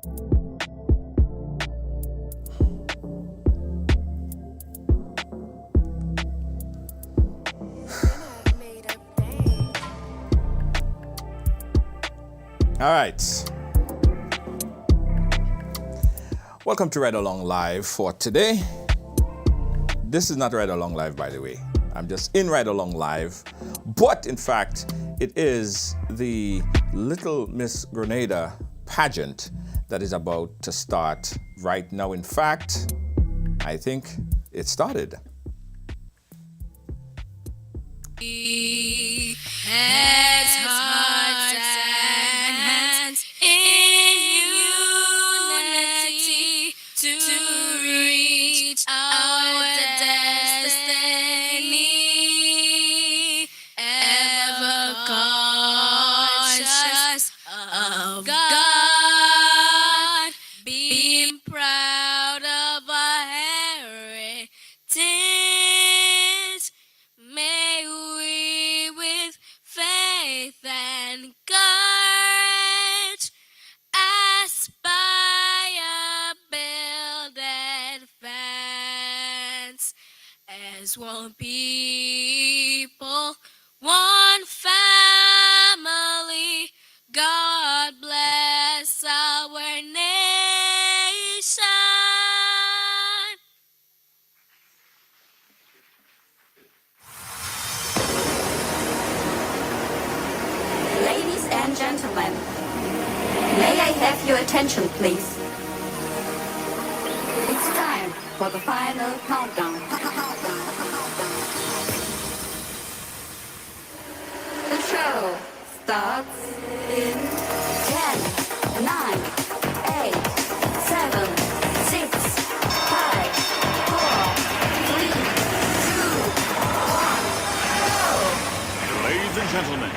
All right. Welcome to Ride Along Live for today. This is not Ride Along Live, by the way. I'm just in Ride Along Live. But in fact, it is the Little Miss Grenada Pageant that is about to start right now. In fact, I think it started. Heads, hearts, and hands in unity to reach our destiny. Ever conscious of God, being proud of our heritage. May we with faith and courage aspire, build, advance as one people, one family. God bless our nation. Ladies and gentlemen, may I have your attention, please? It's time for the final countdown. The show starts in 10, 9, 8, 7, 6, 5, 4, 3, 2, 1, go! Ladies and gentlemen,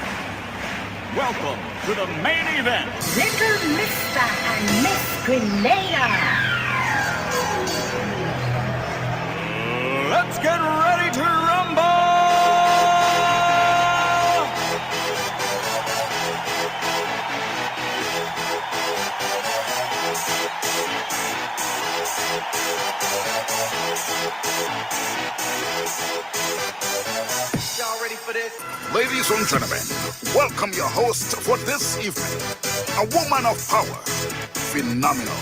welcome to the main event. Little Mr. and Miss Grenada. Let's get ready to rumble! Y'all ready for this? Ladies and gentlemen, welcome your host for this evening. A woman of power, phenomenal,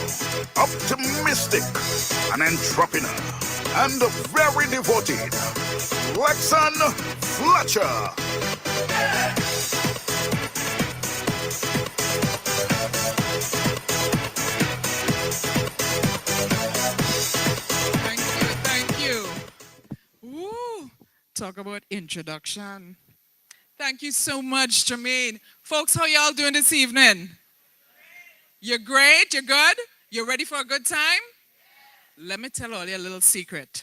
optimistic, an entrepreneur, and very devoted, Lexan Fletcher. Thank you. Woo. Talk about introduction. Thank you so much, Jermaine. Folks, how y'all doing this evening? You're great? You're good? You ready for a good time? Let me tell all you a little secret.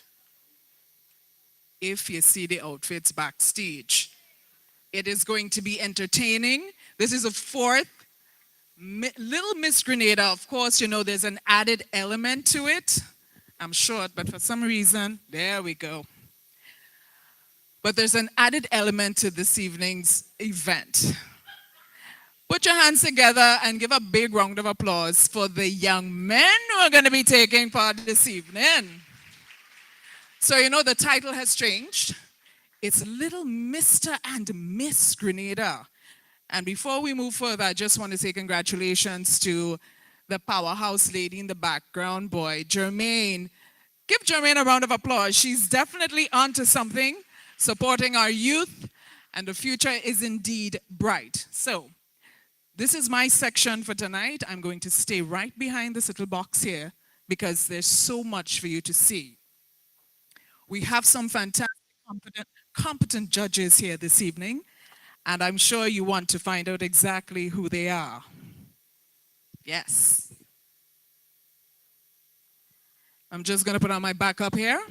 If you see the outfits backstage, it is going to be entertaining. This is a fourth Little Miss Grenada. Of course, you know there's an added element to it. I'm short, but for some reason, there we go. But there's an added element to this evening's event. Put your hands together and give a big round of applause for the young men who are going to be taking part this evening. So you know the title has changed. It's Little Mr. and Miss Grenada. And before we move further, I just want to say congratulations to the powerhouse lady in the background, boy, Jermaine. Give Jermaine a round of applause. She's definitely onto something, supporting our youth, and the future is indeed bright. So, this is my section for tonight. I'm going to stay right behind this little box here because there's so much for you to see. We have some fantastic, competent judges here this evening, and I'm sure you want to find out exactly who they are. Yes. I'm just going to put on my backup here.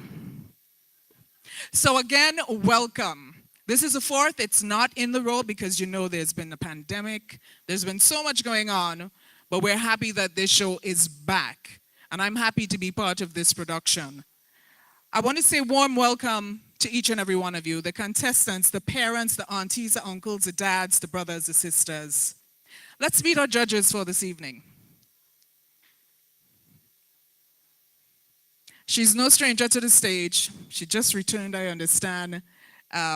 So again, welcome. This is the fourth. It's not in the row because you know there's been a pandemic. There's been so much going on, but we're happy that this show is back. And I'm happy to be part of this production. I want to say warm welcome to each and every one of you, the contestants, the parents, the aunties, the uncles, the dads, the brothers, the sisters. Let's meet our judges for this evening. She's no stranger to the stage. She just returned, I understand,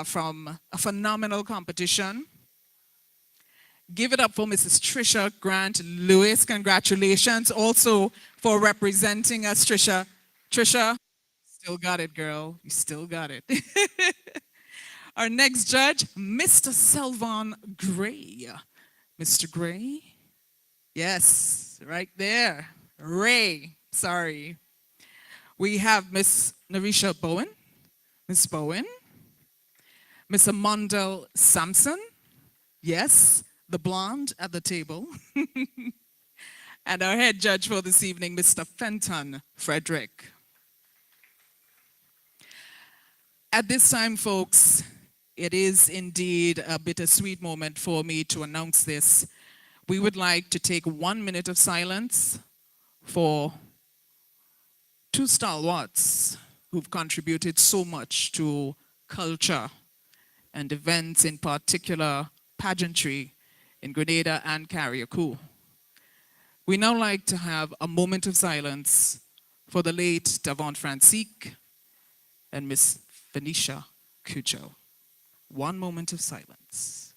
from a phenomenal competition. Give it up for Mrs. Trisha Grant Lewis. Congratulations also for representing us, Trisha. Trisha, still got it, girl. You still got it. Our next judge, Mr. Selvon Gray. Mr. Gray? Yes, right there. Ray, sorry. We have Miss Narisha Bowen. Miss Bowen. Miss Amondel Sampson. Yes, the blonde at the table. And our head judge for this evening, Mr. Fenton Frederick. At this time, folks, it is indeed a bittersweet moment for me to announce this. We would like to take 1 minute of silence for two stalwarts who've contributed so much to culture and events, in particular pageantry in Grenada and Carriacou. We now like to have a moment of silence for the late Davon Francique and Miss Venetia Cujo. 1 moment of silence.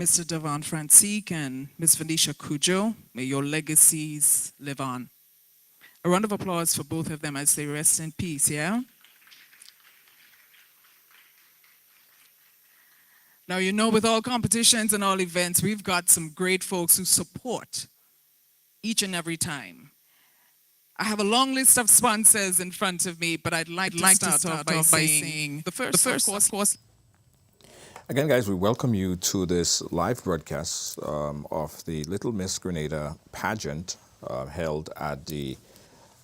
Mr. Davon Francique and Ms. Venetia Cujo, may your legacies live on. A round of applause for both of them as they rest in peace, yeah? Now, you know, with all competitions and all events, we've got some great folks who support each and every time. I have a long list of sponsors in front of me, but I'd like to start off by saying the first, of course. Again, guys, we welcome you to this live broadcast of the Little Miss Grenada Pageant held at the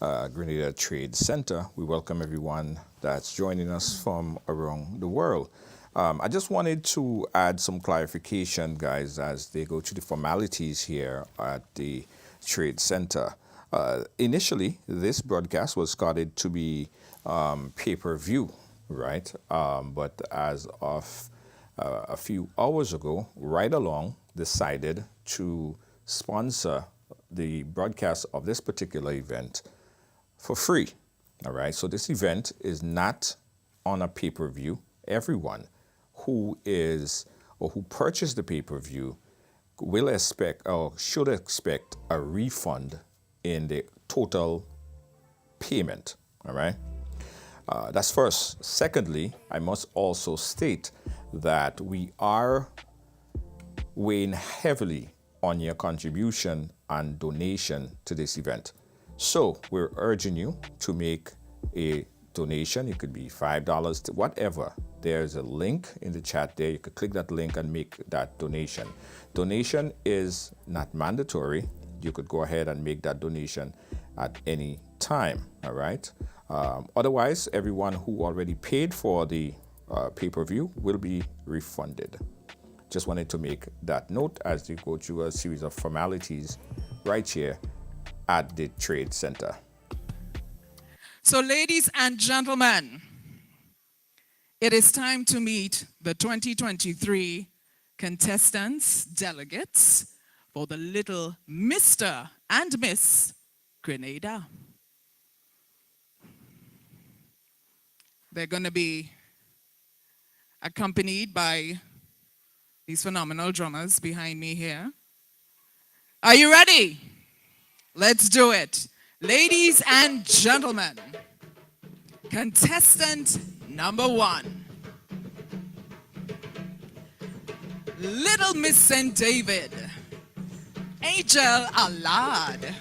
Grenada Trade Center. We welcome everyone that's joining us from around the world. I just wanted to add some clarification, guys, as they go to the formalities here at the Trade Center. Initially, this broadcast was scheduled to be pay-per-view, right? But as of a few hours ago, Right Along decided to sponsor the broadcast of this particular event for free. All right, so this event is not on a pay-per-view. Everyone who is or who purchased the pay-per-view will expect or should expect a refund in the total payment. All right. That's first. Secondly, I must also state that we are weighing heavily on your contribution and donation to this event. So we're urging you to make a donation. It could be $5 to whatever. There's a link in the chat there. You could click that link and make that donation. Donation is not mandatory. You could go ahead and make that donation at any time. All right. Otherwise, everyone who already paid for the pay-per-view will be refunded. Just wanted to make that note as you go through a series of formalities right here at the Trade Center. So, ladies and gentlemen, it is time to meet the 2023 contestants, delegates for the Little Mr. and Miss Grenada. They're going to be accompanied by these phenomenal drummers behind me here. Are you ready? Let's do it. Ladies and gentlemen, contestant number 1, Little Miss St. David, Angel Alad.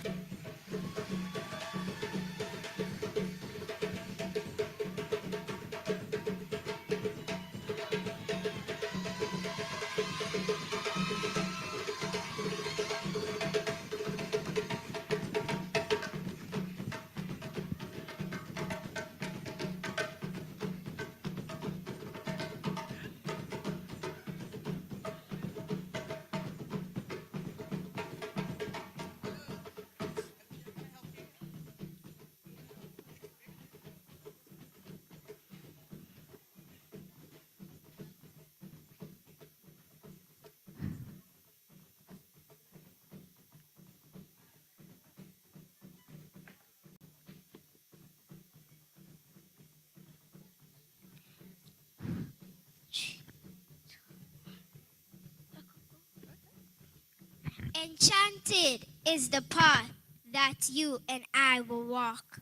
Enchanted is the path that you and I will walk.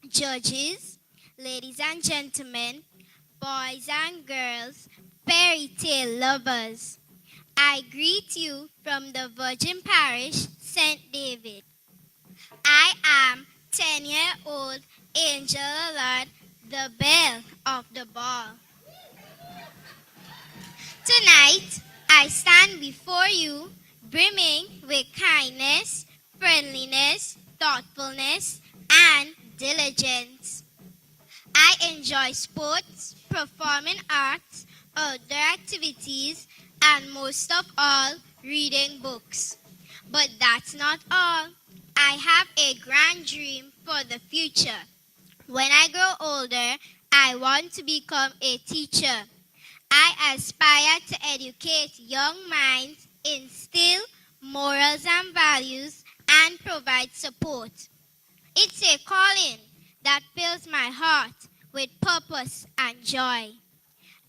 Judges, ladies and gentlemen, boys and girls, fairy tale lovers, I greet you from the Virgin Parish, St. David. I am 10-year-old Angel Allard, the belle of the ball. Tonight, I stand before you brimming with kindness, friendliness, thoughtfulness, and diligence. I enjoy sports, performing arts, outdoor activities, and most of all, reading books. But that's not all. I have a grand dream for the future. When I grow older, I want to become a teacher. I aspire to educate young minds, instill morals and values, and provide support. It's a calling that fills my heart with purpose and joy.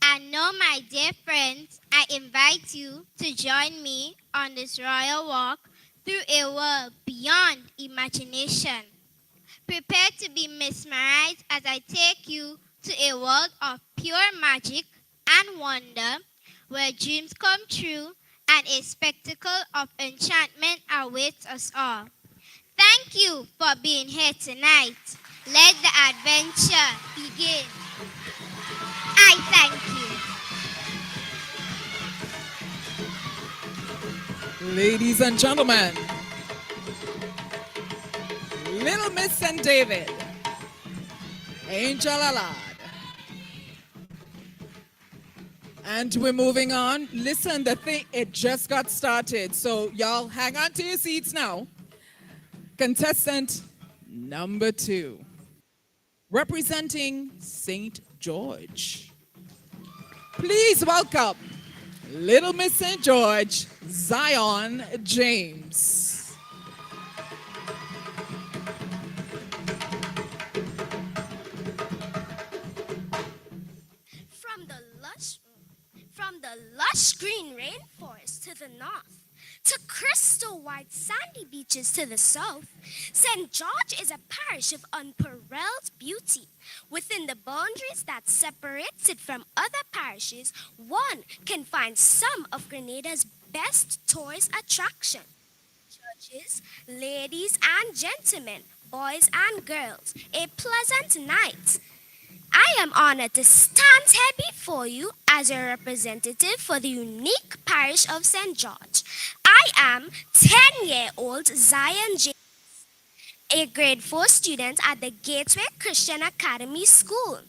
And now, my dear friends, I invite you to join me on this royal walk through a world beyond imagination. Prepare to be mesmerized as I take you to a world of pure magic and wonder, where dreams come true and a spectacle of enchantment awaits us all. Thank you for being here tonight. Let the adventure begin. I thank you. Ladies and gentlemen, Little Miss St. David, Angel Allard. And we're moving on. Listen, it just got started. So y'all hang on to your seats now. Contestant number 2, representing St. George. Please welcome Little Miss St. George, Zion James. From the lush green rainforest to the north, to crystal white sandy beaches to the south, St. George is a parish of unparalleled beauty. Within the boundaries that separates it from other parishes, one can find some of Grenada's best tourist attractions. Judges, ladies and gentlemen, boys and girls, a pleasant night. I am honored to stand here before you as a representative for the unique parish of St. George. I am 10-year-old Zion James, a grade 4 student at the Gateway Christian Academy School.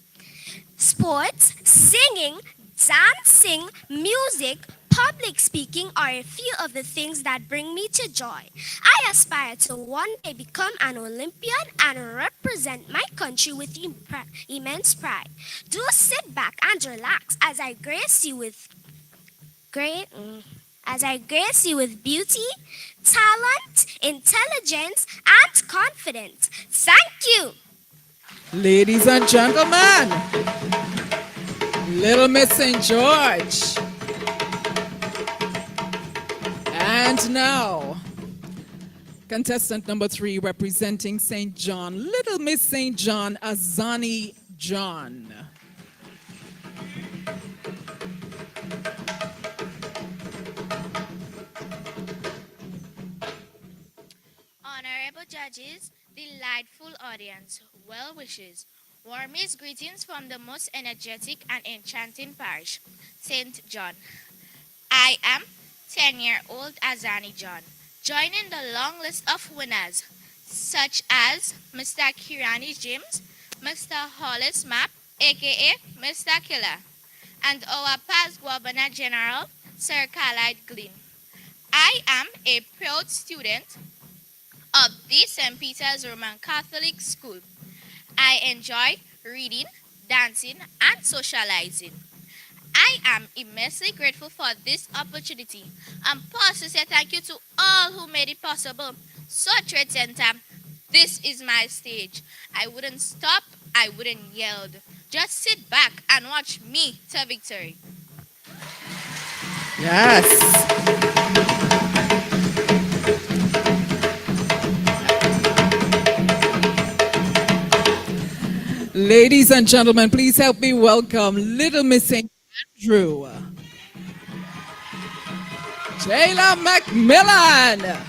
Sports, singing, dancing, music, public speaking are a few of the things that bring me to joy. I aspire to one day become an Olympian and represent my country with immense pride. Do sit back and relax as I grace you with beauty, talent, intelligence, and confidence. Thank you. Ladies and gentlemen, Little Miss St. George. And now, contestant number 3, representing St. John, Little Miss St. John, Azani John. Honorable judges, delightful audience, well wishes, warmest greetings from the most energetic and enchanting parish, St. John. I am 10-year-old Azani John, joining the long list of winners, such as Mr. Kirani James, Mr. Hollis Map, aka Mr. Killer, and our past Governor General, Sir Khalid Glynn. I am a proud student of the St. Peter's Roman Catholic School. I enjoy reading, dancing, and socializing. I am immensely grateful for this opportunity and pause to say thank you to all who made it possible. So, Trade Center, this is my stage. I wouldn't stop, I wouldn't yell. Just sit back and watch me to victory. Yes. Ladies and gentlemen, please help me welcome Little Miss St. Andrew, Jayla McMillan.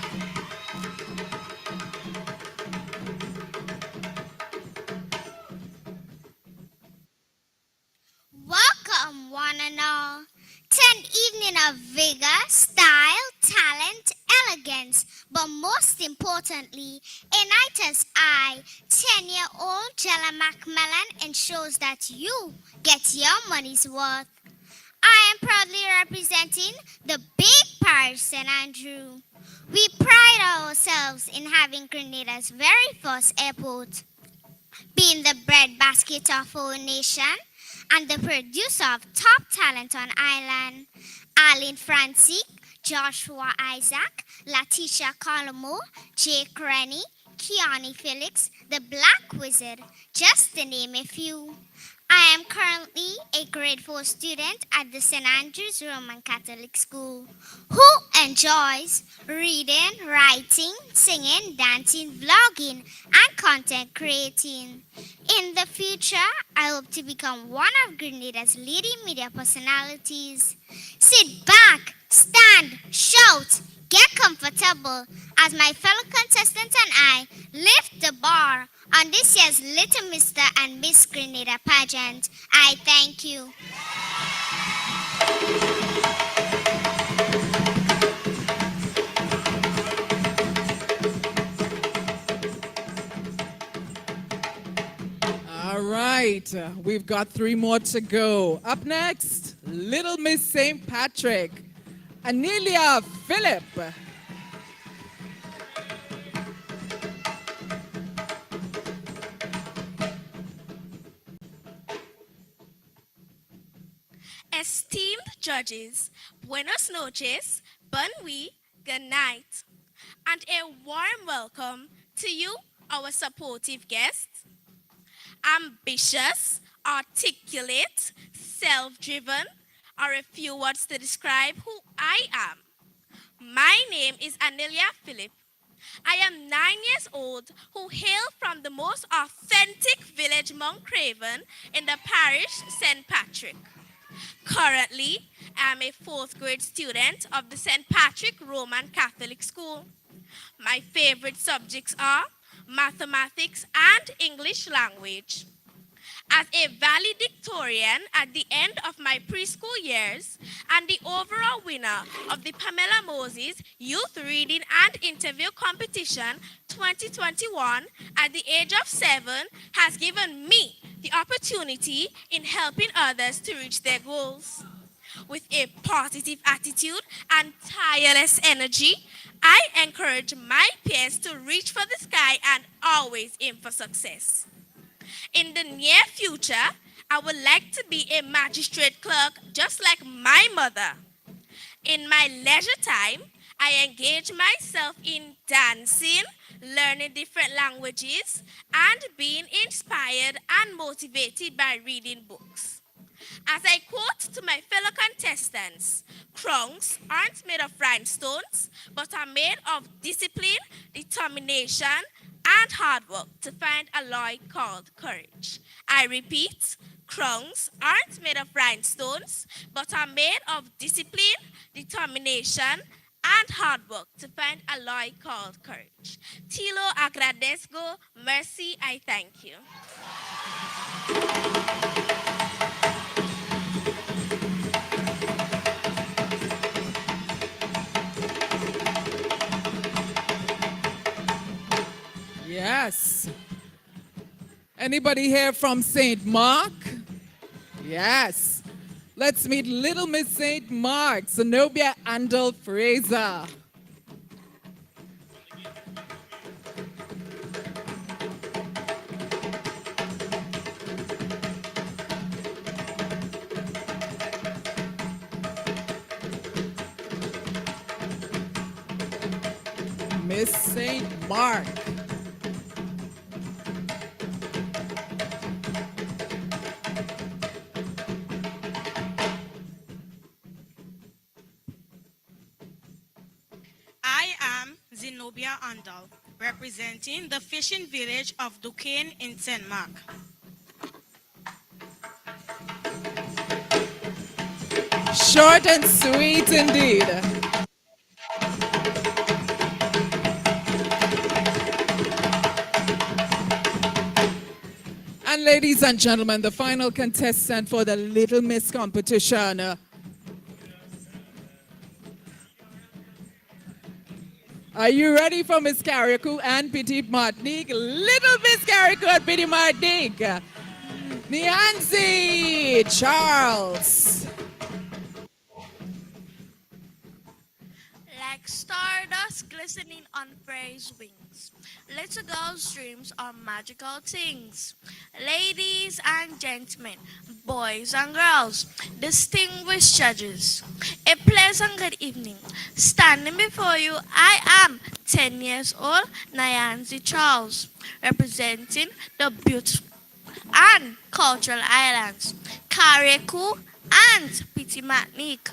Welcome, one and all, to an evening of vigor, style, talent, elegance, but most importantly, a night as I, 10-year-old Jella Macmillan, ensures that you get your money's worth. I am proudly representing the big parish St. Andrew. We pride ourselves in having Grenada's very first airport, being the breadbasket of our nation and the producer of top talent on island. Arlene Francie, Joshua Isaac, Latisha Colomo, Jake Rennie, Keani Felix, the Black Wizard, just to name a few. I am currently a grade 4 student at the St. Andrews Roman Catholic School who enjoys reading, writing, singing, dancing, vlogging, and content creating. In the future, I hope to become one of Grenada's leading media personalities. Sit back, stand, shout, get comfortable as my fellow contestant and I lift the bar on this year's Little Mr. and Miss Grenada Pageant. I thank you. All right, we've got 3 more to go. Up next, Little Miss St. Patrick, Anelia Phillip. Esteemed judges, buenos noches, bon nuit, good night, and a warm welcome to you, our supportive guests. Ambitious, articulate, self-driven are a few words to describe who I am. My name is Anelia Phillip. I am 9 years old who hail from the most authentic village Mount Craven in the parish St. Patrick. Currently, I am a 4th grade student of the St. Patrick Roman Catholic School. My favorite subjects are mathematics and English language. As a valedictorian at the end of my preschool years and the overall winner of the Pamela Moses Youth Reading and Interview Competition 2021 at the age of 7 has given me the opportunity in helping others to reach their goals. With a positive attitude and tireless energy, I encourage my peers to reach for the sky and always aim for success. In the near future, I would like to be a magistrate clerk just like my mother. In my leisure time, I engage myself in dancing, learning different languages, and being inspired and motivated by reading books. As I quote to my fellow contestants, crowns aren't made of rhinestones, but are made of discipline, determination, and hard work to find a alloy called courage. I repeat, crowns aren't made of rhinestones, but are made of discipline, determination, and hard work to find a alloy called courage. Tilo agradezco, mercy, I thank you. Yes. Anybody here from St. Mark? Yes. Let's meet Little Miss St. Mark, Zenobia Andel Fraser. Miss St. Mark. I am Zenobia Andal, representing the fishing village of Duquesne in St. Mark. Short and sweet indeed. And ladies and gentlemen, the final contestant for the Little Miss competition. Are you ready for Miss Carriacou and Petite Martinique? Little Miss Carriacou and Petite Martinique. Nancy Charles. Like stardust glistening on praise wings, little girls' dreams are magical things. Ladies and gentlemen, boys and girls, distinguished judges, a pleasant good evening. Standing before you, I am 10 years old Nyanzi Charles, representing the beautiful and cultural islands, Carriacou and Petite Martinique.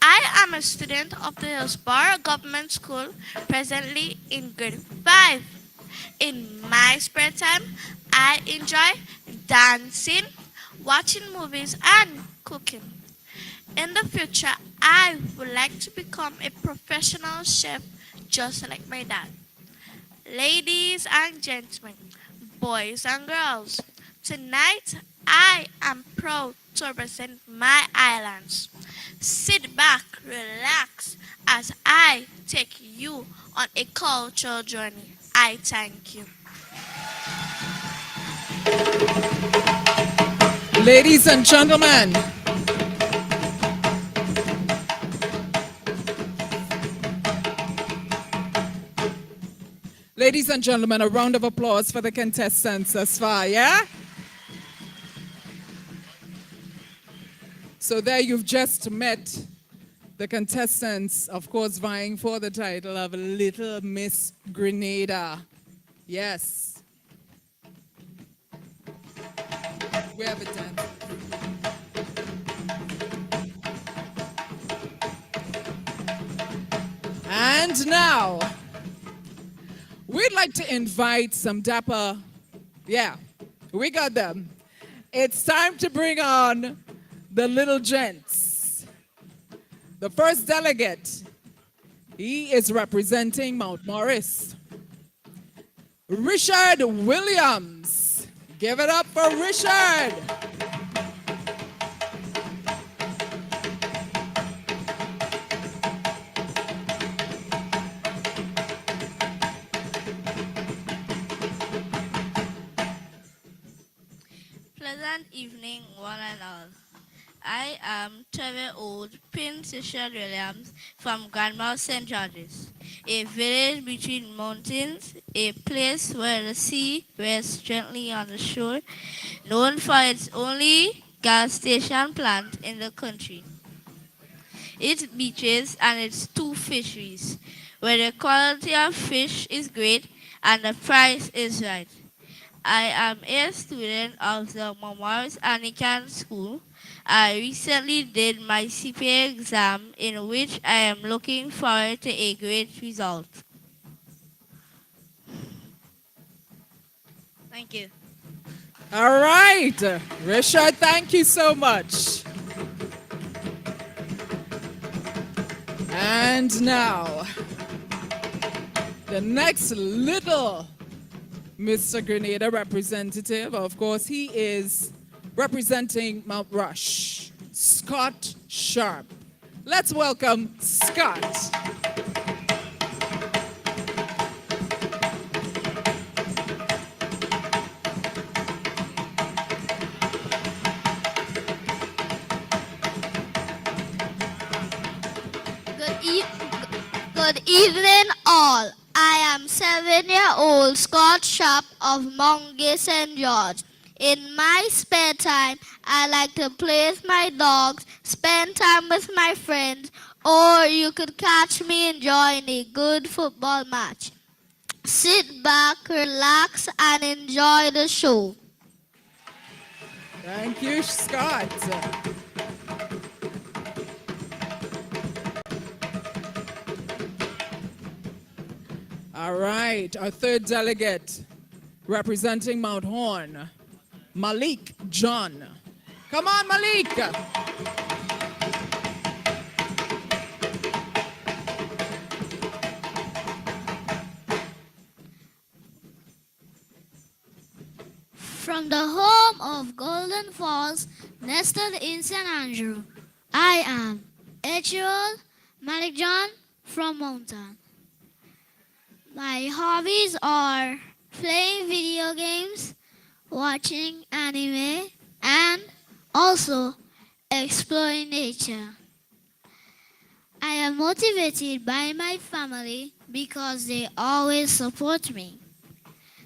I am a student of the Hillsborough Government School, presently in grade 5. In my spare time, I enjoy dancing, watching movies, and cooking. In the future, I would like to become a professional chef just like my dad. Ladies and gentlemen, boys and girls, tonight I am proud to represent my islands. Sit back, relax as I take you on a cultural journey. I thank you. Ladies and gentlemen, a round of applause for the contestants thus far, yeah? So there you've just met the contestants, of course, vying for the title of Little Miss Grenada. Yes. We have a dance. And now, we'd like to invite some dapper, yeah, we got them. It's time to bring on the little gents. The first delegate, he is representing Mount Morris. Richard Williams. Give it up for Richard. Pleasant evening, one and all. I am 12-year-old Prince Richard Williams from Grandmount St. George's, a village between mountains, a place where the sea rests gently on the shore, known for its only gas station plant in the country, its beaches and its 2 fisheries, where the quality of fish is great and the price is right. I am a student of the Memorial Anglican School. I recently did my CPA exam, in which I am looking forward to a great result. Thank you. All right, Richard, thank you so much. And now, the next little Mr. Grenada representative, of course, he is representing Mount Rush, Scott Sharp. Let's welcome Scott. Good evening, all. I am 7-year-old Scott Sharp of Mongay St. George. In my spare time, I like to play with my dogs, spend time with my friends, or you could catch me enjoying a good football match. Sit back, relax, and enjoy the show. Thank you, Scott. All right, our third delegate representing Mount Horn, Malik John. Come on, Malik. From the home of Golden Falls, nestled in St. Andrew, I am 8-year-old Malik John from Mountain. My hobbies are playing video games, watching anime, and also exploring nature. I am motivated by my family because they always support me.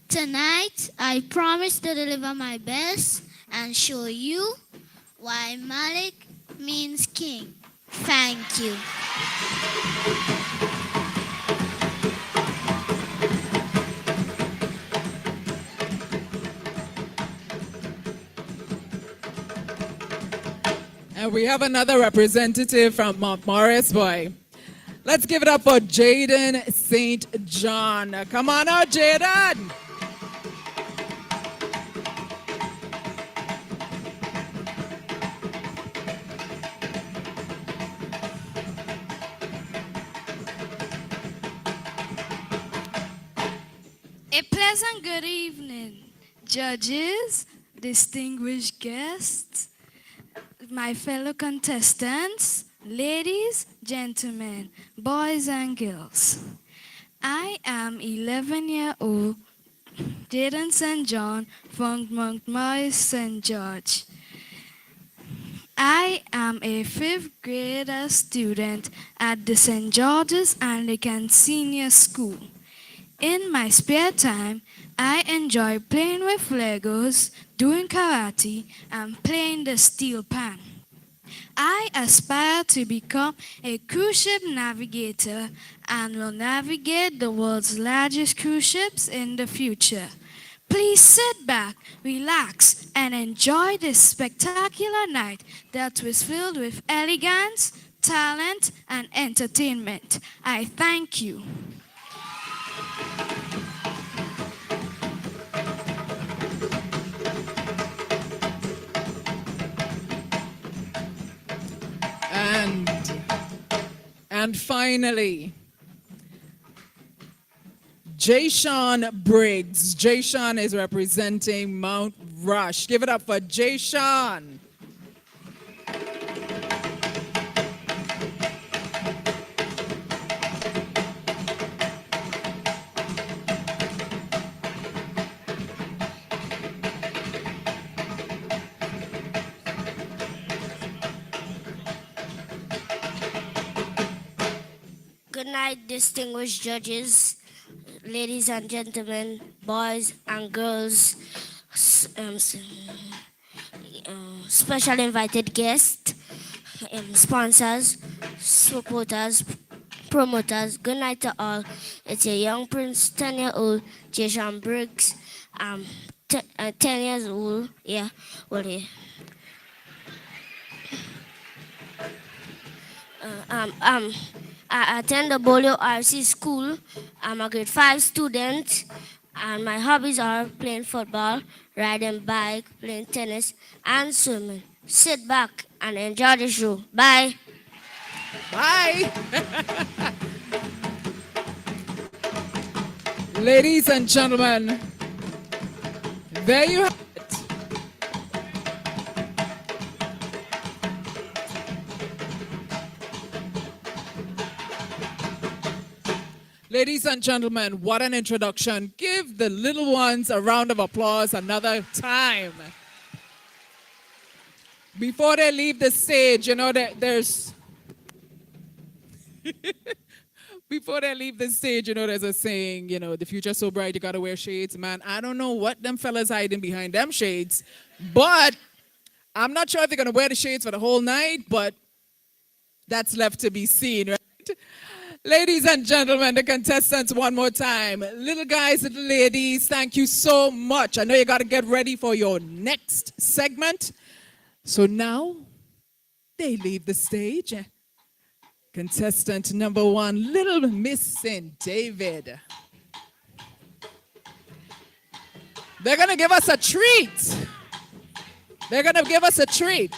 Tonight, I promise to deliver my best and show you why Malik means king. Thank you. And we have another representative from Mount Morris Boy. Let's give it up for Jaden St. John. Come on out, Jaden. A pleasant good evening, judges, distinguished guests, my fellow contestants, ladies, gentlemen, boys and girls. I am 11-year-old Jaden St. John from Montmorency St. George. I am a 5th grader student at the St. George's Anglican Senior School. In my spare time, I enjoy playing with Legos, doing karate, and playing the steel pan. I aspire to become a cruise ship navigator and will navigate the world's largest cruise ships in the future. Please sit back, relax, and enjoy this spectacular night that was filled with elegance, talent, and entertainment. I thank you. And finally, Jayshawn Briggs. Jayshawn is representing Mount Rush. Give it up for Jayshawn. Good night, distinguished judges, ladies and gentlemen, boys and girls, special invited guests, sponsors, supporters, promoters. Good night to all. It's a young prince, 10-year-old Jason Briggs, 10 years old. Yeah, well, yeah. I attend the Bolio RC school. I'm a grade 5 student, and my hobbies are playing football, riding bike, playing tennis, and swimming. Sit back and enjoy the show. Bye. Bye. Ladies and gentlemen, there you have it. Ladies and gentlemen, what an introduction. Give the little ones a round of applause another time. Before they leave the stage, you know, there's... Before they leave the stage, you know, there's a saying, you know, the future's so bright, you gotta wear shades. Man, I don't know what them fellas hiding behind them shades, but I'm not sure if they're gonna wear the shades for the whole night, but that's left to be seen, right? Ladies and gentlemen, the contestants one more time. Little guys, little ladies, thank you so much. I know you got to get ready for your next segment. So now, they leave the stage. Contestant number 1, Little Miss St. David. They're going to give us a treat. They're going to give us a treat.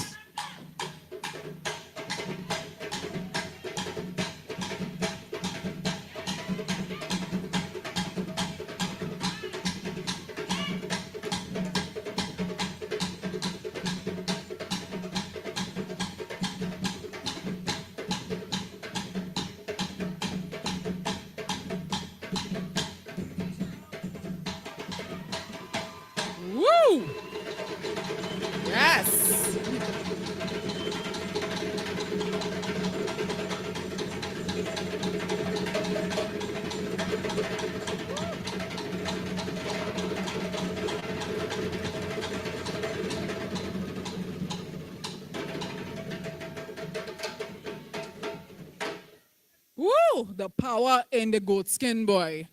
Woo! Yes. Woo! The power in the goat skin, boy.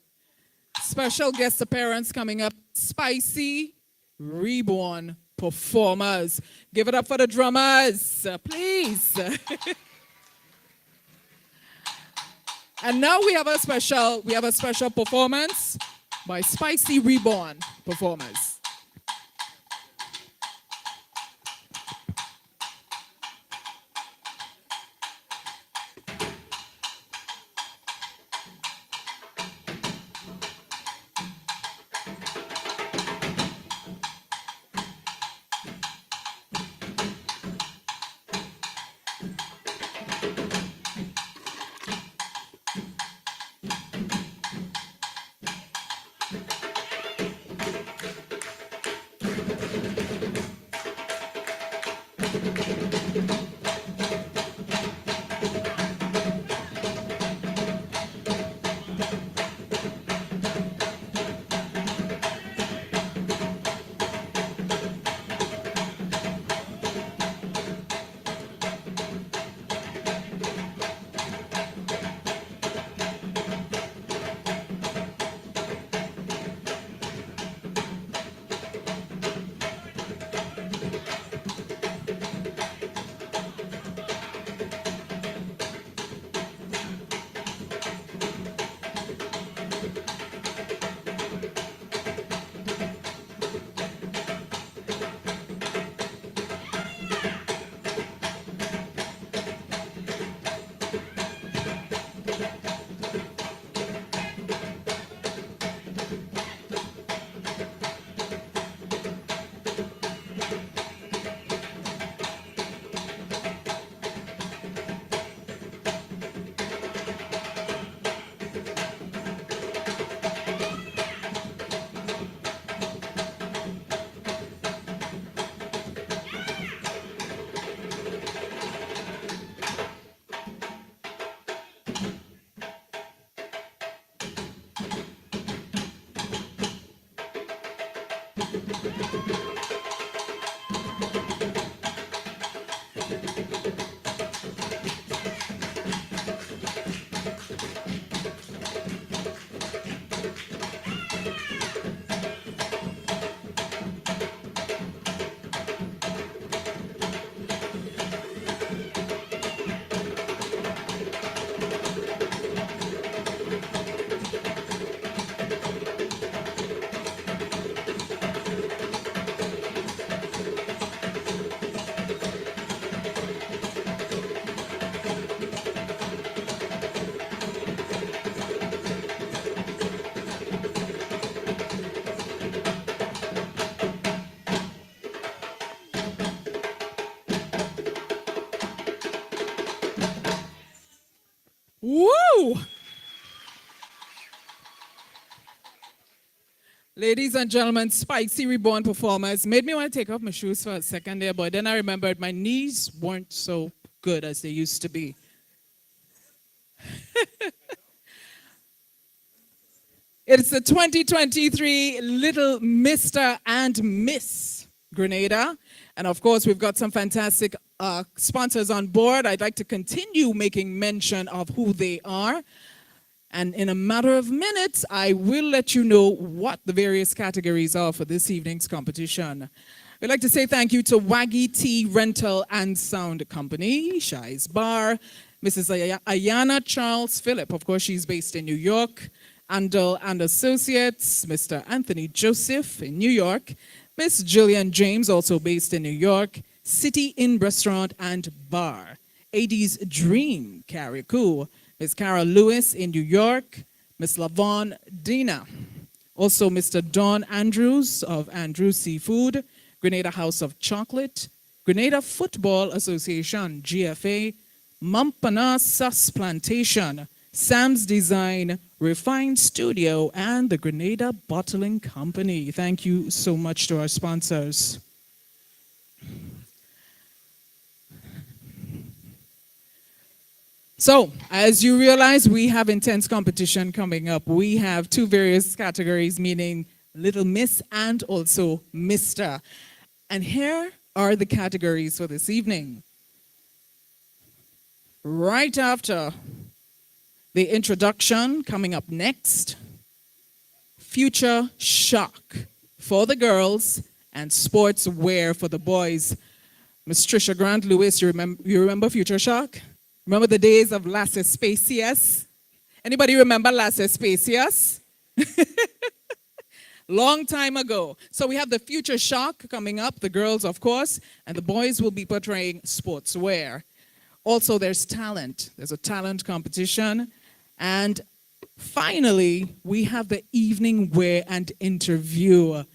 Special guest appearance coming up. Spicy Reborn performers. Give it up for the drummers, please. And now we have a special performance by Spicy Reborn performers. Woo! Ladies and gentlemen, Spicy Reborn performers made me want to take off my shoes for a second there, but then I remembered my knees weren't so good as they used to be. It's the 2023 Little Mr. and Miss Grenada. And of course, we've got some fantastic sponsors on board. I'd like to continue making mention of who they are. And in a matter of minutes, I will let you know what the various categories are for this evening's competition. We'd like to say thank you to Waggy Tea Rental and Sound Company, Shai's Bar, Mrs. Ayana Charles Phillip, of course, she's based in New York, Andel and Associates, Mr. Anthony Joseph in New York, Miss Jillian James, also based in New York, City Inn Restaurant and Bar, AD's Dream, Carriacou, Miss Carol Lewis in New York, Miss Lavon Dina, also Mr. Don Andrews of Andrews Seafood, Grenada House of Chocolate, Grenada Football Association, GFA, Mampana Sus Plantation, Sam's Design, Refined Studio, and the Grenada Bottling Company. Thank you so much to our sponsors. So, as you realize, we have intense competition coming up. We have two various categories, meaning Little Miss and also Mr. And here are the categories for this evening. Right after the introduction, coming up next, Future Shock for the girls and Sportswear for the boys. Miss Trisha Grant Lewis, you remember Future Shock? Remember the days of Las Espacias? Anybody remember Las Espacias? Long time ago. So we have the Future Shock coming up, the girls, of course, and the boys will be portraying Sportswear. Also, there's talent. There's a talent competition. And finally, we have the evening wear and interview.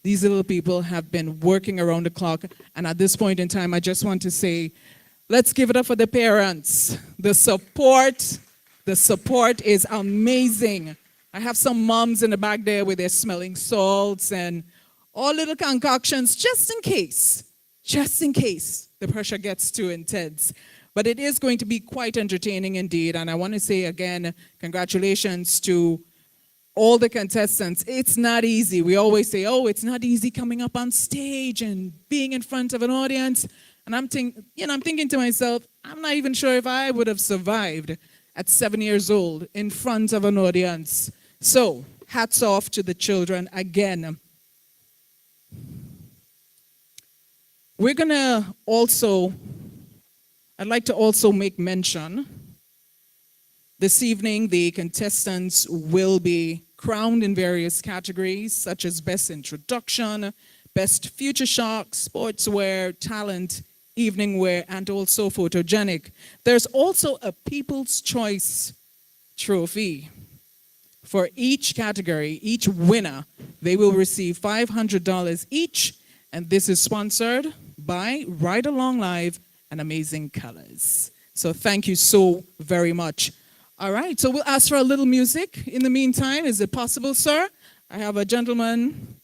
These little people have been working around the clock. And at this point in time, I just want to say, let's give it up for the parents. The support is amazing. I have some moms in the back there with their smelling salts and all little concoctions just in case the pressure gets too intense. But it is going to be quite entertaining indeed. And I want to say again, congratulations to all the contestants. It's not easy. We always say, oh, it's not easy coming up on stage and being in front of an audience. And I'm thinking to myself, I'm not even sure if I would have survived at 7 years old in front of an audience. So, hats off to the children again. We're gonna also, I'd like to also make mention, this evening the contestants will be crowned in various categories such as Best Introduction, Best Future Shock, Sportswear, Talent, Evening Wear, and also Photogenic. There's also a People's Choice Trophy. For each category, each winner, they will receive $500 each, and this is sponsored by Ride Along Live and Amazing Colors. So thank you so very much. All right, so we'll ask for a little music. In the meantime, is it possible, sir? I have a gentleman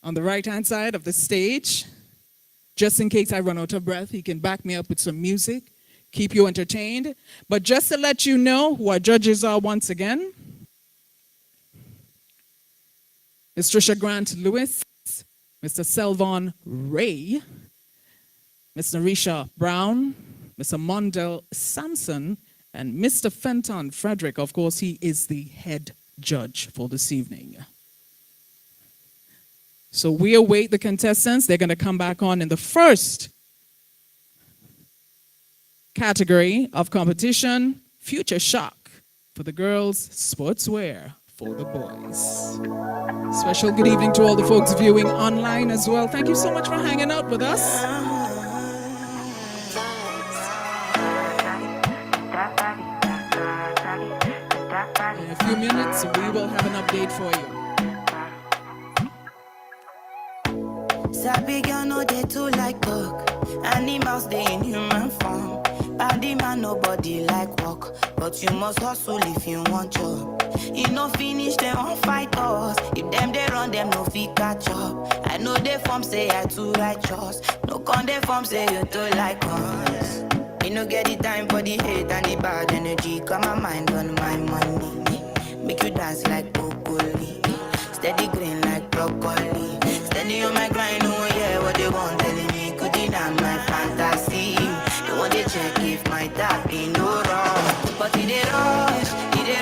on the right-hand side of the stage. Just in case I run out of breath, he can back me up with some music, keep you entertained. But just to let you know who our judges are once again, Ms. Trisha Grant Lewis, Mr. Selvon Ray, Ms. Narisha Brown, Mr. Mondell Sampson, and Mr. Fenton Frederick. Of course, he is the head judge for this evening. So we await the contestants. They're going to come back on in the first category of competition, Future Shock for the girls, Sportswear for the boys. Special good evening to all the folks viewing online as well. Thank you so much for hanging out with us. In a few minutes, we will have an update for you. Sabi girl no they too like talk. Animals they in human form. Body man nobody like walk. But you must hustle if you want job. You no finish them won't fight us. If them they run them no fit catch up. I know they form say I too righteous. No con they form say you too like us. Me no get the time for the hate and the bad energy. Got my mind on my money. Make you dance like broccoli. Steady green like broccoli. Steady on my grind, oh yeah, what they want telling me. Could deny my fantasy. They want to check if my tap ain't no wrong. But it they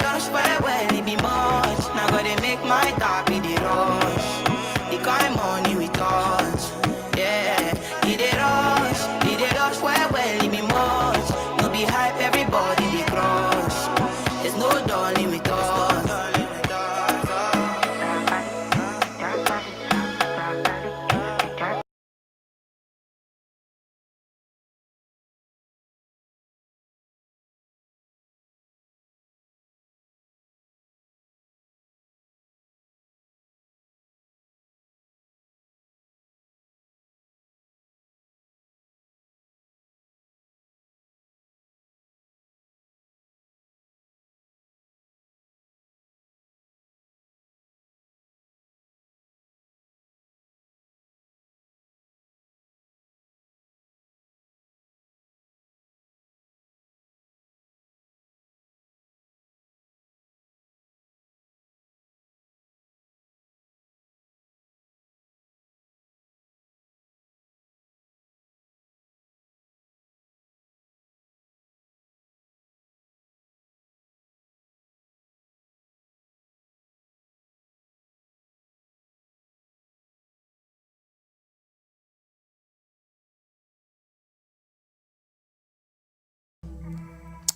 rush well, it be much. Now gotta make my tap in the rush. The kind money we touch, yeah. It they rush well, it be much. No be hype, everybody they crush. There's no darling with us.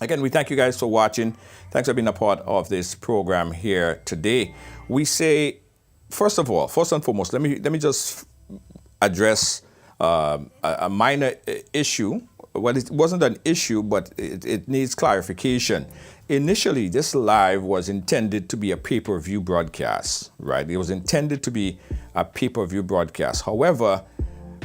Again, we thank you guys for watching. Thanks for being a part of this program here today. We say, first and foremost, let me just address a minor issue. Well, it wasn't an issue, but it needs clarification. Initially, this live was intended to be a pay-per-view broadcast, right? It was intended to be a pay-per-view broadcast. However,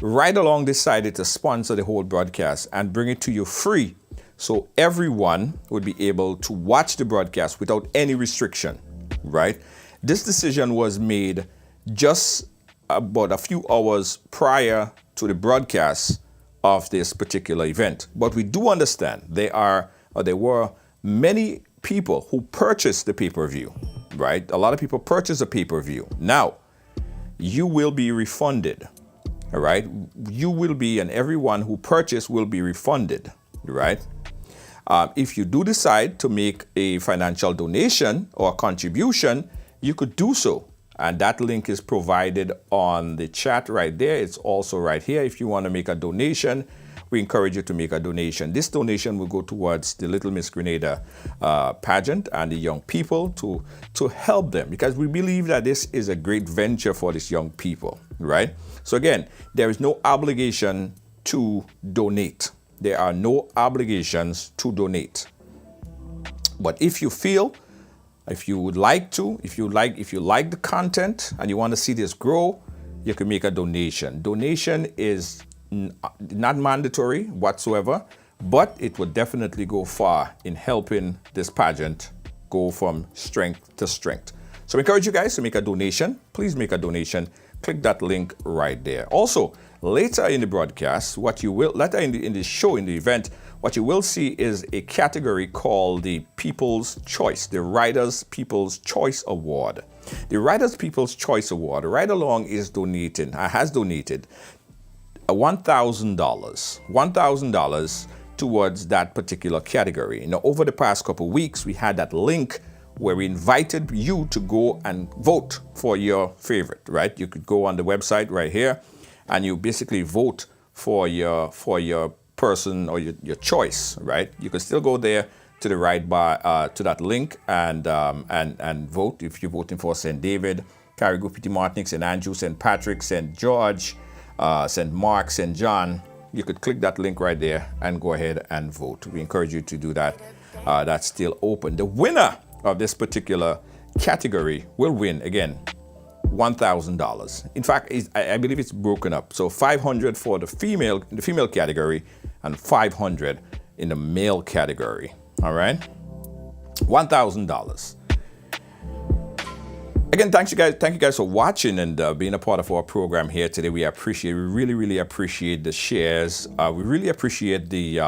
Ride Along decided to sponsor the whole broadcast and bring it to you free, so everyone would be able to watch the broadcast without any restriction, right? This decision was made just about a few hours prior to the broadcast of this particular event. But we do understand there were many people who purchased the pay-per-view, right? A lot of people purchased the pay-per-view. Now, you will be refunded, all right? You will be, and everyone who purchased will be refunded, right? If you do decide to make a financial donation or contribution, you could do so. And that link is provided on the chat right there. It's also right here. If you want to make a donation, we encourage you to make a donation. This donation will go towards the Little Miss Grenada pageant and the young people to help them, because we believe that this is a great venture for these young people, right? So again, there is no obligation to donate. There are no obligations to donate. But if you feel, if you would like to, if you like the content and you want to see this grow, you can make a donation. Donation is not mandatory whatsoever, but it would definitely go far in helping this pageant go from strength to strength. So I encourage you guys to make a donation. Please make a donation. Click that link right there. Also, later in the broadcast, later in the show, in the event, what you will see is a category called the People's Choice, the Riders People's Choice Award. The Riders People's Choice Award, Ride Along has donated $1,000 towards that particular category. Now, over the past couple of weeks, we had that link where we invited you to go and vote for your favorite, right? You could go on the website right here and you basically vote for your person or your choice, right? You can still go there to the right bar to that link and vote. If you're voting for St. David, Carrigo, Petit Martinique, St. Andrew, St. Patrick, St. George, St. Mark, St. John, you could click that link right there and go ahead and vote. We encourage you to do that. That's still open. The winner of this particular category will win, again, $1,000. In fact, I believe it's broken up. So $500 for the female category and $500 in the male category. All right, $1,000. Again, thank you guys for watching and being a part of our program here today. We really appreciate the shares. We really appreciate the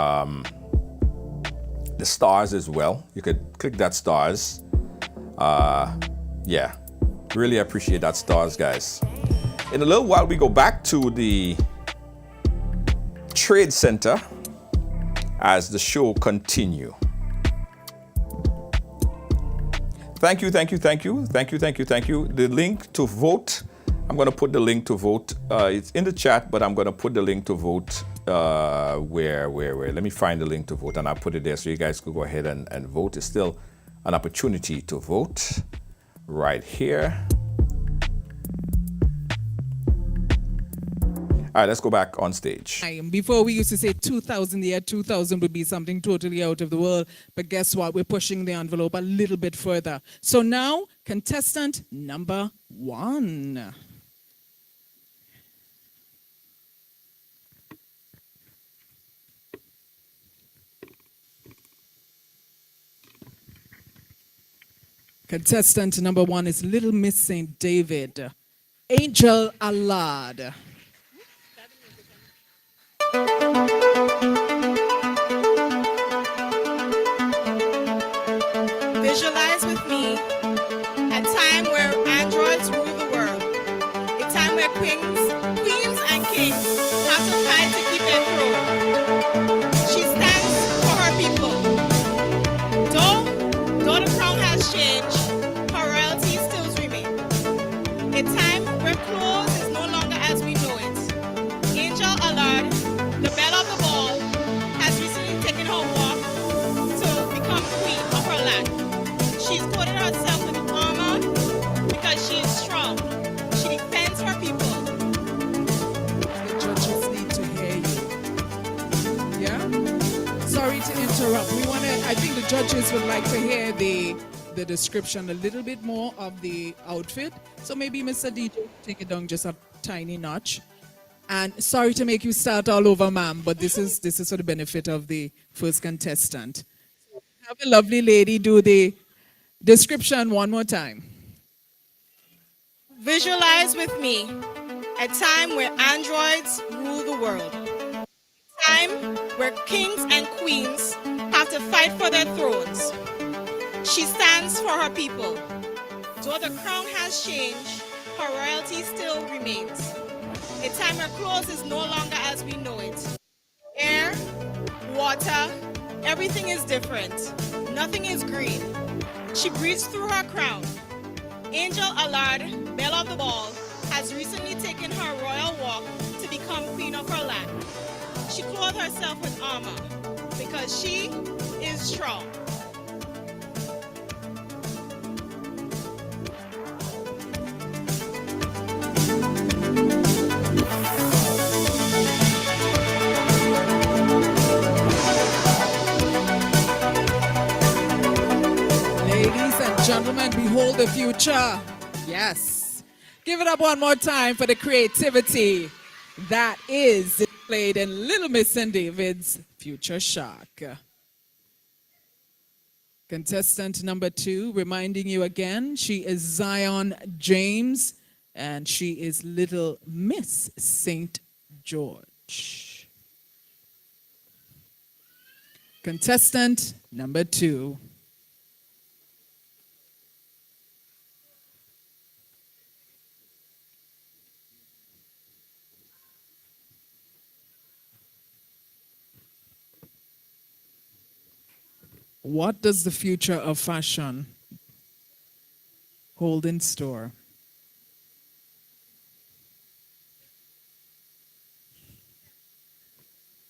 stars as well. You could click that stars. Yeah, really appreciate that stars, guys. In a little while, we go back to the Trade Center as the show continue. Thank you. The link to vote, I'm going to put the link to vote. It's in the chat, but I'm going to put the link to vote where? Let me find the link to vote and I'll put it there so you guys can go ahead and vote. It's still an opportunity to vote right here. All right, let's go back on stage. Before we used to say 2000, the year 2000 would be something totally out of the world. But guess what? We're pushing the envelope a little bit further. So now, contestant number 1. Contestant number 1 is Little Miss St. David, Angel Allard. Visualize with me a time where androids rule the world. A time where queens and kings have to fight to keep their throne. She stands for her people. Though the crown has changed, her royalty still remain. A time where clothes is no longer as we know it. Angel Allard, the belle of the ball, has recently taken her walk to interrupt. I think the judges would like to hear the description a little bit more of the outfit. So maybe Mr. DJ, take it down just a tiny notch. And sorry to make you start all over, ma'am, but this is for the benefit of the first contestant. Have a lovely lady do the description one more time. Visualize with me a time where androids rule the world. A time where kings and queens have to fight for their thrones. She stands for her people. Though the crown has changed, her royalty still remains. A time where clothes is no longer as we know it. Air, water, everything is different. Nothing is green. She breathes through her crown. Angel Allard, belle of the ball, has recently taken her royal walk to become queen of her land. She clothed herself with armor because she is strong. Gentlemen, behold the future. Yes. Give it up one more time for the creativity that is displayed in Little Miss and David's Future Shock. Contestant number 2, reminding you again, she is Zion James, and she is Little Miss St. George. Contestant number 2. What does the future of fashion hold in store?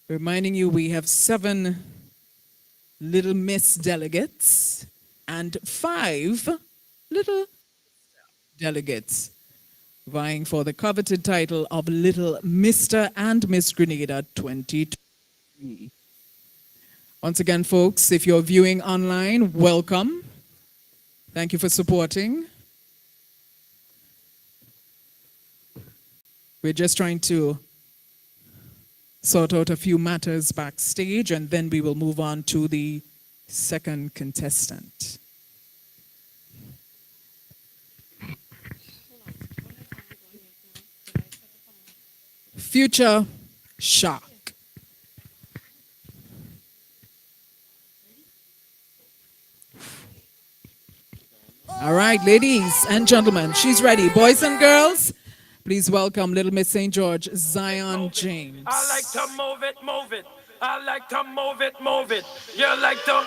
Reminding you, we have 7 Little Miss delegates and 5 Little delegates vying for the coveted title of Little Mr. and Miss Grenada 2023. Once again, folks, if you're viewing online, welcome. Thank you for supporting. We're just trying to sort out a few matters backstage, and then we will move on to the second contestant. Future Shock. All right, ladies and gentlemen, she's ready. Boys and girls, please welcome Little Miss St. George, Zion James. I like to move it, move it. I like to move it, move it. You like to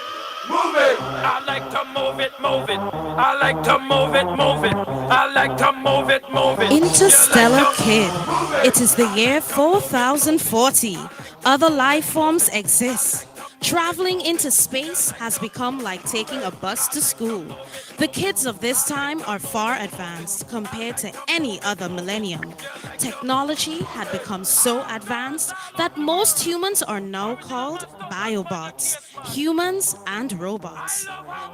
move it. I like to move it, move it. I like to move it, move it. I like to move it, move it. Interstellar Kid. It is the year 4040. Other life forms exist. Traveling into space has become like taking a bus to school. The kids of this time are far advanced compared to any other millennium. Technology had become so advanced that most humans are now called biobots, humans and robots.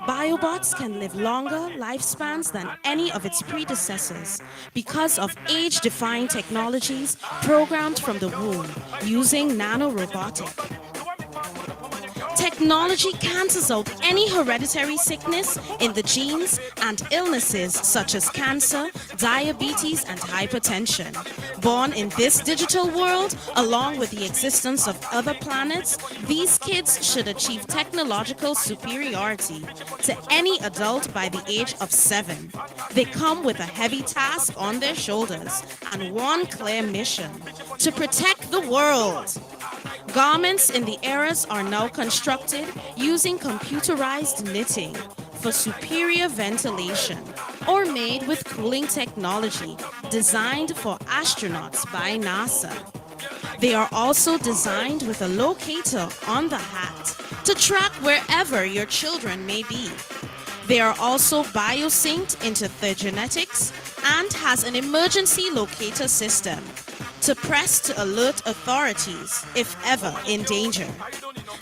Biobots can live longer lifespans than any of its predecessors because of age-defying technologies programmed from the womb using nanorobotic. Technology cancels out any hereditary sickness in the genes and illnesses such as cancer, diabetes, and hypertension. Born in this digital world, along with the existence of other planets, these kids should achieve technological superiority to any adult by the age of 7. They come with a heavy task on their shoulders and one clear mission: to protect the world. Garments in the eras are now constructed using computerized knitting for superior ventilation, or made with cooling technology designed for astronauts by NASA. They are also designed with a locator on the hat to track wherever your children may be. They are also biosynced into their genetics and has an emergency locator system to press to alert authorities if ever in danger.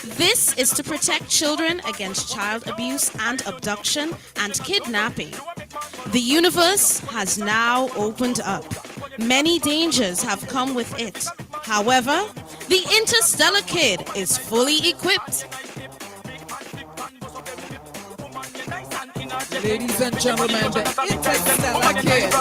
This is to protect children against child abuse and abduction and kidnapping. The universe has now opened up. Many dangers have come with it. However, the Interstellar Kid is fully equipped. Ladies and gentlemen, the Interstellar Kid.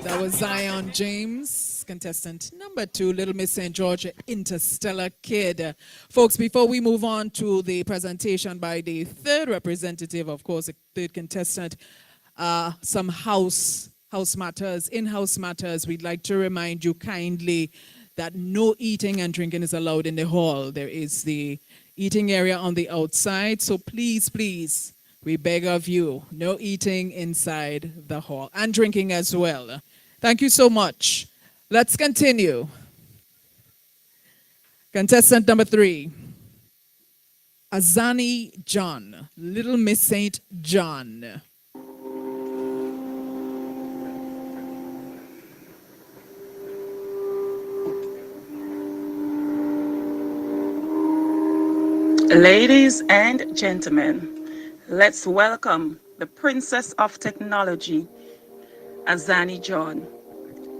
That was Zion James, contestant number 2, Little Miss St. George, Interstellar Kid. Folks, before we move on to the presentation by the third representative, of course, the third contestant, some house matters, in-house matters, we'd like to remind you kindly that no eating and drinking is allowed in the hall. There is the eating area on the outside, so please, please, we beg of you, no eating inside the hall, and drinking as well. Thank you so much. Let's continue. Contestant number 3, Azani John, Little Miss St. John. Ladies and gentlemen, let's welcome the Princess of Technology, Azani John.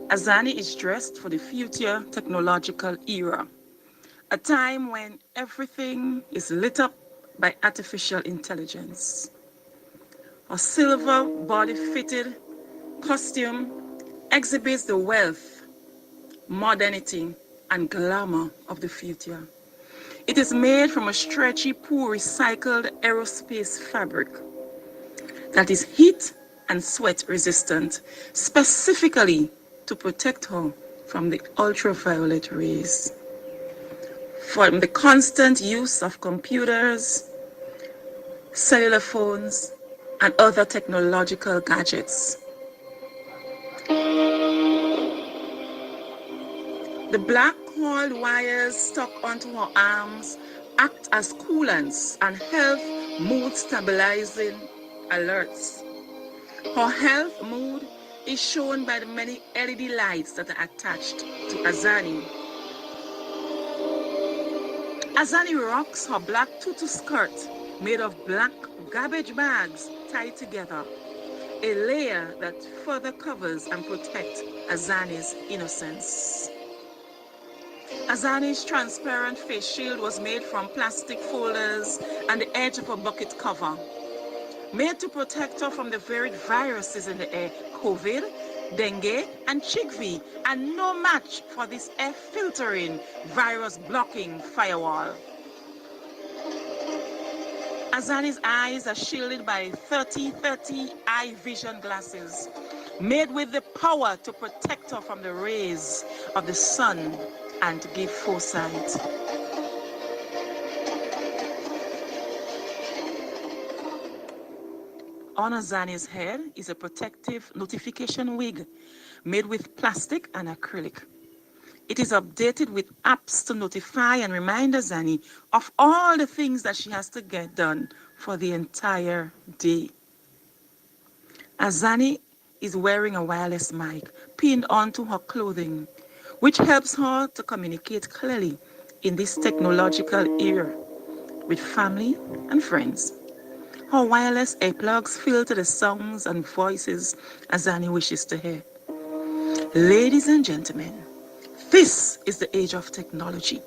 Azani is dressed for the future technological era, a time when everything is lit up by artificial intelligence. A silver body-fitted costume exhibits the wealth, modernity, and glamour of the future. It is made from a stretchy, poor, recycled aerospace fabric that is heat and sweat resistant, specifically to protect her from the ultraviolet rays, from the constant use of computers, cellular phones, and other technological gadgets. The black coiled wires stuck onto her arms act as coolants and health mood stabilizing alerts. Her health mood is shown by the many LED lights that are attached to Azani. Azani rocks her black tutu skirt made of black garbage bags tied together, a layer that further covers and protects Azani's innocence. Azani's transparent face shield was made from plastic folders and the edge of a bucket cover, made to protect her from the varied viruses in the air, COVID, dengue, and chickpea, and no match for this air-filtering, virus-blocking firewall. Azani's eyes are shielded by 30/30 eye vision glasses, made with the power to protect her from the rays of the sun and to give foresight. On Azani's head is a protective notification wig made with plastic and acrylic. It is updated with apps to notify and remind Azani of all the things that she has to get done for the entire day. Azani is wearing a wireless mic pinned onto her clothing, which helps her to communicate clearly in this technological era with family and friends. Her wireless earplugs filter the sounds and voices Azani wishes to hear. Ladies and gentlemen, this is the age of technology.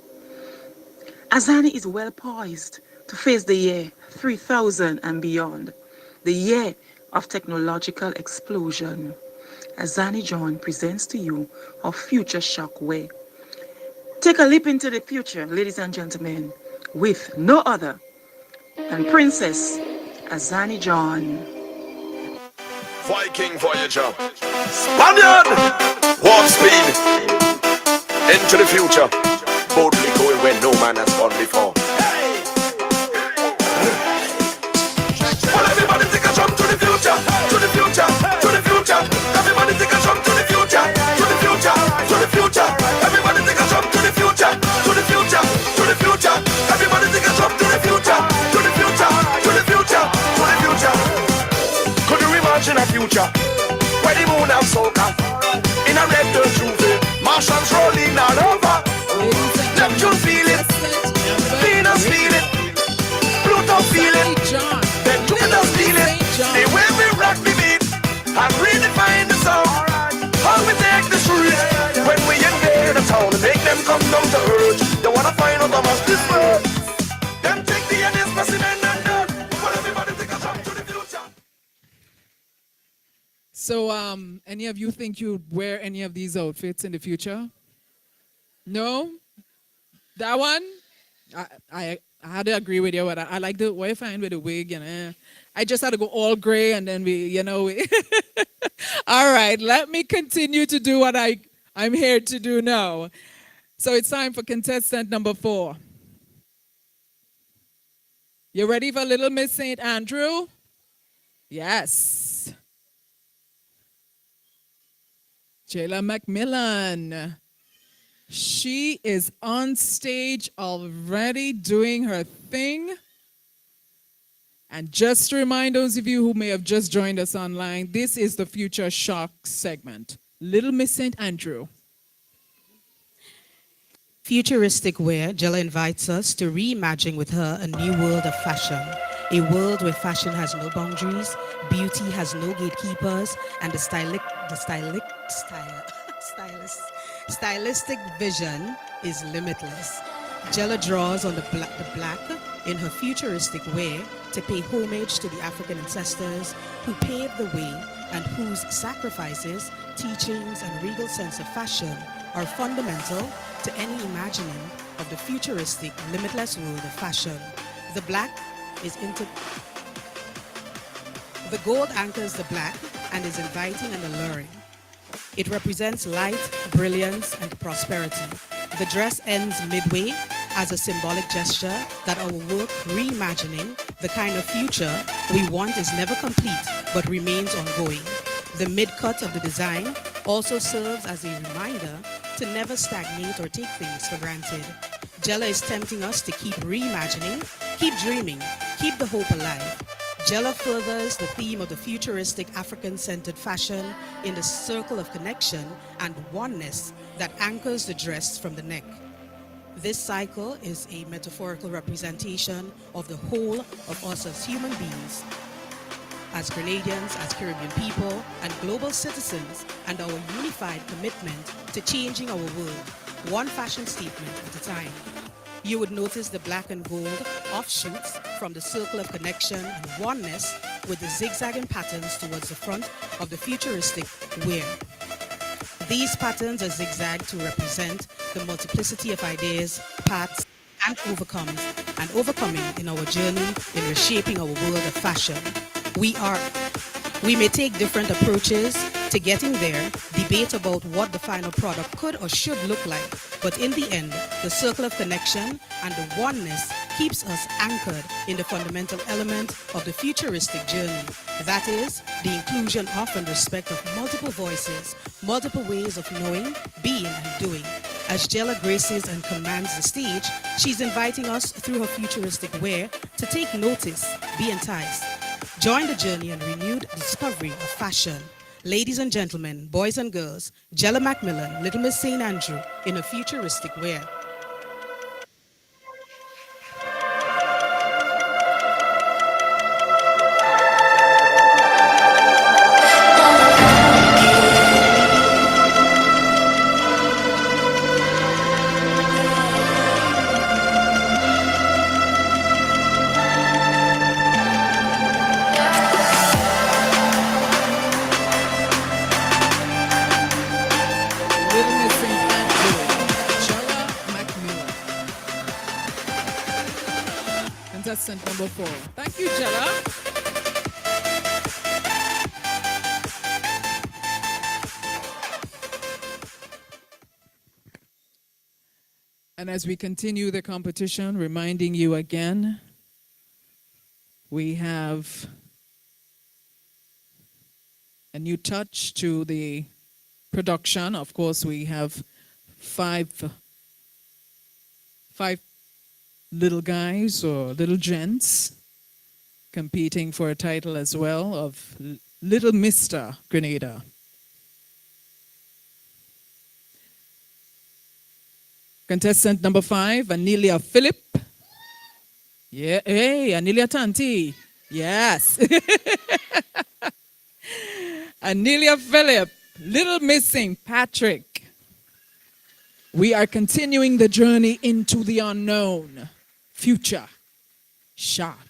Azani is well poised to face the year 3000 and beyond, the year of technological explosion. Azani John presents to you her future shockwave. Take a leap into the future, ladies and gentlemen, with no other than Princess Azani John. Viking Voyager, Spaniard, warp speed, into the future, boldly going where no man has gone before. Well, everybody take a jump to the future, to the future, to the future. Everybody take a jump to the future, to the future, to the future. Everybody take a jump to the future, to the future, to the future. Everybody take a jump to the future, to the future, to the future, to the future. Could you imagine a future where the moon have soca in a red dirt Juve? Martians rolling all over. Neptune feel it, Venus feel it, Pluto feel it, then Jupiter feel it. The way we rock the beat and redefine the sound. How we take the street when we invade the town and make them come down to earth. They wanna find out how much this worth. Them take the end specimen and dirt. But everybody take a jump to the future. So, any of you think you'd wear any of these outfits in the future? No? That one? I had to agree with you, but I like the way I find with the wig, I just had to go all gray and then all right, let me continue to do what I'm here to do now. So it's time for contestant number 4. You ready for Little Miss St. Andrew? Yes. Jayla Macmillan. She is on stage already doing her thing. And just to remind those of you who may have just joined us online, this is the Future Shock segment. Little Miss St. Andrew. Futuristic wear, Jella invites us to reimagine with her a new world of fashion. A world where fashion has no boundaries, beauty has no gatekeepers, and the stylistic vision is limitless. Jella draws on the black in her futuristic way to pay homage to the African ancestors who paved the way and whose sacrifices, teachings, and regal sense of fashion are fundamental to any imagining of the futuristic, limitless world of fashion. The black is the gold anchors the black and is inviting and alluring. It represents light, brilliance, and prosperity. The dress ends midway as a symbolic gesture that our work reimagining the kind of future we want is never complete but remains ongoing. The mid-cut of the design also serves as a reminder to never stagnate or take things for granted. Jella is tempting us to keep reimagining, keep dreaming, keep the hope alive. Jella furthers the theme of the futuristic African-centered fashion in the circle of connection and oneness that anchors the dress from the neck. This cycle is a metaphorical representation of the whole of us as human beings, as Grenadians, as Caribbean people, and global citizens, and our unified commitment to changing our world, one fashion statement at a time. You would notice the black and gold offshoots from the circle of connection and oneness with the zigzagging patterns towards the front of the futuristic wear. These patterns are zigzagged to represent the multiplicity of ideas, paths, and overcoming in our journey in reshaping our world of fashion. We may take different approaches to getting there, debate about what the final product could or should look like, but in the end, the circle of connection and the oneness keeps us anchored in the fundamental element of the futuristic journey. That is, the inclusion of and respect of multiple voices, multiple ways of knowing, being, and doing. As Jella graces and commands the stage, she's inviting us through her futuristic wear to take notice, be enticed. Join the journey and renewed discovery of fashion. Ladies and gentlemen, boys and girls, Jella Macmillan, Little Miss St. Andrew, in a futuristic wear. Contestant number 4. Thank you, Jella. And as we continue the competition, reminding you again, we have a new touch to the production. Of course, we have five little guys or little gents competing for a title as well of Little Mr. Grenada. Contestant number 5, Anelia Phillip. Yeah, hey, Anelia Tanti. Yes. Anelia Phillip, Little Miss St. Patrick. We are continuing the journey into the unknown. Future shock.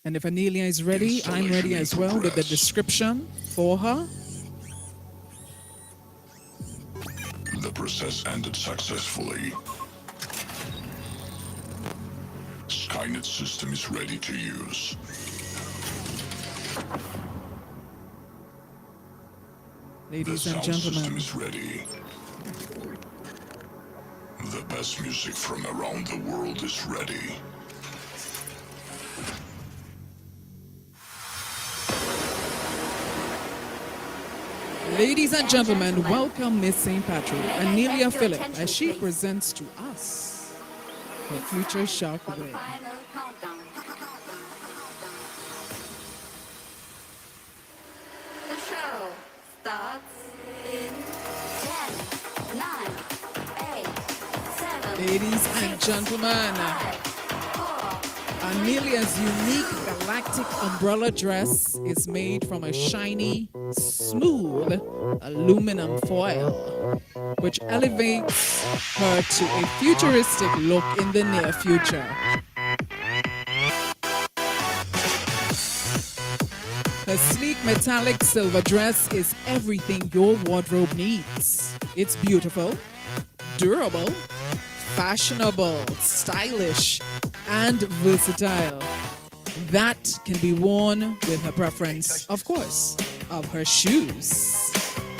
And if Anelia is ready, I'm ready as well with the description for her. The process ended successfully. Skynet system is ready to use. Ladies and the sound gentlemen. system is ready. The best music from around the world is ready. Ladies and gentlemen, welcome Miss St. Patrick, Anelia Phillip, as she presents to us her future shock wave. The show starts in 10, 9, 8, 7. Ladies and gentlemen, Anelia's unique galactic umbrella dress is made from a shiny, smooth aluminum foil, which elevates her to a futuristic look in the near future. Her sleek metallic silver dress is everything your wardrobe needs. It's beautiful, durable, fashionable, stylish, and versatile. That can be worn with her preference, of course, of her shoes.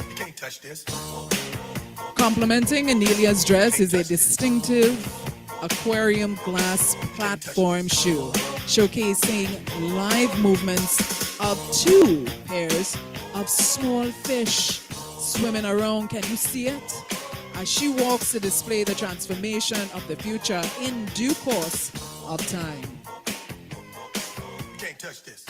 You can't touch this. Complementing Anelia's dress is a distinctive aquarium glass platform shoe, showcasing live movements of 2 pairs of small fish swimming around. Can you see it? As she walks to display the transformation of the future in due course of time. You can't touch this.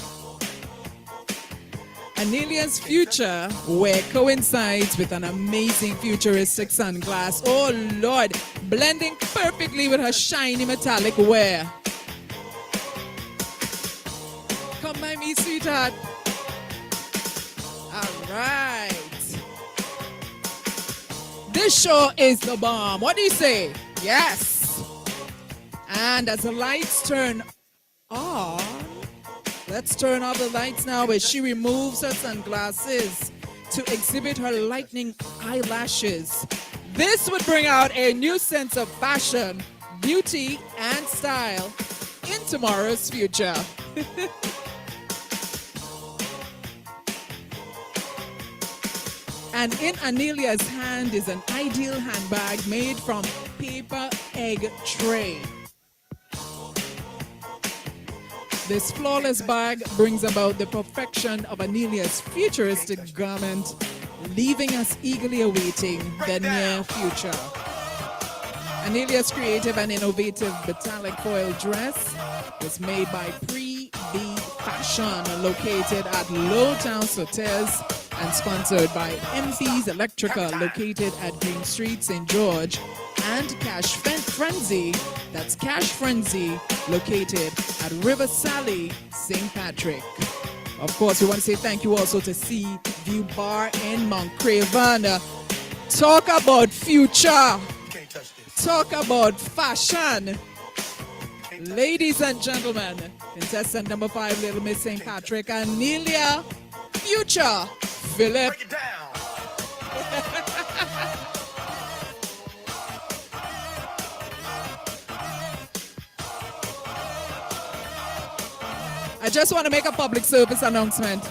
Anelia's future wear coincides with an amazing futuristic sunglass. Oh Lord, blending perfectly with her shiny metallic wear. Come by me, sweetheart. All right. This show is the bomb. What do you say? Yes. And as the lights turn on, let's turn off the lights now as she removes her sunglasses to exhibit her lightning eyelashes. This would bring out a new sense of fashion, beauty, and style in tomorrow's future. And in Anelia's hand is an ideal handbag made from paper egg tray. This flawless bag brings about the perfection of Anelia's futuristic garment, leaving us eagerly awaiting the near future. Anelia's creative and innovative metallic foil dress was made by Pre-B Fashion, located at Lowtown Hotels, and sponsored by MP's Electrica, located at Green Street, St. George, and Cash Frenzy, that's Cash Frenzy, located at River Sally, St. Patrick. Of course, we want to say thank you also to Sea View Bar in Mount Craven. Talk about future. Talk about fashion. Ladies and gentlemen, contestant number 5, Little Miss St. Patrick, Anelia Future Phillip. I just want to make a public service announcement.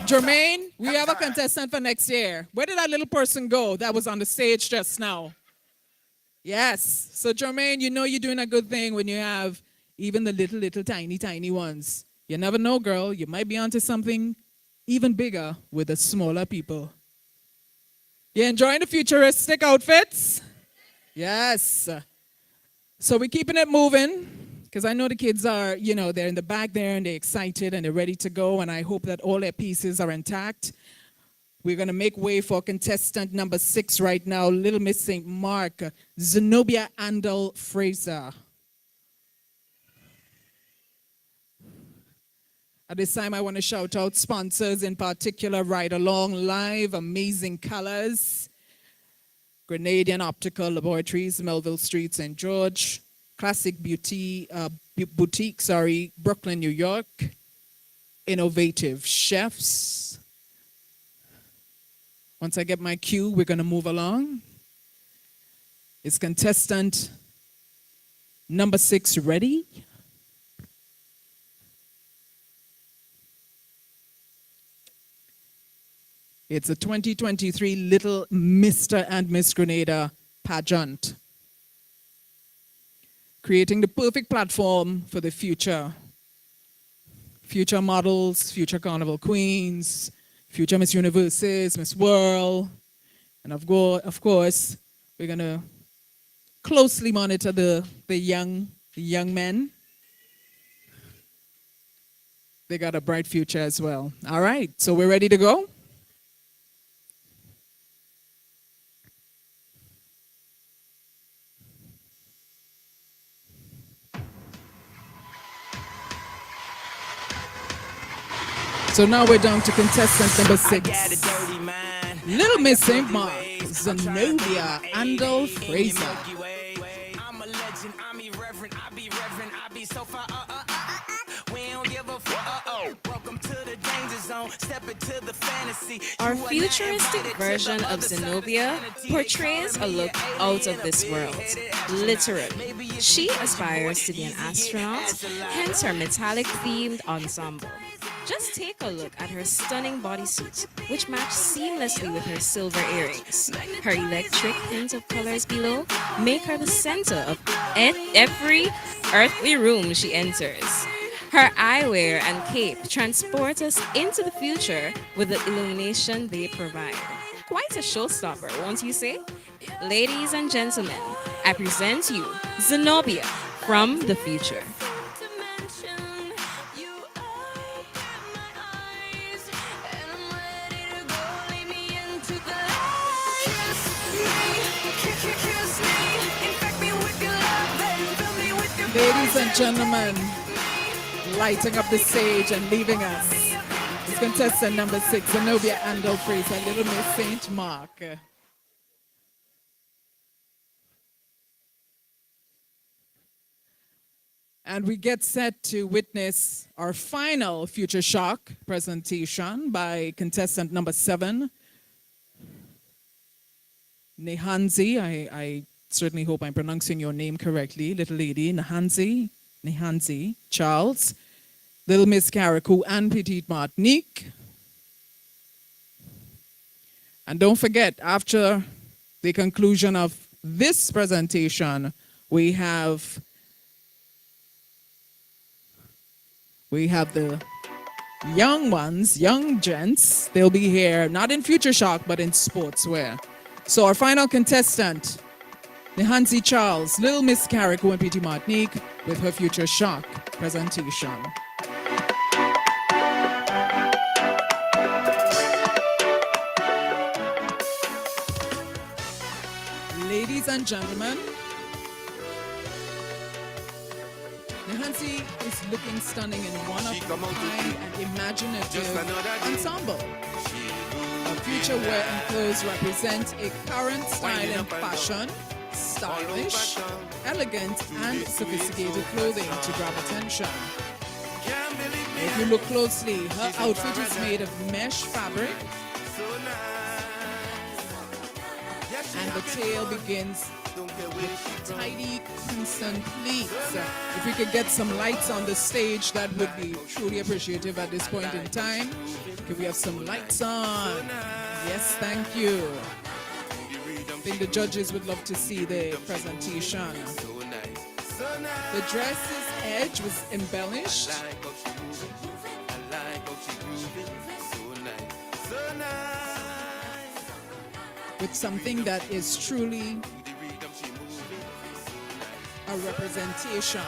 Jermaine, we have a contestant for next year. Where did that little person go that was on the stage just now? Yes. So Jermaine, you know you're doing a good thing when you have even the little, tiny ones. You never know, girl. You might be onto something even bigger with the smaller people. You enjoying the futuristic outfits? Yes. So we're keeping it moving. because I know the kids are, they're in the back there and they're excited and they're ready to go, and I hope that all their pieces are intact. We're going to make way for contestant number 6 right now, Little Miss St. Mark, Zenobia Andel Fraser. At this time, I want to shout out sponsors, in particular, Ride Along Live, Amazing Colors, Grenadian Optical Laboratories, Melville Street, St. George, Classic Boutique, Brooklyn, New York, Innovative Chefs. Once I get my cue, we're going to move along. Is contestant number 6 ready? It's a 2023 Little Mr. and Miss Grenada Pageant, creating the perfect platform for the future. Future models, future carnival queens, future Miss Universes, Miss World, and of course, we're gonna closely monitor the young men. They got a bright future as well. All right, so we're ready to go. So now we're down to contestant number 6. Little Miss St. Mark, Zenobia Andel Fraser. I'm a legend, I'm irreverent, I be reverent, I be so far, we don't give a fuck, welcome to the danger zone, step into the fantasy. Our futuristic version of Zenobia portrays a look out of this world, literally. She aspires to be an astronaut, hence her metallic-themed ensemble. Just take a look at her stunning bodysuit, which match seamlessly with her silver earrings. Her electric hint of colors below make her the center of every earthly room she enters. Her eyewear and cape transport us into the future with the illumination they provide. Quite a showstopper, won't you say? Ladies and gentlemen, I present you Zenobia from the future. Ladies and gentlemen, lighting up the stage and leaving us is contestant number 6, Zenobia Andel Fraser, Little Miss St. Mark. And we get set to witness our final Future Shock presentation by contestant number 7, Nehanzi. I certainly hope I'm pronouncing your name correctly, little lady, Nehanzi Charles, Little Miss Carriacou and Petite Martinique. And don't forget, after the conclusion of this presentation, we have the young ones, young gents. They'll be here, not in Future Shock, but in Sportswear. So our final contestant, Nehanzi Charles, Little Miss Carriacou and Petite Martinique with her Future Shock presentation. Ladies and gentlemen, Nehanzi is looking stunning in one of a kind and imaginative ensemble. Her future wear and clothes represent a current style and fashion, stylish, elegant, and sophisticated clothing to grab attention. If you look closely, her outfit is made of mesh fabric, and the tail begins with tidy crimson pleats. If we could get some lights on the stage, that would be truly appreciative at this point in time. Could we have some lights on? Yes, thank you. I think the judges would love to see the presentation. The dress's edge was embellished with something that is truly a representation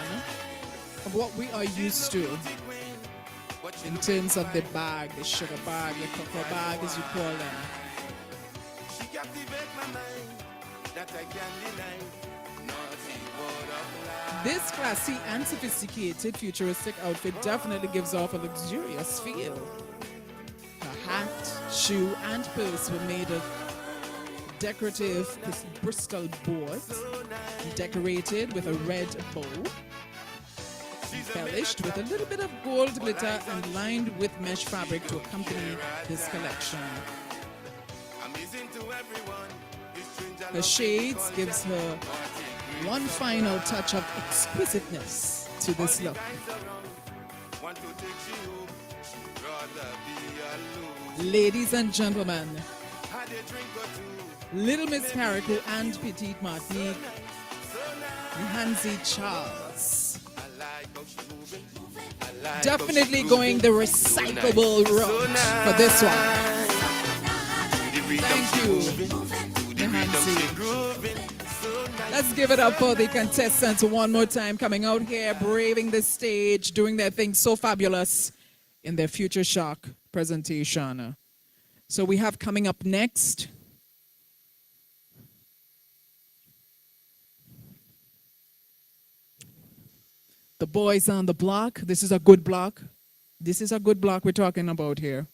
of what we are used to in terms of the bag, the sugar bag, the cocoa bag, as you call them. This classy and sophisticated futuristic outfit definitely gives off a luxurious feel. Her hat, shoe, and purse were made of decorative Bristol boards, decorated with a red bow, embellished with a little bit of gold glitter and lined with mesh fabric to accompany this collection. Her shades gives her one final touch of exquisiteness to this look. Ladies and gentlemen, Little Miss Carrico and Petite Martinique, Hansi Charles. Definitely going the recyclable route for this one. Thank you, Hansi. Let's give it up for the contestants one more time, coming out here, braving the stage, doing their thing so fabulous in their Future Shock presentation. So we have coming up next the boys on the block. This is a good block. This is a good block we're talking about here.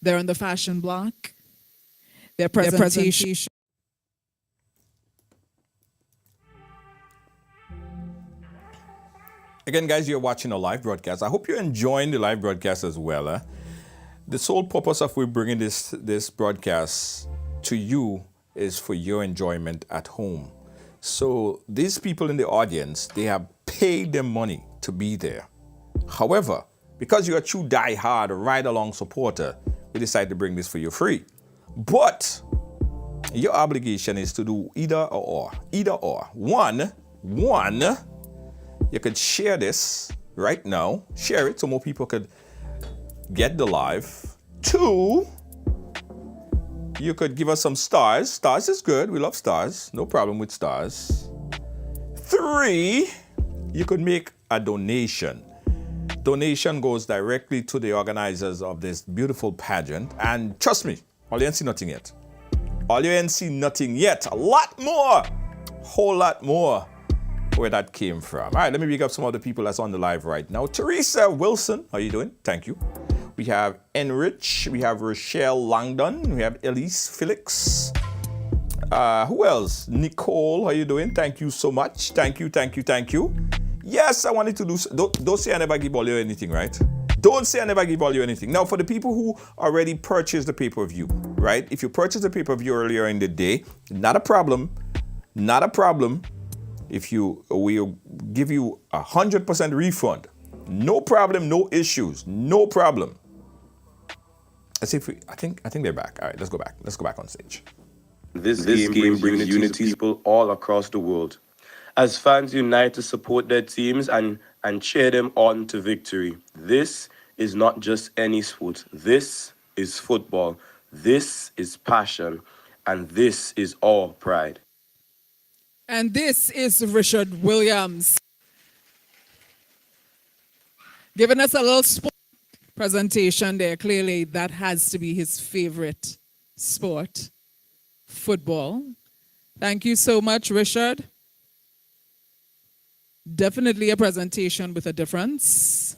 They're on the fashion block. Their presentation. Again, guys, you're watching a live broadcast. I hope you're enjoying the live broadcast as well. The sole purpose of we bringing this broadcast to you is for your enjoyment at home. So these people in the audience, they have paid their money to be there. However, because you're a true die-hard ride-along supporter, we decided to bring this for you free. But your obligation is to do either or. Either or. One, you could share this right now. Share it so more people could get the live. 2, you could give us some stars. Stars is good. We love stars. No problem with stars. 3, you could make a donation. Donation goes directly to the organizers of this beautiful pageant. And trust me, all you ain't see nothing yet. All you ain't see nothing yet. A lot more. Whole lot more where that came from. All right, let me pick up some of the people that's on the live right now. Teresa Wilson, how you doing? Thank you. We have Enrich, we have Rochelle Langdon, we have Elise Felix. Who else? Nicole, how you doing? Thank you so much. Thank you. Yes, I wanted to do, don't say I never give all you anything, right? Don't say I never give all you anything. Now, for the people who already purchased the pay-per-view, right? If you purchased the pay-per-view earlier in the day, not a problem. We'll give you 100% refund. No problem, no issues, no problem. Let's see if I think they're back. All right, let's go back. Let's go back on stage. This game brings unity to people all across the world. As fans unite to support their teams and cheer them on to victory. This is not just any sport. This is football. This is passion. And this is our pride. And this is Richard Williams, giving us a little sport presentation there. Clearly, that has to be his favorite sport, football. Thank you so much, Richard. Definitely a presentation with a difference.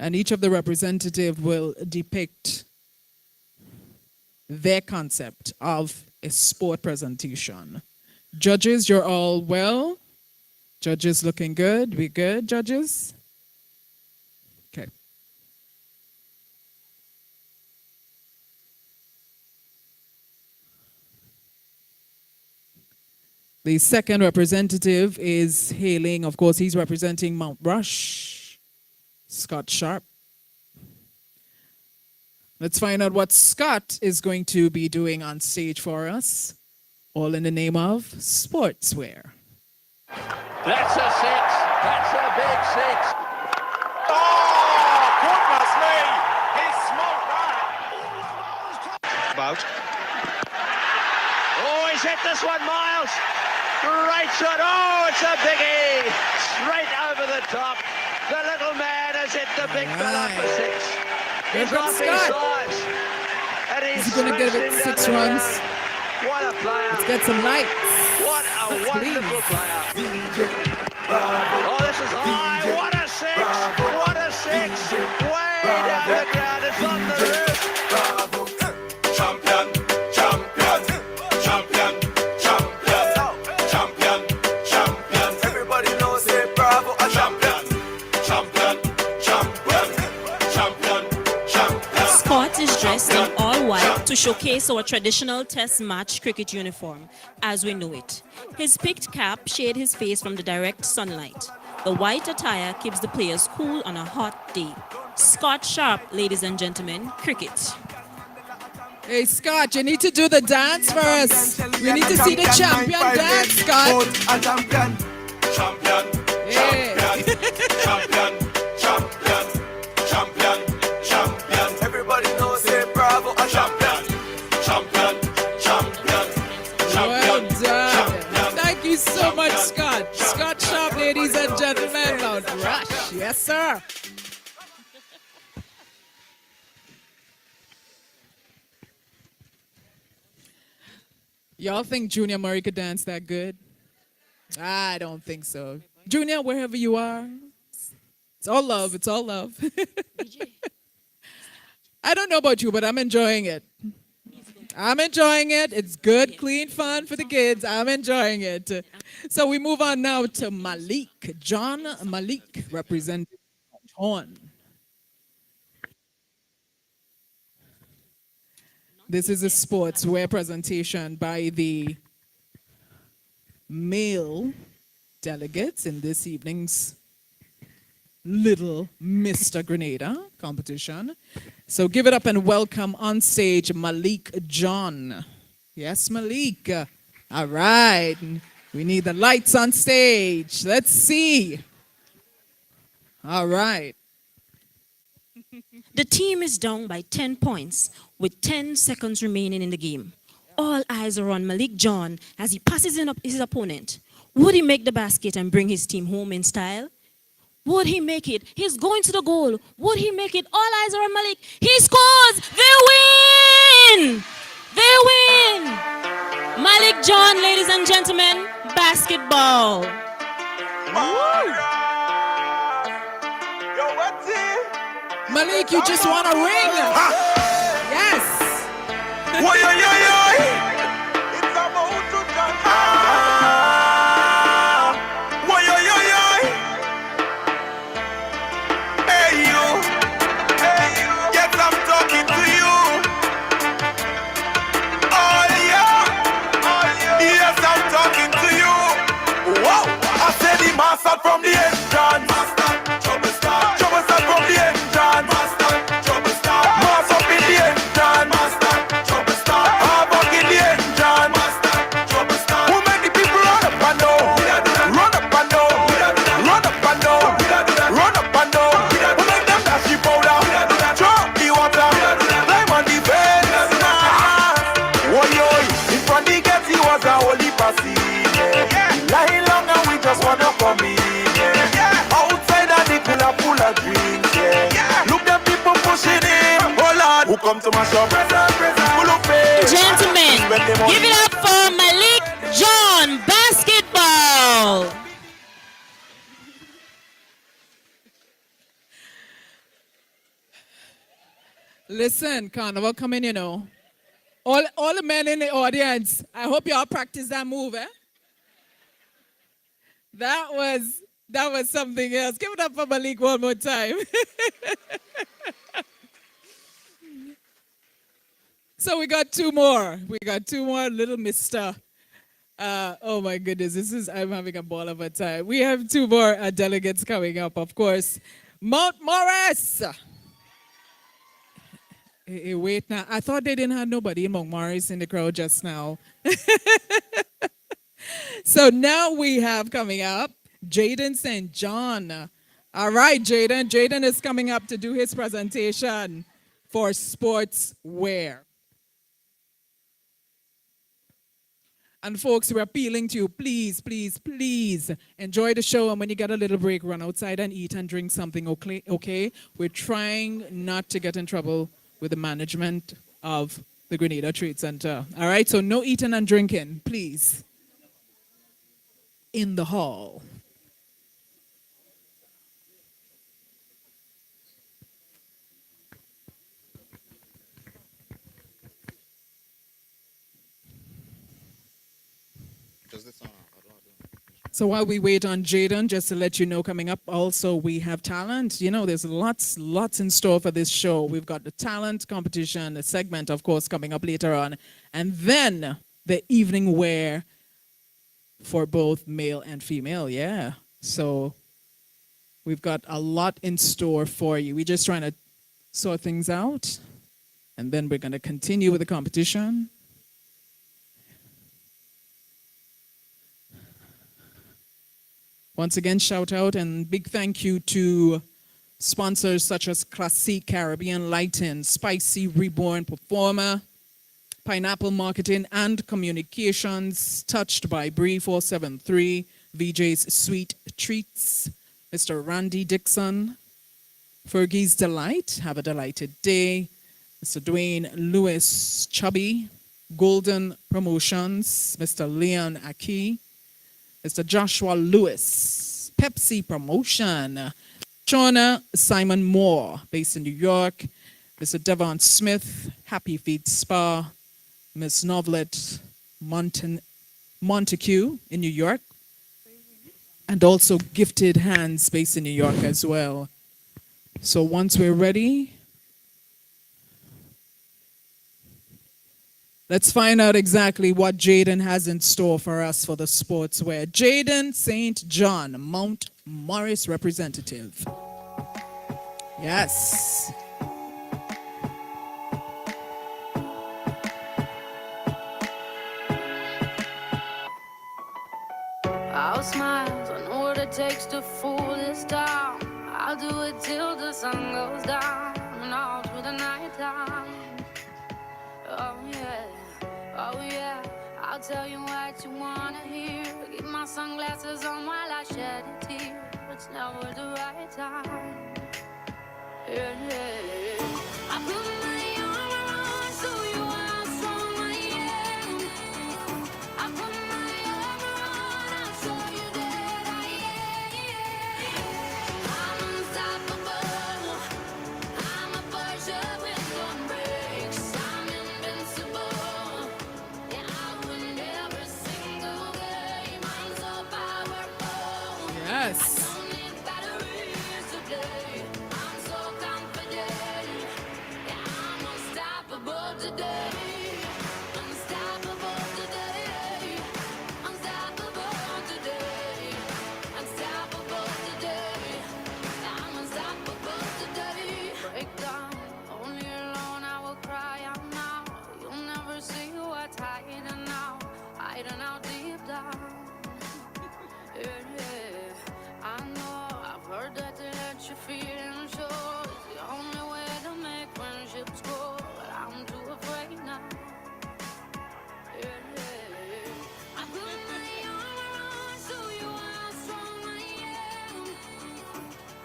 And each of the representatives will depict their concept of a sport presentation. Judges, you're all well. Judges looking good. We good, judges? Okay. The second representative is hailing, of course, he's representing Mount Rush, Scott Sharp. Let's find out what Scott is going to be doing on stage for us, all in the name of Sportswear. That's a 6. That's a big 6. Oh, goodness me. He smoked that. About. Oh, he's hit this one, Miles. Right shot. Oh, it's a biggie. Straight over the top. The little man has hit the big fella for six. He's Good off his Scott. sides. And he's Is he going to get smashed it him down 6 the runs? ground. What a player. Let's get some lights. What a wonderful player. Oh, this is high. What a six. What a six. Way down the ground. It's on the roof. Champion, champion, champion, champion, champion, champion. Everybody knows it, bravo, a champion, champion, champion, champion, champion. Scott is dressed in all white to showcase our traditional test match cricket uniform as we know it. His picked cap shades his face from the direct sunlight. The white attire keeps the players cool on a hot day. Scott Sharp, ladies and gentlemen, cricket. Hey, Scott, you need to do the dance for us. We need to see the champion dance, Scott. A champion, champion, champion, champion, champion, champion, champion. Everybody knows it, bravo, a champion, champion, champion, Well champion. done. Thank you so much, Scott. Scott Sharp, ladies and gentlemen, Mount Rush. Yes, sir. Y'all think Junior Murray could dance that good? I don't think so. Junior, wherever you are, it's all love. It's all love. I don't know about you, but I'm enjoying it. I'm enjoying it. It's good, clean fun for the kids. I'm enjoying it. So we move on now to Malik. John Malik, representing John. This is a sportswear presentation by the male delegates in this evening's Little Mr. Grenada competition. So give it up and welcome on stage Malik John. Yes, Malik. All right. We need the lights on stage. Let's see. All right. The team is down by 10 points with 10 seconds remaining in the game. All eyes are on Malik John as he passes in up his opponent. Would he make the basket and bring his team home in style? Would he make it? He's going to the goal. Would he make it? All eyes are on Malik. He scores! They win! They win! Malik John, ladies and gentlemen, basketball. Malik, you just want a ring? Yes. Hey you, yes I'm talking to you. Oh yeah, yes I'm talking to you. Whoa, I said the master from the entrance. Trouble start from the entrance. Trouble start, mass up in the entrance. Trouble start, havoc in the entrance. Trouble start, who make the people run up and down, run up and down, run up and down, run up and down. Who make them dash the powder, drop the water, climb on the fence. Whoa yo, in front the gate he was a holy passy. Lying long and we just wanna come in. Outside of the cooler full of drinks. Look them people pushing him. Oh Lord, who come to my shop? Full of faith. Gentlemen, give it up for Malik John, basketball. Listen, Carnival coming, you know. All the men in the audience, I hope y'all practice that move, eh? That was something else. Give it up for Malik one more time. So we got two more. We got two more, little Mr. Oh my goodness, I'm having a ball of a time. We have two more delegates coming up, of course. Mount Morris. Hey, wait now. I thought they didn't have nobody in Mount Morris in the crowd just now. So now we have coming up Jaden St. John. All right, Jaden. Jaden is coming up to do his presentation for Sportswear. And folks, we're appealing to you, please, please, please enjoy the show. And when you get a little break, run outside and eat and drink something, okay? We're trying not to get in trouble with the management of the Grenada Trade Center. All right, so no eating and drinking, please. In the hall. So while we wait on Jaden, just to let you know, coming up also we have talent. You know, there's lots in store for this show. We've got the talent competition, the segment, of course, coming up later on. And then the evening wear for both male and female, yeah. So we've got a lot in store for you. We're just trying to sort things out. And then we're going to continue with the competition. Once again, shout out and big thank you to sponsors such as Classic Caribbean Lighting, Spicy Reborn Performer, Pineapple Marketing and Communications, Touched by Bree 473, VJ's Sweet Treats, Mr. Randy Dixon, Fergie's Delight, have a delighted day, Mr. Dwayne Lewis Chubby, Golden Promotions, Mr. Leon Aki, Mr. Joshua Lewis, Pepsi Promotion, Shauna Simon Moore, based in New York, Mr. Devon Smith, Happy Feet Spa, Miss Novelet Montague in New York, and also Gifted Hands, based in New York as well. So once we're ready, let's find out exactly what Jaden has in store for us for the sportswear. Jaden St. John, Mount Morris representative. Yes. I'll smile, I know what it takes to fool this town. I'll do it till the sun goes down and all through the night time. Oh yeah, I'll tell you what you wanna hear. Keep my sunglasses on while I shed a tear. It's never the right time. Yeah. I put my armor on so you how strong I am. I put my armor on, I'll show you that I am. I'm unstoppable. I'm a Persia with no brakes. I'm invincible. Yeah, I win every single game. I'm so powerful. Yes. I don't need batteries to play. I'm so confident. Yeah, I'm unstoppable today. Unstoppable today. Unstoppable today. Unstoppable today. I'm unstoppable today. Break down, only alone I will cry out now. You'll never see what's hiding now, hiding out deep down. Yeah, I know, I've heard that to let you feel and show it's the only way to make friendships grow, but I'm too afraid now. Yeah, I put my armor on so you how strong I am.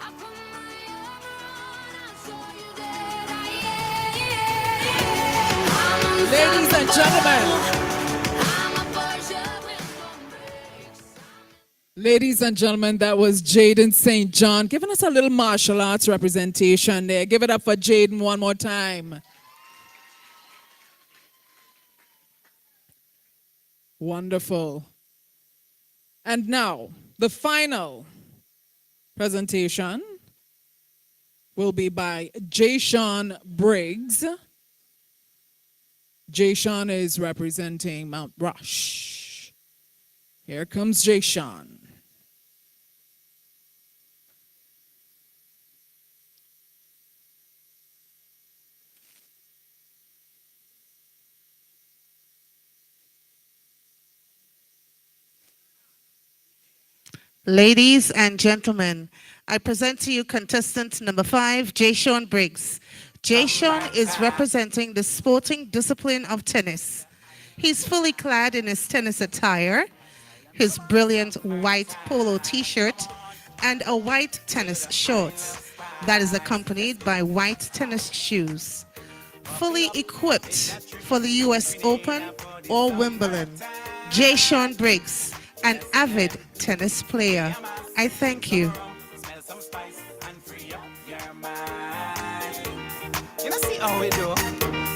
I put my armor on, I'll show you that I am. Ladies and gentlemen. Ladies and gentlemen, that was Jaden St. John giving us a little martial arts representation there. Give it up for Jaden one more time. Wonderful. And now, the final presentation will be by Jayshawn Briggs. Jayshawn is representing Mount Rush. Here comes Jayshawn. Ladies and gentlemen, I present to you contestant number 5, Jayshawn Briggs. Jayshawn is representing the sporting discipline of tennis. He's fully clad in his tennis attire, his brilliant white polo t-shirt, and a white tennis shorts that is accompanied by white tennis shoes. Fully equipped for the US Open or Wimbledon, J. Sean Briggs, an avid tennis player. I thank you. You know, see how we do.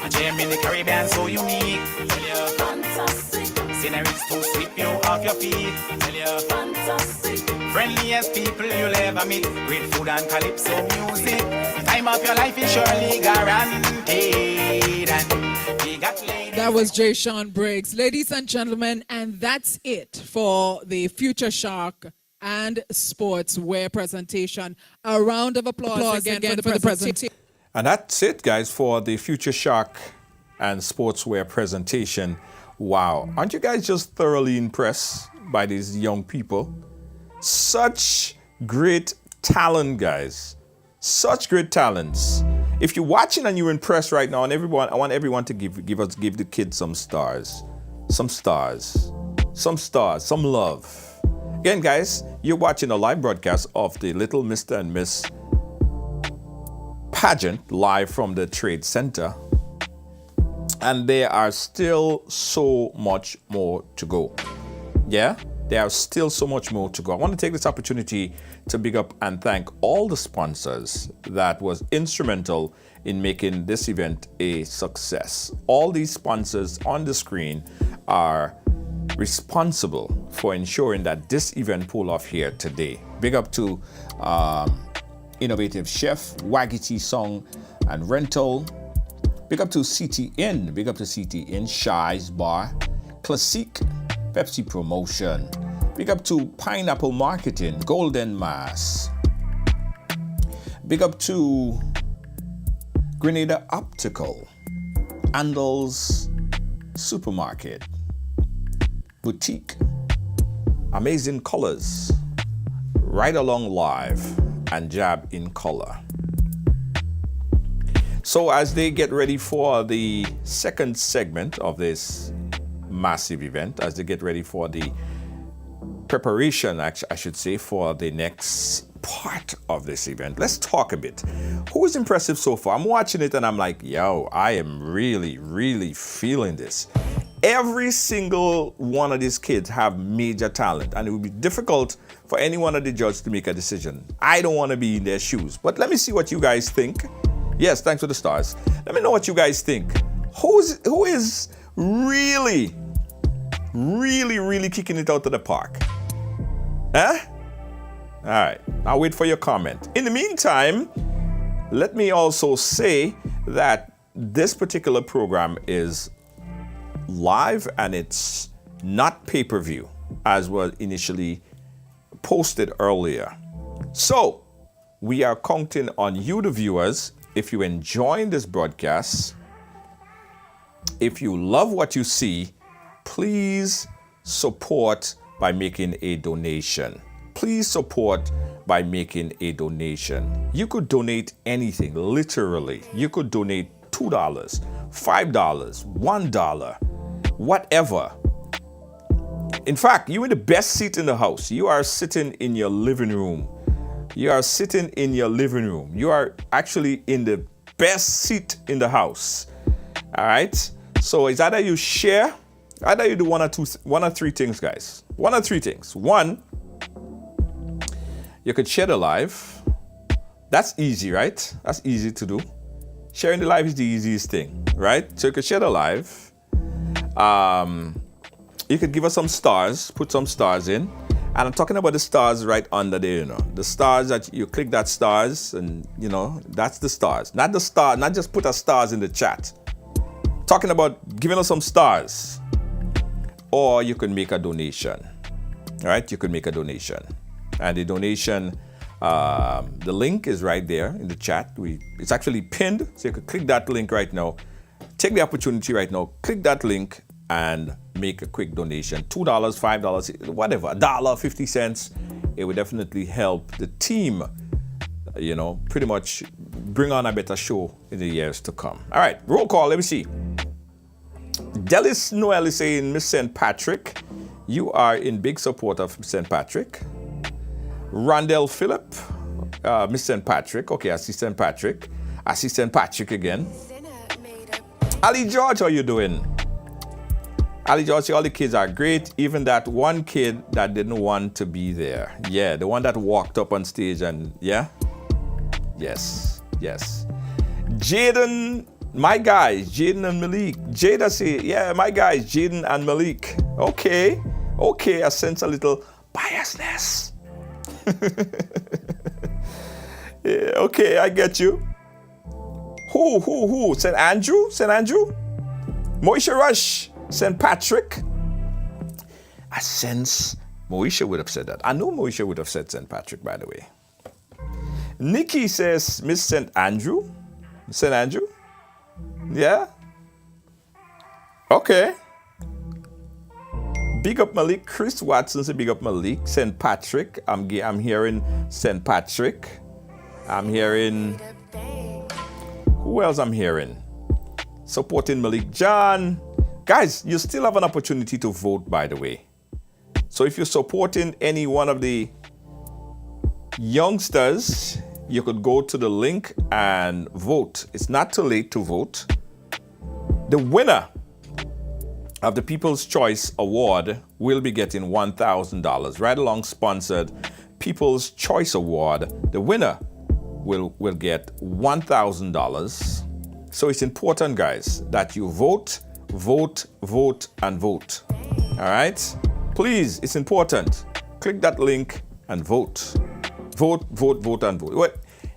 A gem in the Caribbean so unique. Tell you, fantastic. Scenery's to sweep you off your feet. Tell you, fantastic. Friendliest people you'll ever meet. Great food and calypso music. Time of your life is surely guaranteed. And we got ladies. That was J. Sean Briggs. Ladies and gentlemen, and that's it for the Future Shark and Sportswear presentation. A round of applause again for the presentation. And that's it, guys, for the Future Shark and Sportswear presentation. Wow. Aren't you guys just thoroughly impressed by these young people? Such great talent, guys. Such great talents. If you're watching and you're impressed right now, and I want everyone to give the kids some stars. Some stars. Some stars. Some love. Again, guys, you're watching a live broadcast of the Little Mr. and Miss Pageant live from the Trade Center. And there are still so much more to go. Yeah, there are still so much more to go. I want to take this opportunity to big up and thank all the sponsors that was instrumental in making this event a success. All these sponsors on the screen are responsible for ensuring that this event pull off here today. Big up to Innovative Chef, Waggy Song and Rental. Big up to CTN. Big up to CTN, Shy's Bar, Classique, Pepsi Promotion. Big up to Pineapple Marketing, Golden Mass. Big up to Grenada Optical, Andal's Supermarket, Boutique, Amazing Colors, Ride Along Live, and Jab in Color. So as they get ready for the second segment of this massive event, as they get ready for the preparation, I should say, for the next part of this event, let's talk a bit. Who is impressive so far? I'm watching it and I'm like, yo, I am really, really feeling this. Every single one of these kids have major talent, and it would be difficult for any one of the judges to make a decision. I don't want to be in their shoes, but let me see what you guys think. Yes, thanks for the stars. Let me know what you guys think. Who is really, really, really kicking it out of the park? Huh? All right, I'll wait for your comment. In the meantime, let me also say that this particular program is live and it's not pay-per-view as was initially posted earlier. So we are counting on you, the viewers. If you're enjoying this broadcast, if you love what you see, please support by making a donation. Please support by making a donation. You could donate anything, literally. You could donate $2, $5, $1, whatever. In fact, you're in the best seat in the house. You are sitting in your living room. You are sitting in your living room. You are actually in the best seat in the house. All right? So it's either you share, either you do one or three things, guys. One or three things. One, you could share the live. That's easy, right? That's easy to do. Sharing the live is the easiest thing, right? So you could share the live. You could give us some stars, put some stars in. And I'm talking about the stars right under there, the stars that you click that stars and, that's the stars. Not the star, not just put a stars in the chat. Talking about giving us some stars. Or you can make a donation, all right? You can make a donation. And the donation, the link is right there in the chat. It's actually pinned, so you can click that link right now. Take the opportunity right now, click that link and make a quick donation. $2, $5, whatever, $1, 50 cents. It would definitely help the team, pretty much bring on a better show in the years to come. All right, roll call, let me see. Delis Noel is saying, Miss St. Patrick, you are in big support of St. Patrick. Randall Phillip, Miss St. Patrick. Okay, I see St. Patrick. I see St. Patrick again. Ali George, how you doing? Ali George, all the kids are great. Even that one kid that didn't want to be there. Yeah, the one that walked up on stage and, yeah? Yes, yes. Jaden, my guys, Jaden and Malik. Jada say, yeah, my guys, Jaden and Malik. Okay, okay, I sense a little biasness. Yeah, okay, I get you. Who? St. Andrew? St. Andrew? Moisha Rush, St. Patrick. I sense Moisha would have said that. I know Moisha would have said St. Patrick, by the way. Nikki says, Miss St. Andrew? St. Andrew? Yeah? Okay. Big up Malik. Chris Watson says big up Malik. St. Patrick. I'm hearing St. Patrick. I'm hearing... Who else I'm hearing? Supporting Malik John. Guys, you still have an opportunity to vote, by the way. So if you're supporting any one of the youngsters, you could go to the link and vote. It's not too late to vote. The winner of the People's Choice Award will be getting $1,000. Right along sponsored People's Choice Award. The winner will get $1,000. So it's important, guys, that you vote, and vote. All right? Please, it's important. Click that link and vote. Vote, and vote. Well,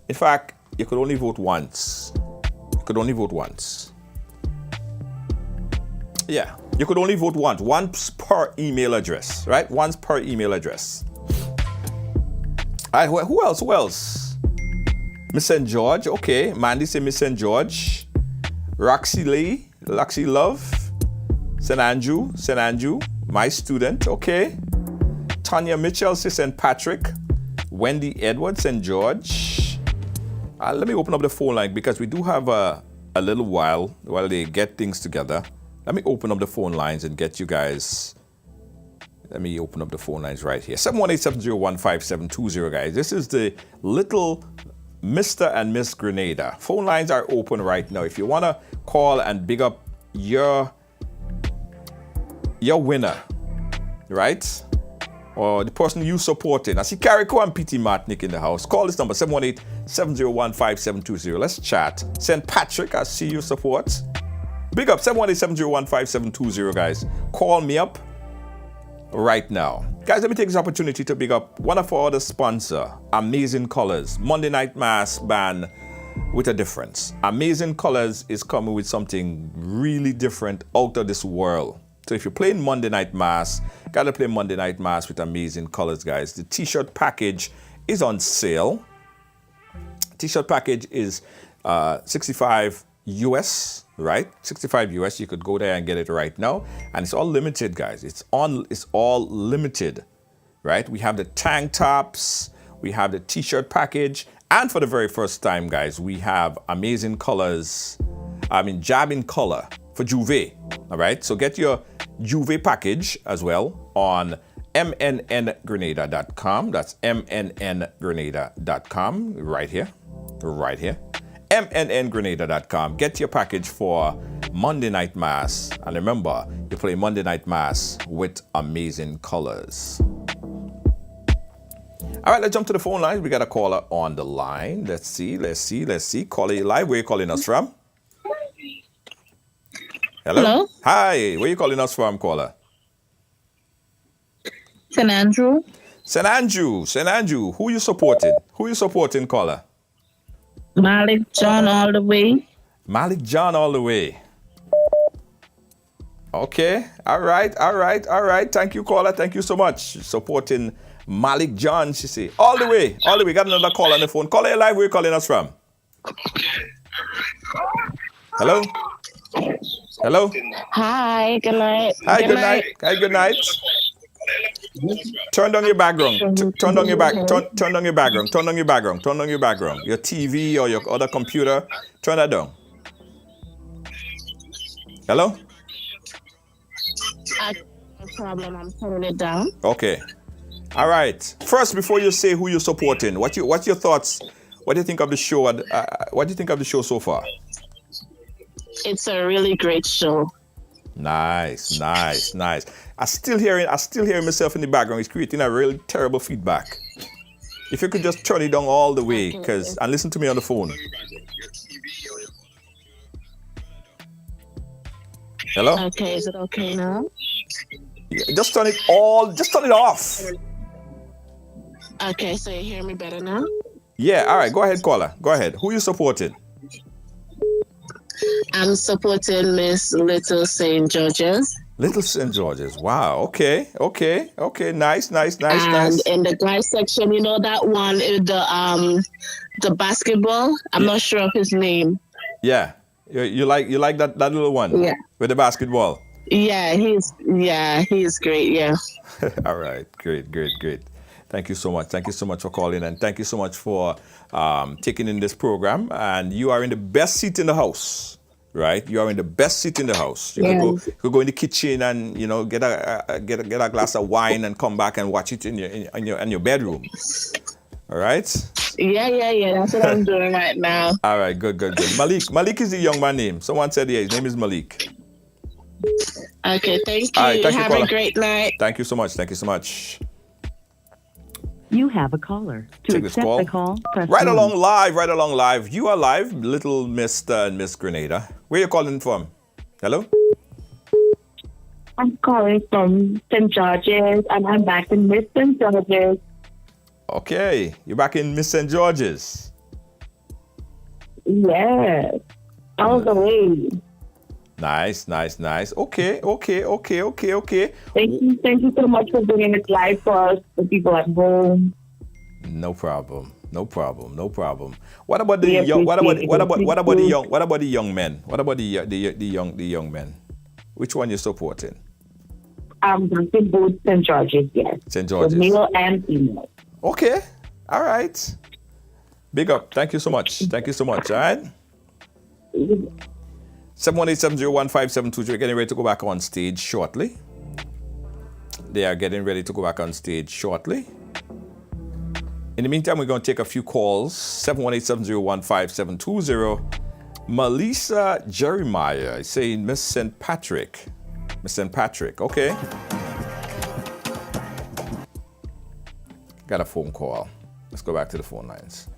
in fact, you could only vote once. You could only vote once. Yeah, you could only vote once per email address, right? Once per email address. All right, who else? Miss St. George, okay. Mandy say Miss St. George. Roxy Love. St. Andrew, my student, okay. Tanya Mitchell says St. Patrick. Wendy Edwards, St. George. Let me open up the phone line because we do have a little while they get things together. Let me open up the phone lines and get you guys. Let me open up the phone lines right here. 718-701-5720, guys. This is the little Mr. and Miss Grenada. Phone lines are open right now. If you want to call and big up your winner, right? Or the person you supported. I see Carrico and P.T. Martinick in the house. Call this number, 718-701-5720. Let's chat. St. Patrick, I see your support. Big up, 718-701-5720, guys. Call me up right now. Guys, let me take this opportunity to big up one of our other sponsor, Amazing Colors. Monday Night Mass band with a difference. Amazing Colors is coming with something really different, out of this world. So if you're playing Monday Night Mass, gotta play Monday Night Mass with Amazing Colors, guys. The t-shirt package is on sale. T-shirt package is 65 US, right? 65 US. You could go there and get it right now. And it's all limited, guys. It's all limited, right? We have the tank tops, we have the t-shirt package, and for the very first time, guys, we have Amazing Colors, Jab in Color for Juve. All right, so get your Juve package as well on mnngrenada.com. That's mnngrenada.com right here. mnngrenada.com. Get your package for Monday Night Mass. And remember, you play Monday Night Mass with Amazing Colors. All right, let's jump to the phone lines. We got a caller on the line. Let's see. Caller, you live. Where are you calling us from? Hello? Hi, where are you calling us from, caller? St. Andrew. St. Andrew. Who you supporting? Caller? Malik John all the way. Malik John all the way. Okay. All right. Thank you, caller. Thank you so much. Supporting Malik John, she say. All the way. Got another call on the phone. Caller, live. Where are you calling us from? Hello? Hi, good night. Hi, good night. Turn down your background. Turn down your background. Your TV or your other computer. Turn that down. Hello? No problem. I'm turning it down. Okay. All right. First, before you say who you're supporting, what's your thoughts? What do you think of the show? What do you think of the show so far? It's a really great show. Nice. I still hearing myself in the background. It's creating a really terrible feedback. If you could just turn it down all the way, and listen to me on the phone. Hello? Okay, is it okay now? Yeah, just turn it off. Okay, so you hear me better now? Yeah, all right, go ahead, caller. Go ahead. Who you supporting? I'm supporting Miss Little St. George's. Little St. George's. Wow. Okay. Nice. And in the guys section, you know that one, the basketball. I'm not sure of his name. Yeah. You like that little one? Yeah. With the basketball. Yeah, he's great. Yeah. All right. Great. Thank you so much for calling, and thank you so much for taking in this program. And you are in the best seat in the house, right? You are in the best seat in the house. You could go in the kitchen and get a glass of wine and come back and watch it in your bedroom. All right. Yeah. That's what I'm doing right now. All right. Good. Malik is the young man name. Someone said his name is Malik. Okay. Thank you. All right, Have a great night. Thank you so much. You have a caller. To Take this accept call. the call, press Right 1. along live. You are live, little Mr. and Miss Grenada. Where you calling from? Hello? I'm calling from St. George's, and I'm back in Miss St. George's. Okay, you're back in Miss St. George's. Yes, all the way. Nice. Okay. Thank you so much for doing it live for us, the people at home. No problem. What about the young? What about the young? What about the young men? What about the young men? Which one you supporting? I'm in both St. George's, yes. St. George's. The male and female. Okay. All right. Big up. Thank you so much. All right. 718-701-5723. Getting ready to go back on stage shortly. They are getting ready to go back on stage shortly. In the meantime, we're going to take a few calls. 718-701-5720. Melissa Jeremiah is saying Miss St. Patrick. Okay. Got a phone call. Let's go back to the phone lines.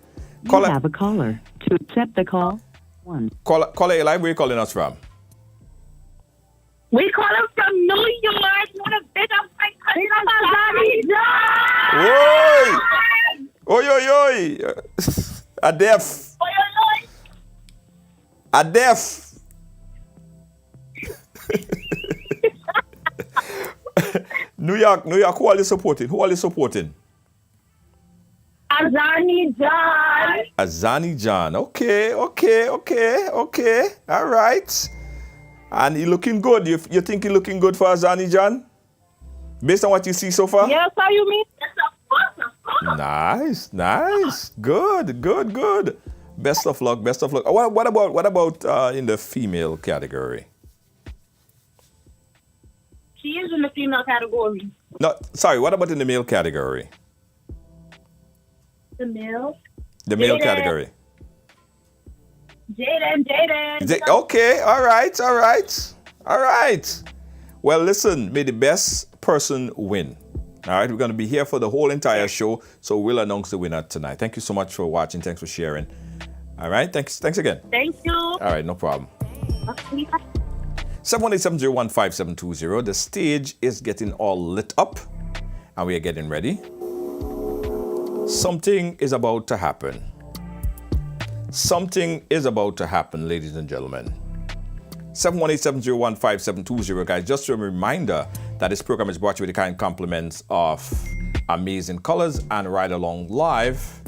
You have a caller. To accept the call, 1. Caller, you live. Where are you calling us from? We call him from New York. You want to big up my cousin? Oi! A deaf. New York, who are you supporting? Azani John. Okay. All right. And he looking good. You think he looking good for Azani John? Based on what you see so far? Yes, how you mean? Nice. Good. Best of luck. What about in the female category? She is in the female category. No, sorry. What about in the male category? The male? The male category. Jaden. Okay, all right. Well, listen, may the best person win. All right, we're going to be here for the whole entire show, so we'll announce the winner tonight. Thank you so much for watching. Thanks for sharing. All right, thanks again. Thank you. All right, no problem. 718-701-5720. The stage is getting all lit up, and we are getting ready. Something is about to happen. Ladies and gentlemen. 718-701-5720, guys. Just a reminder that this program is brought to you with the kind compliments of Amazing Colors and Ride Along Live,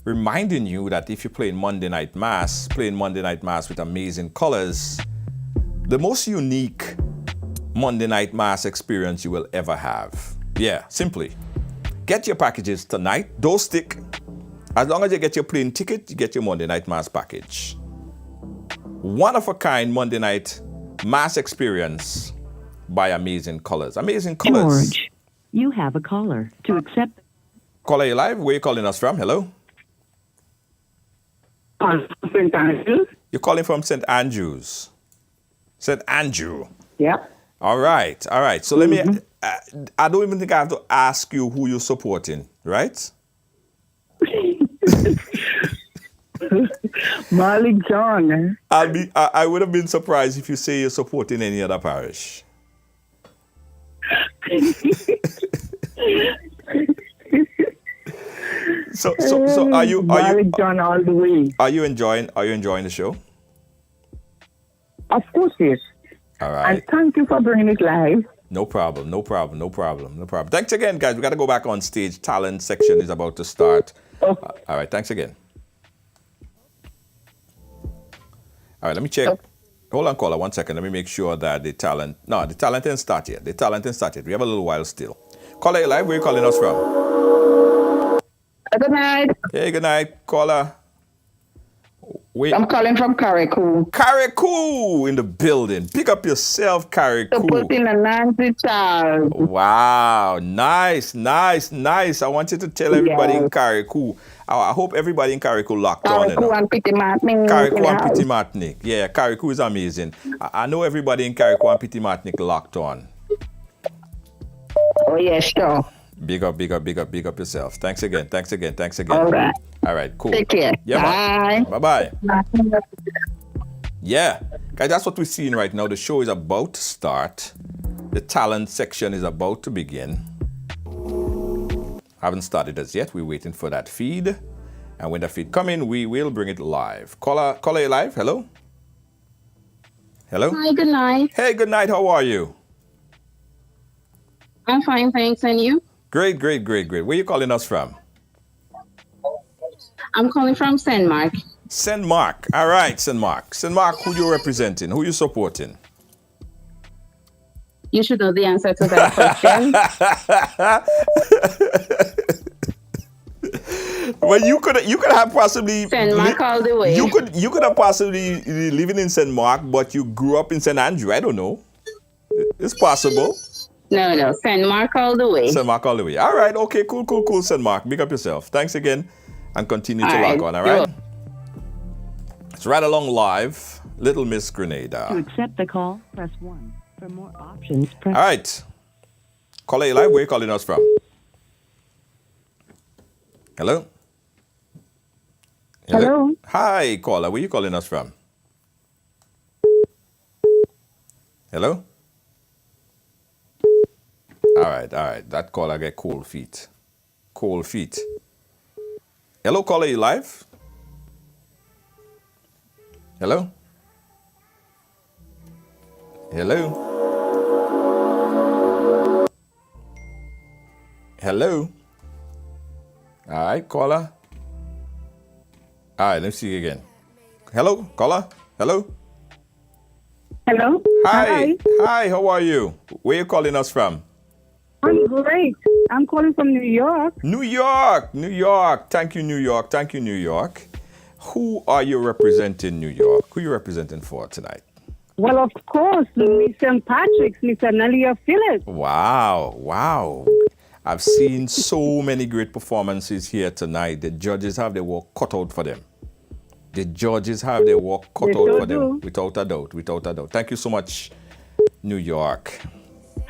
reminding you that if you're playing Monday Night Mass with Amazing Colors, the most unique Monday Night Mass experience you will ever have. Yeah, simply. Get your packages tonight. Don't stick. As long as you get your plane ticket, you get your Monday Night Mass package. One of a kind Monday Night Mass experience by amazing colors. Amazing colors. George, you have a caller. To accept. Caller, you live? Where you calling us from? Hello? St. Andrews. You're calling from St. Andrews. St. Andrew. Yeah. All right. All right. So let me, I don't even think I have to ask you who you're supporting, right? Malik John. I would have been surprised if you say you're supporting any other parish. So are you Malik John all the way. Are you enjoying the show? Of course, yes. All right. And thank you for bringing it live. No problem. Thanks again, guys. We got to go back on stage. Talent section is about to start. All right. Thanks again. All right. Let me check. Hold on, caller. 1 second. Let me make sure that the talent didn't start yet. We have a little while still. Caller, you live? Where are you calling us from? Good night. Hey, good night, caller. Wait. I'm calling from Carriacou. Carriacou in the building. Pick up yourself, Carriacou. Supporting a Nancy child. Wow. Nice. I want you to tell everybody in Carriacou. I hope everybody in Carriacou locked on. Carriacou and Petit Martinique. Carriacou and Petit Martinique. Yeah, Carriacou is amazing. I know everybody in Carriacou and Petit Martinique locked on. Oh, yes, sure. Big up yourself. Thanks again. All right, cool. Take care. Yeah, bye. Bye. Yeah, guys, that's what we're seeing right now. The show is about to start. The talent section is about to begin. Haven't started as yet. We're waiting for that feed. And when the feed come in, we will bring it live. Caller, you live? Hello? Hi, good night. Hey, good night. How are you? I'm fine, thanks. And you? Great. Where are you calling us from? I'm calling from St. Mark. St. Mark. All right, St. Mark. St. Mark, who you representing? Who you supporting? You should know the answer to that question. Well, you could have possibly St. Mark all the way. You could have possibly living in St. Mark, but you grew up in St. Andrew. I don't know. It's possible. No, St. Mark all the way. St. Mark all the way. All right, okay, cool, St. Mark. Big up yourself. Thanks again, and continue to lock on, all right? It's right along live, Little Miss Grenada. To accept the call, press 1. For more options, press... All right. Caller, you live? Where are you calling us from? Hello? Hello? Hi, caller. Where are you calling us from? Hello? All right. That caller get cold feet. Hello, caller, you live? Hello? All right, caller. All right, let's see again. Hello, caller? Hello? Hi, how are you? Where are you calling us from? I'm great. I'm calling from New York. New York. Thank you, New York. Who are you representing, New York? Who are you representing for tonight? Well, of course, Miss St. Patrick's, Miss Anelia Phillips. Wow. I've seen so many great performances here tonight. The judges have their work cut out for them. Without a doubt. Thank you so much, New York.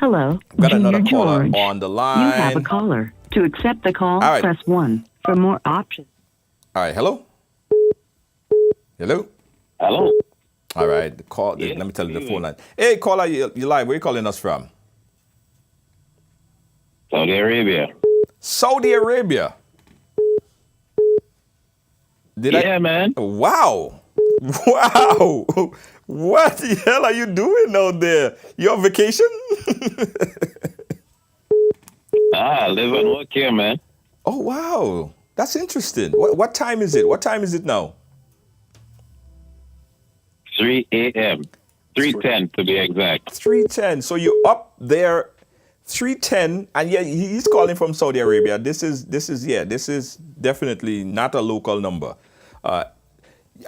Hello, Got another Junior caller George. on the line. You have a caller. To accept the call, All right. press 1. For more options. All right, hello? All right, the call. Let me tell you the phone line. Hey, caller, you live. Where are you calling us from? Saudi Arabia. Man. Wow. What the hell are you doing out there? You on vacation? Live and work here, man. Oh, wow. That's interesting. What time is it? What time is it now? 3 a.m. 3:10 to be exact. 3:10. So you're up there 3:10, and yeah, he's calling from Saudi Arabia. This is definitely not a local number.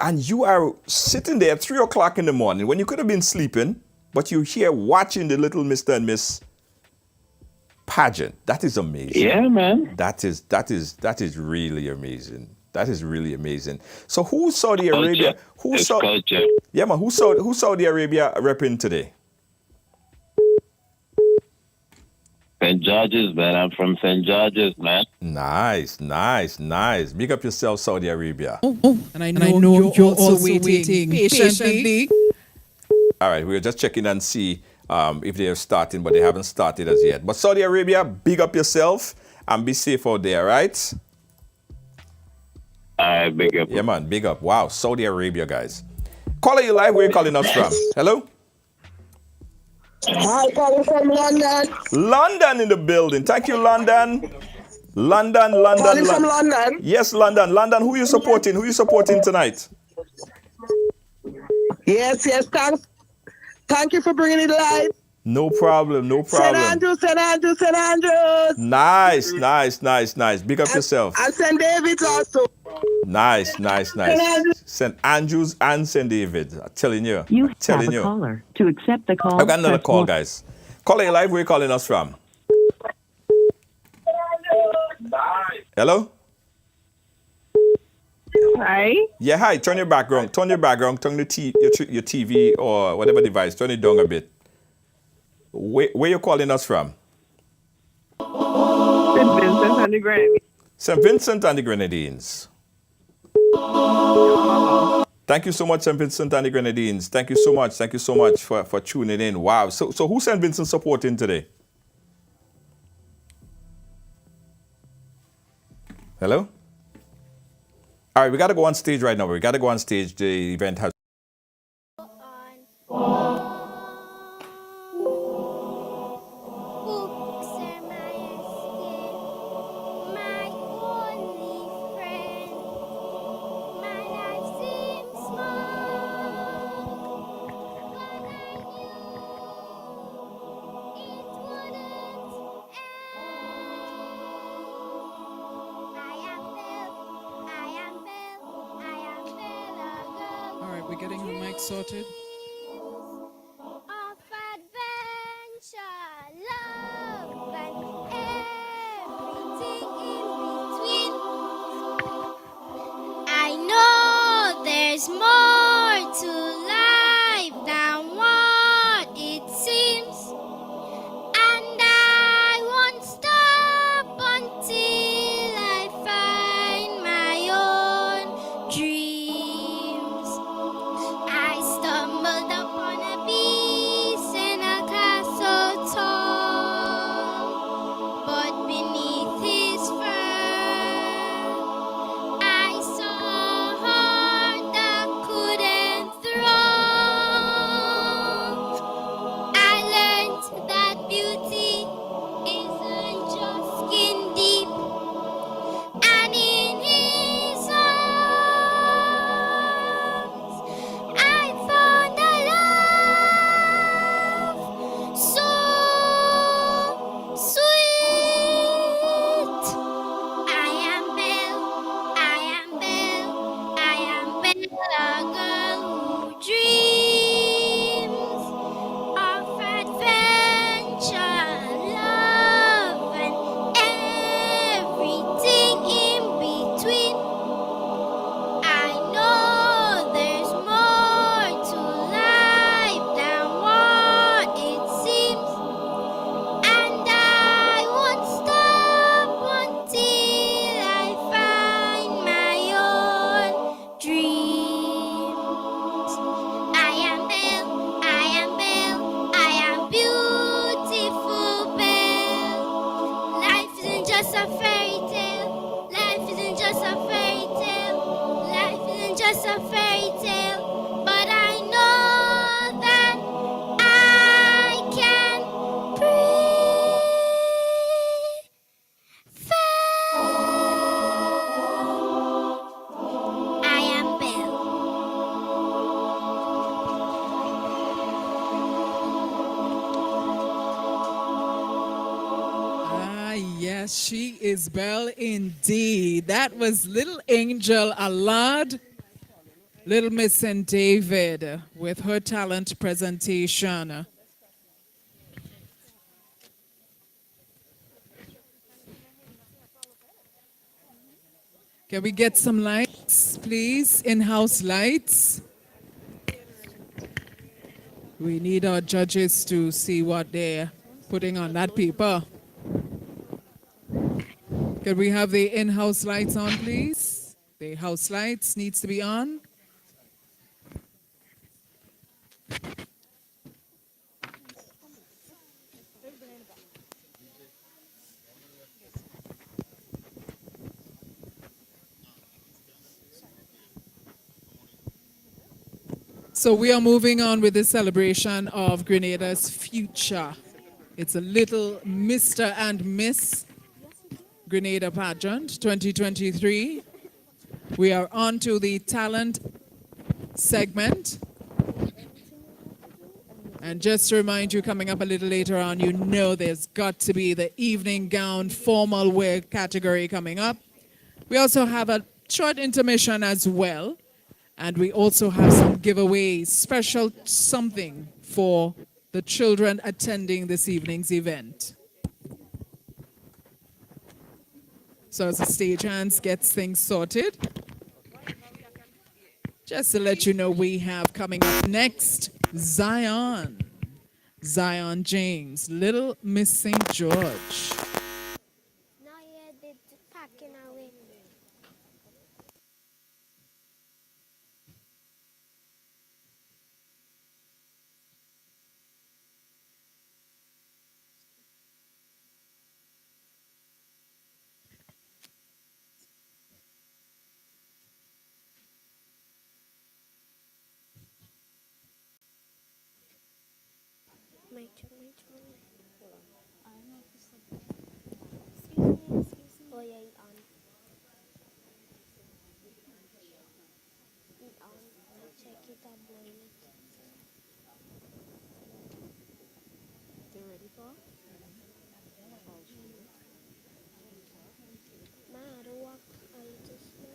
And you are sitting there at 3 o'clock in the morning when you could have been sleeping, but you're here watching the little Mr. and Miss pageant. That is amazing. Yeah, man. That is really amazing. That is really amazing. So who's Saudi Arabia? Who's culture. Yeah, man. Who's Saudi Arabia repping today? St. George's, man. I'm from St. George's, man. Nice. Big up yourself, Saudi Arabia. And I know you're also waiting patiently. All right, we're just checking and see if they are starting, but they haven't started as yet. But Saudi Arabia, big up yourself and be safe out there, right? All right, big up. Yeah, man, big up. Wow, Saudi Arabia, guys. Caller, you live. Where are you calling us from? Hello? Hi, calling from London. London in the building. Thank you, London. London. Calling from London. Yes, London. London, who you supporting? Who you supporting tonight? Yes. Thank you for bringing it live. No problem. St. Andrews. Nice. Big up yourself. And St. David's also. Nice. St. Andrews and St. David. I'm telling you. You have a caller. To accept the call, I've got another press call, 1. guys. Caller, you live. Where are you calling us from? Hello? Hi. Yeah, hi. Turn your background. Turn your TV or whatever device. Turn it down a bit. Where you calling us from? St. Vincent and the Grenadines. St. Vincent and the Grenadines. Thank you so much, St. Vincent and the Grenadines. Thank you so much for tuning in. Wow. So who's St. Vincent supporting today? Hello? All right, we got to go on stage right now. The event has... We're getting the mic sorted. I know there's more to life than what it seems, and I won't stop until I find my own dreams. I stumbled upon a beast in a castle tall, but beneath his fur I saw a heart that couldn't throw. I learned that beauty isn't just skin deep, and in his arms I found a love so sweet. I am Belle, a girl who dreams of adventure, love, and everything in between. I know there's more to life than what it seems, and I won't stop until I find my own dreams. I am Belle, I am beautiful Belle. Life isn't just a fairy tale. Life isn't just a fairy tale. Life isn't just a fairy tale. But I know that I can prevail. I am Belle. Yes, she is Belle indeed. That was Little Angel Alad Little Miss St. David with her talent presentation. Can we get some lights, please? In-house lights. We need our judges to see what they're putting on that paper. Can we have the in-house lights on, please? The house lights needs to be on. So we are moving on with the celebration of Grenada's future. It's a little Mr. and Miss Grenada Pageant 2023. We are on to the talent segment. And just to remind you, coming up a little later on, you know there's got to be the evening gown formal wear category coming up. We also have a short intermission as well. And we also have some giveaways, special something for the children attending this evening's event. So as the stagehands gets things sorted, just to let you know, we have coming up next, Zion James, Little Miss St. George.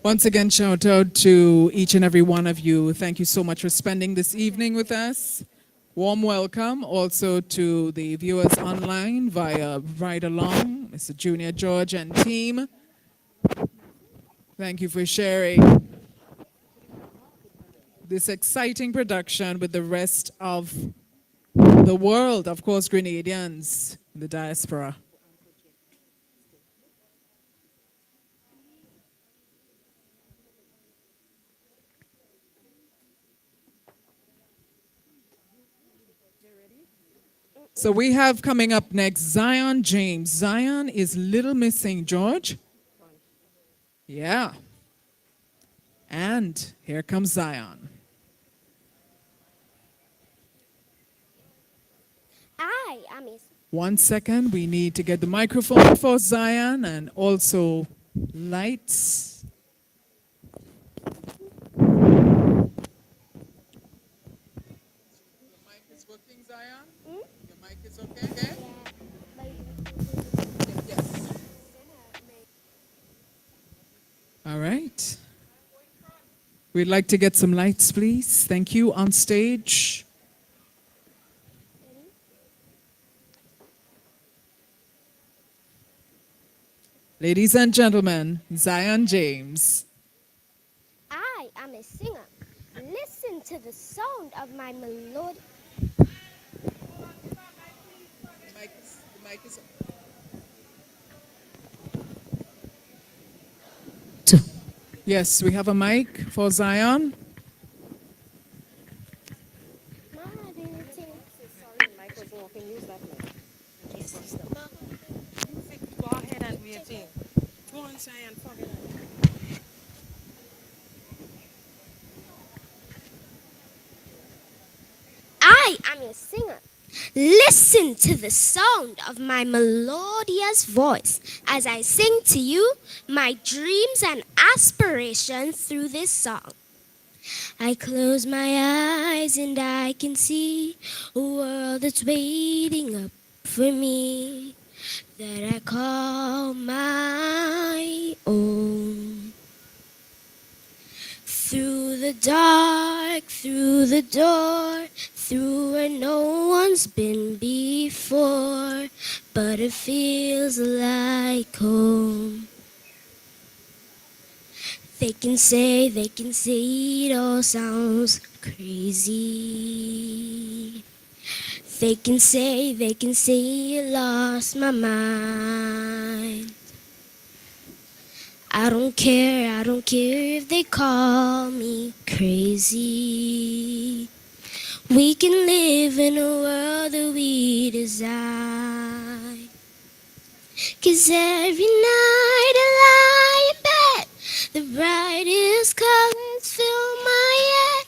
Once again, shout out to each and every one of you. Thank you so much for spending this evening with us. Warm welcome also to the viewers online via Ride Along, Mr. Junior George and team. Thank you for sharing this exciting production with the rest of the world, of course, Grenadians in the diaspora. So we have coming up next, Zion James. Zion is Little Miss St. George. Yeah. And here comes Zion. I am his. 1 second, we need to get the microphone for Zion and also lights. All right. We'd like to get some lights, please. Thank you. On stage. Ladies and gentlemen, Zion James. I am a singer. Listen to the sound of my melody. The mic is Yes, we have a mic for Zion. Go ahead and wait. Go on, Zion, forget it. I am a singer. Listen to the sound of my melodious voice as I sing to you my dreams and aspirations through this song. I close my eyes and I can see a world that's waiting up for me that I call my own. Through the dark, through the door, through where no one's been before, but it feels like home. They can say it all sounds crazy. They can say you lost my mind. I don't care if they call me crazy. We can live in a world that we design. 'Cause every night I lie in bed, the brightest colors fill my head.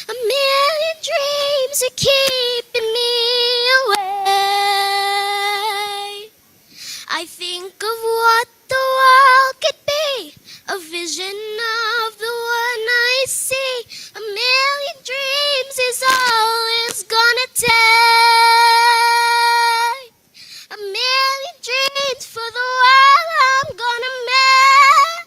A million dreams are keeping me away. I think of what the world could be, a vision of the one I see. A million dreams is all it's gonna take. A million dreams for the world I'm gonna make.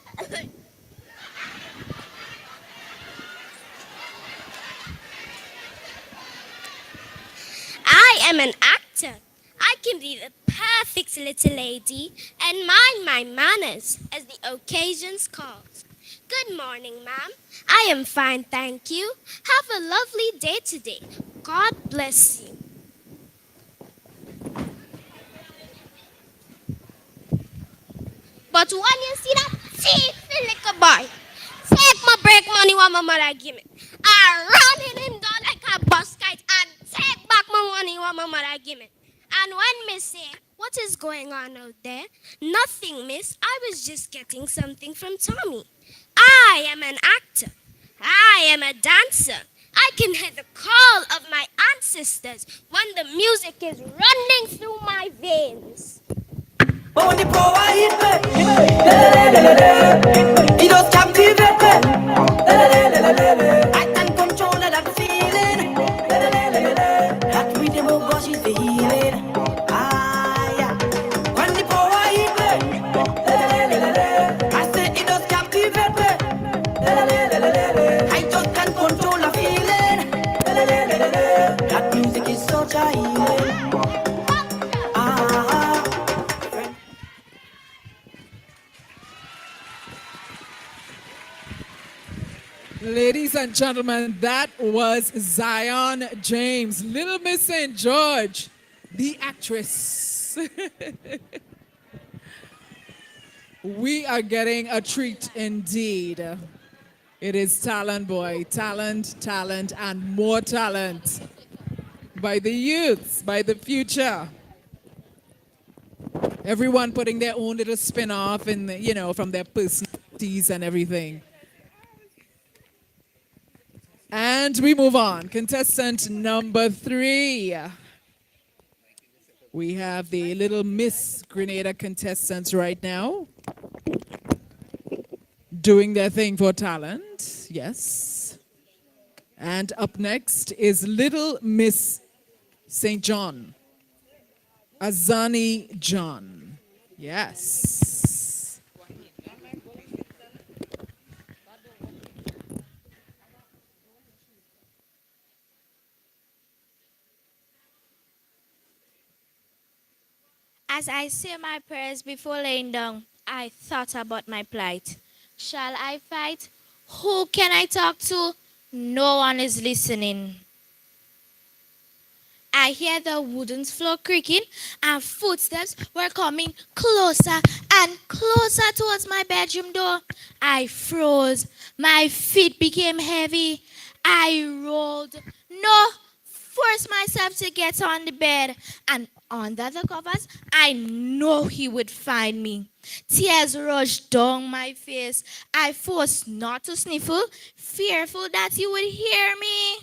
I am an actor. I can be the perfect little lady and mind my manners as the occasions calls. Good morning, ma'am. I am fine, thank you. Have a lovely day today. God bless you. But when you see that thief little boy, take my break money what my mother give me. I run him down like a bus kite and take back my money what my mother give me. And when me say, what is going on out there? Nothing, miss. I was just getting something from Tommy. I am an actor. I am a dancer. I can hear the call of my ancestors when the music is running through my veins. He just captivate me. I can control that feeling. That rhythm of God is the healing. Ah, yeah. When the power hit me, I say it just captivate me. I just can control the feeling. That music is such a healing. Ladies and gentlemen, that was Zion James, Little Miss St. George, the actress. We are getting a treat indeed. It is Talent Boy, talent, and more talent by the youths, by the future. Everyone putting their own little spin off in, from their personalities and everything. And we move on. Contestant number 3. We have the Little Miss Grenada contestants right now doing their thing for talent. Yes. And up next is Little Miss St. John. Azani John. Yes. As I say my prayers before laying down, I thought about my plight. Shall I fight? Who can I talk to? No one is listening. I hear the wooden floor creaking and footsteps were coming closer and closer towards my bedroom door. I froze. My feet became heavy. I rolled. No, forced myself to get on the bed. And under the covers, I know he would find me. Tears rushed down my face. I forced not to sniffle, fearful that he would hear me.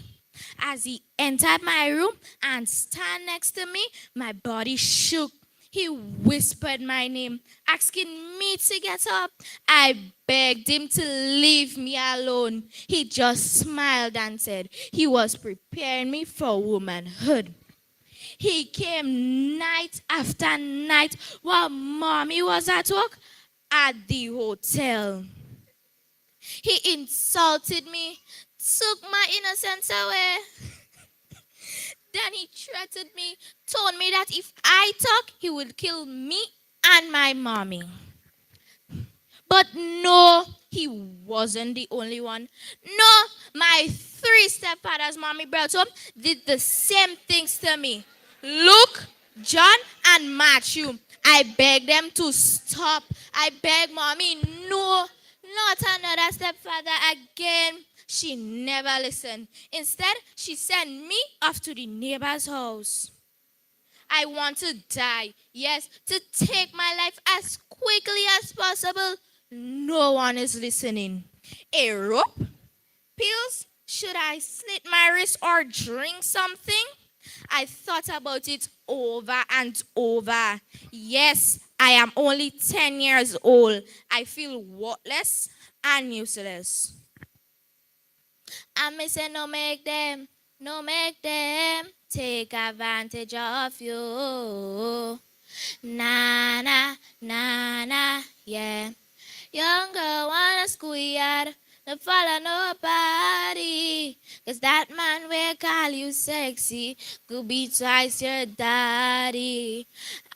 As he entered my room and stand next to me, my body shook. He whispered my name, asking me to get up. I begged him to leave me alone. He just smiled and said he was preparing me for womanhood. He came night after night while mommy was at work at the hotel. He insulted me, took my innocence away. Then he threatened me, told me that if I talk, he would kill me and my mommy. But no, he wasn't the only one. No, my 3 stepfathers mommy brought home did the same things to me. Luke, John, and Matthew. I begged them to stop. I begged mommy, no, not another stepfather again. She never listened. Instead, she sent me off to the neighbor's house. I want to die. Yes, to take my life as quickly as possible. No one is listening. A rope? Pills? Should I slit my wrist or drink something? I thought about it over and over. Yes, I am only 10 years old. I feel worthless and useless. I say no make them take advantage of you. Nah, nah, nah, nah, yeah. Young girl wanna squeal, don't follow nobody. Cause that man will call you sexy, could be twice your daddy.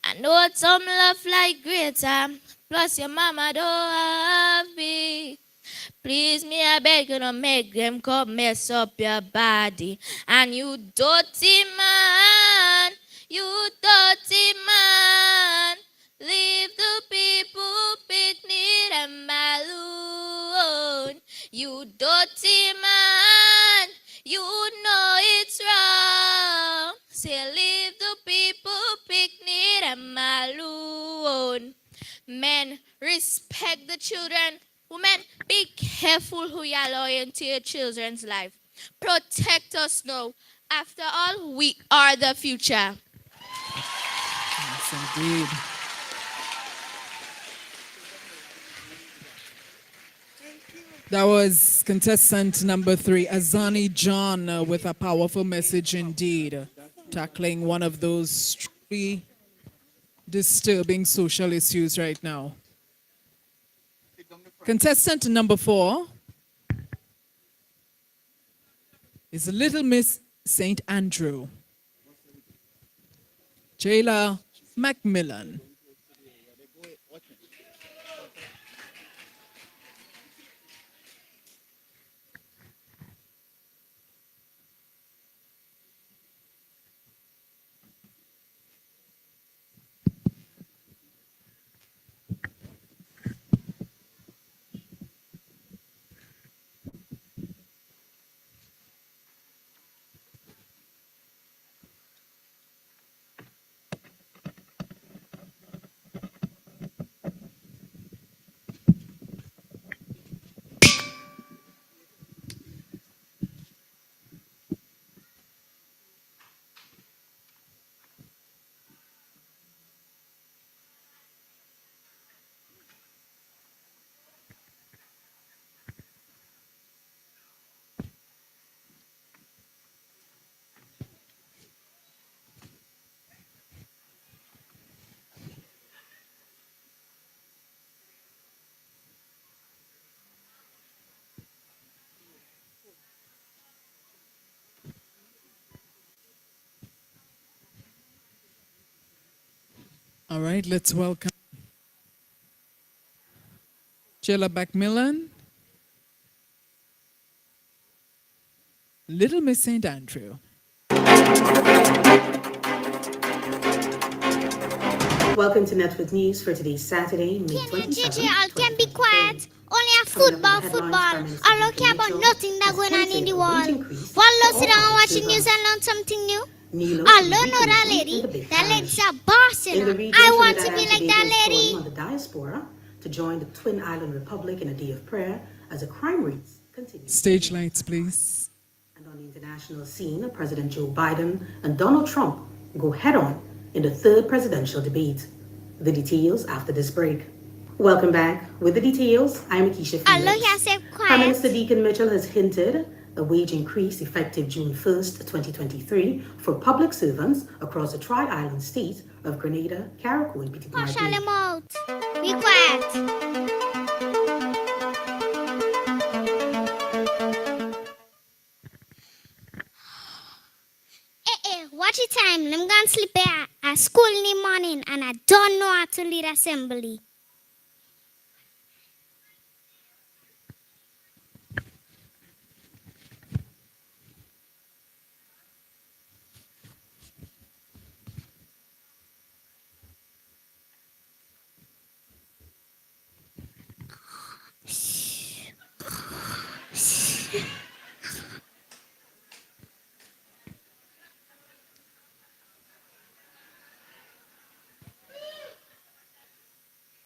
I know some love like greater, plus your mama don't have me. Please me, I beg you, don't make them come mess up your body. And you dirty man, leave the people picnic and balloon. You dirty man, you know it's wrong. Say leave the people picnic and balloon. Men, respect the children. Women, be careful who you allow into your children's life. Protect us now. After all, we are the future. Yes, indeed. That was contestant number 3, Azani John, with a powerful message indeed, tackling one of those truly disturbing social issues right now. Contestant number 4 is Little Miss St. Andrew, Jayla Macmillan. All right, let's welcome Jayla Macmillan, Little Miss St. Andrew. Welcome to Network News for today's Saturday, May 27th. I can be quiet. Only a football. I don't care about nothing that's going on in the world. While sit down and watching news and learn something new. I learn know that lady. That lady's a boss. I want to be like that lady. On the diaspora to join the Twin Island Republic in a day of prayer as a crime rate continues. Stage lights, please. And on the international scene, President Joe Biden and Donald Trump go head-on in the 3rd presidential debate. The details after this break. Welcome back. With the details, I'm Akeisha Felix. Prime Minister Deacon Mitchell has hinted a wage increase effective June 1st, 2023 for public servants across the Tri-Island state of Grenada, Carriacou, and Petit Mahaut. Be quiet. can't sleep at school in the morning and I don't know how to lead assembly.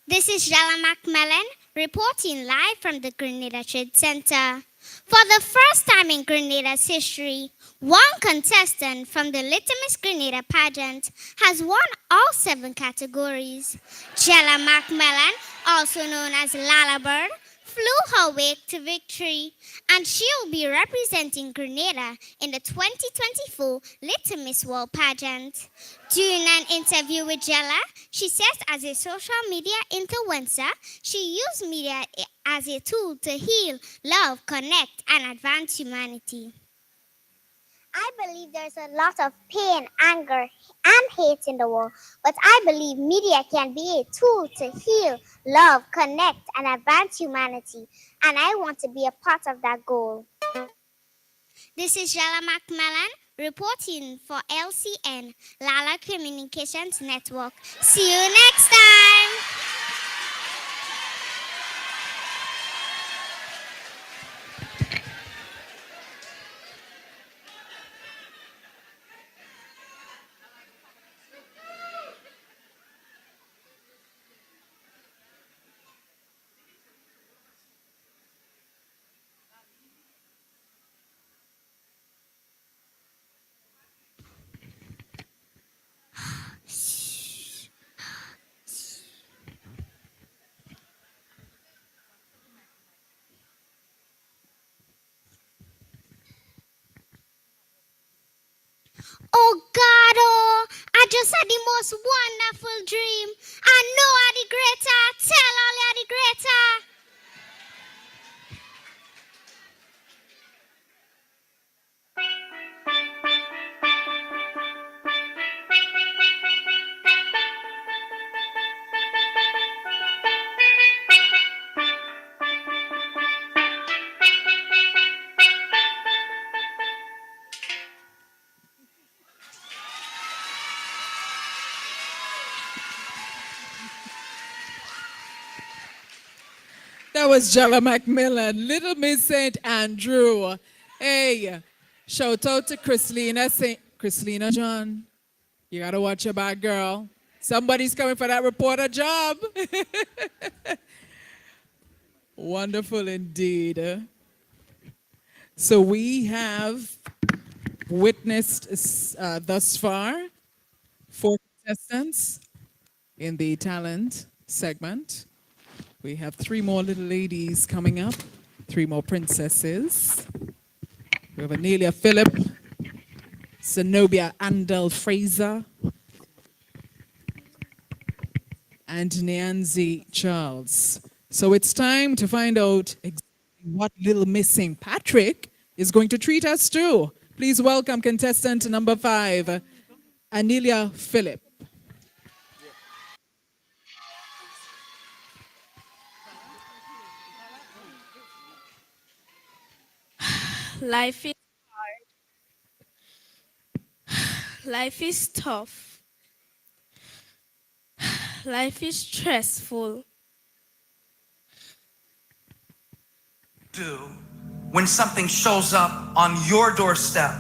This is Jella Macmillan reporting live from the Grenada Trade Center. For the first time in Grenada's history, one contestant from the Little Miss Grenada Pageant has won all 7 categories. Jella Macmillan, also known as Lala Bird, flew her way to victory, and she'll be representing Grenada in the 2024 Little Miss World Pageant. During an interview with Jella, she says as a social media influencer, she used media as a tool to heal, love, connect, and advance humanity. I believe there's a lot of pain, anger, and hate in the world, but I believe media can be a tool to heal, love, connect, and advance humanity, and I want to be a part of that goal. This is Jella Macmillan reporting for LCN, Lala Communications Network. See you next time! Oh God, oh, I just had the most wonderful dream. I know I'm the greater. Tell all you're the greater. That was Jella Macmillan, Little Miss St. Andrew. Hey, shout out to Chrislina John. You gotta watch your back, girl. Somebody's coming for that reporter job. Wonderful indeed. So we have witnessed thus far 4 contestants in the talent segment. We have 3 more little ladies coming up, 3 more princesses. We have Anelia Phillip, Zenobia Andel Fraser, and Nyanzi Charles. So it's time to find out exactly what Little Miss St. Patrick is going to treat us to. Please welcome contestant number 5, Anelia Phillip. Life is hard. Life is tough. Life is stressful. Do when something shows up on your doorstep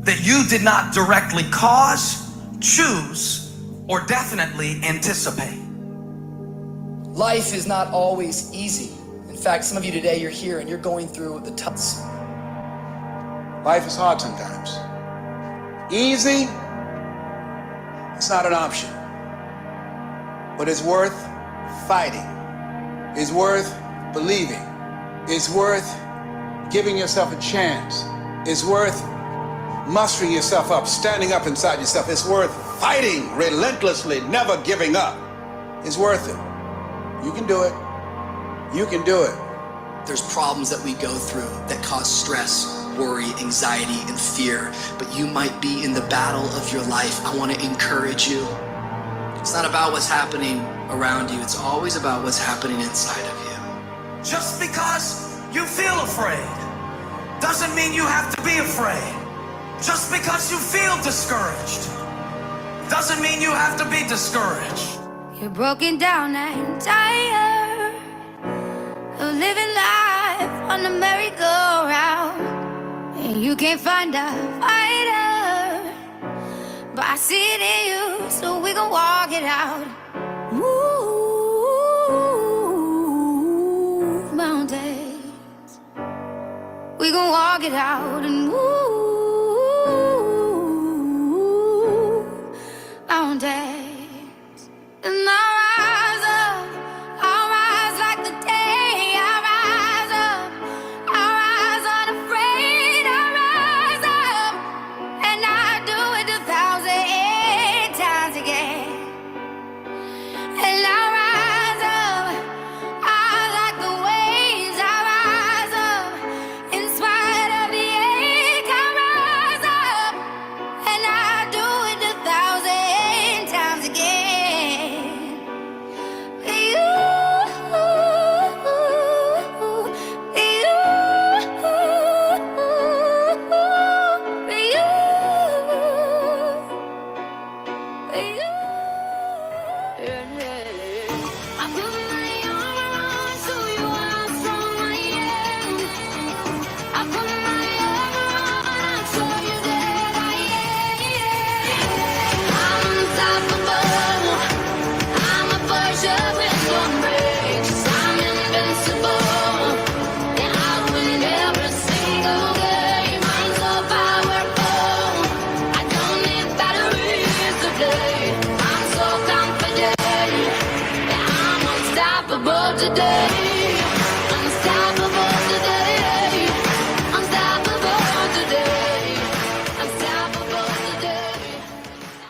that you did not directly cause, choose, or definitely anticipate? Life is not always easy. In fact, some of you today, you're here and you're going through the toughs. Life is hard sometimes. Easy, it's not an option. But it's worth fighting. It's worth believing. It's worth giving yourself a chance. It's worth mustering yourself up, standing up inside yourself. It's worth fighting relentlessly, never giving up. It's worth it. You can do it. You can do it. There's problems that we go through that cause stress. worry, anxiety, and fear, but you might be in the battle of your life. I want to encourage you. It's not about what's happening around you. It's always about what's happening inside of you. Just because you feel afraid doesn't mean you have to be afraid. Just because you feel discouraged doesn't mean you have to be discouraged. You're broken down and tired of living life on the merry-go-round, and you can't find a fighter, but I see it in you, so we gon' walk it out. Move mountains, we gon' walk it out and move mountains. And I'll rise like the day. I'll rise unafraid. I'll rise up, and I'll do it 1,008 times again. And I'll rise up, I like the waves. I'll rise up, in spite of the ache. I'll rise up, and I'll do it 1,008 times again.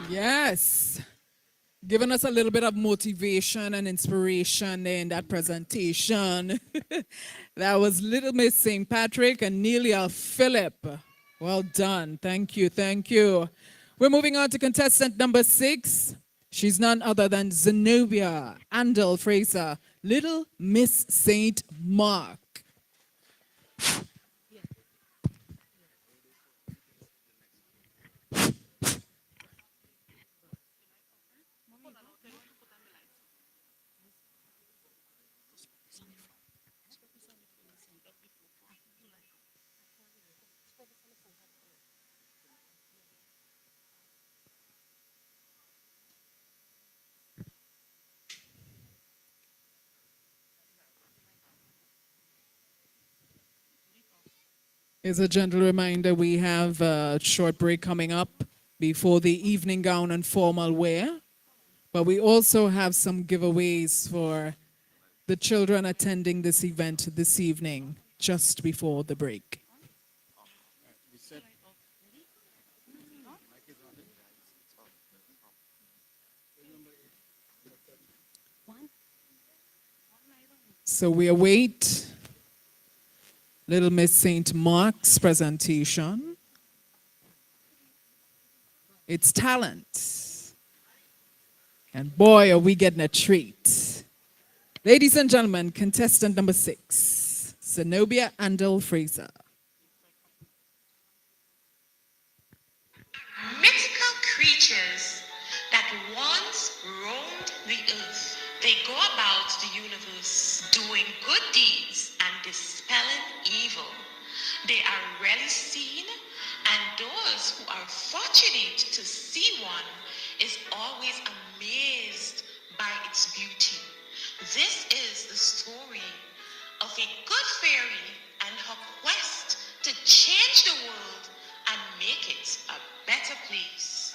Yes. Giving us a little bit of motivation and inspiration in that presentation. That was Little Miss St. Patrick and Nelia Phillip. Well done. Thank you. Thank you. We're moving on to contestant number 6. She's none other than Zenobia Andel Fraser, Little Miss St. Mark. As a gentle reminder, we have a short break coming up before the evening gown and formal wear. But we also have some giveaways for the children attending this event this evening, just before the break. So we await Little Miss St. Mark's presentation. It's talent. And boy, are we getting a treat. Ladies and gentlemen, contestant number 6, Zenobia Andel Fraser. Mythical creatures that once roamed the earth. They go about the universe doing good deeds and dispelling evil. They are rarely seen, and those who are fortunate to see one is always amazed by its beauty. This is the story of a good fairy and her quest to change the world and make it a better place.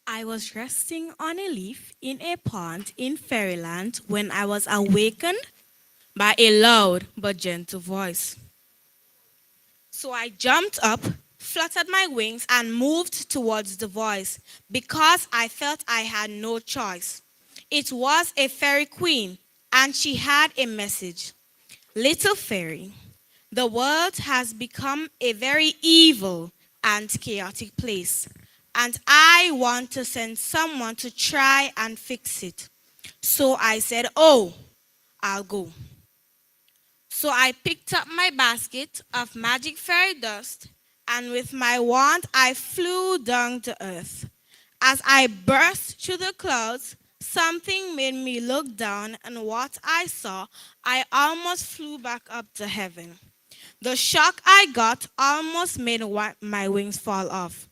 I was resting on a leaf in a pond in Fairyland when I was awakened by a loud but gentle voice. So I jumped up, fluttered my wings, and moved towards the voice because I felt I had no choice. It was a fairy queen, and she had a message. Little fairy, the world has become a very evil and chaotic place, and I want to send someone to try and fix it. So I said, oh, I'll go. So I picked up my basket of magic fairy dust, and with my wand I flew down to earth. As I burst through the clouds, something made me look down, and what I saw, I almost flew back up to heaven. The shock I got almost made my wings fall off.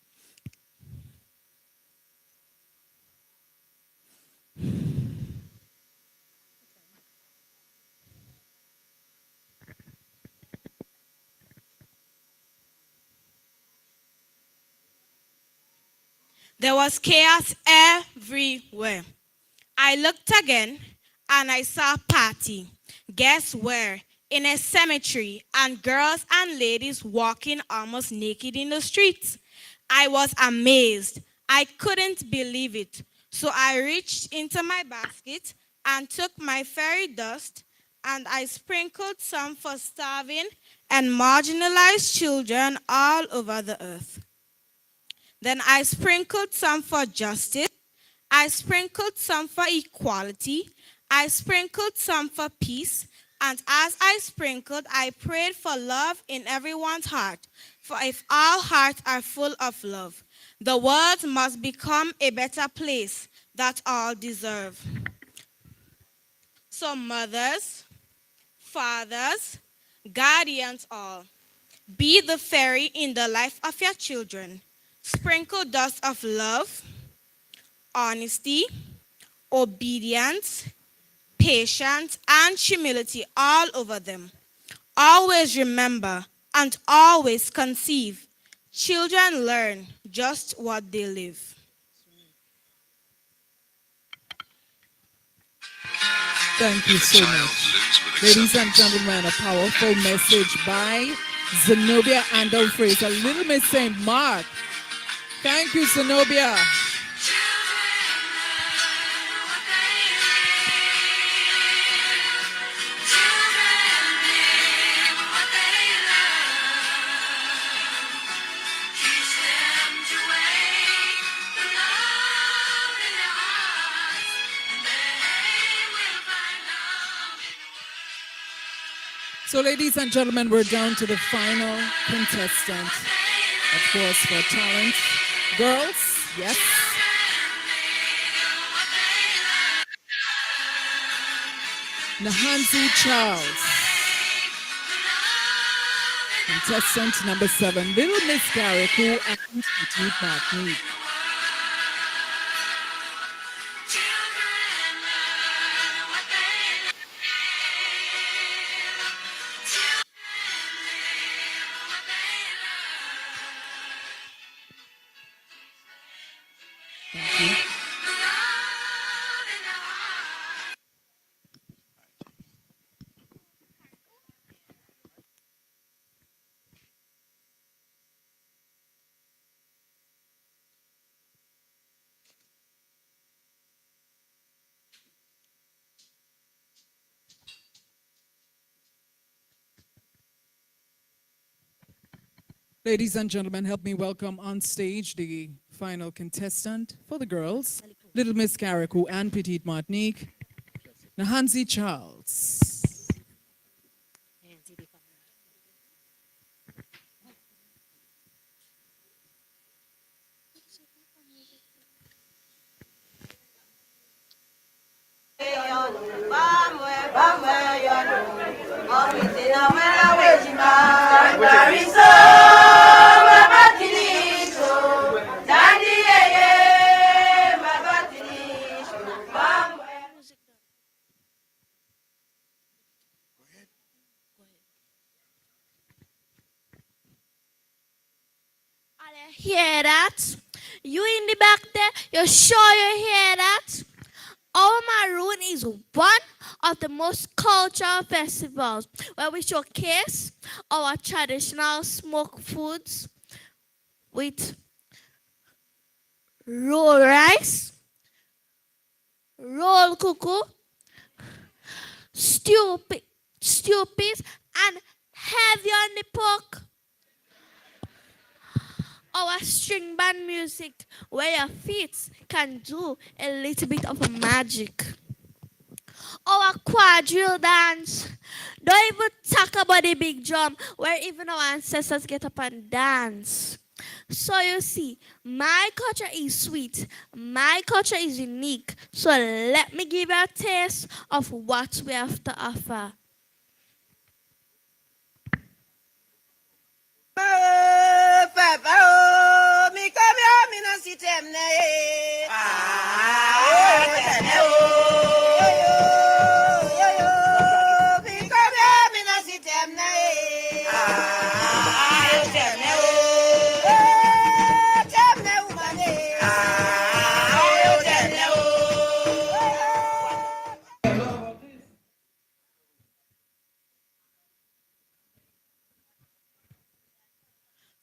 There was chaos everywhere. I looked again and I saw a party. Guess where? In a cemetery, and girls and ladies walking almost naked in the streets. I was amazed. I couldn't believe it. So I reached into my basket and took my fairy dust and I sprinkled some for starving and marginalized children all over the earth. Then I sprinkled some for justice. I sprinkled some for equality. I sprinkled some for peace. And as I sprinkled, I prayed for love in everyone's heart. For if our hearts are full of love, the world must become a better place that all deserve. So mothers, fathers, guardians all, be the fairy in the life of your children. Sprinkle dust of love, honesty, obedience, patience, and humility all over them. Always remember and always conceive. Children learn just what they live. Thank you so much. Ladies and gentlemen, a powerful message by Zenobia Andal Fraser, Little Miss St. Mark. Thank you, Zenobia. So, ladies and gentlemen, we're down to the final contestant. Of course, for talent. Girls, yes. Nahanzi Charles. Contestant number 7, Little Miss Garrick, and Petite Martinique. Ladies and gentlemen, help me welcome on stage the final contestant for the girls, Little Miss Carriacou and Petite Martinique, Nahanzi Charles. Hear that? You in the back there, you sure you hear that? Our Maroon is one of the most cultural festivals where we showcase our traditional smoked foods with roll rice, roll cuckoo, stew stupid and heavy on the poke. Our string band music, where your feet can do a little bit of magic. Our quadrille dance, don't even talk about the big drum, where even our ancestors get up and dance. So you see, my culture is sweet, my culture is unique. So let me give you a taste of what we have to offer.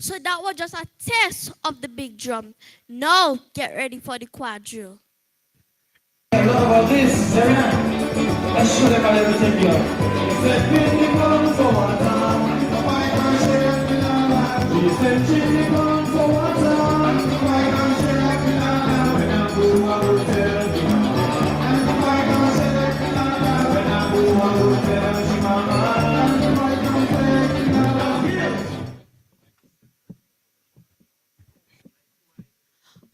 So that was just a taste of the big drum. Now get ready for the quadrille. What about this, Serena? Let's show them how everything goes. Said Jimmy gone for one time. Why can't she like me now? We said Jimmy gone for one time. Why can't she like me now? When I go, I will tell you. And why can't she like me now? When I go, I will tell you, mama. And why can't she like me now?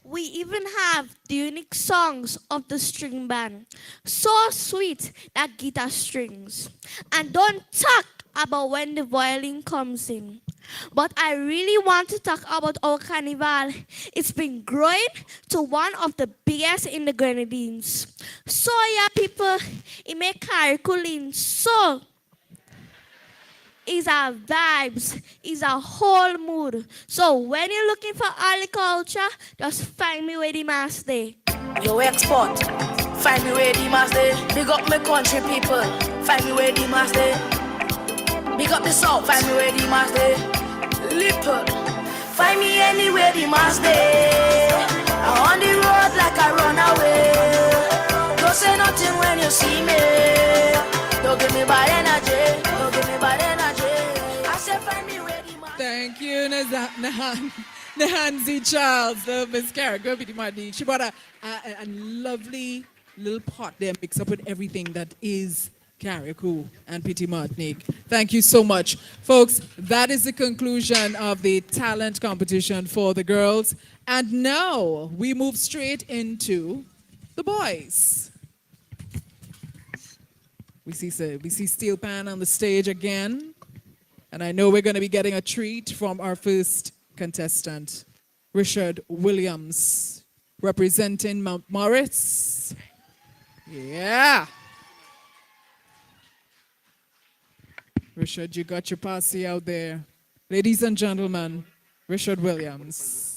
We even have the unique songs of the string band. So sweet, that guitar strings. And don't talk about when the violin comes in. But I really want to talk about our carnival. It's been growing to one of the biggest in the Grenadines. So yeah, people, it make Carriculin so is our vibes, is our whole mood. So when you're looking for early culture, just find me where the mass day. Yo, export, find me where the mass day. Big up my country people, find me where the mass day. Big up the south, find me where the mass day. Little, find me anywhere the mass day. I'm on the road like I run away. Don't say nothing when you see me. Don't give me bad energy, don't give me bad energy. I say find me where the mass. Thank you, Nahanzi Charles, the Miss Carrick, She brought a lovely little pot there mixed up with everything that is Carriacou and Petit Martinique. Thank you so much. Folks, that is the conclusion of the talent competition for the girls. And now we move straight into the boys. We see Steel Pan on the stage again. And I know we're going to be getting a treat from our first contestant, Richard Williams, representing Mount Morris. Yeah. Richard, you got your posse out there. Ladies and gentlemen, Richard Williams.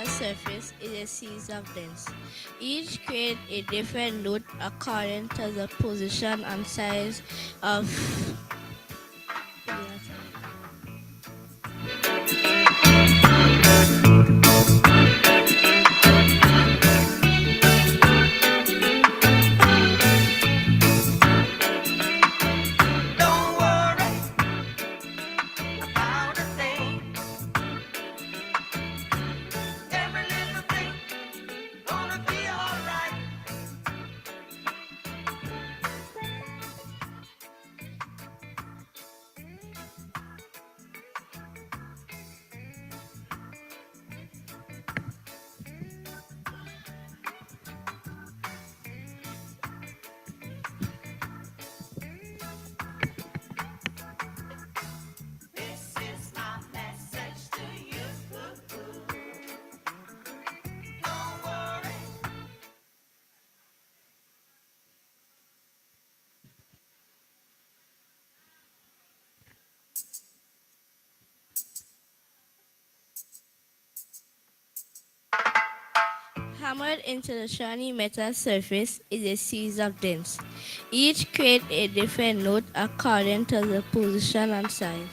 Surface is a series of dents. Each create a different note according to the position and size of Hammered into the shiny metal surface is a series of dents. Each create a different note according to the position and size.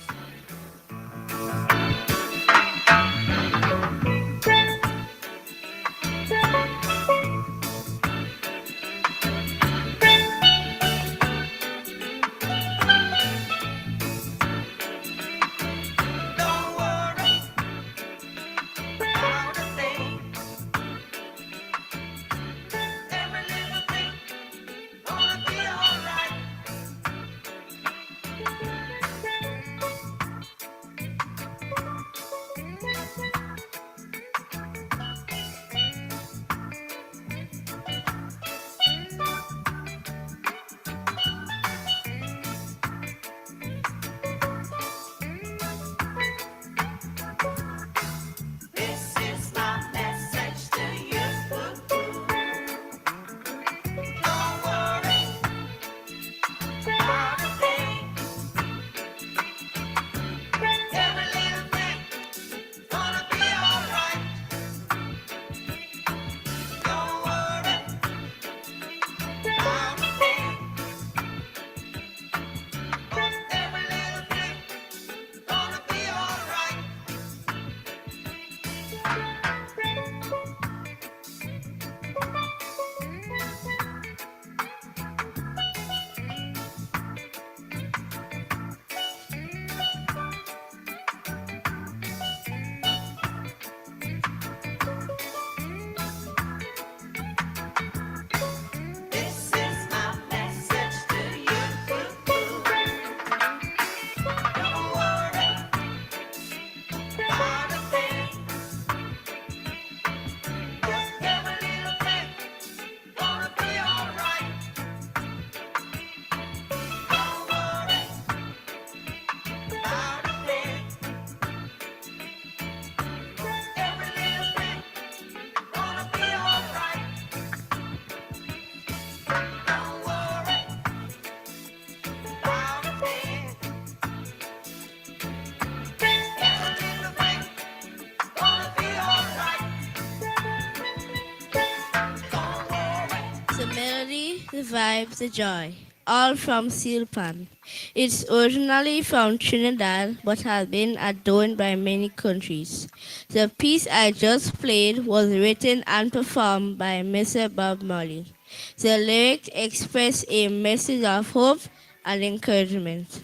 The melody, the vibe, the joy, all from Seal Pan. It's originally from Trinidad but has been adorned by many countries. The piece I just played was written and performed by Mr. Bob Marley. The lyrics express a message of hope and encouragement.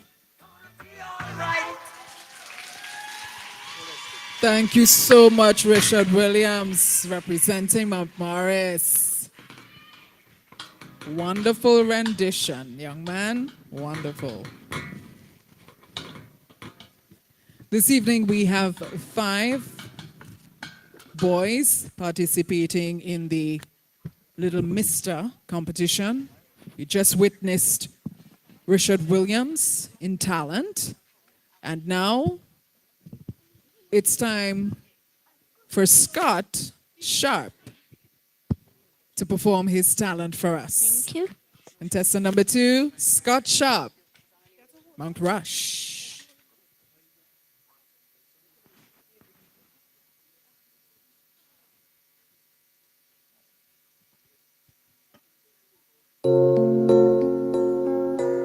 Thank you so much, Richard Williams, representing Mount Morris. Wonderful rendition, young man. Wonderful. This evening we have 5 boys participating in the Little Mister competition. We just witnessed Richard Williams in talent. And now it's time for Scott Sharp to perform his talent for us. Thank you. Contestant number 2, Scott Sharp, Mount Rush.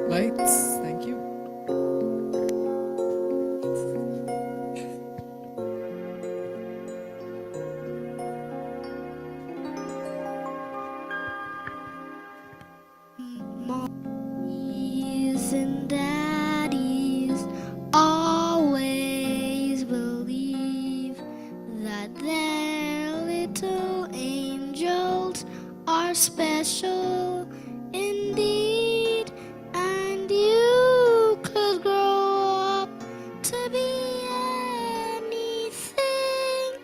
Lights, thank you. Mommies and daddies always believe that their little angels are special indeed, and you could grow up to be anything,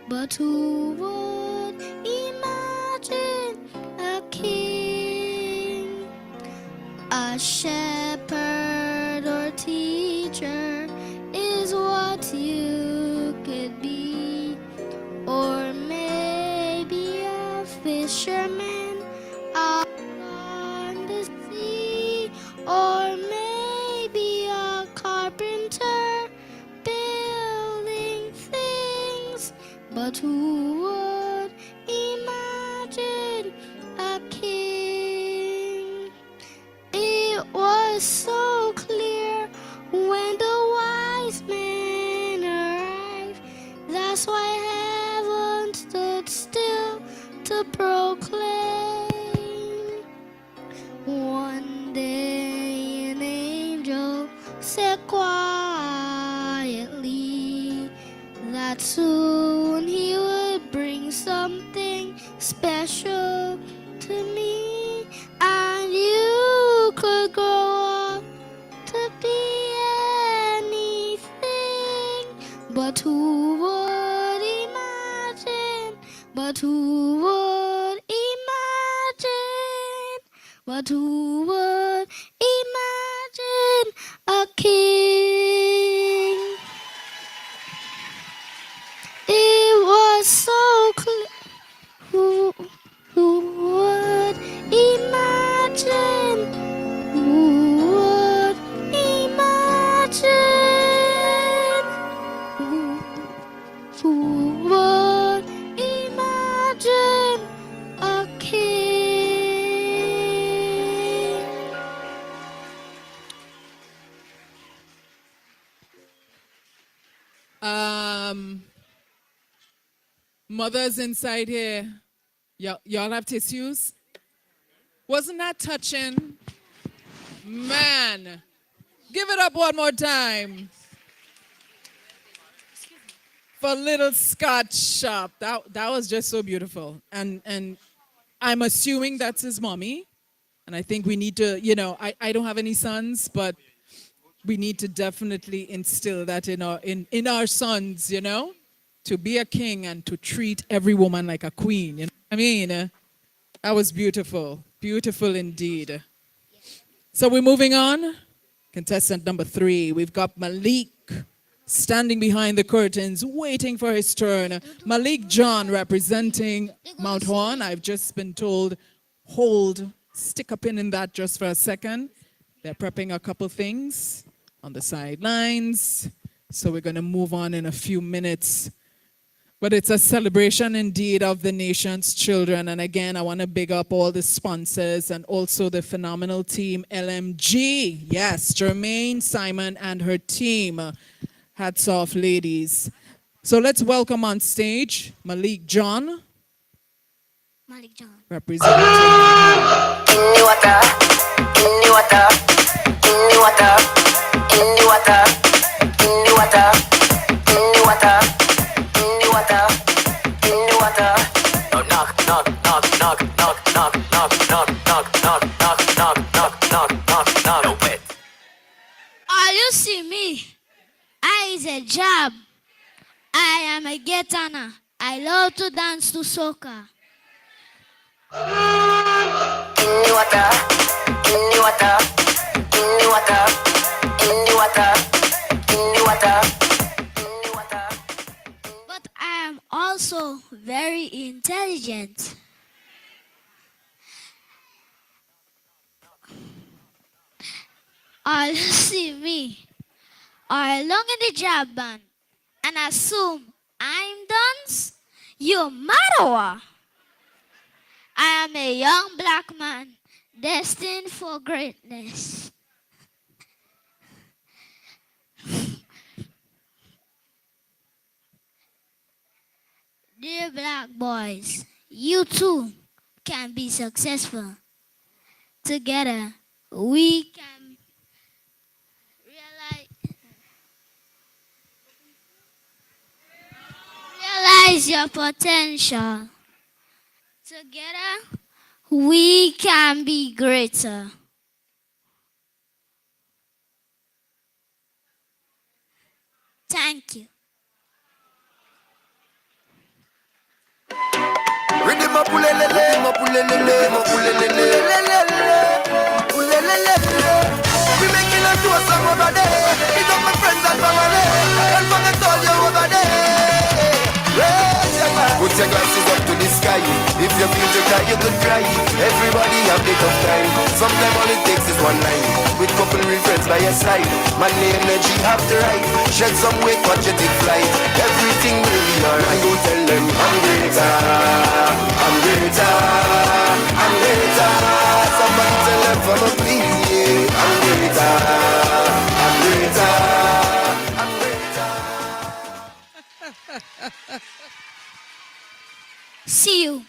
but who would imagine a king? A shepherd or teacher is what you could be, or maybe a fisherman out on the sea, or maybe a carpenter building things, but who would imagine That's why heaven stood still to proclaim. One day an angel said quietly that soon he would bring something special to me, and you could grow up to be anything. But who would imagine? But who would imagine? But who would imagine a king? It was so clear. Who would imagine? Who would imagine? Who would imagine a king? Mothers inside here, y'all have tissues? Wasn't that touching? Man, give it up one more time for little Scott Sharp. That was just so beautiful. And I'm assuming that's his mommy. And I think we need to, I don't have any sons, but we need to definitely instill that in our sons, to be a king and to treat every woman like a queen. You know what I mean? That was beautiful. Beautiful indeed. So we're moving on. Contestant number 3, we've got Malik standing behind the curtains, waiting for his turn. Malik John representing Mount Horn. I've just been told, stick a pin in that just for a second. They're prepping a couple things on the sidelines. So we're going to move on in a few minutes. But it's a celebration indeed of the nation's children. And again, I want to big up all the sponsors and also the phenomenal team, LMG. Yes, Jermaine, Simon, and her team. Hats off, ladies. So let's welcome on stage Malik John. Malik John. Representing. All you see me, I is a job. I am a getaner. I love to dance to soca. But I am also very intelligent. All you see me are along in the job band and assume I'm dance. You matter what? I am a young black man destined for greatness. Dear black boys, you too can be successful. Together, we can realize your potential. Together, we can be greater. Thank you. We making a show song over there. Big up my friends and family. And forget all you over there. Put your glasses up to the sky. If you feel to cry, you could cry. Everybody have a tough time. Sometimes all it takes is one line. With couple real friends by your side. Money, energy, have the right. Shed some weight, watch it fly. Everything will be alright. Go tell them I'm greater. I'm greater. I'm greater. Somebody tell them for me, please, yeah. I'm greater. I'm greater. I'm greater. See you.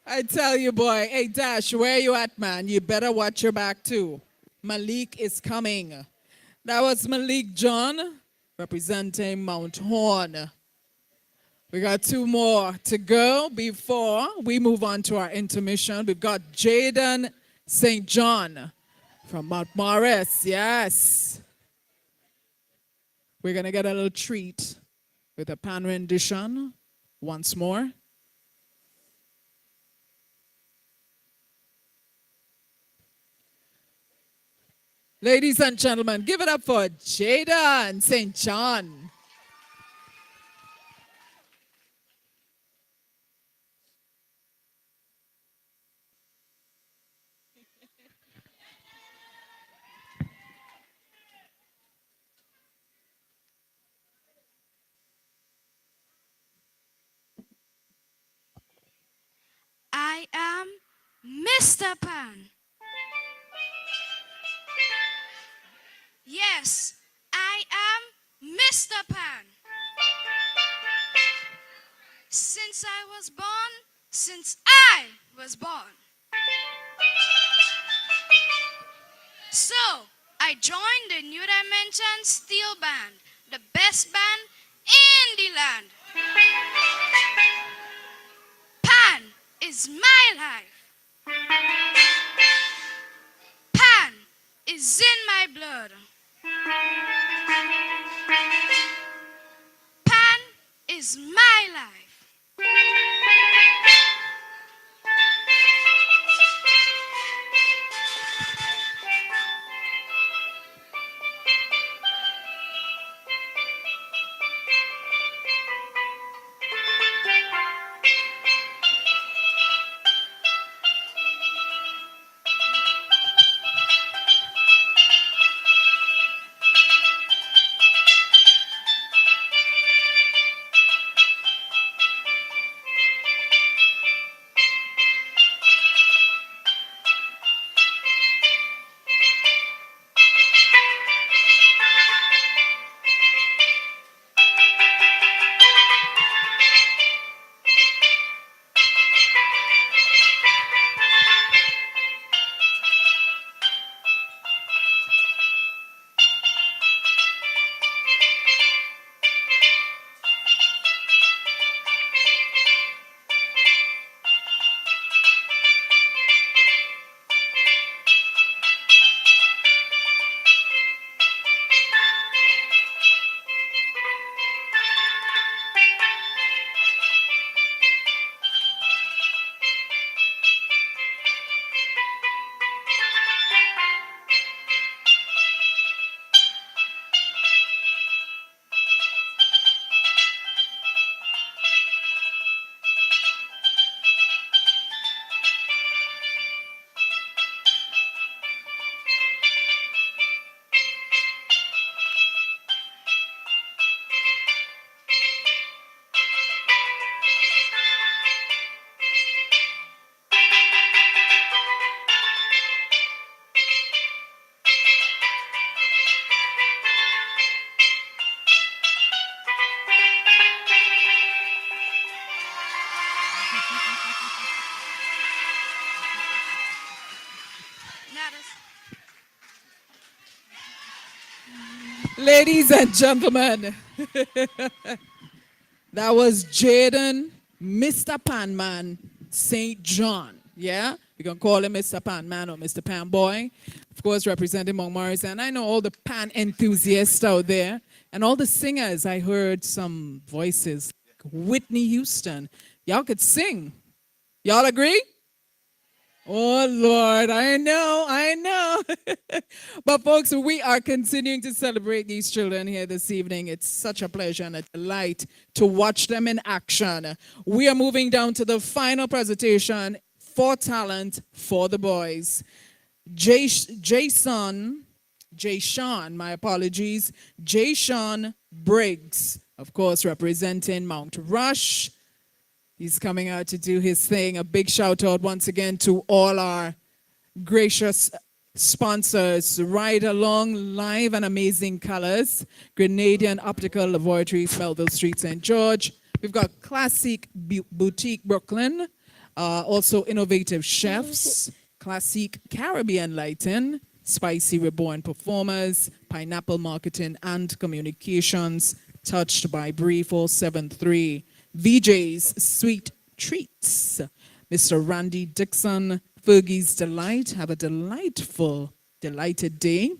I tell you, boy. Hey, Dash, where you at, man? You better watch your back, too. Malik is coming. That was Malik John, representing Mount Horn. We got two more to go before we move on to our intermission. We've got Jaden St. John from Mount Morris. Yes. We're going to get a little treat with a pan rendition once more. Ladies and gentlemen, give it up for Jaden St. John. I am Mr. Pan. Yes, I am Mr. Pan. Since I was born. So, I joined the New Dimension Steel Band, the best band in the land. Pan is my life. Pan is in my blood. Pan is my life. Ladies and gentlemen, that was Jaden, Mr. Panman, St. John. Yeah? You can call him Mr. Panman or Mr. Pan Boy. Of course, representing Mount Morris. And I know all the pan enthusiasts out there and all the singers. I heard some voices. Whitney Houston. Y'all could sing. Y'all agree? Oh, Lord, I know. But, folks, we are continuing to celebrate these children here this evening. It's such a pleasure and a delight to watch them in action. We are moving down to the final presentation for talent for the boys. Jason, my apologies, Jason Briggs, of course, representing Mount Rush. He's coming out to do his thing. A big shout out once again to all our gracious Sponsors: Ride Along Live and Amazing Colors, Grenadian Optical Laboratories, Melville Street, St. George. We've got Classic Boutique Brooklyn, also Innovative Chefs, Classic Caribbean Lighting, Spicy Reborn Performers, Pineapple Marketing and Communications, Touched by Bree 473, VJ's Sweet Treats, Mr. Randy Dixon, Fergie's Delight. Have a delighted day.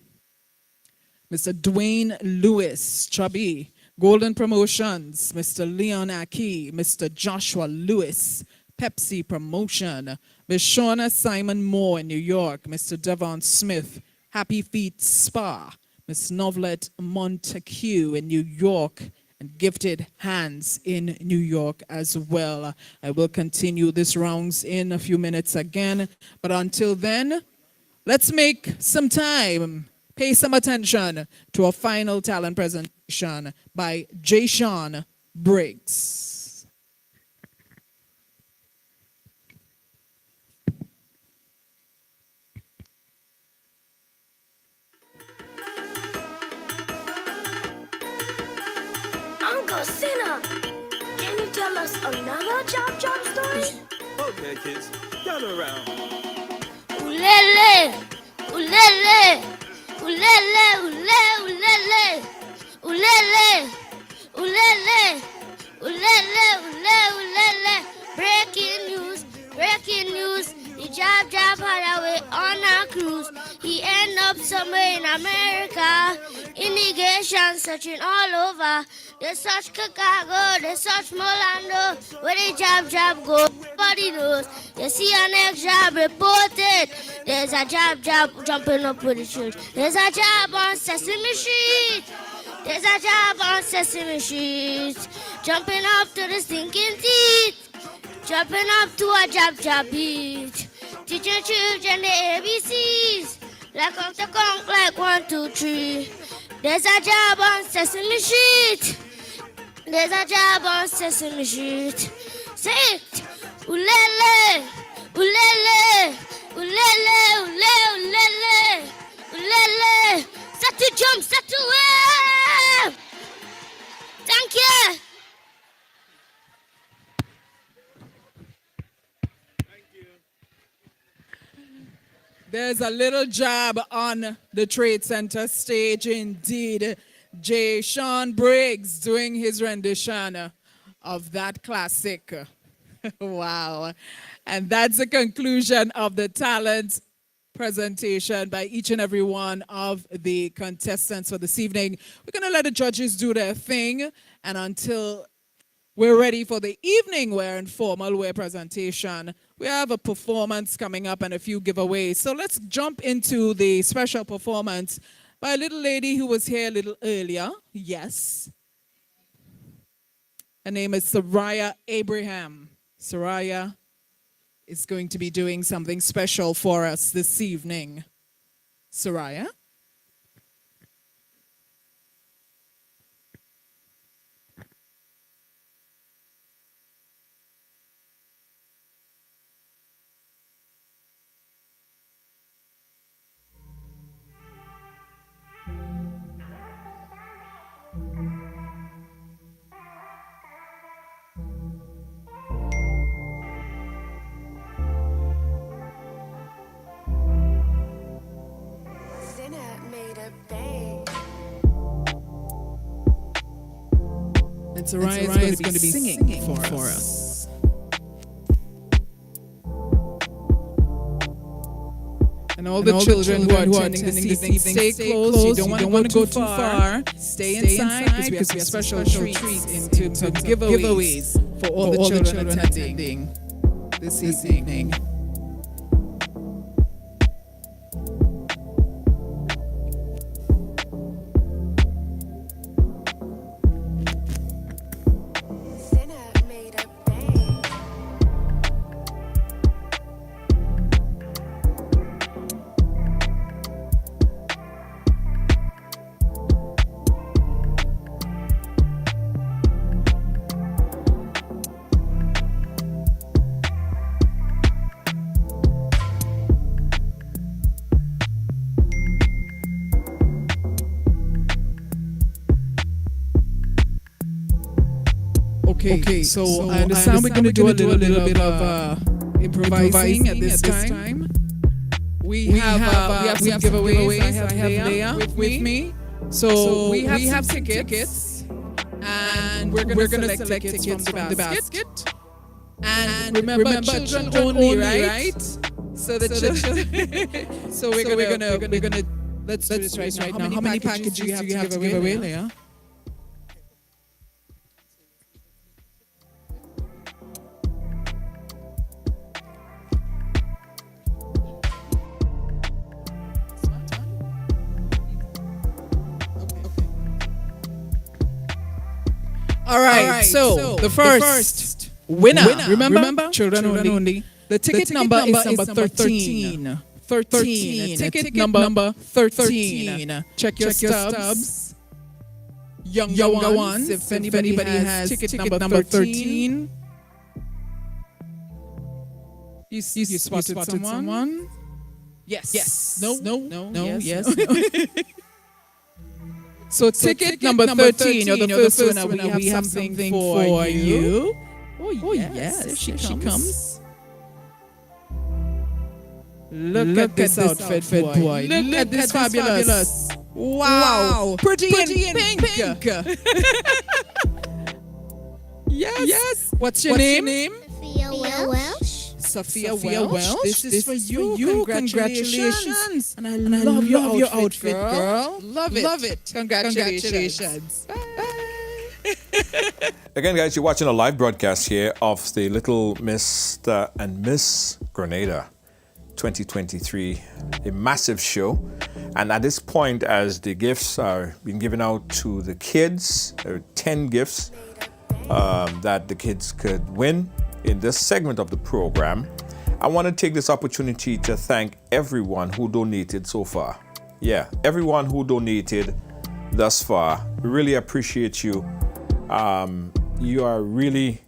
Mr. Dwayne Lewis, Chubby, Golden Promotions, Mr. Leon Aki, Mr. Joshua Lewis, Pepsi Promotion, Ms. Shauna Simon Moore in New York, Mr. Devon Smith, Happy Feet Spa, Miss Novelet Montague in New York, and Gifted Hands in New York as well. I will continue this rounds in a few minutes again, but until then, let's make some time, pay some attention to a final talent presentation by Jayshawn Briggs. Uncle Sinner, can you tell us another Chop Chop story? Okay, kids, gather around. Ulele, ulele, ulele, ulele, ulele, ulele, ulele, ulele. Breaking news. The Jab had away on a cruise. He ended up somewhere in America. Immigration searching all over. They search Chicago, they search Orlando. Where the Jab go, nobody knows. You see an ex-Jab reported. There's a Jab jumping up with the church. There's a Jab on Sesame Street. There's a Jab on Sesame Street. Jumping up to the stinking teeth. Jumping up to a Jab beat. Teaching children the ABCs. Like up the conch like 1, 2, 3. There's a Jab on Sesame Street. There's a Jab on Sesame Street. Say it. Ulele, ulele, ulele, ulele, ulele. Set to jump, set to wave. Thank you. There's a little jab on the Trade Center stage indeed. Jayshawn Briggs doing his rendition of that classic. Wow. And that's the conclusion of the talent presentation by each and every one of the contestants for this evening. We're going to let the judges do their thing, and until we're ready for the evening wear and formal wear presentation, we have a performance coming up and a few giveaways. So let's jump into the special performance by a little lady who was here a little earlier. Yes. Her name is Soraya Abraham. Soraya is going to be doing something special for us this evening. Soraya? And Soraya is going to be singing for us. And all the children who are attending this evening, stay close. You don't want to go too far. Stay inside because we have a special treat in terms of giveaways for all the children attending this evening. Okay, so I understand we're going to do a little bit of improvising at this time. We have some giveaways. I have Leah with me. So we have some tickets, and we're going to select tickets from the basket. And remember, children only, right? So the children. So we're gonna let's do this right now. How many packages do you have to give away, Leah? All right. So the first winner. Remember? Children only. The ticket number is number 13. 13. Ticket number 13. Check your stubs. Younger ones. If anybody has ticket number 13. You spotted someone? Yes. No. Yes. So ticket number 13, you're the first winner. We have something for you. Oh yes, there she comes. Look at this outfit, boy. Look at this fabulous. Wow. Pretty in pink. Yes. What's your name? Sophia Welsh. Sophia Welsh. This is for you. Congratulations. And I love your outfit, girl. Love it. Congratulations. Bye. Again, guys, you're watching a live broadcast here of the Little Mr. and Miss Grenada 2023, a massive show. And at this point, as the gifts are being given out to the kids, there are 10 gifts that the kids could win in this segment of the program. I want to take this opportunity to thank everyone who donated so far. Yeah, everyone who donated thus far. We really appreciate you. You are really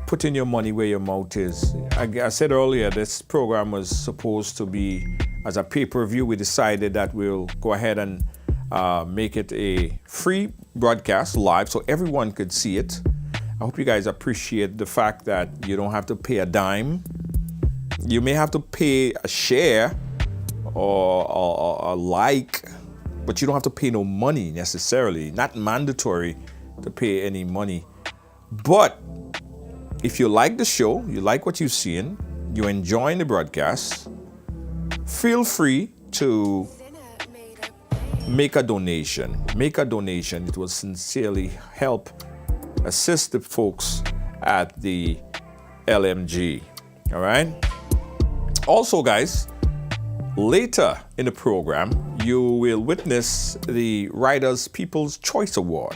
putting your money where your mouth is. I said earlier, this program was supposed to be as a pay-per-view. We decided that we'll go ahead and make it a free broadcast live so everyone could see it. I hope you guys appreciate the fact that you don't have to pay a dime. You may have to pay a share or a like, but you don't have to pay no money necessarily. Not mandatory to pay any money. But if you like the show, you like what you've seen, you're enjoying the broadcast, feel free to make a donation. Make a donation. It will sincerely help assist the folks at the LMG. All right? Also, guys, later in the program, you will witness the Writers' People's Choice Award.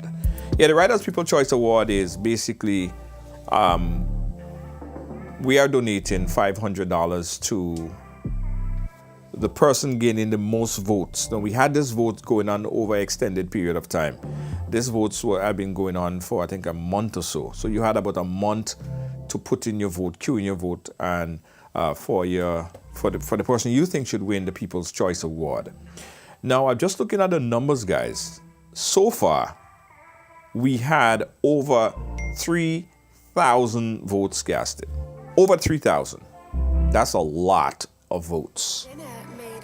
Yeah, the Writers' People's Choice Award is basically, we are donating $500 to the person gaining the most votes. Now, we had this vote going on over an extended period of time. These votes have been going on for, I think, a month or so. So you had about a month to put in your vote, queue in your vote, and for the person you think should win the People's Choice Award. Now, I'm just looking at the numbers, guys. So far, we had over 3,000 votes casted. Over 3,000. That's a lot of votes.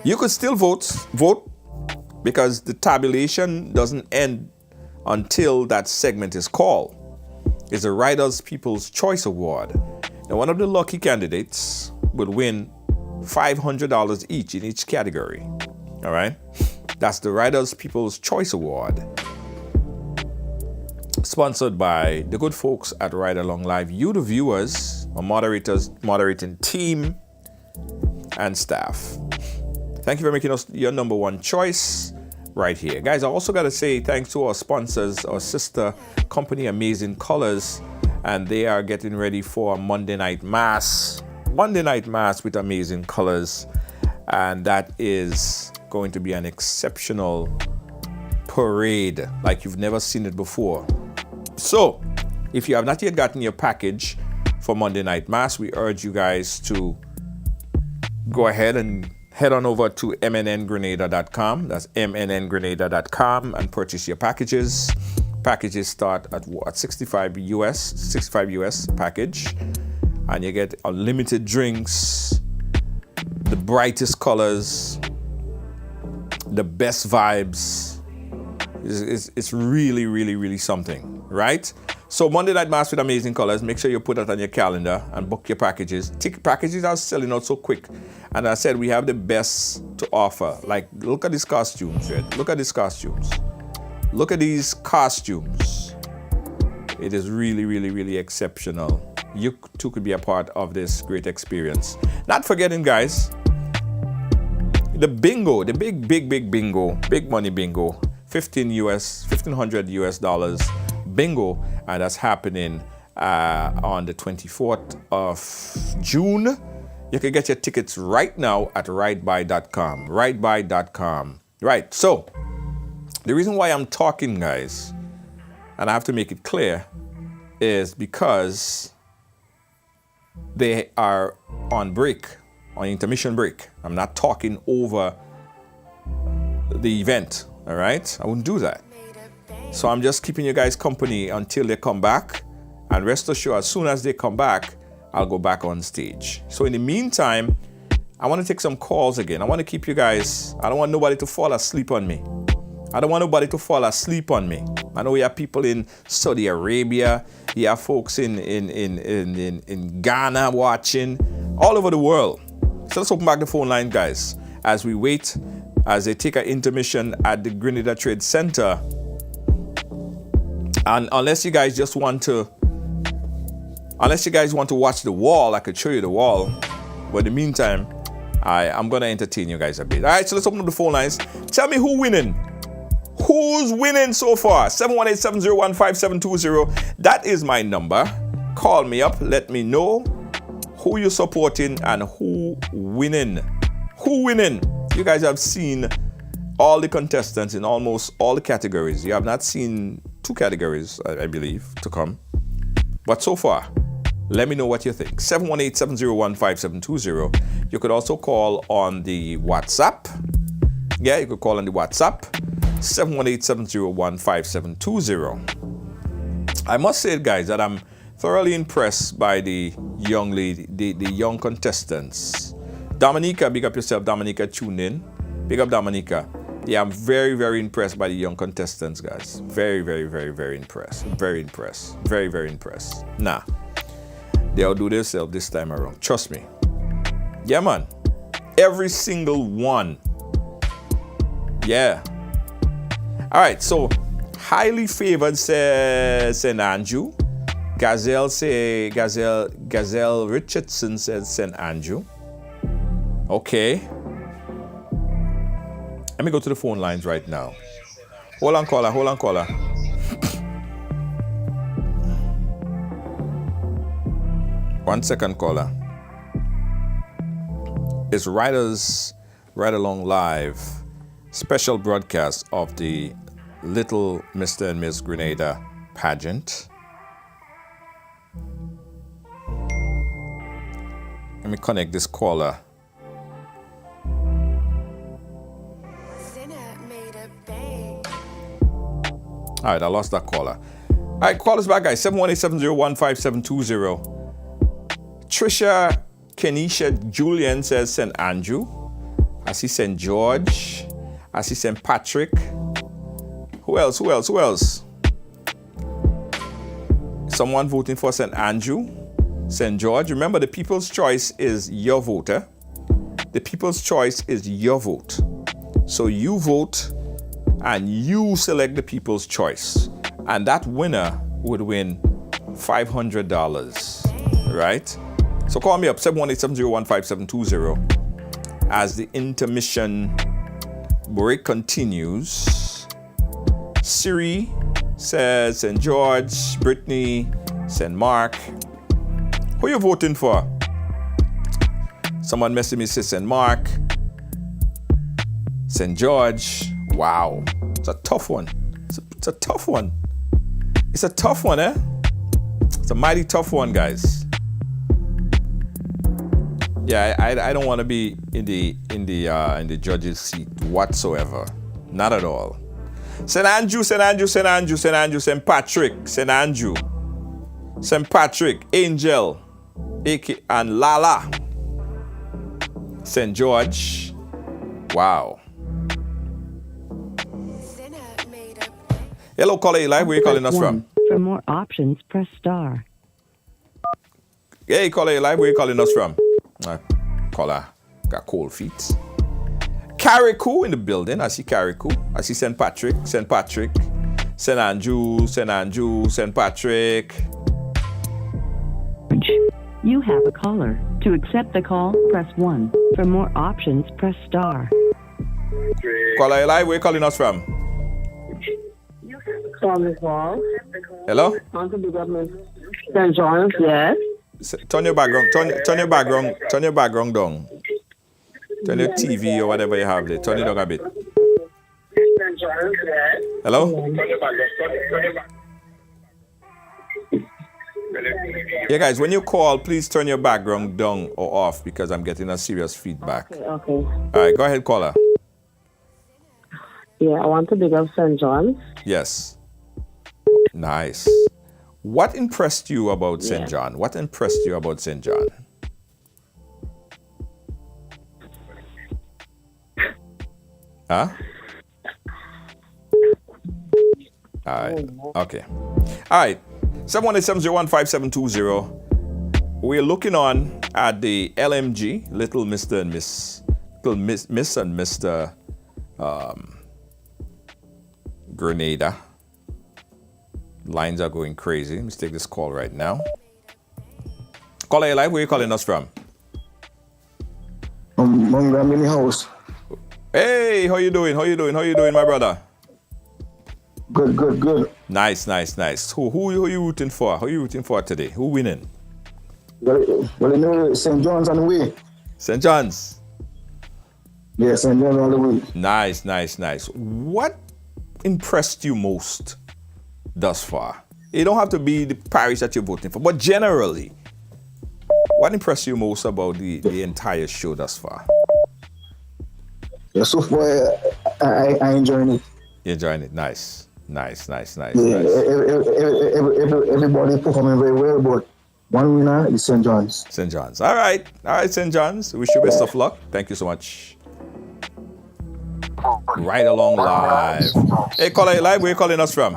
You could still vote because the tabulation doesn't end until that segment is called. It's the Writers' People's Choice Award. Now, one of the lucky candidates will win $500 each in each category. All right? That's the Writers' People's Choice Award. Sponsored by the good folks at Ride Along Live. You, the viewers, moderators, moderating team, and staff. Thank you for making us your number one choice right here. Guys, I also got to say thanks to our sponsors, our sister company, Amazing Colors, and they are getting ready for Monday Night Mass. Monday Night Mass with Amazing Colors, and that is going to be an exceptional parade like you've never seen it before. So, if you have not yet gotten your package for Monday Night Mass, we urge you guys to go ahead and head on over to mnngrenada.com. That's mnngrenada.com and purchase your packages. Packages start at what, 65 US package, and you get unlimited drinks, the brightest colors, the best vibes. It's really, really, really something, right? So Monday Night Mass with amazing colors. Make sure you put that on your calendar and book your packages. Packages are selling out so quick. And I said we have the best to offer. Like, look at these costumes, right? Look at these costumes. Look at these costumes. It is really, really, really exceptional. You too could be a part of this great experience. Not forgetting, guys, the bingo, the big bingo, big money bingo, $1,500 US bingo, and that's happening on the 24th of June. You can get your tickets right now at rightbuy.com. Rightbuy.com. Right. So the reason why I'm talking, guys, and I have to make it clear, is because they are on break, on intermission break. I'm not talking over the event. All right, I wouldn't do that. So I'm just keeping you guys company until they come back. And rest assured, as soon as they come back, I'll go back on stage. So in the meantime, I want to take some calls again. I want to keep you guys, I don't want nobody to fall asleep on me. I don't want nobody to fall asleep on me. I know we have people in Saudi Arabia. You have folks in Ghana watching, all over the world. So let's open back the phone line, guys, as we wait, as they take an intermission at the Grenada Trade Center. And unless you guys want to watch the wall, I could show you the wall. But in the meantime, I'm going to entertain you guys a bit. All right, so let's open up the phone lines. Tell me who's winning. Who's winning so far? 718-701-5720. That is my number. Call me up. Let me know who you're supporting and who winning. Who winning? You guys have seen all the contestants in almost all the categories. You have not seen 2 categories, I believe, to come. But so far, let me know what you think. 718-701-5720. You could also call on the WhatsApp. Yeah, you could call on the WhatsApp. 718-701-5720. I must say, guys, that I'm thoroughly impressed by the young lady, the young contestants. Dominica, big up yourself. Dominica, tune in. Big up, Dominica. Yeah, I'm very, very impressed by the young contestants, guys. Very, very, very, very impressed. Very impressed. Very, very impressed. Nah, they'll do themselves this time around. Trust me. Yeah, man. Every single one. Yeah. All right, so highly favored says St. Andrew. Gazelle Richardson says St. Andrew. Okay. Let me go to the phone lines right now. Hold on, caller. 1 second, caller. It's Riders Ride Along Live, special broadcast of the Little Mr. and Miss Grenada Pageant. Let me connect this caller. All right, I lost that caller. All right, call us back, guys. 718-701-5720. Trisha Kenisha Julian says St. Andrew. I see St. George. I see St. Patrick. Who else? Someone voting for St. Andrew, St. George. Remember, the people's choice is your voter. The people's choice is your vote. So you vote and you select the people's choice. And that winner would win $500, right? So call me up, 718-701-5720. As the intermission break continues, Siri says St. George, Brittany, St. Mark. Who you voting for? Someone messaged me, says St. Mark, St. George. Wow, it's a tough one. It's a tough one. It's a tough one, eh? It's a mighty tough one, guys. Yeah, I don't want to be in the judge's seat whatsoever. Not at all. St. Andrew, St. Andrew, St. Andrew, St. Andrew, St. Patrick, St. Andrew, St. Patrick, Angel, and Lala. St. George. Wow. Hello, caller Eli. Where are you calling us from? For more options, press star. Hey, caller Eli. Where are you calling us from? Caller got cold feet. Carriacou in the building. I see Carriacou. I see St. Patrick, St. Patrick, St. Andrew, St. Andrew, St. Patrick. You have a caller. To accept the call, press 1. For more options, press star. Caller Eli, where are you calling us from? Hello? St. John's, yes. Turn your background down. Turn your TV or whatever you have there. Turn it down a bit. Hello? Yeah, guys, when you call, please turn your background down or off because I'm getting a serious feedback. Okay. All right, go ahead, caller. Yeah, I want to big up St. John's. Yes. Nice. What impressed you about St. John? What impressed you about St. John? Huh? All right. Okay. All right. 718-701-5720. We're looking on at the LMG, Little Mr. and Miss and Mr. Grenada. Lines are going crazy. Let's take this call right now. Caller Eli, where are you calling us from? Montgomery House. Hey, how you doing? How you doing, my brother? Good. Nice. Who are you rooting for? Who are you rooting for today? Who winning? Well, you know, St. John's on the way. St. John's? Yeah, St. John's on the way. Nice. What impressed you most thus far? It don't have to be the parish that you're voting for, but generally, what impressed you most about the entire show thus far? Yeah, so far, I enjoying it. You're enjoying it. Nice. Yeah, everybody performing very well, but one winner is St. John's. St. John's. All right, St. John's. Wish you best of luck. Thank you so much. Right along live. Hey, caller live. Where are you calling us from?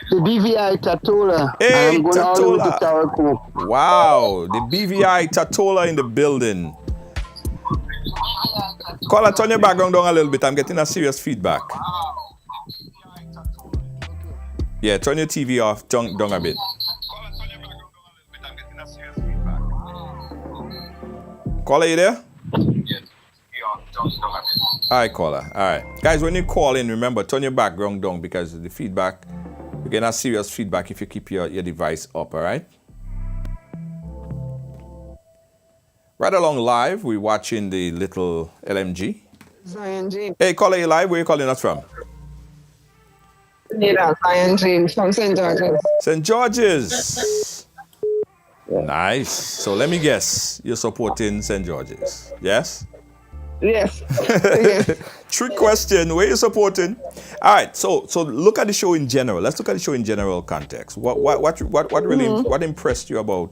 The BVI Tatola. Hey, I'm going all the way to Carriacou. Wow, the BVI Tatola in the building. Caller, turn your background down a little bit. I'm getting a serious feedback. Yeah, turn your TV off, down a bit. Caller, you there? All right, caller. All right. Guys, when you call in, remember, turn your background down because of the feedback. You're getting a serious feedback if you keep your device up, all right? Right along live, we're watching the little LMG. Zion James. Hey, caller, you live? Where are you calling us from? Zion James from St. George's. St. George's. Nice. So let me guess, you're supporting St. George's, yes? Yes. Trick question. Where are you supporting? All right. So look at the show in general. Let's look at the show in general context. What really what impressed you about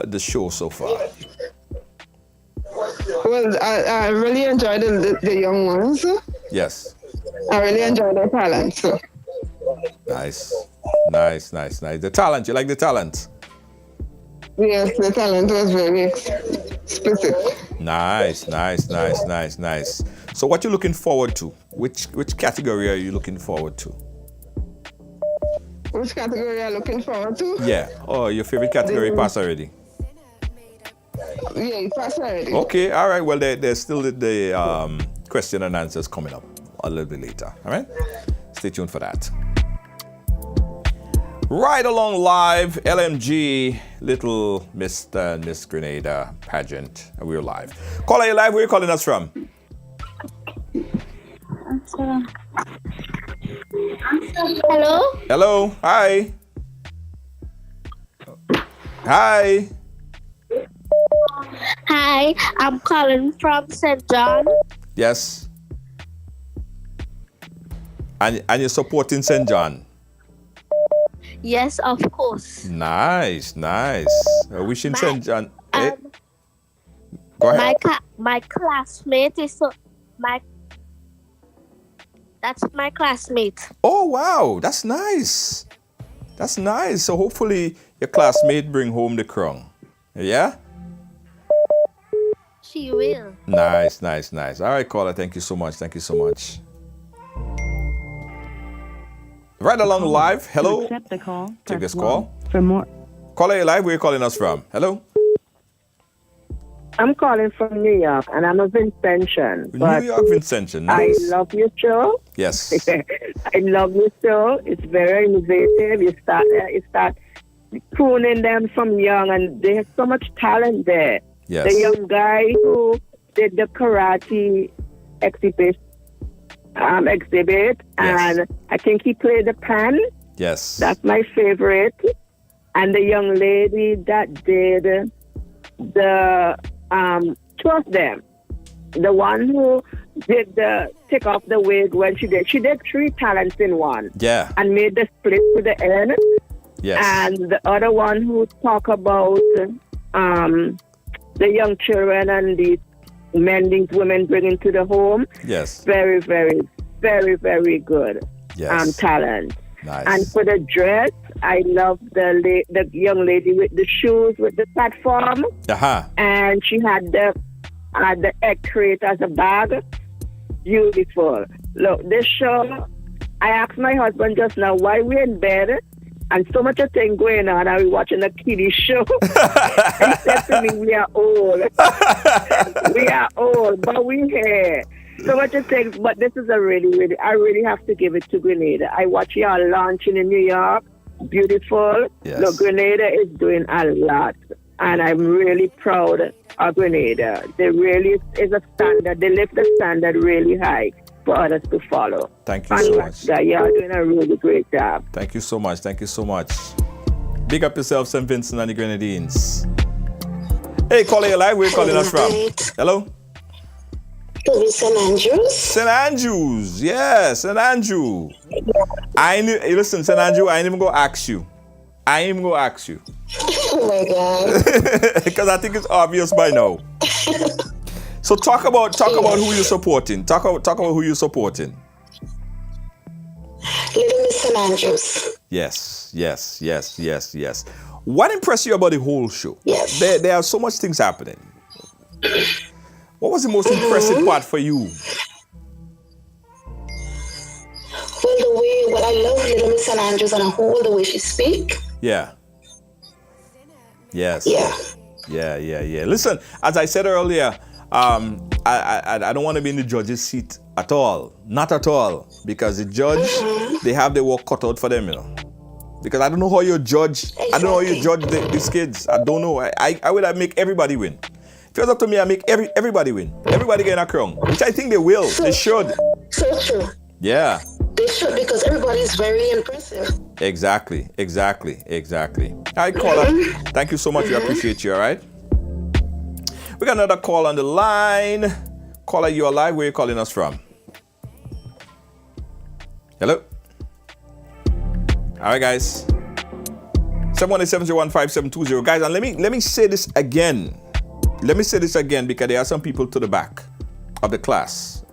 the show so far? Well, I really enjoyed the young ones. Yes. I really enjoyed their talent. Nice. The talent. You like the talent? Yes, the talent was very specific. Nice. So what you looking forward to? Which category are you looking forward to? Which category are you looking forward to? Yeah. Oh, your favorite category passed already? Yeah, it passed already. Okay, all right. Well, there's still the question and answers coming up a little bit later. All right? Stay tuned for that. Right along live, LMG, Little Mr. and Miss Grenada Pageant. We're live. Caller, you live? Where are you calling us from? Hello? Hi. Hi, I'm calling from St. John. Yes. And you're supporting St. John. Yes, of course. Nice. Wishing St. John. Go ahead. My classmate is that's my classmate. Oh wow, that's nice. So hopefully your classmate bring home the crown. Yeah? She will. Nice. All right, caller, thank you so much. Right along live. Hello. To accept the call, Take press this 1. call. For more. Caller, you're live. Where are you calling us from? Hello. I'm calling from New York, and I'm a Vincentian. New York Vincentian. Nice. I love your show. Yes. I love your show. It's very innovative. You start pruning them from young, and there's so much talent there. Yes. The young guy who did the karate exhibit, and I think he played the pan. Yes. That's my favorite. And the young lady that did the two of them. The one who did the take off the wig when she did 3 talents in one. Yeah. And made the split to the end. Yes. And the other one who talk about the young children and these men, these women bringing to the home. Yes. Very, very, very, very good. Yes. Talent. Nice. And for the dress, I love the young lady with the shoes with the platform. And she had the egg crate as a bag. Beautiful. Look, this show, I asked my husband just now why we're in bed and so much a thing going on and we're watching a kiddie show. He said to me, we are old. We are old, but we're here. So much of things, but this is I really have to give it to Grenada. I watch y'all launching in New York. Beautiful. Yes. Look, Grenada is doing a lot. And I'm really proud of Grenada. They really is a standard. They lift the standard really high for others to follow. Thank you so much. Y'all doing a really great job. Thank you so much. Big up yourself, St. Vincent and the Grenadines. Hey, caller, you live. Where are you calling us from? Hello? St. Andrews. St. Andrews, yes, St. Andrew. Listen, St. Andrew, I ain't even gonna ask you. Oh my God. Because I think it's obvious by now. So talk about who you're supporting. Talk about who you're supporting. Little Miss St. Andrews. Yes. What impressed you about the whole show? Yes. There are so much things happening. What was the most impressive part for you? Well, what I love Little Miss St. Andrews and the way she speak. Yeah. Yes. Yeah. Listen, as I said earlier, I don't want to be in the judge's seat at all. Not at all. Because the judge, they have their work cut out for them, you know. Because I don't know how you judge. Exactly. I don't know how you judge these kids. I don't know. I would make everybody win. If it was up to me, I make everybody win. Everybody get a crown. Which I think they will. They should. So true. Yeah. They should, because everybody is very impressive. Exactly. All right, caller. Thank you so much. We appreciate you, all right? We got another call on the line. Caller, you are live. Where are you calling us from? Hello? All right, guys. 718-701-5720. Guys, and let me say this again. Because there are some people to the back of the class,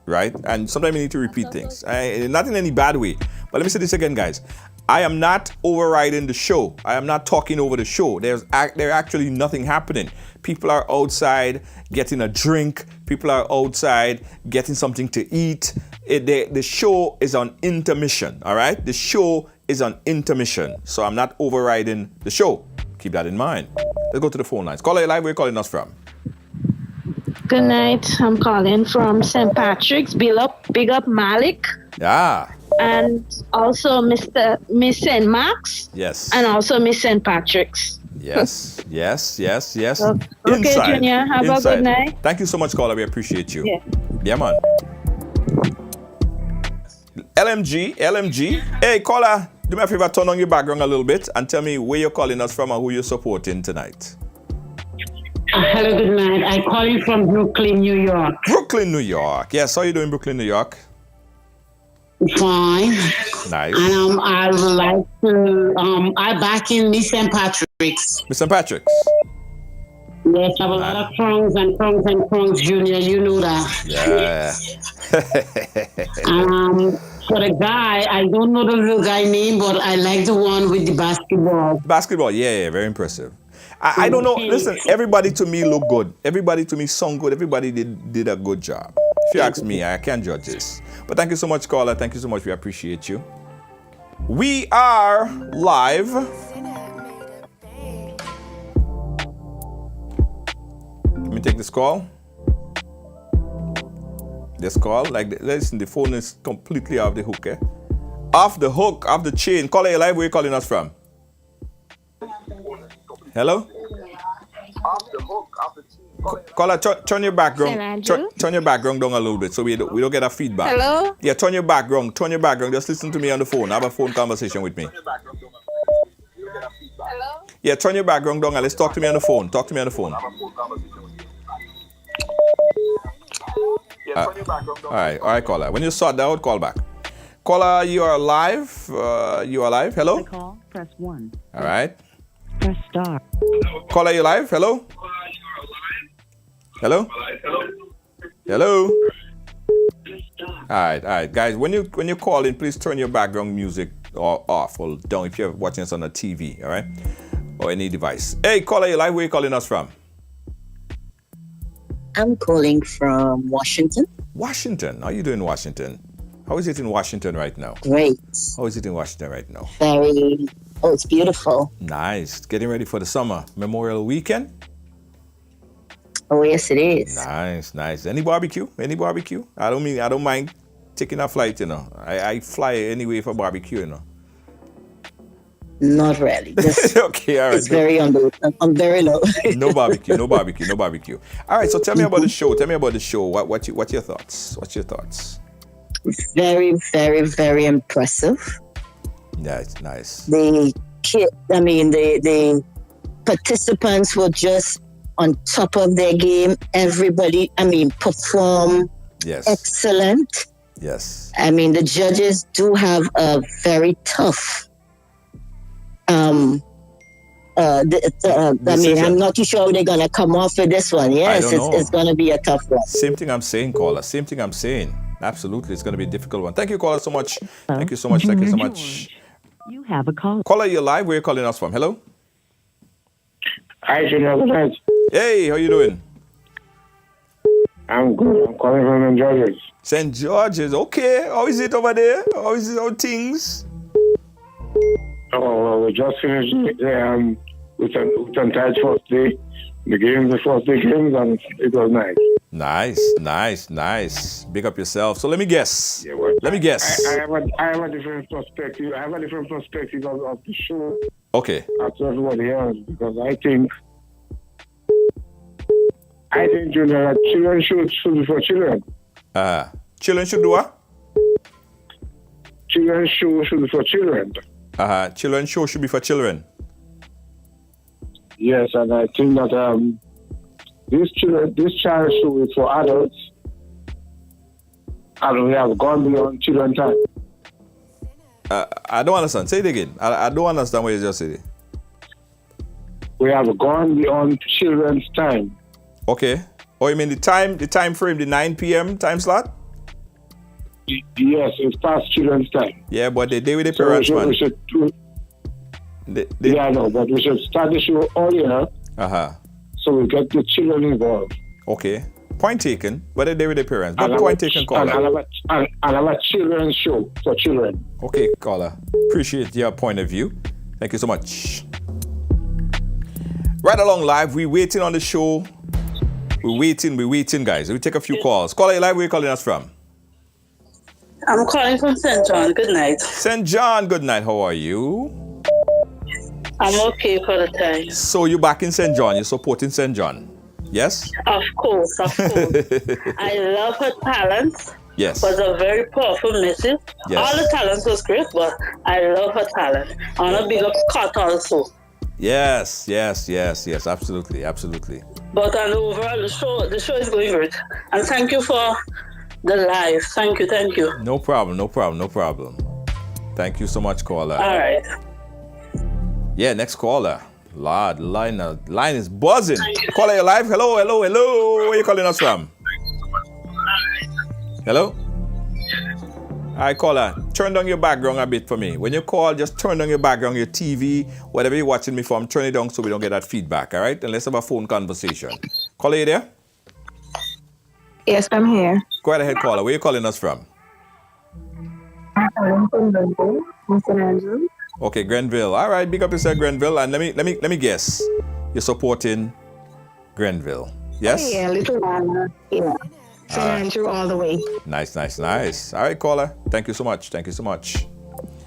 right? And sometimes you need to repeat things. Not in any bad way. But let me say this again, guys. I am not overriding the show. I am not talking over the show. There's actually nothing happening. People are outside getting a drink. People are outside getting something to eat. The show is on intermission, all right? The show is on intermission. So I'm not overriding the show. Keep that in mind. Let's go to the phone lines. Caller, live. Where are you calling us from? Good night. I'm calling from St. Patrick's. Big up Malik. Yeah. And also Miss St. Mark's. Yes. And also Miss St. Patrick's. Yes. Okay, Junior. Have a good night. Thank you so much, caller. We appreciate you. Yeah, man. LMG. Hey, caller, do me a favor, turn on your background a little bit and tell me where you're calling us from and who you're supporting tonight. Hello, good night. I'm calling from Brooklyn, New York. Brooklyn, New York. Yes, how are you doing, Brooklyn, New York? Fine. Nice. And I would like to, I back in Miss St. Patrick's. Miss St. Patrick's. Yes, I have a lot of prongs and prongs and prongs, Junior. You know that. Yeah. For the guy, I don't know the little guy name, but I like the one with the basketball. Basketball, yeah, very impressive. I don't know. Listen, everybody to me look good. Everybody to me sung good. Everybody did a good job. If you ask me, I can't judge this. But thank you so much, caller. Thank you so much. We appreciate you. We are live. Let me take this call. Listen, the phone is completely off the hook, eh? Off the hook, off the chain. Caller, you live. Where are you calling us from? Hello? Off the hook, off the chain. Caller, turn your background. Turn your background down a little bit so we don't get a feedback. Hello? Yeah, turn your background. Just listen to me on the phone. Have a phone conversation with me. Hello? Yeah, turn your background down and let's talk to me on the phone. Talk to me on the phone. All right, caller. When you sort that out, call back. Caller, you are live. Hello? To call, press 1. All right. Press star. Caller, you live? Hello? Hello? Hello? All right, guys. When you call in, please turn your background music off or down if you're watching us on a TV, all right? Or any device. Hey, caller, you live? Where are you calling us from? I'm calling from Washington. Washington. How are you doing, Washington? How is it in Washington right now? Great. How is it in Washington right now? It's beautiful. Nice. Getting ready for the summer. Memorial weekend? Oh, yes, it is. Nice. Any barbecue? I don't mind taking a flight, you know. I fly anyway for barbecue, you know. Not really. Okay, all right. It's I'm very low. No barbecue. All right, so tell me about the show. What's your thoughts? Very, very, very impressive. Yeah, it's nice. The participants were just on top of their game. Everybody, perform excellent. Yes. The judges do have a very tough I'm not too sure they're gonna come off with this one. Yes, it's gonna be a tough one. Same thing I'm saying, caller. Absolutely, it's gonna be a difficult one. Thank you, caller, so much. Thank you so much. You have a call. Caller, you're live. Where are you calling us from? Hello. Hi, Junior. Hey, how you doing? I'm good. I'm calling from St. George's. St. George's, okay. How is it over there? How things? Oh, well, we just finished with St. first day. The first day games, and it was nice. Nice. Big up yourself. So let me guess. Yeah, well, I have a different perspective. Of the show. Okay. As everybody else, because I think Junior, that children should be for children. Children should do what? Children show should be for children. Children show should be for children. Yes, and I think that this child show is for adults, and we have gone beyond children time. I don't understand. Say it again. I don't understand what you just said. We have gone beyond children's time. Okay. Oh, you mean the time frame, the 9 p.m. time slot? Yes, it's past children's time. Yeah, but they with the parents, man. I know, but we should start the show earlier. So we get the children involved. Okay. Point taken, but they with the parents. But point taken, caller. And have a children's show for children. Okay, caller. Appreciate your point of view. Thank you so much. Right along live, we're waiting on the show. We're waiting, guys. We take a few calls. Caller, you live, where are you calling us from? I'm calling from St. John. Good night. St. John, good night. How are you? I'm okay for the time. So you're back in St. John. You're supporting St. John. Yes? Of course. I love her talents. Yes. It was a very powerful message. Yes. All the talents was great, but I love her talent. I want to big up Scott also. Yes. Absolutely. But overall, the show is going great. And thank you for the live. Thank you. No problem. Thank you so much, caller. All right. Yeah, next caller. Lord, line is buzzing. Caller, you live? Hello. Where are you calling us from? Hello? All right, caller, turn down your background a bit for me. When you call, just turn down your background, your TV, whatever you're watching me from, turn it down so we don't get that feedback, all right? And let's have a phone conversation. Caller, you there? Yes, I'm here. Go right ahead, caller. Where are you calling us from? I'm from Grenville, St. Andrews. Okay, Grenville. All right, big up yourself, Grenville. And let me guess. You're supporting Grenville. Yes? Oh, yeah, Little Anna. Yeah. St. Andrew all the way. Nice. All right, caller. Thank you so much.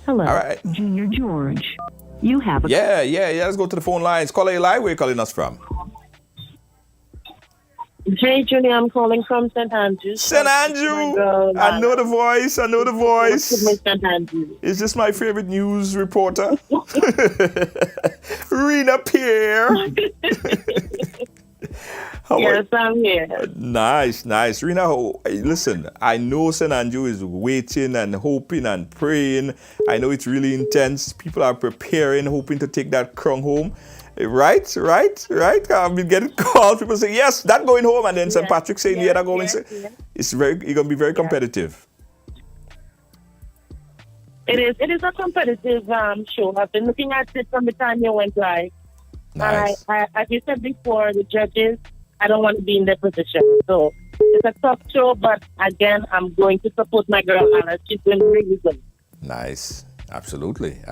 Hello, All right. Junior George. You have a... Yeah. Let's go to the phone lines. Caller, you live? Where are you calling us from? Hey, Junior, I'm calling from St. Andrews. St. Andrew! I know the voice. St. Andrews. Is this my favorite news reporter? Rena Pierre. Yes, I'm here. Nice. Rena, listen, I know St. Andrew is waiting and hoping and praying. I know it's really intense. People are preparing, hoping to take that crown home. Right. I've been getting calls. People say, yes, that going home. And then St. Patrick saying, yeah, that going. It's you're going to be very competitive. It is a competitive show. I've been looking at it from the time you went live. Nice. I as you said before, the judges, I don't want to be in their position. So it's a tough show, but again, I'm going to support my girl Anna. She's doing really good. Nice. Absolutely.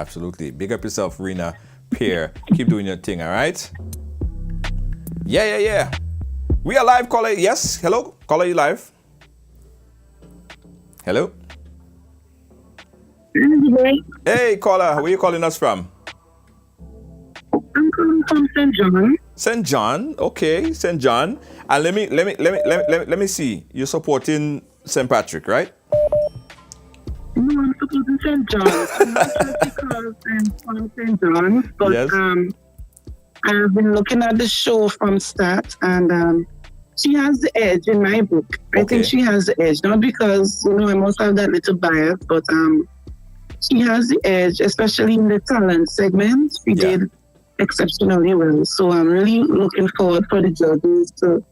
Big up yourself, Rena Pierre. Keep doing your thing, all right? Yeah. We are live, caller. Yes. Hello? Caller, you live? Hello? Hey, caller. Where are you calling us from? I'm calling from St. John. St. John, okay, St. John. And let me see. You're supporting St. Patrick, right? No, I'm supporting St. John's. I'm not sure because I'm from St. John's, but yes. I've been looking at the show from start, and she has the edge in my book. I think she has the edge, not because I must have that little bias, but she has the edge, especially in the talent segment. She did exceptionally well. So I'm really looking forward for the judges to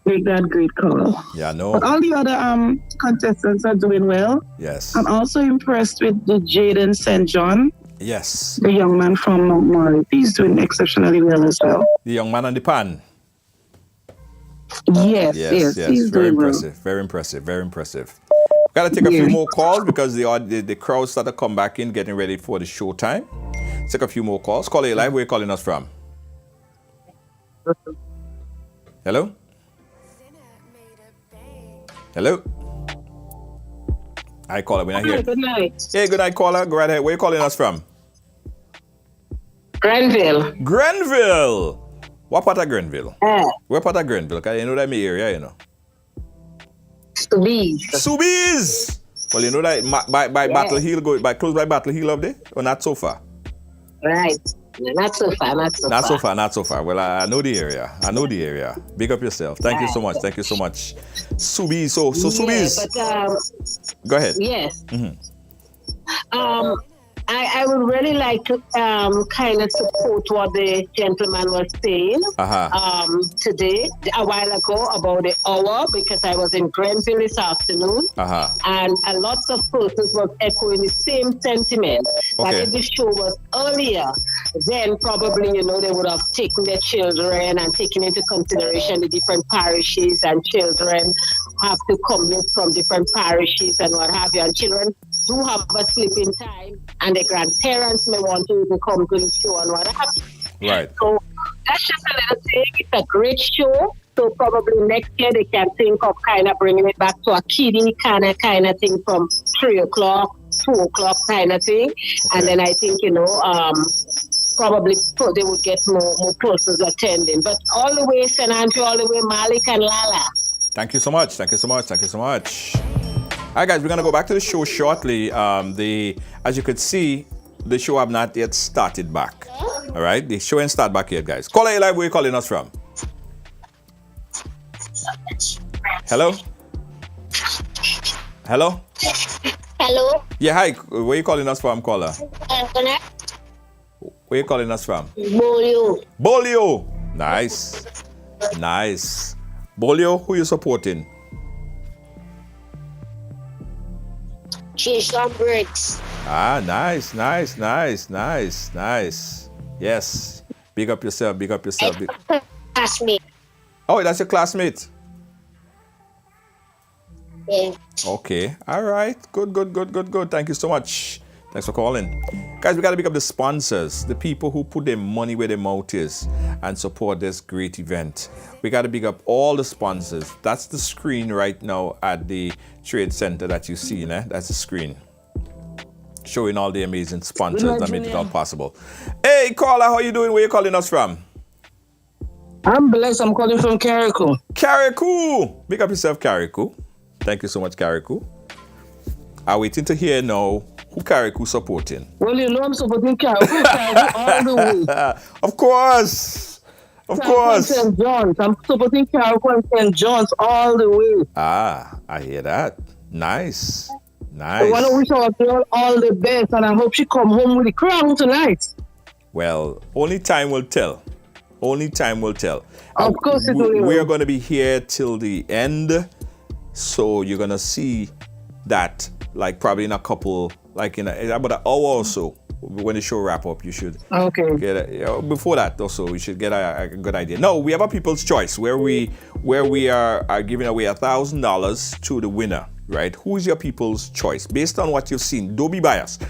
make that great call. Yeah, no. But all the other contestants are doing well. Yes. I'm also impressed with the Jaden St. John. Yes. The young man from Mount Murray. He's doing exceptionally well as well. The young man on the pan. Yes. He's Very doing impressive. well. Very impressive. Got to take a few more calls because the crowd started to come back in, getting ready for the show time. Take a few more calls. Call it live. Where are you calling us from? Hello? Hi, caller. We're not here. Good night. Hey, good night, caller. Go right ahead. Where are you calling us from? Grenville. What part of Grenville? Where part of Grenville? Because you know that my area, Subies. Well, you know that by Battle Hill, close by Battle Hill up there? Or not so far? Right. Not so far. Not so far. Well, I know the area. Big up yourself. Thank you so much. Subies. So Subies. But, go ahead. Yes. I would really like to kind of support what the gentleman was saying today, a while ago, about the hour, because I was in Grenville this afternoon, and a lot of persons was echoing the same sentiment. That if the show was earlier, then probably, they would have taken their children and taken into consideration the different parishes, and children have to commute from different parishes and what have you, and children do have a sleeping time, and the grandparents may want to even come to the show and what have you. Right. So that's just a little thing. It's a great show. So probably next year they can think of kind of bringing it back to a kiddie kind of thing from 3 o'clock, 2 o'clock kind of thing. And then I think, probably they would get more persons attending. But all the way St. Andrew, all the way Malik and Lala. Thank you so much. All right, guys, we're going to go back to the show shortly. As you could see, the show have not yet started back. All right, the show ain't start back yet, guys. Call it live. Where are you calling us from? Hello? Hello? Hello. Yeah, hi. Where you calling us from, caller? Where you calling us from? Bolio. Bolio. Nice. Nice. Bolio, who you supporting? Jason Briggs. Ah, nice. Yes. Big up yourself. Classmate. Oh, that's your classmate? Yeah. Okay. All right. Good. Thank you so much. Thanks for calling. Guys, we got to pick up the sponsors, the people who put their money where their mouth is and support this great event. We got to pick up all the sponsors. That's the screen right now at the Trade Center that you see, né? That's the screen. Showing all the amazing sponsors that made it all possible. Hey, caller, how you doing? Where you calling us from? I'm blessed. I'm calling from Carriacou. Carriacou! Big up yourself, Carriacou. Thank you so much, Carriacou. I'm waiting to hear now who Carriacou supporting. Well, you know I'm supporting Carriacou all the way. Of course. St. John's. I'm supporting Carriacou and St. John's all the way. Ah, I hear that. Nice. I want to wish our girl all the best, and I hope she come home with the crown tonight. Well, only time will tell. Of course it will. We're going to be here till the end, so you're going to see that, like probably in a couple, like in about an hour or so. When the show wrap up, you should get before that also we should get a good idea. No, we have a People's Choice where we are giving away $1,000 to the winner, right? Who is your People's Choice? Based on what you've seen, don't be biased.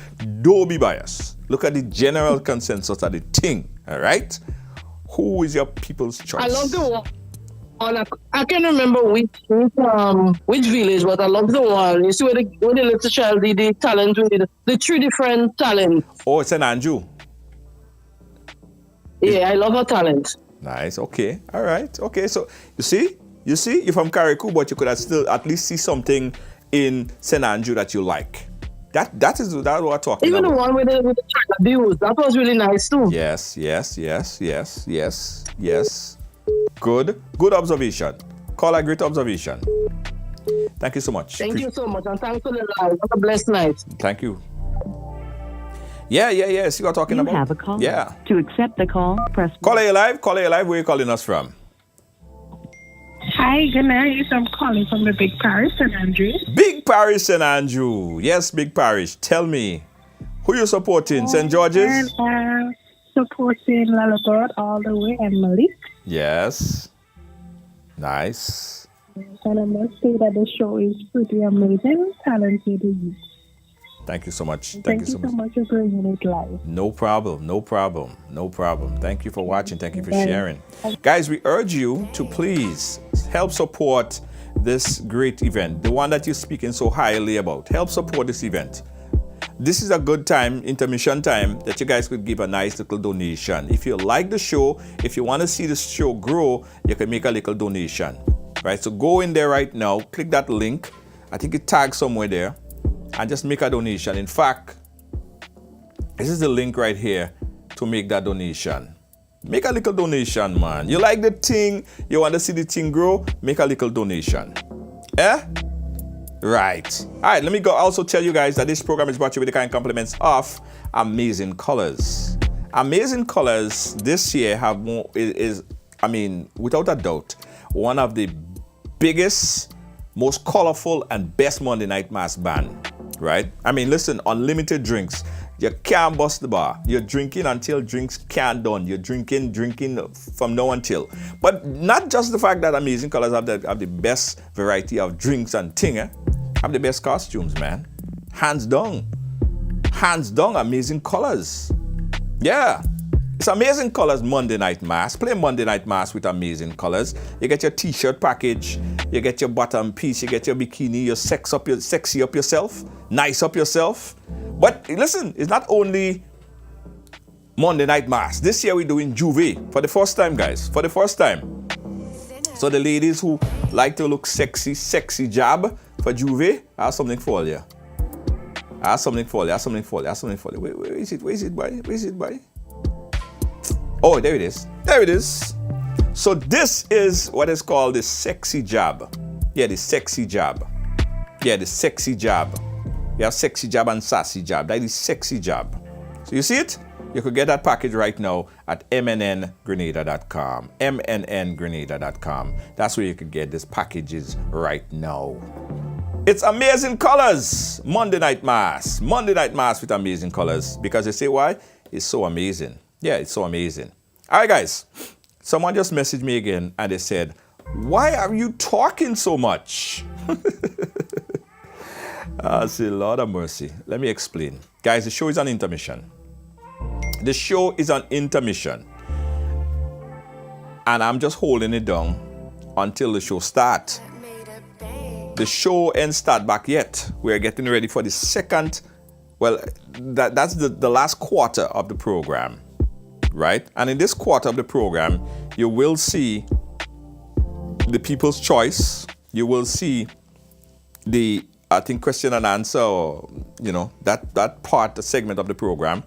Look at the general consensus of the thing, all right? Who is your People's Choice? I love the one. I can't remember which village, but I love the one. You see where the little child did the talent with the 3 different talents. Oh, it's an Anju. Yeah, I love her talent. Nice. Okay. All right. Okay. So you see, you're from Carriacou, but you could still at least see something in St. Andrew that you like. That is what we're talking Even about. the one with the child abuse, that was really nice too. Yes. Good observation. Call a great observation. Thank you so much. Thank you so much, and thanks for the live. Have a blessed night. Thank you. Yeah. See what I'm talking about? You have a call. Yeah. To accept the call, press Call A Live. Where are you calling us from? Hi, good night. I'm calling from the Big Parish, St. Andrew. Big Parish, St. Andrew. Yes, Big Parish. Tell me, who you supporting? St. George's? Supporting Lalabord all the way and Malik. Yes. Nice. And I must say that the show is pretty amazing, talented youth. Thank you so much. Thank you so much for bringing it live. No problem. Thank you for watching. Thank you for sharing. Guys, we urge you to please help support this great event, the one that you're speaking so highly about. Help support this event. This is a good time, intermission time, that you guys could give a nice little donation. If you like the show, if you want to see the show grow, you can make a little donation. Right? So go in there right now, click that link. I think it tags somewhere there. And just make a donation. In fact, this is the link right here to make that donation. Make a little donation, man. You like the thing, you want to see the thing grow, make a little donation. Right. All right, let me go also tell you guys that this program is brought to you with the kind compliments of Amazing Colors. Amazing Colors this year is without a doubt, one of the biggest, most colorful and best Monday Night Mass band. Right? Listen, unlimited drinks. You can't bust the bar. You're drinking until drinks can't done. You're drinking from now until. But not just the fact that Amazing Colors have the best variety of drinks and thing, have the best costumes, man. Hands down, Amazing Colors. Yeah. It's Amazing Colors Monday Night Mass. Play Monday Night Mass with Amazing Colors. You get your t-shirt package, you get your bottom piece, you get your bikini, you sexy up yourself, nice up yourself. But listen, it's not only Monday Night Mass. This year we're doing Juve for the first time, guys. For the first time. So the ladies who like to look sexy jab for Juve, I have something for you. Where is it, buddy? Oh, there it is. So this is what is called the sexy jab. Yeah, the sexy jab. Yeah, the sexy jab. You have sexy jab and sassy jab. That is sexy jab. So you see it? You could get that package right now at mnngrenada.com. mnngrenada.com. That's where you could get these packages right now. It's amazing colors. Monday Night Mass. Monday Night Mass with amazing colors. Because they say why? It's so amazing. Yeah, it's so amazing. All right, guys. Someone just messaged me again and they said, why are you talking so much? I say, Lord have mercy. Let me explain. Guys, the show is on intermission. The show is on intermission. And I'm just holding it down until the show starts. The show ain't start back yet. We're getting ready for the second, well, that's the last quarter of the program, right? And in this quarter of the program, you will see the People's Choice. You will see the, I think, question and answer, or, you know, that part, the segment of the program.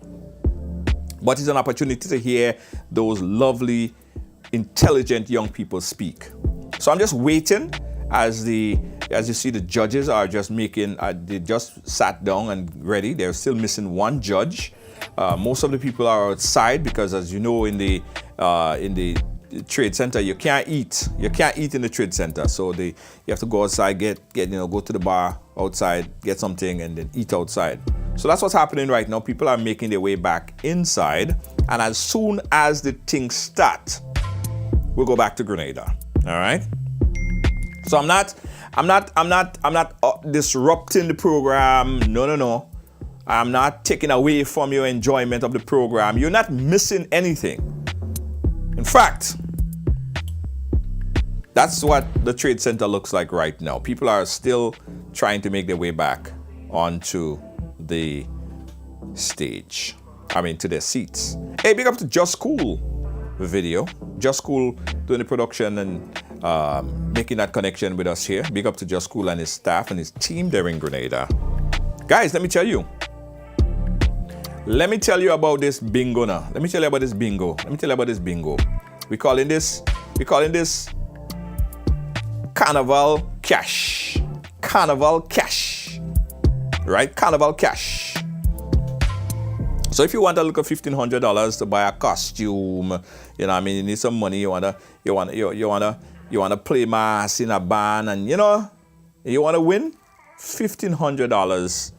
But it's an opportunity to hear those lovely, intelligent young people speak. So I'm just waiting as you see, the judges are just making, they just sat down and ready. They're still missing one judge. Most of the people are outside because, as you know, in the trade center, you can't eat. You can't eat in the trade center. So you have to go outside, go to the bar outside, get something, and then eat outside. So that's what's happening right now. People are making their way back inside. And as soon as the things start, we'll go back to Grenada. All right? So I'm not disrupting the program. No. I'm not taking away from your enjoyment of the program. You're not missing anything. In fact, that's what the trade center looks like right now. People are still trying to make their way back onto the stage. To their seats. Hey, big up to Just Cool video. Just Cool doing the production and making that connection with us here. Big up to Just Cool and his staff and his team there in Grenada. Guys, let me tell you about this bingo now. Let me tell you about this bingo. We're calling this Carnival Cash. Carnival Cash. Right? Carnival Cash. So if you want a little $1,500 to buy a costume, you need some money, you wanna play mass in a band, and you wanna win $1,500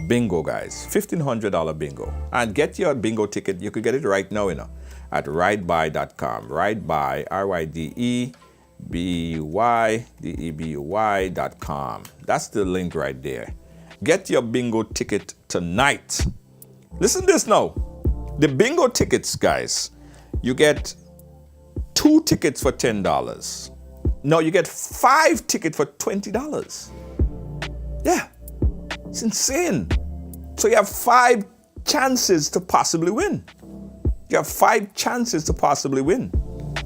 bingo, guys. $1,500 bingo. And get your bingo ticket. You could get it right now, at ridebuy.com. Ridebuy, RYDEBUY.com. That's the link right there. Get your bingo ticket tonight. Listen to this now. The bingo tickets, guys, you get 2 tickets for $10. No, you get 5 tickets for $20. Yeah, it's insane. So you have 5 chances to possibly win.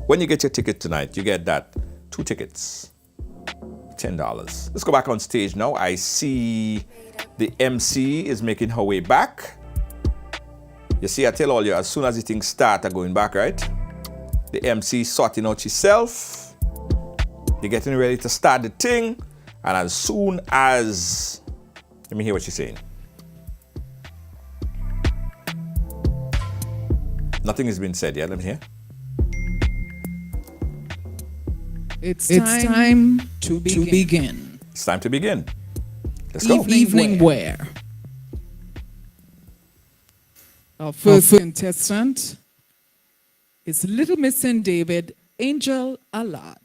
When you get your ticket tonight, you get that 2 tickets, $10. Let's go back on stage now. I see the MC is making her way back. You see, I tell all you, as soon as the things start, I'm going back, right? The MC sorting out herself. You're getting ready to start the thing. And as soon as... Let me hear what she's saying. Nothing has been said yet. Let me hear. It's time to begin. It's time to begin. Let's go. Evening wear. Our first contestant is Little Miss St. David, Angel Alad.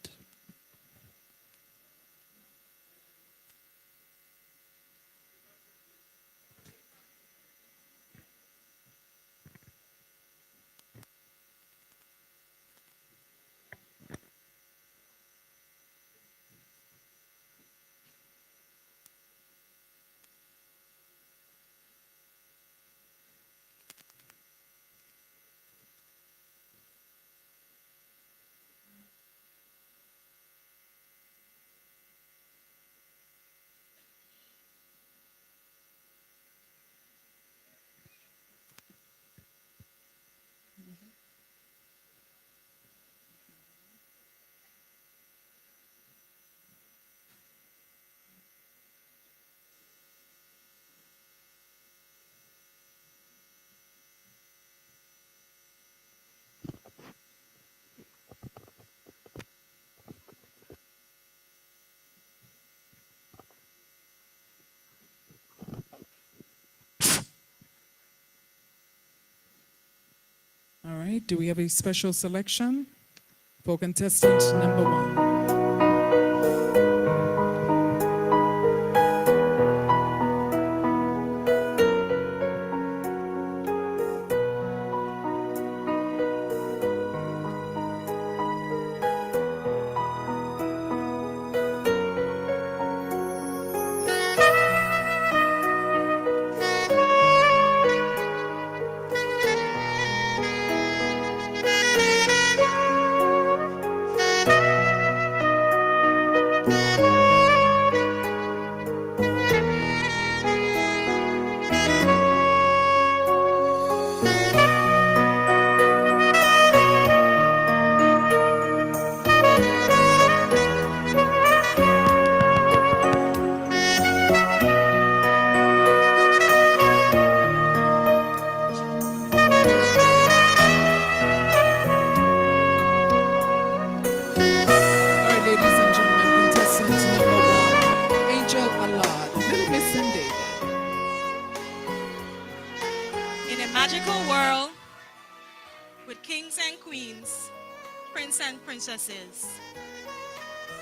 All right, do we have a special selection for contestant number 1?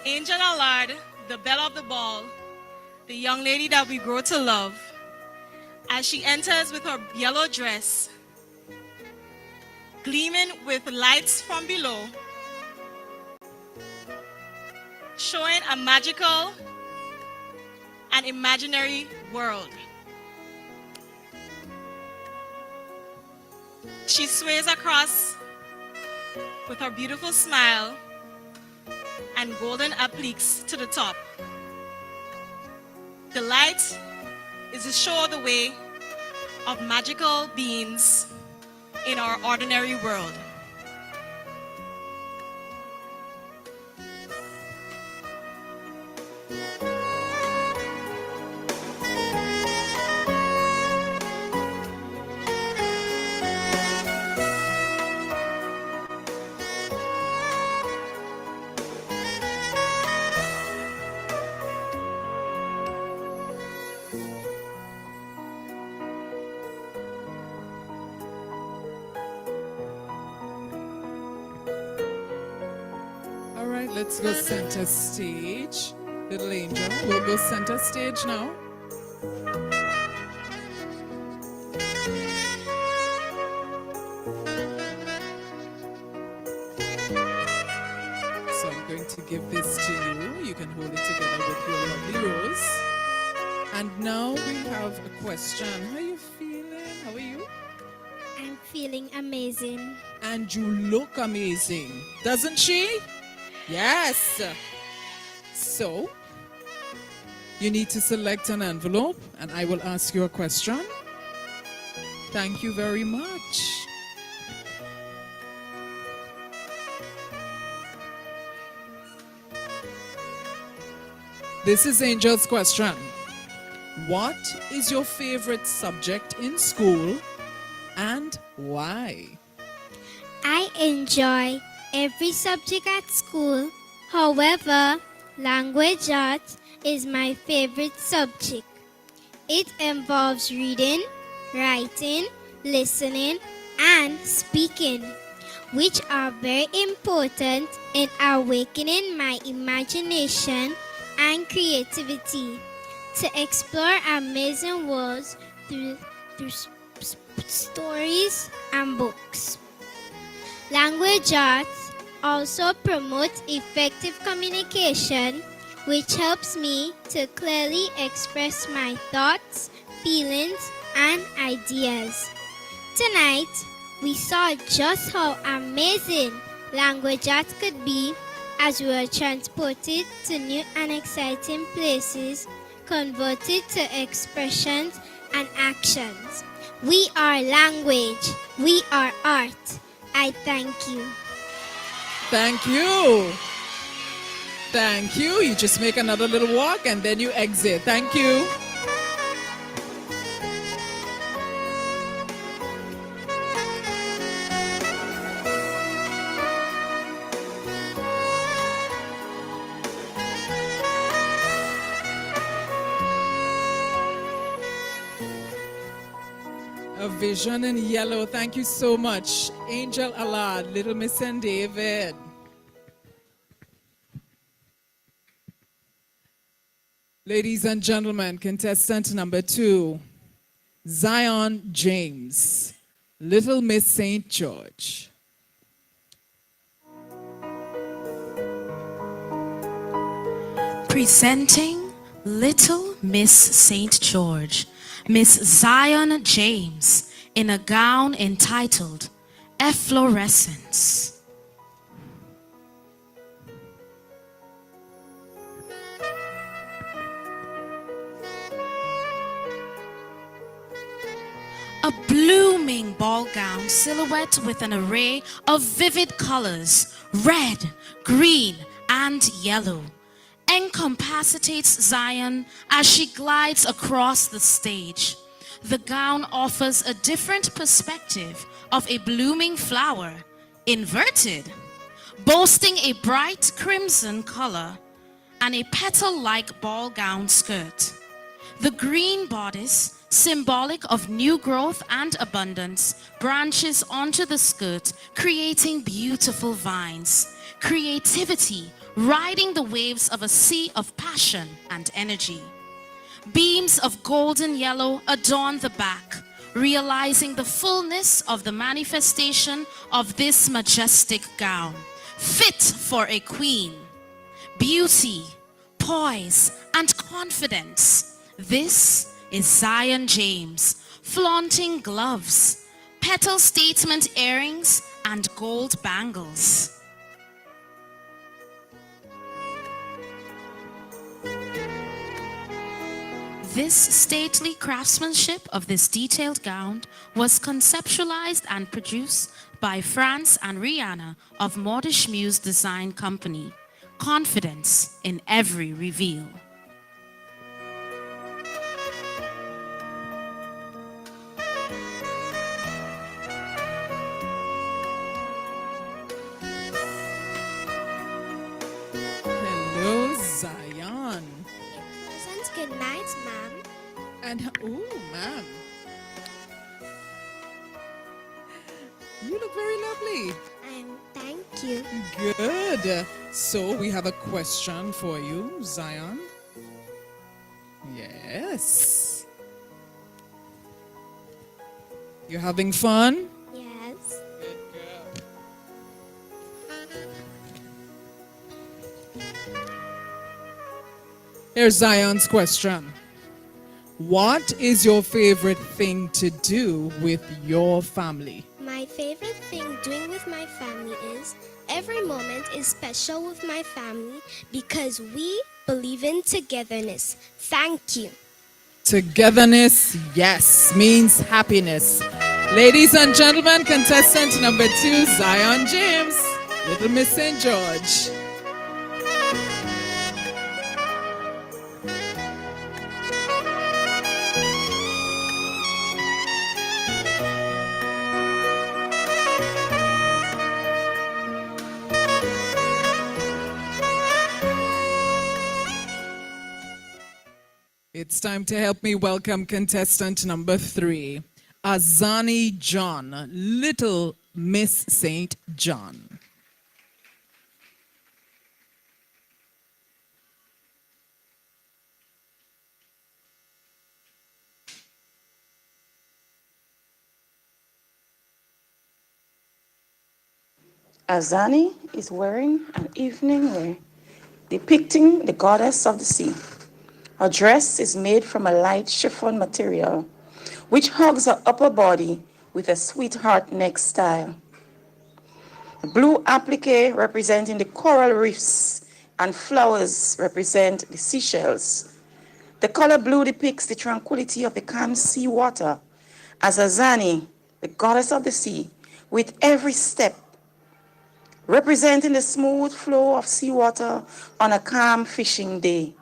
Angel Allard, the belle of the ball, the young lady that we grow to love, as she enters with her yellow dress, gleaming with lights from below, showing a magical and imaginary world. She sways across with her beautiful smile and golden appliques to the top. The light is to show the way of magical beings in our ordinary world. Let's go center stage. Little Angel, we'll go center stage now. So I'm going to give this to you. You can hold it together with your lovely rose. And now we have a question. How are you feeling? How are you? I'm feeling amazing. And you look amazing, doesn't she? Yes. So, you need to select an envelope and I will ask you a question. Thank you very much. This is Angel's question. What is your favorite subject in school and why? I enjoy every subject at school. However, language arts is my favorite subject. It involves reading, writing, listening, and speaking, which are very important in awakening my imagination and creativity to explore amazing worlds through stories and books. Language arts also promotes effective communication, which helps me to clearly express my thoughts, feelings, and ideas. Tonight, we saw just how amazing language arts could be as we were transported to new and exciting places, converted to expressions and actions. We are language. We are art. I thank you. Thank you. Thank you. You just make another little walk and then you exit. Thank you. A vision in yellow. Thank you so much. Angel Alad, Little Miss and David. Ladies and gentlemen, contestant number 2, Zion James, Little Miss St. George. Presenting Little Miss St. George, Miss Zion James, in a gown entitled Efflorescence. A blooming ball gown silhouette with an array of vivid colors, red, green, and yellow, incapacitates Zion as she glides across the stage. The gown offers a different perspective of a blooming flower, inverted, boasting a bright crimson color and a petal-like ball gown skirt. The green bodice, symbolic of new growth and abundance, branches onto the skirt, creating beautiful vines. Creativity riding the waves of a sea of passion and energy. Beams of golden yellow adorn the back, realizing the fullness of the manifestation of this majestic gown, fit for a queen. Beauty, poise, and confidence. This is Zion James, flaunting gloves, petal statement earrings, and gold bangles. This stately craftsmanship of this detailed gown was conceptualized and produced by France and Rihanna of Modish Muse Design Company. Confidence in every reveal. Hello, Zion. Good night, ma'am. And, oh, ma'am. You look very lovely. Thank you. Good. So we have a question for you, Zion. Yes. You having fun? Yes. Good girl. Here's Zion's question. What is your favorite thing to do with your family? My favorite thing doing with my family is every moment is special with my family because we believe in togetherness. Thank you. Togetherness, yes, means happiness. Ladies and gentlemen, contestant number 2, Zion James, Little Miss St. George. It's time to help me welcome contestant number 3, Azani John, Little Miss St. John. Azani is wearing an evening wear depicting the goddess of the sea. Her dress is made from a light chiffon material, which hugs her upper body with a sweetheart neck style. The blue applique representing the coral reefs and flowers represent the seashells. The color blue depicts the tranquility of the calm sea water as Azani, the goddess of the sea, with every step representing the smooth flow of seawater on a calm fishing day.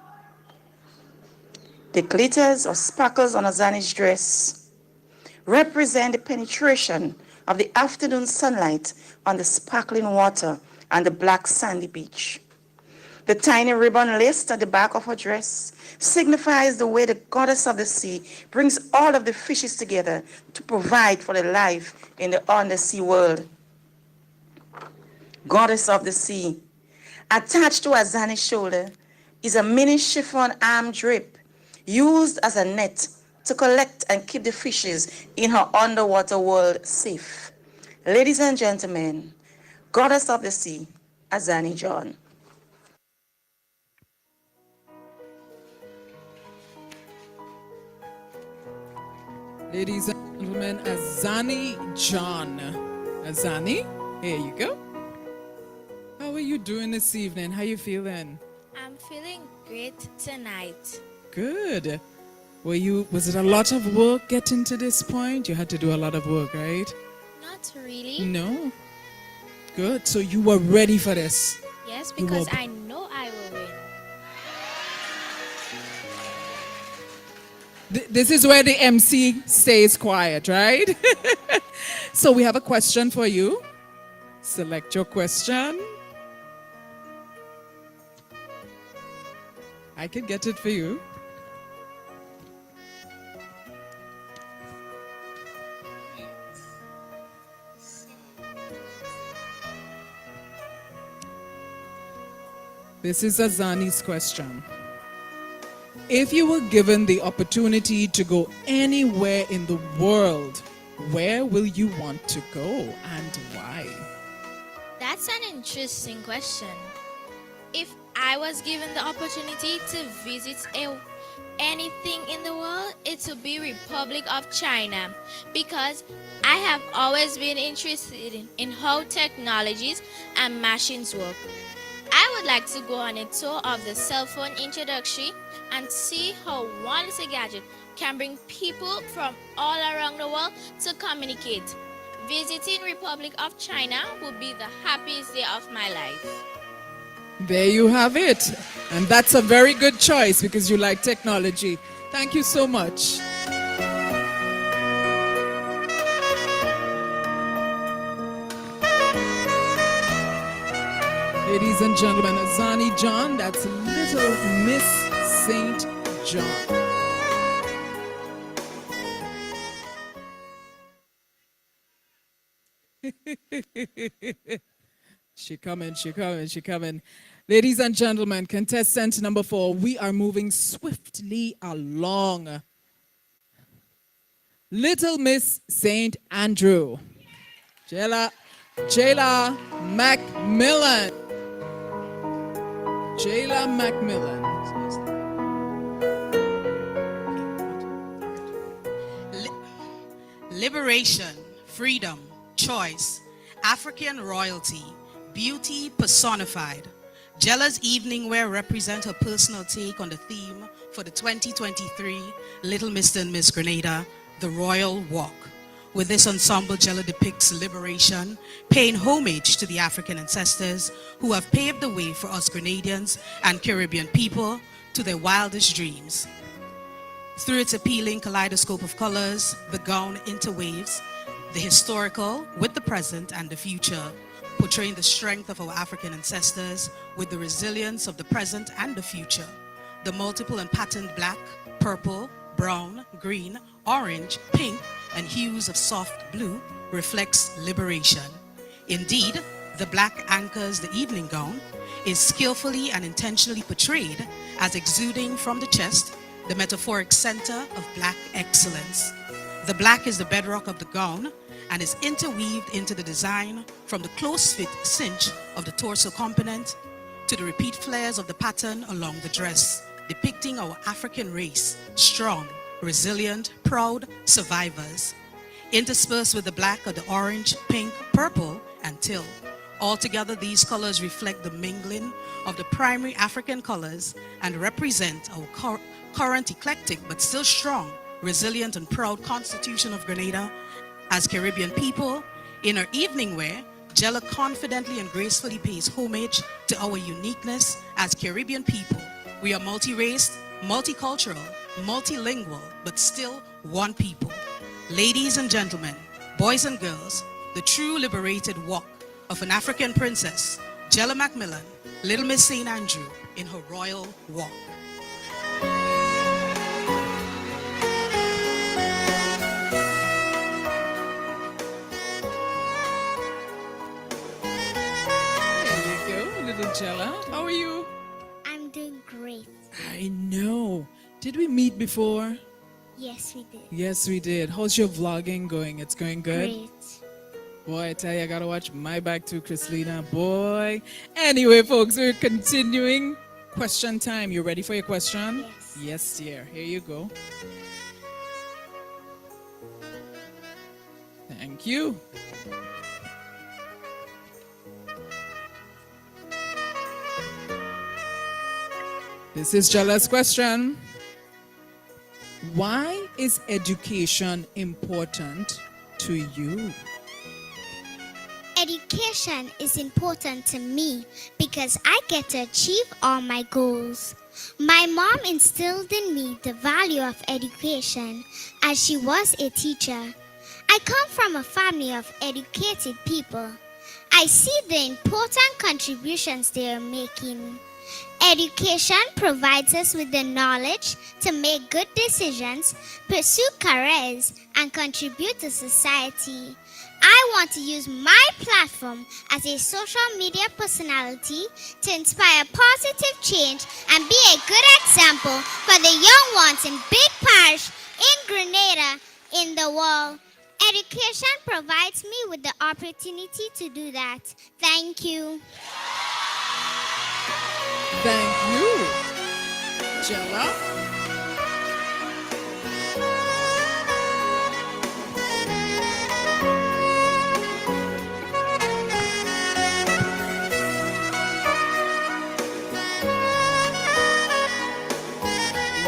The glitters or sparkles on Azani's dress represent the penetration of the afternoon sunlight on the sparkling water and the black sandy beach. The tiny ribbon laced at the back of her dress signifies the way the goddess of the sea brings all of the fishes together to provide for the life in the undersea world. Goddess of the sea. Attached to Azani's shoulder is a mini chiffon arm drape used as a net to collect and keep the fishes in her underwater world safe. Ladies and gentlemen, Goddess of the Sea, Azani John. Ladies and gentlemen, Azani John. Azani, here you go. How are you doing this evening? How you feeling? I'm feeling great tonight. Good. Was it a lot of work getting to this point? You had to do a lot of work, right? Not really. No. Good. So you were ready for this? Yes, because I know I will win. This is where the MC stays quiet, right? So we have a question for you. Select your question. I can get it for you. This is Azani's question. If you were given the opportunity to go anywhere in the world, where will you want to go and why? That's an interesting question. If I was given the opportunity to visit anything in the world, it would be Republic of China, because I have always been interested in how technologies and machines work. I would like to go on a tour of the cell phone introductory and see how one little gadget can bring people from all around the world to communicate. Visiting Republic of China would be the happiest day of my life. There you have it. And that's a very good choice because you like technology. Thank you so much. Ladies and gentlemen, Azani John, that's Little Miss St. John. She coming. Ladies and gentlemen, contestant number 4, we are moving swiftly along. Little Miss St. Andrew. Jayla Macmillan. Jayla Macmillan. Liberation, freedom, choice, African royalty, beauty personified. Jella's evening wear represent her personal take on the theme for the 2023 Little Mr. and Miss Grenada, the Royal Walk. With this ensemble, Jella depicts liberation, paying homage to the African ancestors who have paved the way for us Grenadians and Caribbean people to their wildest dreams. Through its appealing kaleidoscope of colors, the gown interweaves the historical with the present and the future, portraying the strength of our African ancestors with the resilience of the present and the future. The multiple and patterned black, purple, brown, green, orange, pink, and hues of soft blue reflects liberation. Indeed, the black anchors the evening gown, is skillfully and intentionally portrayed as exuding from the chest, the metaphoric center of black excellence. The black is the bedrock of the gown and is interweaved into the design from the close-fit cinch of the torso component to the repeat flares of the pattern along the dress, depicting our African race, strong, resilient, proud survivors. Interspersed with the black are the orange, pink, purple, and teal. Altogether, these colors reflect the mingling of the primary African colors and represent our current eclectic but still strong, resilient, and proud constitution of Grenada. As Caribbean people, in our evening wear, Jella confidently and gracefully pays homage to our uniqueness as Caribbean people. We are multi-raced, multicultural, multilingual, but still one people. Ladies and gentlemen, boys and girls, the true liberated walk of an African princess, Jella Macmillan, Little Miss St. Andrew in her royal walk. There you go, little Jella. How are you? I'm doing great. I know. Did we meet before? Yes, we did. Yes, we did. How's your vlogging going? It's going good? Great. Boy, I tell you, I gotta watch my back too, Chrislina. Boy. Anyway, folks, we're continuing. Question time. You ready for your question? Yes. Yes, dear. Here you go. Thank you. This is Jella's question. Why is education important to you? Education is important to me because I get to achieve all my goals. My mom instilled in me the value of education as she was a teacher. I come from a family of educated people. I see the important contributions they are making. Education provides us with the knowledge to make good decisions, pursue careers, and contribute to society. I want to use my platform as a social media personality to inspire positive change and be a good example for the young ones in Big Parish, in Grenada, in the world. Education provides me with the opportunity to do that. Thank you. Thank you, Jella.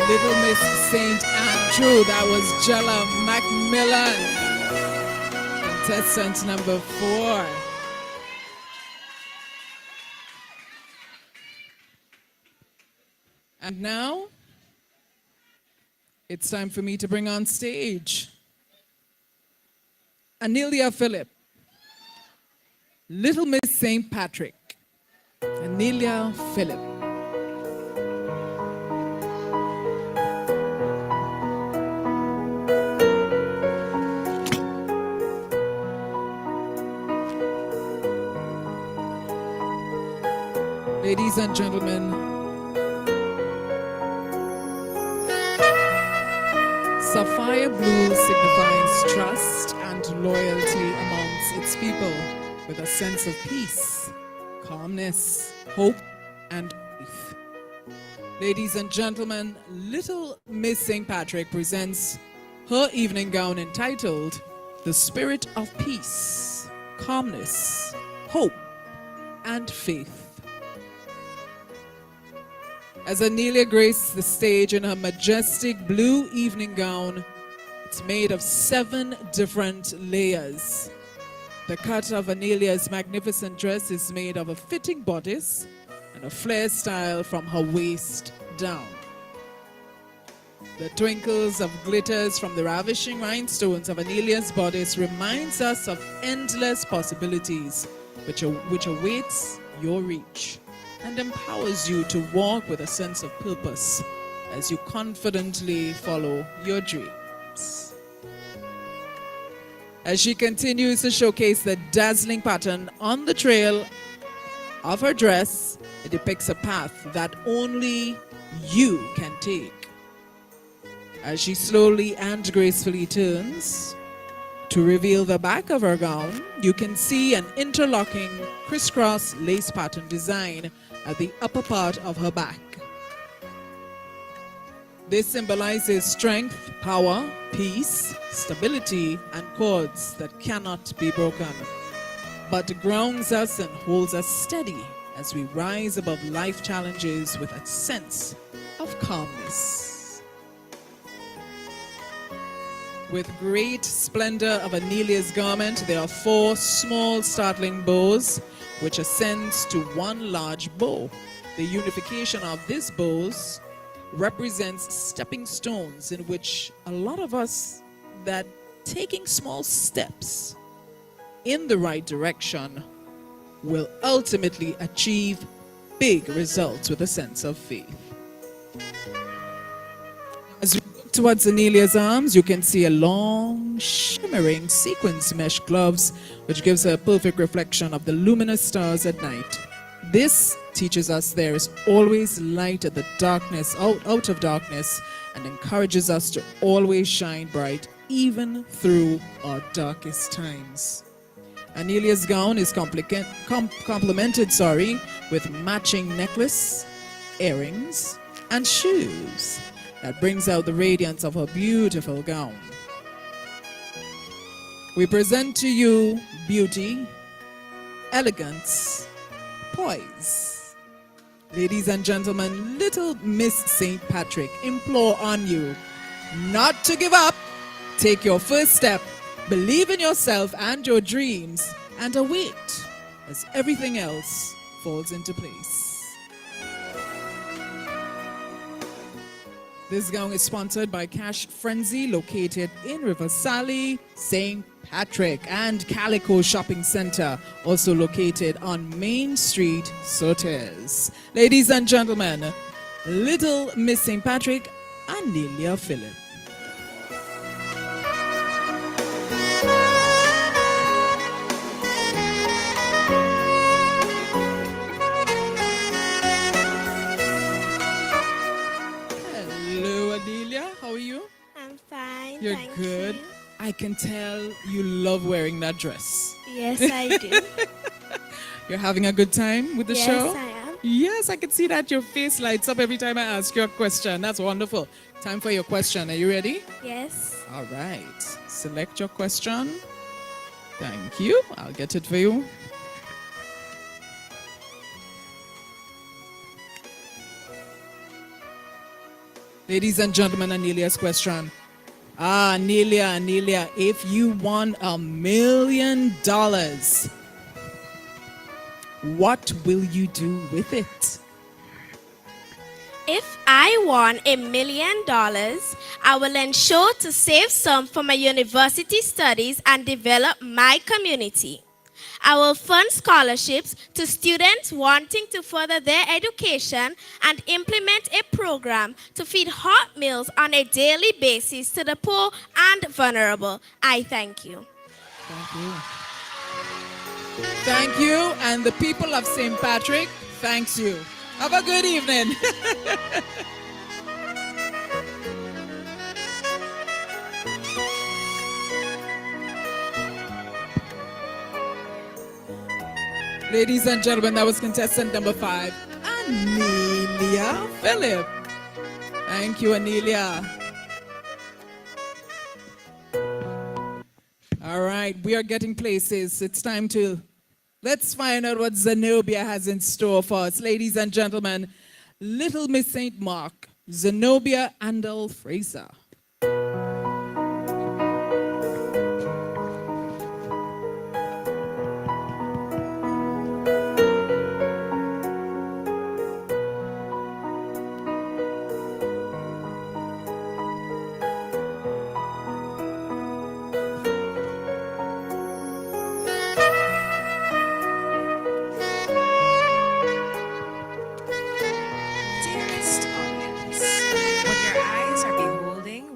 Little Miss St. Andrew, that was Jella Macmillan, contestant number 4. And now, it's time for me to bring on stage Anelia Phillip, Little Miss St. Patrick. Anelia Phillip. Ladies and gentlemen, sapphire blue signifies trust and loyalty amongst its people with a sense of peace, calmness, hope, and faith. Ladies and gentlemen, Little Miss St. Patrick presents her evening gown entitled The Spirit of Peace, Calmness, Hope, and Faith. As Anelia graced the stage in her majestic blue evening gown, it's made of 7 different layers. The cut of Anelia's magnificent dress is made of a fitting bodice and a flare style from her waist down. The twinkles of glitters from the ravishing rhinestones of Anelia's bodice reminds us of endless possibilities which awaits your reach, and empowers you to walk with a sense of purpose as you confidently follow your dreams. As she continues to showcase the dazzling pattern on the trail of her dress, it depicts a path that only you can take. As she slowly and gracefully turns to reveal the back of her gown, you can see an interlocking crisscross lace pattern design at the upper part of her back. This symbolizes strength, power, peace, stability, and cords that cannot be broken, but grounds us and holds us steady as we rise above life challenges with a sense of calmness. With great splendor of Anelia's garment, there are 4 small startling bows which ascends to 1 large bow. The unification of these bows represents stepping stones in which a lot of us that taking small steps in the right direction will ultimately achieve big results with a sense of faith. As we look towards Anelia's arms, you can see a long, shimmering sequins mesh gloves, which gives her a perfect reflection of the luminous stars at night. This teaches us there is always light at the darkness, out of darkness, and encourages us to always shine bright, even through our darkest times. Anelia's gown is complemented with matching necklace, earrings, and shoes that brings out the radiance of her beautiful gown. We present to you beauty, elegance, poise. Ladies and gentlemen, little Miss St. Patrick implore on you not to give up. Take your first step, believe in yourself and your dreams, and await as everything else falls into place. This gown is sponsored by Cash Frenzy, located in Riverside, St. Patrick, and Calico Shopping Center, also located on Main Street, Sotes. Ladies and gentlemen, Little Miss St. Patrick, Anelia Phillip. How are you? I'm fine. You're thank good. You. I can tell you love wearing that dress. Yes, I do. You're having a good time with the show? Yes, I am. Yes, I can see that your face lights up every time I ask you a question. That's wonderful. Time for your question. Are you ready? Yes. All right. Select your question. Thank you. I'll get it for you. Ladies and gentlemen, Anelia's question. Anelia, if you won $1 million, what will you do with it? If I won $1 million, I will ensure to save some for my university studies and develop my community. I will fund scholarships to students wanting to further their education and implement a program to feed hot meals on a daily basis to the poor and vulnerable. I thank you. Thank you. Thank you, and the people of St. Patrick, thanks you. Have a good evening. Ladies and gentlemen, that was contestant number 5, Anelia Phillip. Thank you, Anelia. All right, we are getting places. It's time to, let's find out what Zenobia has in store for us. Ladies and gentlemen, Little Miss St. Mark, Zenobia Andel Fraser.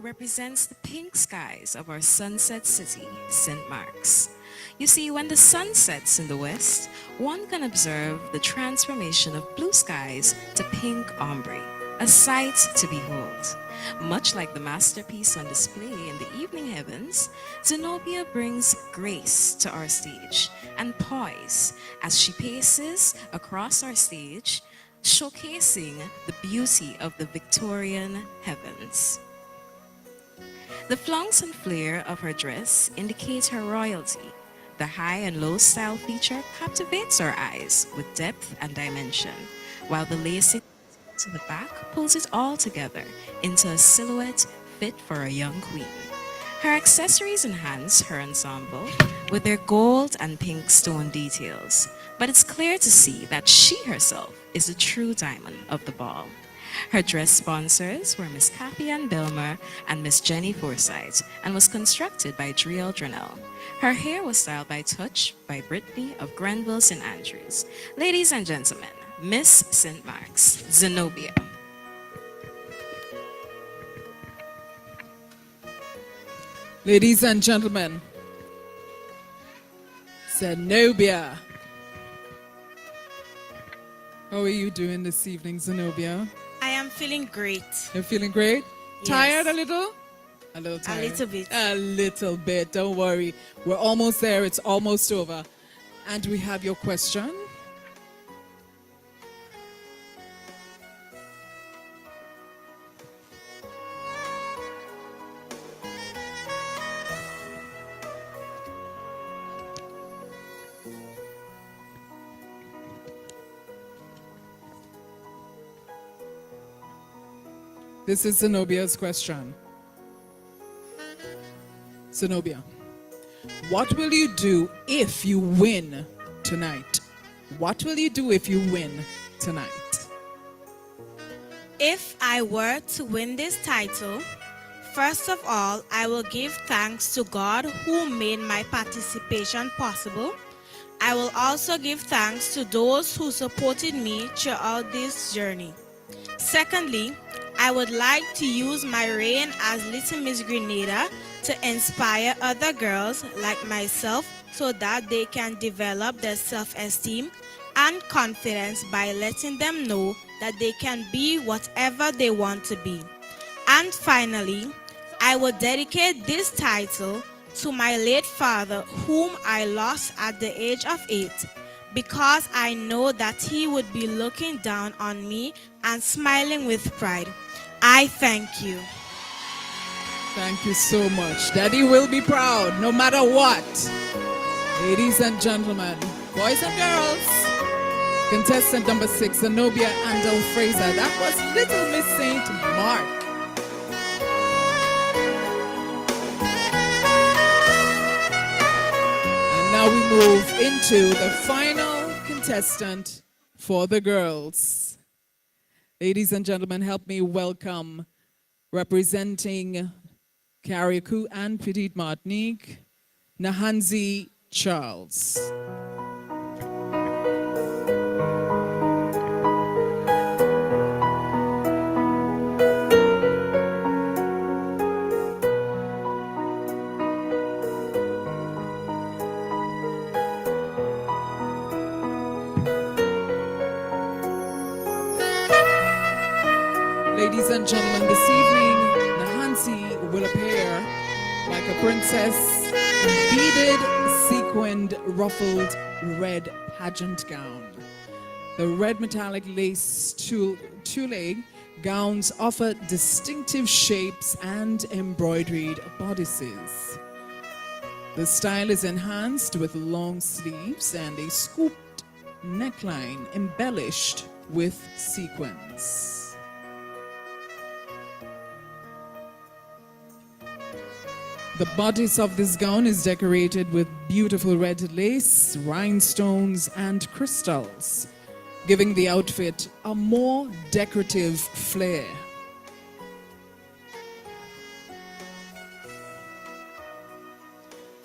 Represents the pink skies of our sunset city, St. Mark's. You see, when the sun sets in the west, one can observe the transformation of blue skies to pink ombre, a sight to behold. Much like the masterpiece on display in the evening heavens, Zenobia brings grace to our stage and poise as she paces across our stage, showcasing the beauty of the Victorian heavens. The flounce and flare of her dress indicate her royalty. The high and low style feature captivates our eyes with depth and dimension, while the lacing to the back pulls it all together into a silhouette fit for a young queen. Her accessories enhance her ensemble with their gold and pink stone details, but it's clear to see that she herself is the true diamond of the ball. Her dress sponsors were Miss Kathy Ann Belmer and Miss Jenny Forsyth and was constructed by Driel Drenell. Her hair was styled by Touch by Brittany of Grenville St. Andrews. Ladies and gentlemen, Miss St. Mark's, Zenobia. Ladies and gentlemen, Zenobia. How are you doing this evening, Zenobia? I am feeling great. You're feeling great? Yes. Tired a little? A little tired. A little bit. A little bit. Don't worry. We're almost there. It's almost over. And we have your question. This is Zenobia's question. Zenobia, what will you do if you win tonight? What will you do if you win tonight? If I were to win this title, first of all, I will give thanks to God who made my participation possible. I will also give thanks to those who supported me throughout this journey. Secondly, I would like to use my reign as Little Miss Grenada to inspire other girls like myself so that they can develop their self-esteem and confidence by letting them know that they can be whatever they want to be. And finally, I will dedicate this title to my late father, whom I lost at the age of 8, because I know that he would be looking down on me and smiling with pride. I thank you. Thank you so much. Daddy will be proud no matter what. Ladies and gentlemen, boys and girls, contestant number 6, Zenobia Andel Fraser. That was Little Miss St. Mark. And now we move into the final contestant for the girls. Ladies and gentlemen, help me welcome, representing Carriacou and Petite Martinique, Nahanzi Charles. Ladies and gentlemen, this evening, Nahanzi will appear like a princess in beaded, sequined, ruffled, red pageant gown. The red metallic lace tulle gowns offer distinctive shapes and embroidered bodices. The style is enhanced with long sleeves and a scooped neckline embellished with sequins. The bodice of this gown is decorated with beautiful red lace, rhinestones, and crystals, giving the outfit a more decorative flair.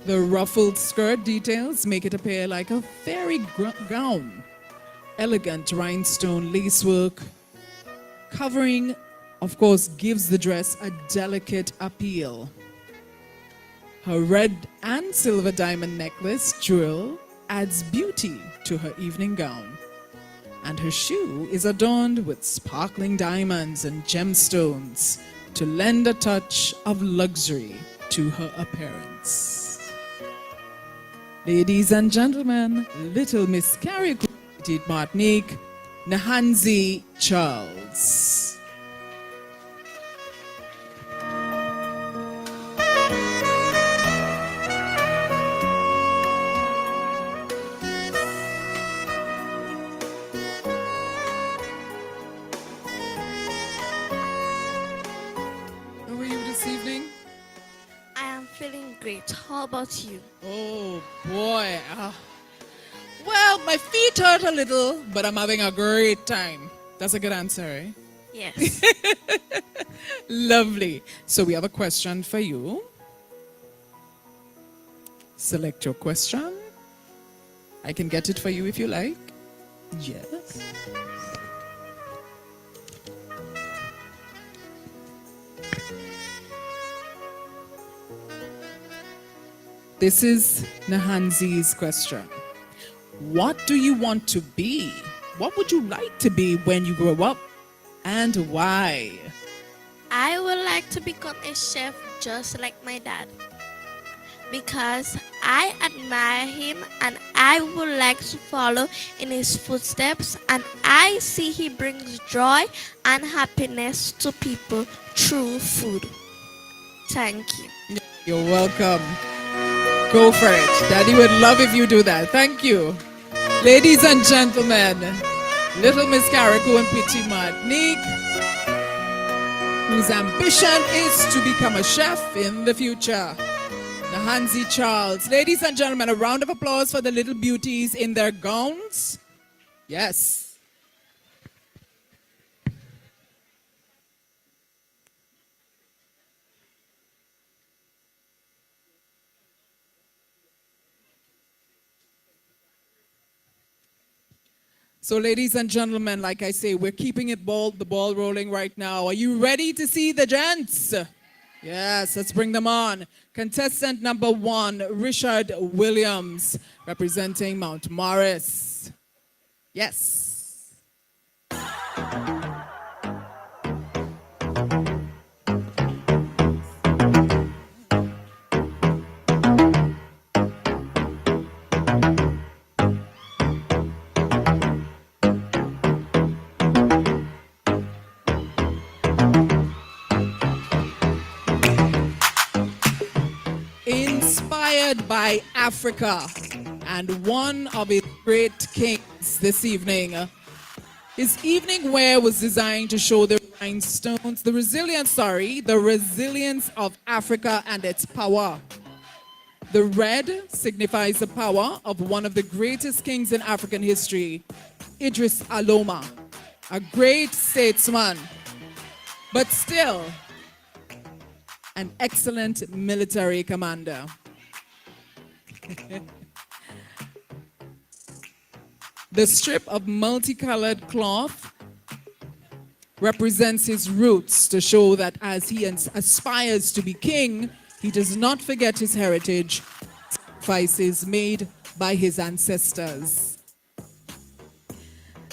The ruffled skirt details make it appear like a fairy gown. Elegant rhinestone lacework covering, of course, gives the dress a delicate appeal. Her red and silver diamond necklace jewel adds beauty to her evening gown. And her shoe is adorned with sparkling diamonds and gemstones to lend a touch of luxury to her appearance. Ladies and gentlemen, Little Miss Carriacou, Petite Martinique, Nahanzi Charles. Great. How about you? Oh boy. Well, my feet hurt a little, but I'm having a great time. That's a good answer, eh? Yes. Lovely. So we have a question for you. Select your question. I can get it for you if you like. Yes. This is Nahanzi's question. What do you want to be? What would you like to be when you grow up? And why? I would like to become a chef just like my dad, because I admire him and I would like to follow in his footsteps, and I see he brings joy and happiness to people through food. Thank you. You're welcome. Go for it. Daddy would love if you do that. Thank you. Ladies and gentlemen, little Miss Carrico and Petit Martinique, whose ambition is to become a chef in the future. Nahanzi Charles. Ladies and gentlemen, a round of applause for the little beauties in their gowns. Yes. So ladies and gentlemen, like I say, we're keeping the ball rolling right now. Are you ready to see the gents? Yes, let's bring them on. Contestant number 1, Richard Williams, representing Mount Morris. Yes. Inspired by Africa and one of its great kings this evening. His evening wear was designed to show the resilience of Africa and its power. The red signifies the power of one of the greatest kings in African history, Idris Aloma, a great statesman, but still an excellent military commander. The strip of multicolored cloth represents his roots to show that as he aspires to be king, he does not forget his heritage, sacrifices made by his ancestors.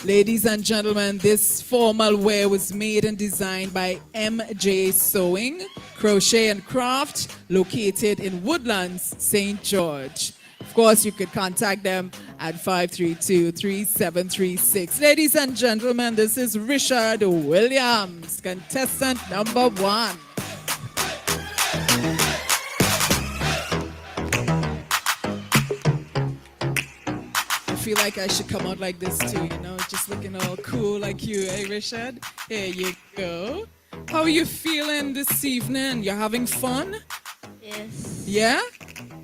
Ladies and gentlemen, this formal wear was made and designed by MJ Sewing, Crochet and Craft, located in Woodlands, St. George. Of course, you could contact them at 532-3736. Ladies and gentlemen, this is Richard Williams, contestant number 1. I feel like I should come out like this too, you know, just looking all cool like you, eh, Richard? Here you go. How are you feeling this evening? You're having fun? Yes. Yeah?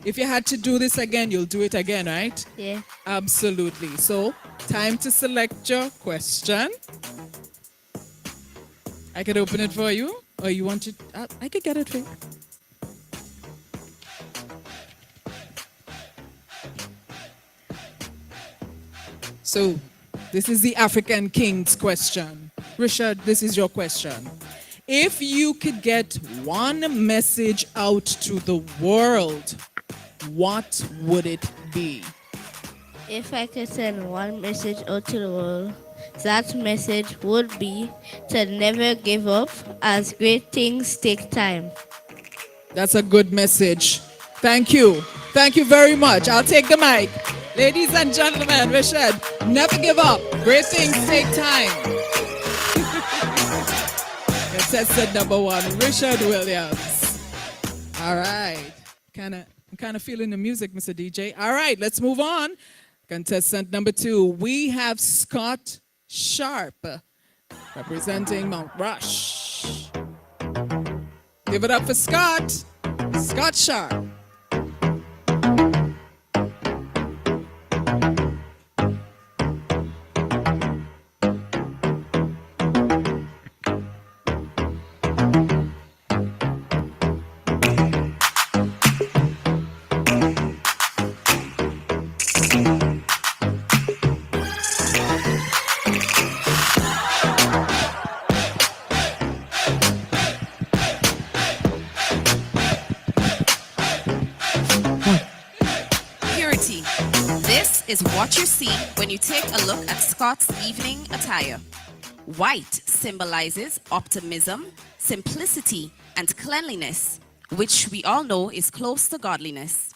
If you had to do this again, you'll do it again, right? Yeah. Absolutely. So, time to select your question. I could open it for you, or you want to? I could get it for you. So, this is the African King's question. Richard, this is your question. If you could get one message out to the world, what would it be? If I could send one message out to the world, that message would be to never give up, as great things take time. That's a good message. Thank you. Thank you very much. I'll take the mic. Ladies and gentlemen, Richard, never give up. Great things take time. Contestant number 1, Richard Williams. All right. I'm kind of feeling the music, Mr. DJ. All right, let's move on. Contestant number 2, we have Scott Sharp, representing Mount Rush. Give it up for Scott. Scott Sharp. is what you see when you take a look at Scott's evening attire. White symbolizes optimism, simplicity, and cleanliness, which we all know is close to godliness.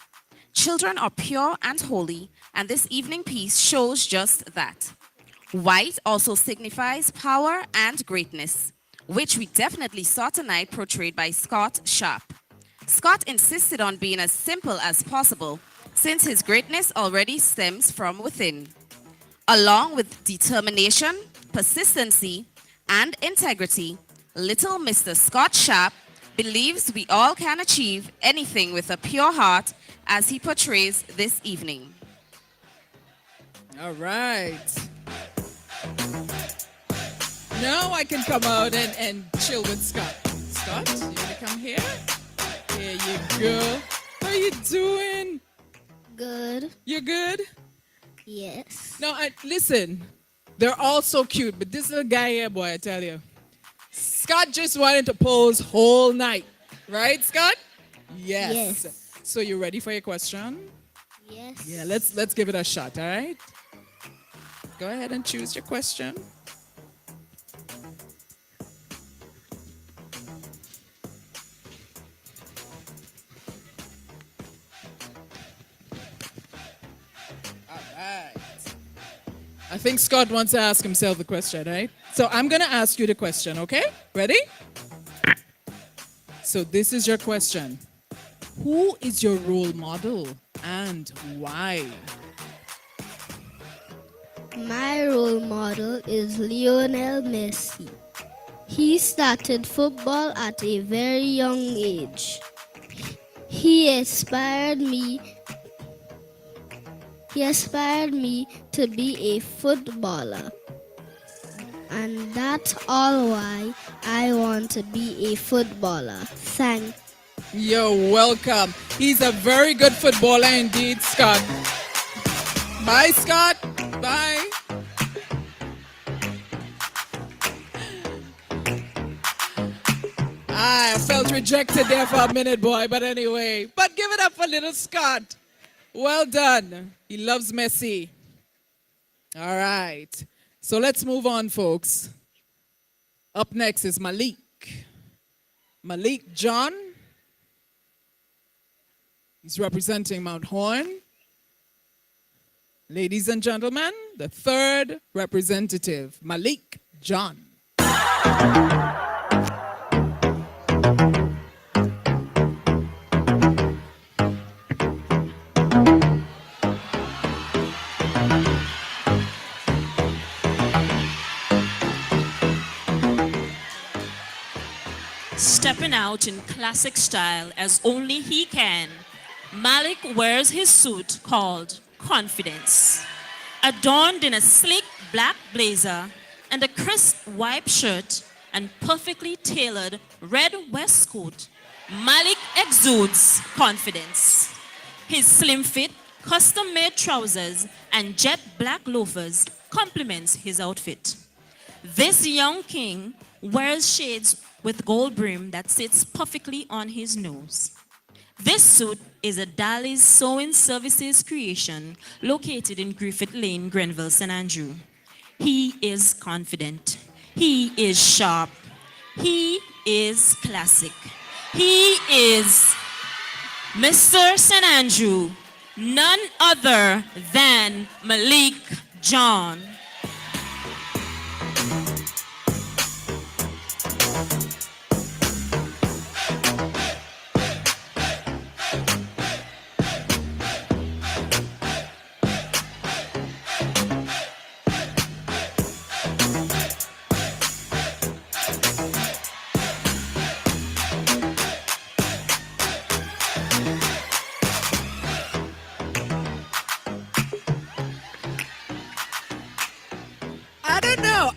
Children are pure and holy, and this evening piece shows just that. White also signifies power and greatness, which we definitely saw tonight portrayed by Scott Sharp. Scott insisted on being as simple as possible, since his greatness already stems from within. Along with determination, persistency, and integrity, little Mr. Scott Sharp believes we all can achieve anything with a pure heart as he portrays this evening. All right. Now I can come out and chill with Scott. Scott, you want to come here? Here you go. How are you doing? Good. You good? Yes. No, listen. They're all so cute, but this little guy here, boy, I tell you. Scott just wanted to pose whole night. Right, Scott? Yes. So you ready for your question? Yes. Yeah, let's give it a shot, all right? Go ahead and choose your question. I think Scott wants to ask himself the question, right? So I'm going to ask you the question, okay? Ready? So this is your question. Who is your role model and why? My role model is Lionel Messi. He started football at a very young age. He inspired me to be a footballer. And that's all why I want to be a footballer. Thank You're welcome. He's a very good footballer indeed, Scott. Bye, Scott. Bye. I felt rejected there for a minute, boy. But anyway, but give it up for little Scott. Well done. He loves Messi. All right. So let's move on, folks. Up next is Malik. Malik John. He's representing Mount Horn. Ladies and gentlemen, the third representative, Malik John. Stepping out in classic style as only he can, Malik wears his suit called Confidence. Adorned in a sleek black blazer and a crisp white shirt and perfectly tailored red waistcoat, Malik exudes confidence. His slim fit, custom-made trousers and jet black loafers complements his outfit. This young king wears shades with gold brim that sits perfectly on his nose. This suit is a Dali's Sewing Services creation located in Griffith Lane, Grenville, St. Andrew. He is confident. He is sharp. He is classic. He is Mr. St. Andrew, none other than Malik John.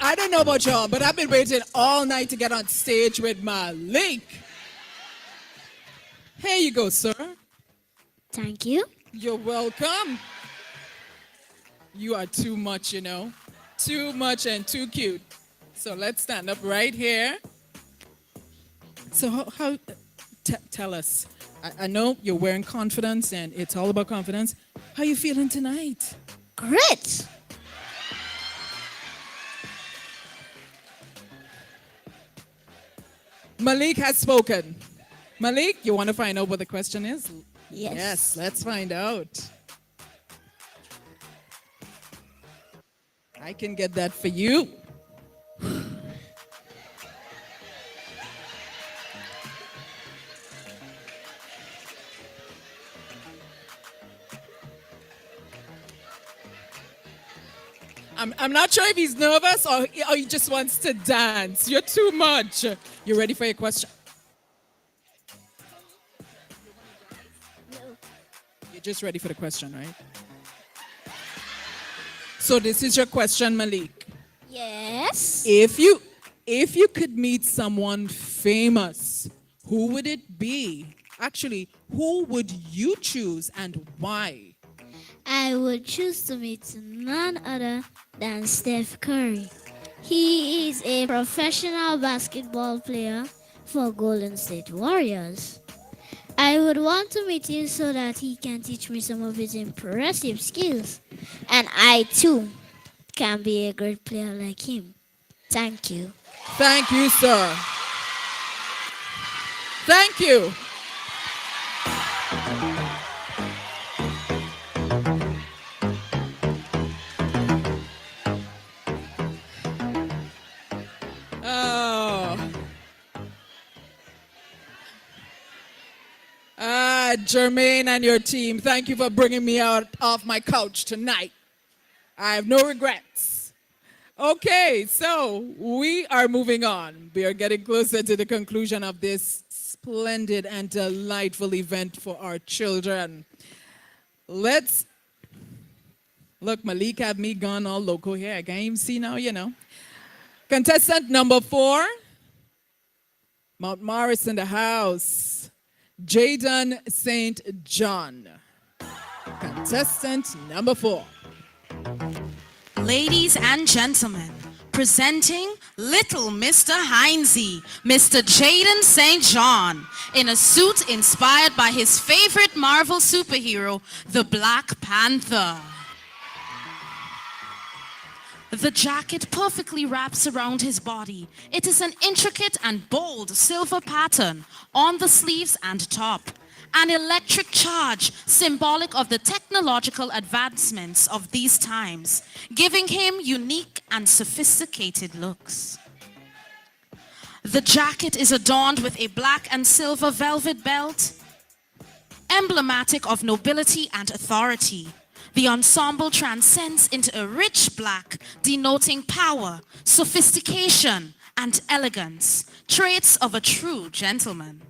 I don't know about y'all, but I've been waiting all night to get on stage with Malik. Here you go, sir. Thank you. You're welcome. You are too much, you know. Too much and too cute. So let's stand up right here. So tell us. I know you're wearing confidence and it's all about confidence. How you feeling tonight? Grit. Malik has spoken. Malik, you want to find out what the question is? Yes. Yes, let's find out. I can get that for you. I'm not sure if he's nervous or he just wants to dance. You're too much. You ready for your question? No. You're just ready for the question, right? So this is your question, Malik. Yes. If you could meet someone famous, who would it be? Actually, who would you choose and why? I would choose to meet none other than Steph Curry. He is a professional basketball player for Golden State Warriors. I would want to meet him so that he can teach me some of his impressive skills. And I too can be a great player like him. Thank you. Thank you, sir. Thank you. Jermaine and your team, thank you for bringing me out off my couch tonight. I have no regrets. Okay, so we are moving on. We are getting closer to the conclusion of this splendid and delightful event for our children. Look, Malik had me gone all local here. I can't even see now, you know. Contestant number 4, Mount Morris in the house. Jaden St. John. Contestant number 4. Ladies and gentlemen, presenting Little Mr. Heinze, Mr. Jaden St. John, in a suit inspired by his favorite Marvel superhero, the Black Panther. The jacket perfectly wraps around his body. It is an intricate and bold silver pattern on the sleeves and top. An electric charge symbolic of the technological advancements of these times, giving him unique and sophisticated looks. The jacket is adorned with a black and silver velvet belt, emblematic of nobility and authority. The ensemble transcends into a rich black, denoting power, sophistication, and elegance, traits of a true gentleman.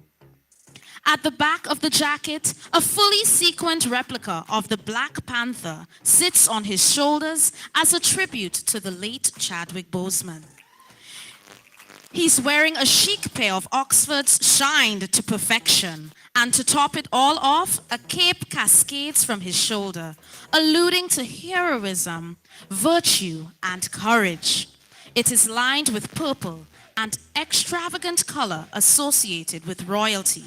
At the back of the jacket, a fully sequined replica of the Black Panther sits on his shoulders as a tribute to the late Chadwick Boseman. He's wearing a chic pair of Oxfords shined to perfection, and to top it all off, a cape cascades from his shoulder, alluding to heroism, virtue, and courage. It is lined with purple, an extravagant color associated with royalty.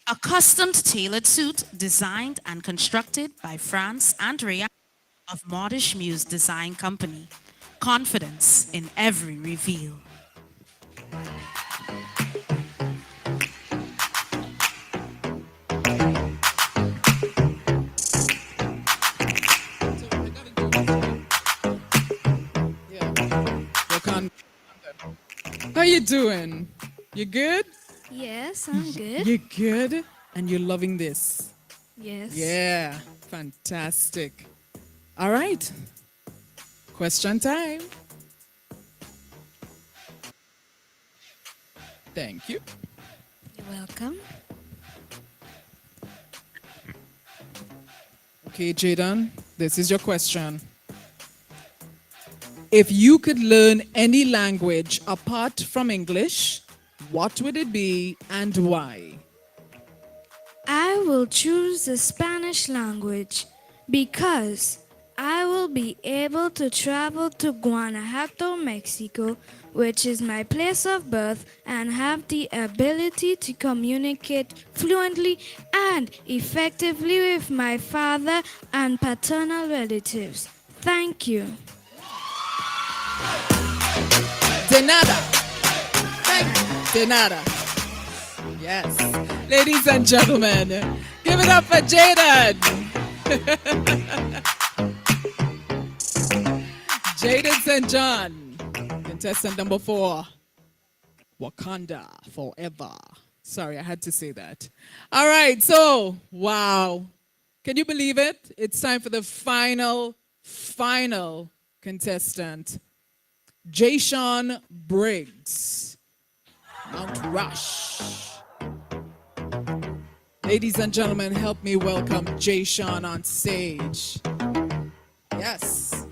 A custom-tailored suit designed and constructed by France Andrea of Modish Muse Design Company. Confidence in every reveal. How you doing? You good? Yes, I'm good. You good? And you're loving this? Yes. Yeah, fantastic. All right. Question time. Thank you. You're welcome. Okay, Jaden, this is your question. If you could learn any language apart from English, what would it be and why? I will choose the Spanish language because I will be able to travel to Guanajuato, Mexico, which is my place of birth, and have the ability to communicate fluently and effectively with my father and paternal relatives. Thank you. De nada. Thank you. De nada. Yes. Ladies and gentlemen, give it up for Jaden. Jaden St. John, contestant number 4. Wakanda forever. Sorry, I had to say that. All right, so, wow. Can you believe it? It's time for the final contestant. Jayshawn Briggs, Mount Rush. Ladies and gentlemen, help me welcome Jayshawn on stage. Yes.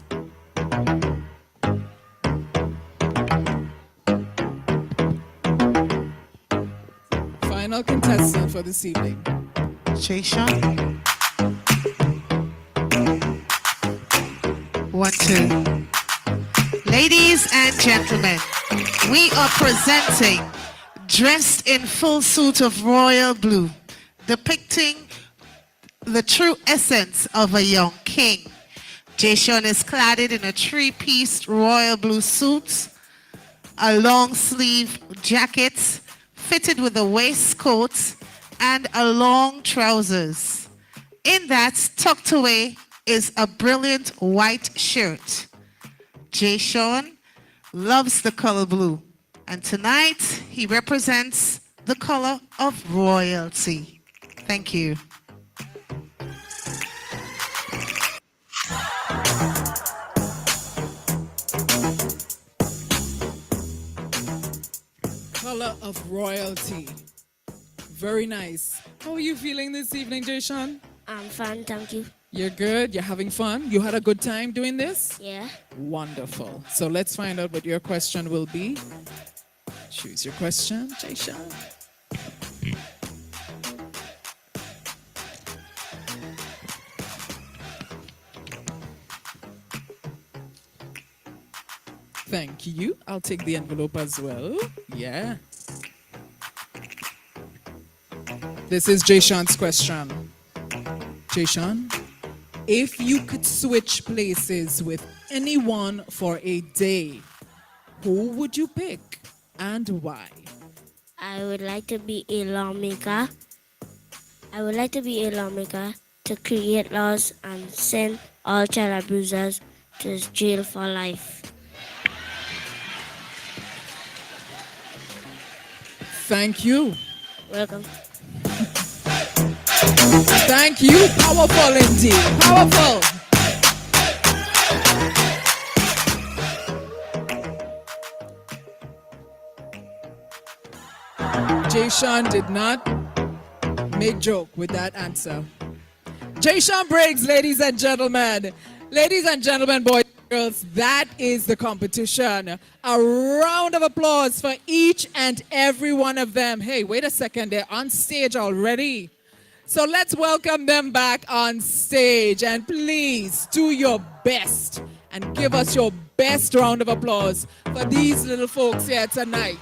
Final contestant for this evening. Jayshawn. 1, 2. Ladies and gentlemen, we are presenting dressed in full suit of royal blue, depicting the true essence of a young king. Jayshawn is cladded in a 3-piece royal blue suit, a long sleeve jacket fitted with a waistcoat and a long trousers. In that, tucked away, is a brilliant white shirt. Jayshawn loves the color blue, and tonight he represents the color of royalty. Thank you. Color of royalty. Very nice. How are you feeling this evening, Jayshawn? I'm fine, thank you. You're good? You're having fun? You had a good time doing this? Yeah. Wonderful. So let's find out what your question will be. Choose your question, Jayshawn. Thank you. I'll take the envelope as well. Yeah. This is Jayshawn's question. Jayshawn, if you could switch places with anyone for a day, who would you pick and why? I would like to be a lawmaker. I would like to be a lawmaker to create laws and send all child abusers to jail for life. Thank you. Welcome. Thank you. Powerful indeed. Powerful. Jayshawn did not make joke with that answer. Jayshawn Briggs, ladies and gentlemen. Ladies and gentlemen, boys and girls, that is the competition. A round of applause for each and every one of them. Hey, wait a second, they're on stage already. So let's welcome them back on stage, and please do your best and give us your best round of applause for these little folks here tonight.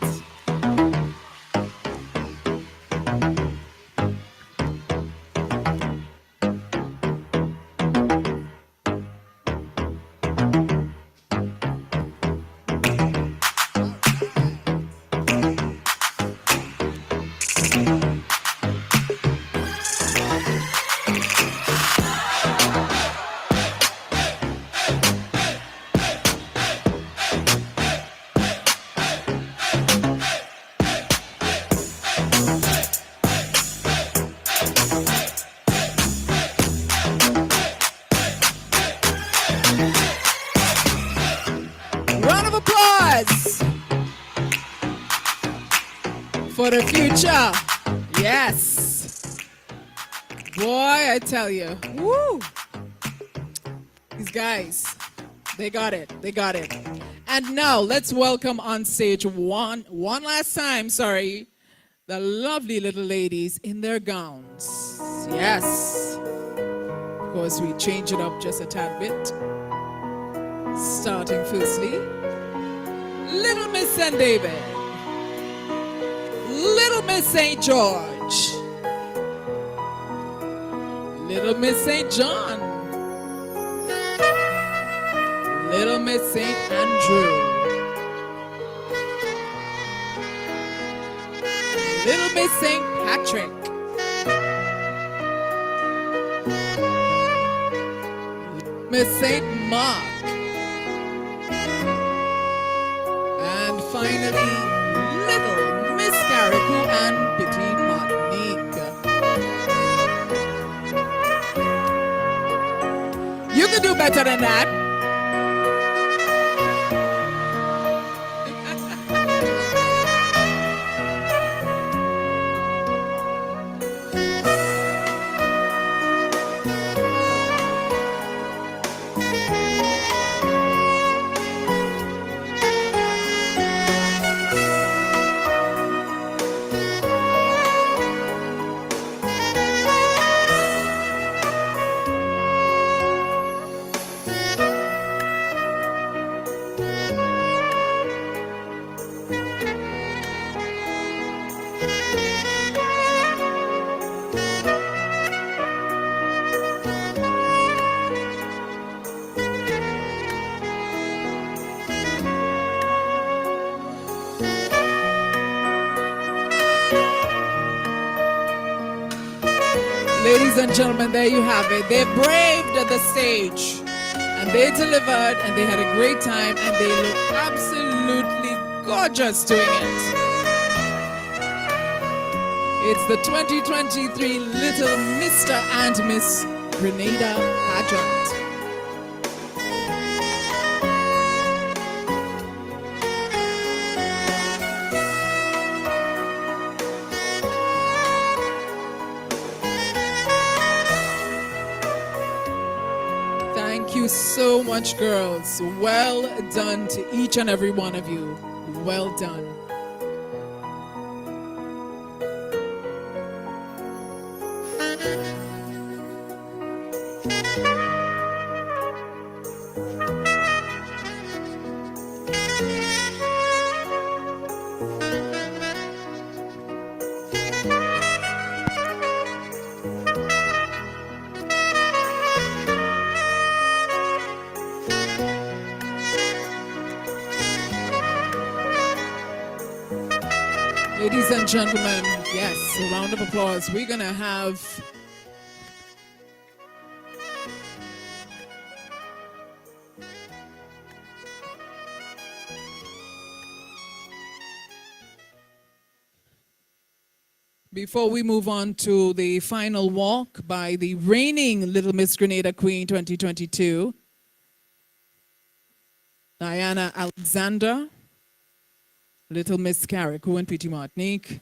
For the future. Yes. Boy, I tell you. Woo. These guys, they got it. They got it. And now let's welcome on stage one last time, the lovely little ladies in their gowns. Yes. Of course, we change it up just a tad bit. Starting firstly, Little Miss St. David, Little Miss St. George, Little Miss St. John, Little Miss St. Andrew, Little Miss St. Patrick, Miss St. Mark, and finally, Little Miss Carriacou and Petit Martinique. You can do better than that. Ladies and gentlemen, there you have it. They braved the stage and they delivered and they had a great time and they look absolutely gorgeous doing it. It's the 2023 Little Mr. and Miss Grenada Pageant. Thank you so much, girls. Well done to each and every one of you. Well done. Ladies and gentlemen, yes, a round of applause. We're going to have before we move on to the final walk by the reigning Little Miss Grenada Queen 2022, Diana Alexander, Little Miss Carriacou and Petit Martinique.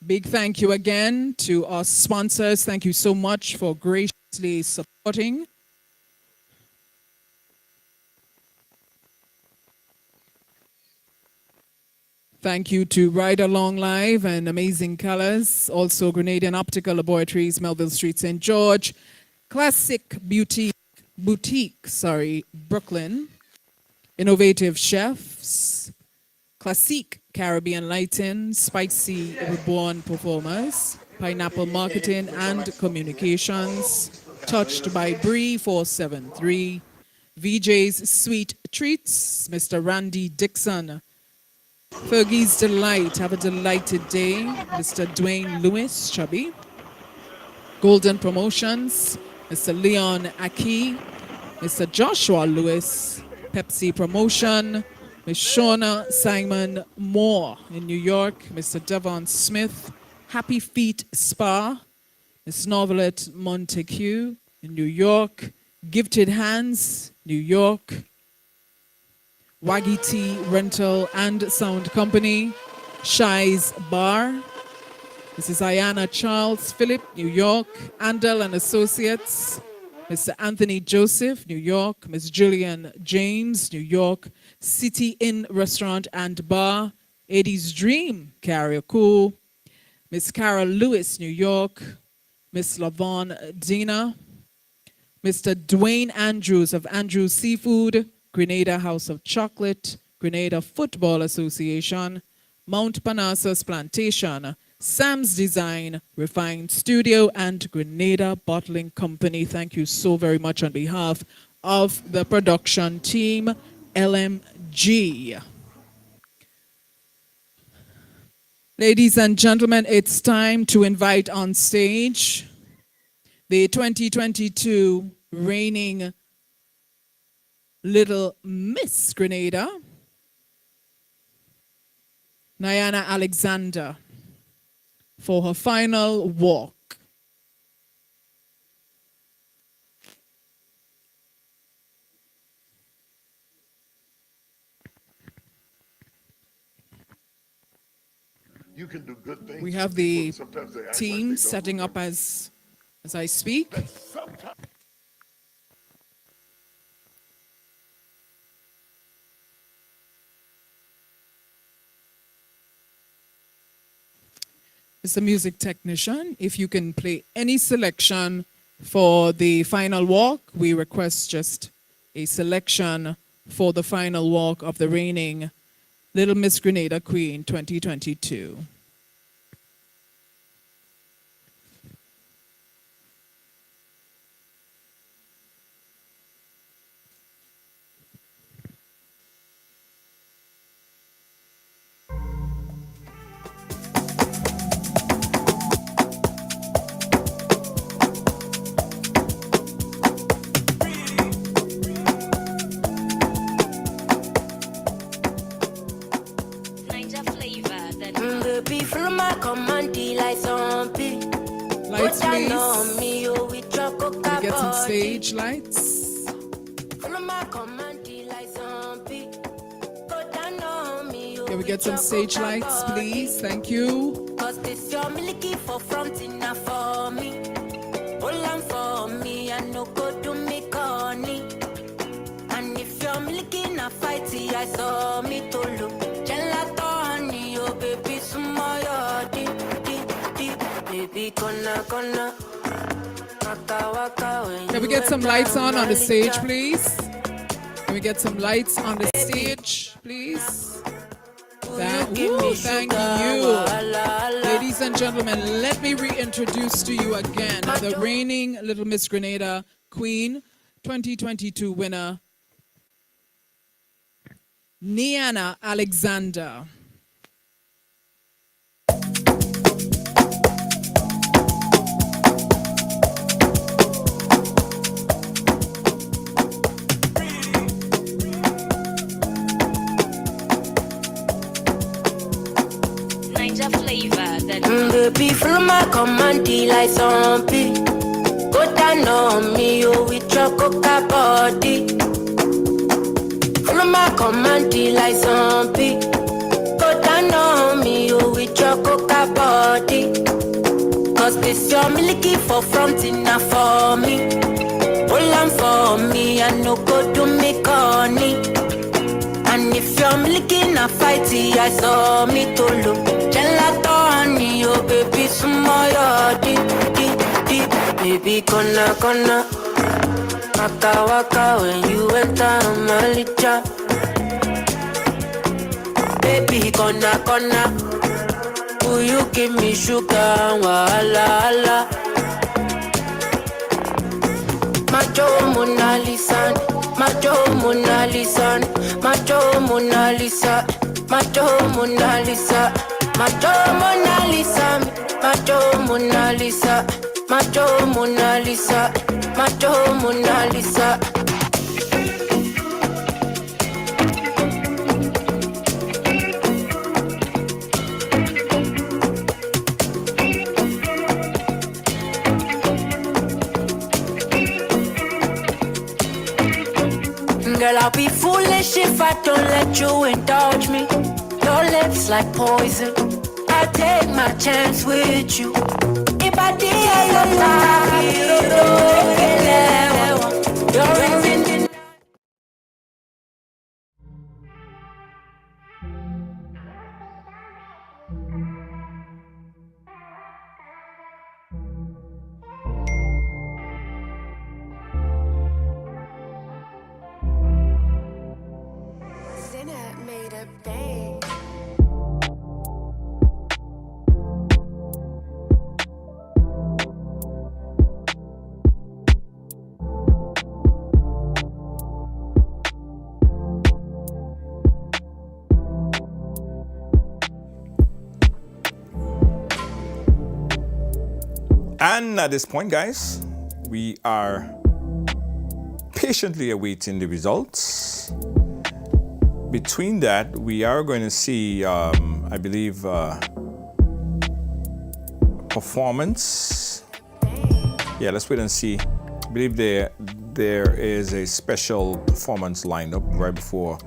Big thank you again to our sponsors. Thank you so much for graciously supporting. Thank you to Ride Along Live and Amazing Colors, also Grenadian Optical Laboratories, Melville Street, St. George, Classic Boutique, Brooklyn, Innovative Chefs, Classique Caribbean Lighting, Spicy Reborn Performers, Pineapple Marketing and Communications, Touched by Bree 473, VJ's Sweet Treats, Mr. Randy Dixon, Fergie's Delight, have a delighted day, Mr. Dwayne Lewis, Chubby, Golden Promotions, Mr. Leon Aki, Mr. Joshua Lewis, Pepsi Promotion, Ms. Shauna Simon Moore in New York, Mr. Devon Smith, Happy Feet Spa, Ms. Novelette Montague in New York, Gifted Hands, New York, Waggy Tea Rental and Sound Company, Shy's Bar, Mrs. Ayana Charles Phillip, New York, Andel and Associates, Mr. Anthony Joseph, New York, Ms. Julian James, New York, City Inn Restaurant and Bar, Eddie's Dream, Carriacou, Miss Carol Lewis, New York, Miss Lavon Dina, Mr. Dwayne Andrews of Andrews Seafood, Grenada House of Chocolate, Grenada Football Association, Mount Parnassus Plantation, Sam's Design, Refined Studio, and Grenada Bottling Company. Thank you so very much on behalf of the production team, LMG. Ladies and gentlemen, it's time to invite on stage the 2022 reigning Little Miss Grenada, Niana Alexander, for her final walk. You can do good things. We have the team setting up as I speak. Mr. Music Technician, if you can play any selection for the final walk, we request just a selection for the final walk of the reigning Little Miss Grenada Queen 2022. Lights, please. Can we get some stage lights? Can we get some stage lights, please? Thank you. And if you're looking a fighty, I saw me to look. Gelato, honey, oh baby, smile, deep, baby, gonna. Can we get some lights on the stage, please? Can we get some lights on the stage, please? Thank you. Ladies and gentlemen, let me reintroduce to you again the reigning Little Miss Grenada Queen 2022 winner, Niana Alexander. Baby, follow my command, like zombie. Go down on me, oh, with your coca body. Follow my command, like zombie. Go down on me, oh, with your coca body. Cause this your milky for front enough for me. Hold on for me, I no go to me corny. And if you're looking a fighty, I saw me to look. Gelato, honey, oh baby, smile, deep, baby, gonna. Waka, when you enter my licha. Baby, gonna. Will you give me sugar, wala. Macho Mona Lisa, Macho Mona Lisa, Macho Mona Lisa, Macho Mona Lisa, Macho Mona Lisa, Macho Mona Lisa, Macho Mona Lisa, Macho Mona Lisa. Girl, I'll be foolish if I don't let you indulge me. Your lips like poison. I take my chance with you. If I did, you're in. And at this point, guys, we are patiently awaiting the results. Between that, we are going to see, I believe, performance. Yeah, let's wait and see. I believe there is a special performance lined up right before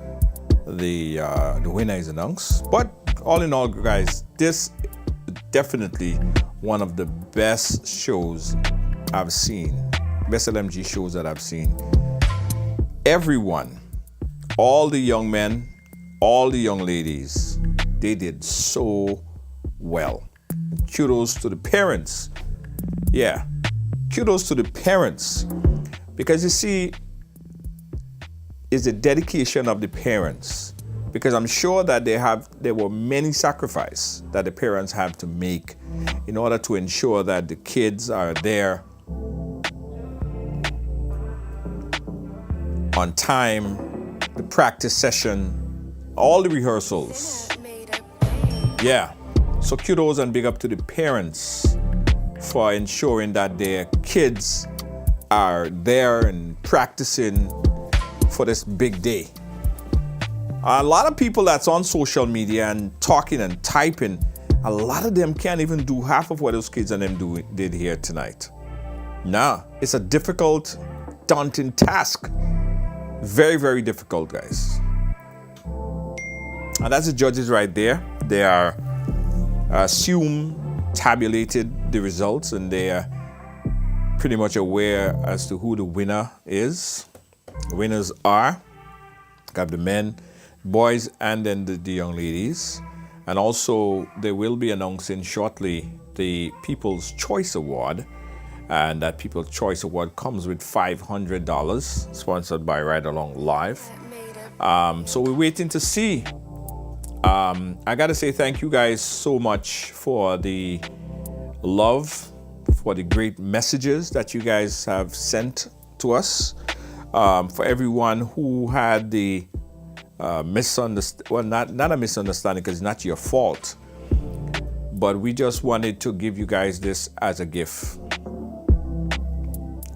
the winner is announced. But all in all, guys, this is definitely one of the best shows I've seen, best LMG shows that I've seen. Everyone, all the young men, all the young ladies, they did so well. Kudos to the parents. Yeah, kudos to the parents. Because you see, it's the dedication of the parents. Because I'm sure that there were many sacrifices that the parents have to make in order to ensure that the kids are there on time, the practice session, all the rehearsals. Yeah. So kudos and big up to the parents for ensuring that their kids are there and practicing for this big day. A lot of people that's on social media and talking and typing, a lot of them can't even do half of what those kids and them did here tonight. Nah, it's a difficult, daunting task. Very, very difficult, guys. And that's the judges right there. They are tabulated the results, and they are pretty much aware as to who the winner is. The winners are, got the men, boys, and then the young ladies. And also, they will be announcing shortly the People's Choice Award. And that People's Choice Award comes with $500, sponsored by Ride Along Live. So we're waiting to see. I got to say thank you guys so much for the love, for the great messages that you guys have sent to us. For everyone who had the misunderstanding, well, not a misunderstanding because it's not your fault, but we just wanted to give you guys this as a gift.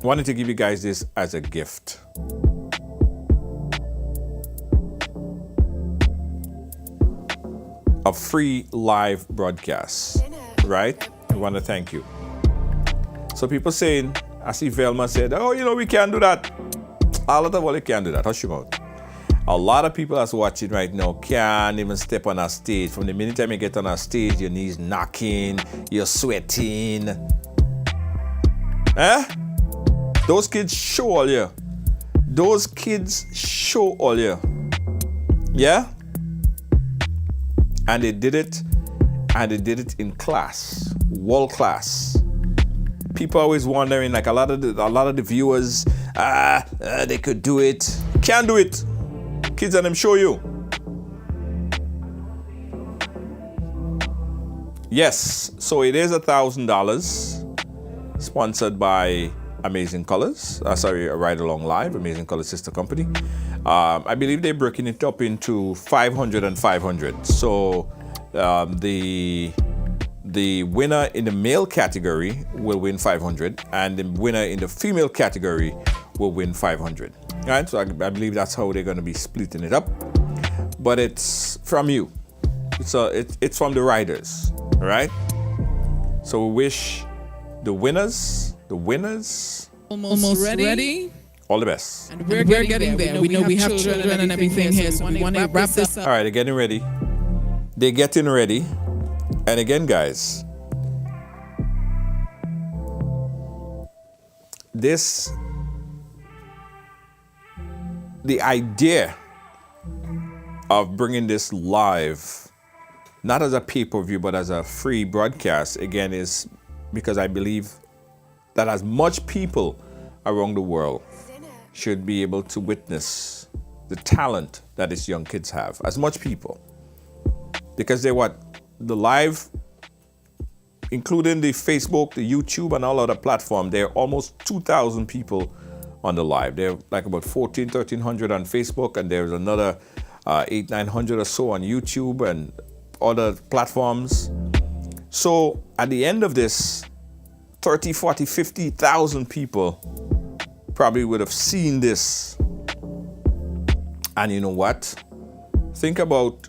Wanted to give you guys this as a gift. A free live broadcast, right? I want to thank you. So people saying, I see Velma said, oh, we can't do that. All of the world, you can't do that. Hush your mouth. A lot of people that's watching right now can't even step on a stage. From the minute time you get on a stage, your knees knocking, you're sweating. Those kids show all you. Those kids show all you. Yeah? And they did it, in class, world class. People always wondering, like a lot of the viewers, they could do it. Can't do it. Kids and them show you. Yes, so it is $1,000, sponsored by Amazing Colors. Ride Along Live, Amazing Colors sister company. I believe they're breaking it up into 500 and 500. So the winner in the male category will win 500, and the winner in the female category will win 500. All right, so I believe that's how they're going to be splitting it up. But it's from you. It's from the riders. All right. So we wish the winners. Almost ready. All the best. And we're getting there. We know we have children and everything here, so we want to wrap this up. All right, they're getting ready. They're getting ready. And again, guys, the idea of bringing this live, not as a pay-per-view, but as a free broadcast, again, is because I believe that as much people around the world should be able to witness the talent that these young kids have. As much people. Because the live, including the Facebook, the YouTube, and all other platforms, there are almost 2,000 people on the live. There are like about 1,300 on Facebook, and there's another 800-900 or so on YouTube and other platforms. So at the end of this, 30, 40, 50,000 people probably would have seen this. And you know what? Think about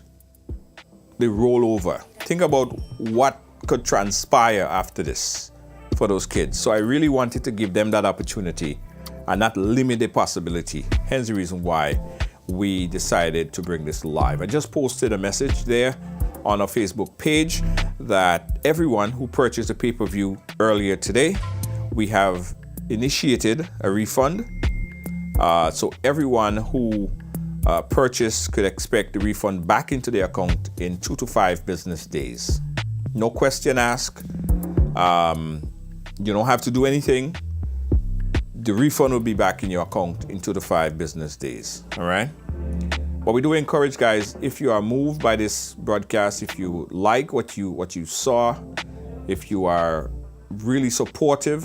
the rollover. Think about what could transpire after this for those kids. So I really wanted to give them that opportunity and not limit the possibility. Hence the reason why we decided to bring this live. I just posted a message there on our Facebook page that everyone who purchased a pay-per-view earlier today, we have initiated a refund. So everyone who purchased could expect the refund back into their account in 2 to 5 business days. No question asked. You don't have to do anything. The refund will be back in your account in 2 to 5 business days. All right? But we do encourage, guys, if you are moved by this broadcast, if you like what you saw, if you are really supportive,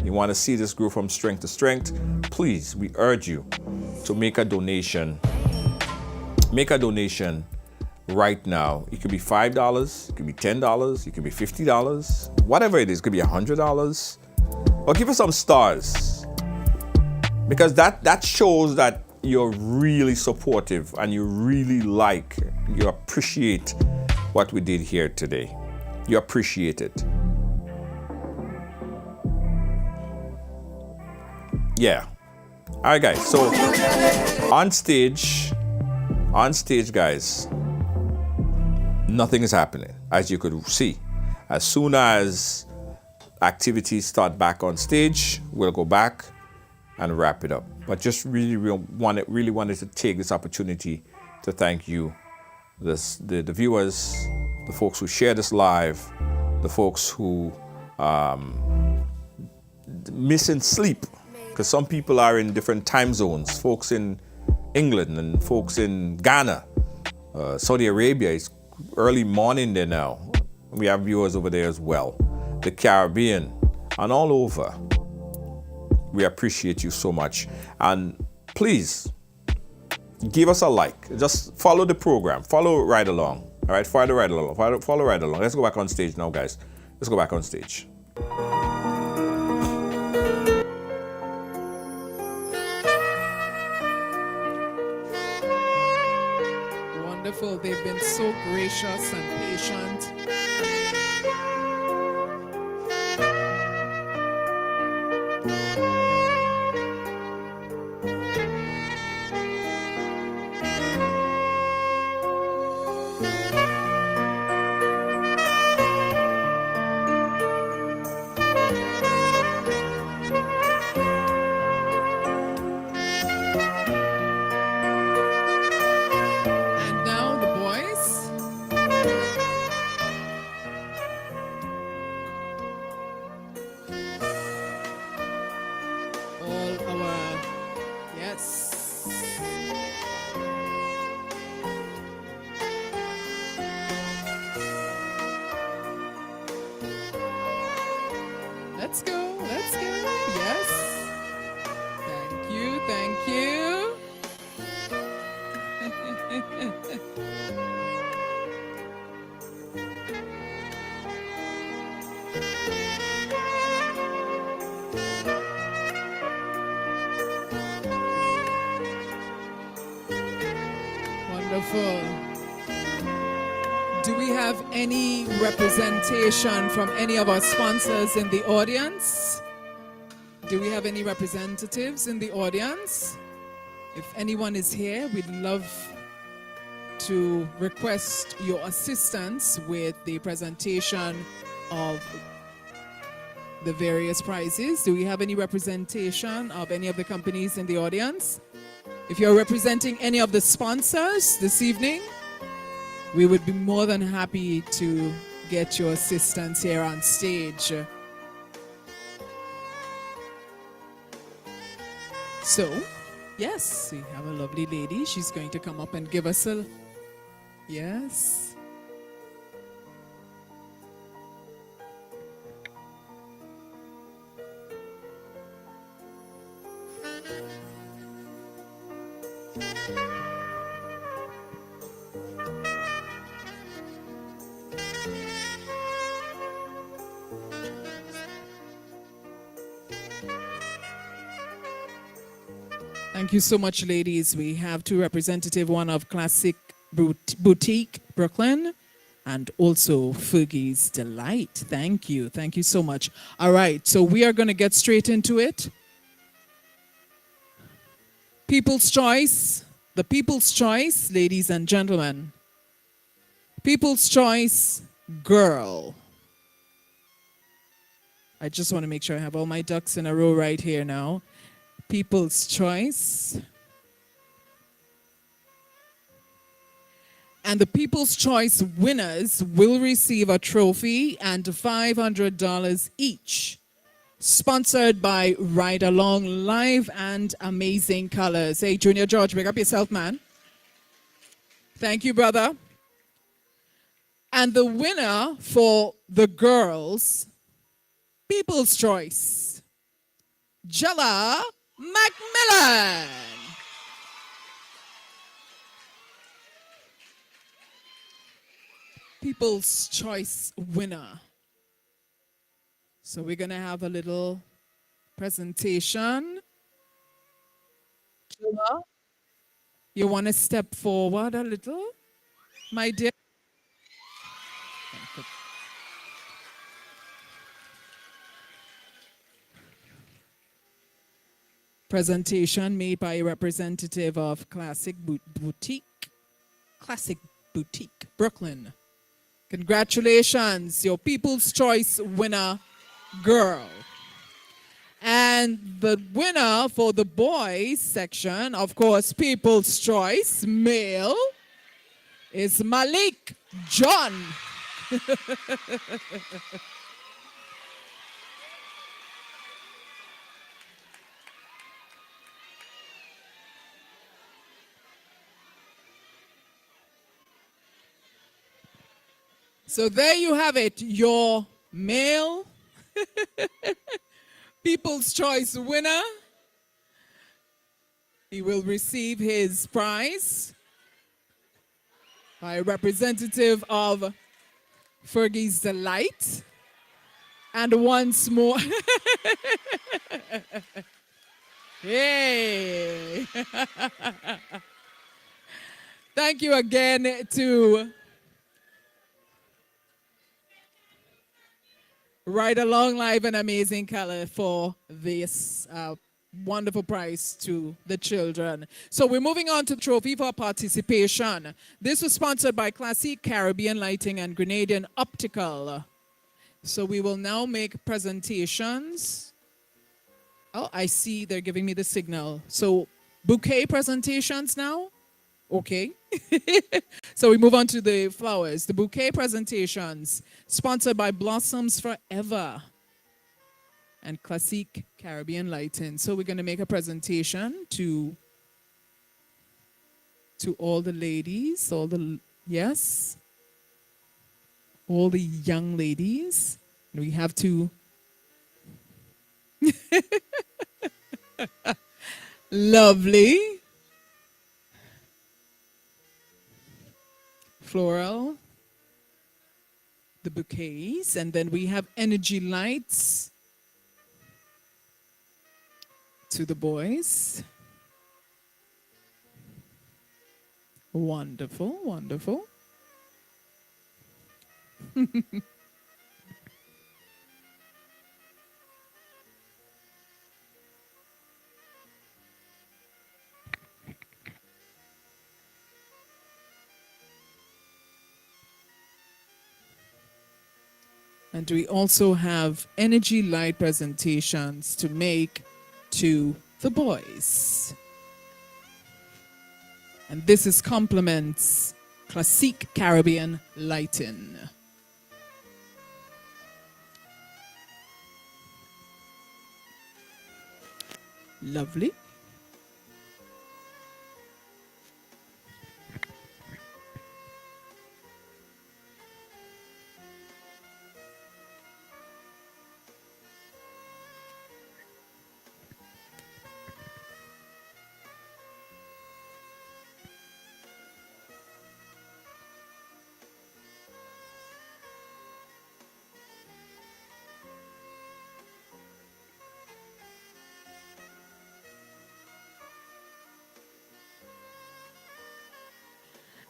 you want to see this grow from strength to strength, please, we urge you to make a donation. Make a donation right now. It could be $5, it could be $10, it could be $50, whatever it is. It could be $100, or give us some stars, because that shows that you're really supportive and you really like, you appreciate what we did here today. You appreciate it. Yeah. All right, guys. So on stage, guys, nothing is happening, as you could see. As soon as activities start back on stage, we'll go back and wrap it up. But just really wanted to take this opportunity to thank you, the viewers, the folks who share this live, the folks who missing sleep, because some people are in different time zones. Folks in England and folks in Ghana, Saudi Arabia, it's early morning there now. We have viewers over there as well. The Caribbean and all over. We appreciate you so much. And please, give us a like. Just follow the program. Follow right along. All right, follow right along. Follow right along. Let's go back on stage now, guys. Let's go back on stage. Wonderful. They've been so gracious and patient. Let's go. Yes. Thank you. Wonderful. Do we have any representation from any of our sponsors in the audience? Do we have any representatives in the audience? If anyone is here, we'd love to request your assistance with the presentation of the various prizes. Do we have any representation of any of the companies in the audience? If you're representing any of the sponsors this evening, we would be more than happy to get your assistance here on stage. So, yes, we have a lovely lady. She's going to come up and give us a... Yes. Thank you so much, ladies. We have two representatives, one of Classic Boutique, Brooklyn, and also Fergie's Delight. Thank you. Thank you so much. All right, so we are going to get straight into it. People's Choice. The People's Choice, ladies and gentlemen. People's Choice, Girl. I just want to make sure I have all my ducks in a row right here now. People's Choice. And the People's Choice winners will receive a trophy and $500 each. Sponsored by Ride Along Live and Amazing Colors. Hey, Junior George, big up yourself, man. Thank you, brother. And the winner for the girls, People's Choice, Jella Macmillan. People's Choice winner. So we're going to have a little presentation. Jella, you want to step forward a little, my dear? Presentation made by a representative of Classic Boutique, Brooklyn. Congratulations, your People's Choice winner, girl. And the winner for the boys section, of course, People's Choice, male, is Malik John. So there you have it, your male People's Choice winner. He will receive his prize by a representative of Fergie's Delight. And once more, yay! Thank you again to Ride Along Live and Amazing Color for this wonderful prize to the children. So we're moving on to the trophy for participation. This was sponsored by Classic Caribbean Lighting and Grenadian Optical. So we will now make presentations. Oh, I see they're giving me the signal. So bouquet presentations now? Okay. So we move on to the flowers. The bouquet presentations, sponsored by Blossoms Forever and Classic Caribbean Lighting. So we're going to make a presentation to all the ladies, all the young ladies. We have to lovely. Floral, the bouquets, and then we have energy lights to the boys. Wonderful, wonderful. And we also have energy light presentations to make to the boys. And this is complements Classic Caribbean Lighting. Lovely.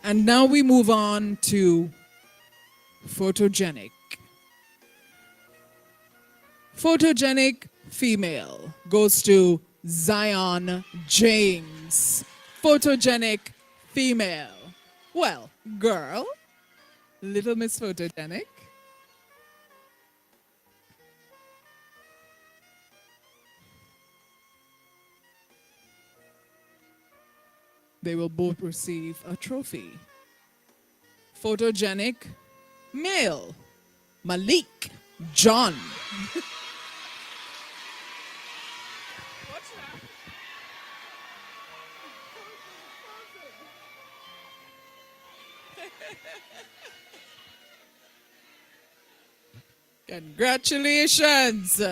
And now we move on to photogenic. Photogenic female goes to Zion James. Photogenic female. Well, girl, Little Miss Photogenic. They will both receive a trophy. Photogenic male, Malik John. Congratulations.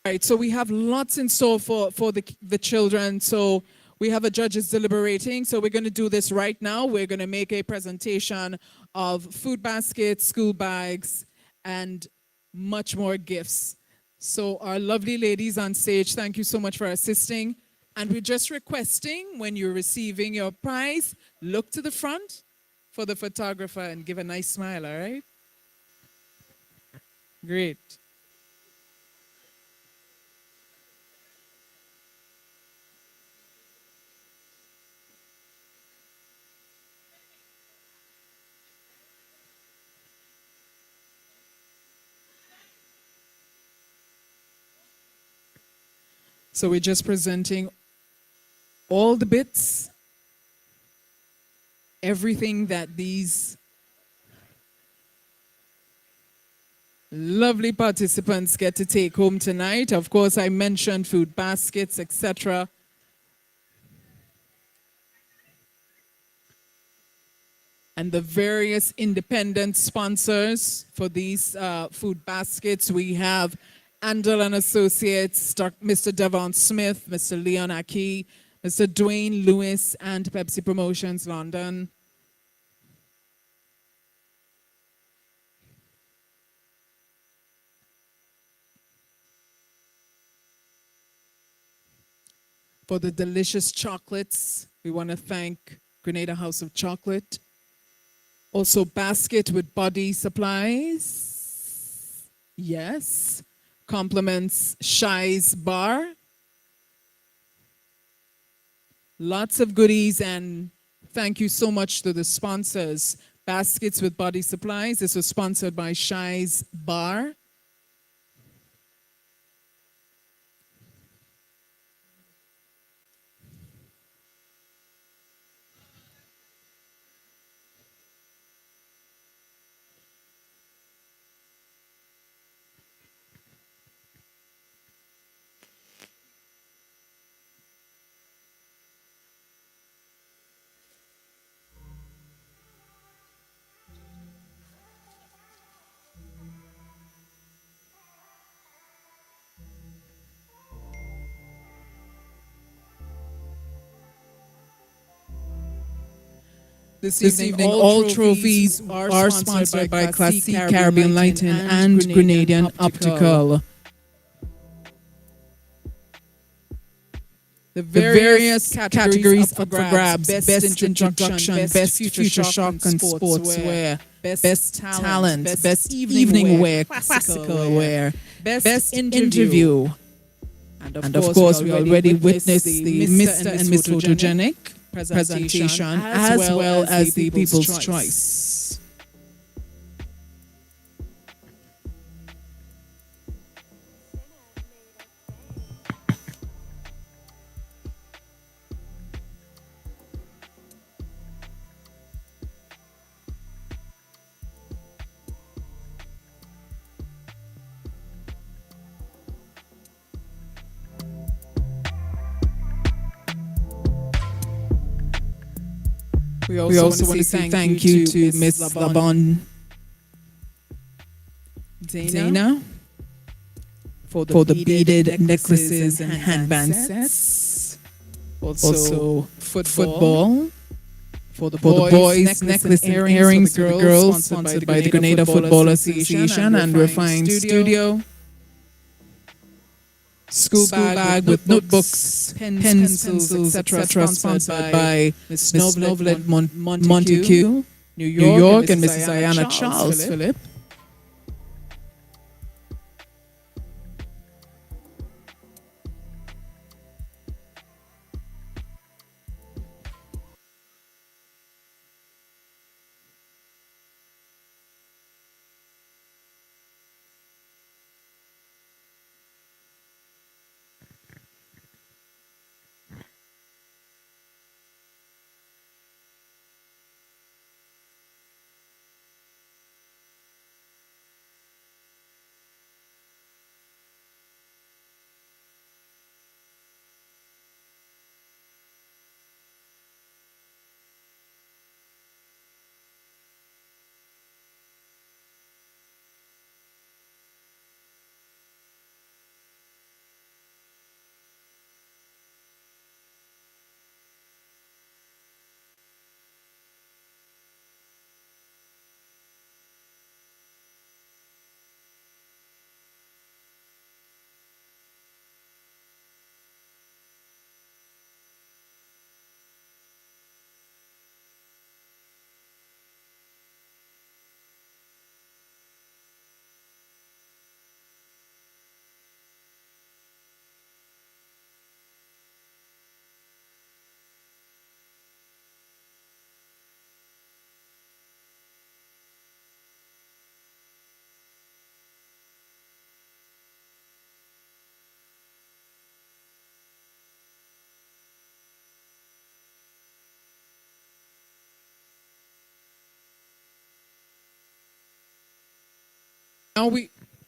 Right, so we have lots in store for the children. So we have a judges deliberating. So we're going to do this right now. We're going to make a presentation of food baskets, school bags, and much more gifts. So our lovely ladies on stage, thank you so much for assisting. And we're just requesting when you're receiving your prize, look to the front for the photographer and give a nice smile, all right? Great. So we're just presenting all the bits, everything that these lovely participants get to take home tonight. Of course, I mentioned food baskets, etc. And the various independent sponsors for these food baskets. We have Andel and Associates, Mr. Devon Smith, Mr. Leon Aki, Mr. Dwayne Lewis, and Pepsi Promotions London. For the delicious chocolates, we want to thank Grenada House of Chocolate. Also, basket with body supplies. Yes. Compliments Shy's Bar. Lots of goodies, and thank you so much to the sponsors. Baskets with body supplies. This was sponsored by Shy's Bar. This evening, all trophies are sponsored by Class C Caribbean Lighting and Grenadian Optical. The various categories up for grabs: best introduction, best future shock and sportswear, best talent, best evening wear, classical wear, best interview. And of course, we already witnessed the Mr. and Miss Photogenic presentation as well as the People's Choice. We also want to say thank you to Miss Labon Dana for the beaded necklaces and handband sets. Also football. For the boys, necklace and earrings for the girls, sponsored by the Grenada Football Association and Refined Studio. School bag with notebooks, pens, pencils, etc. Sponsored by Miss Novelet Montague, New York, and Mrs. Diana Charles Phillip.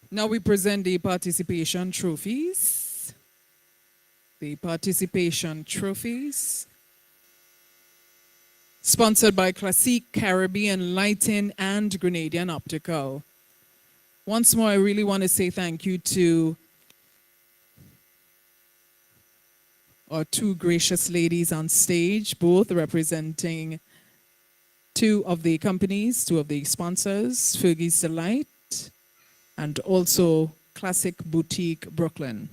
Now we present the participation trophies. The participation trophies. Sponsored by Classique Caribbean Lighting and Grenadian Optical. Once more, I really want to say thank you to our two gracious ladies on stage, both representing two of the companies, two of the sponsors, Fergie's Delight and also Classic Boutique Brooklyn.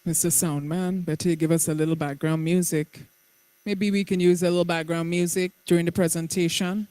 Mr. Soundman, better give us a little background music. Maybe we can use a little background music during the presentation.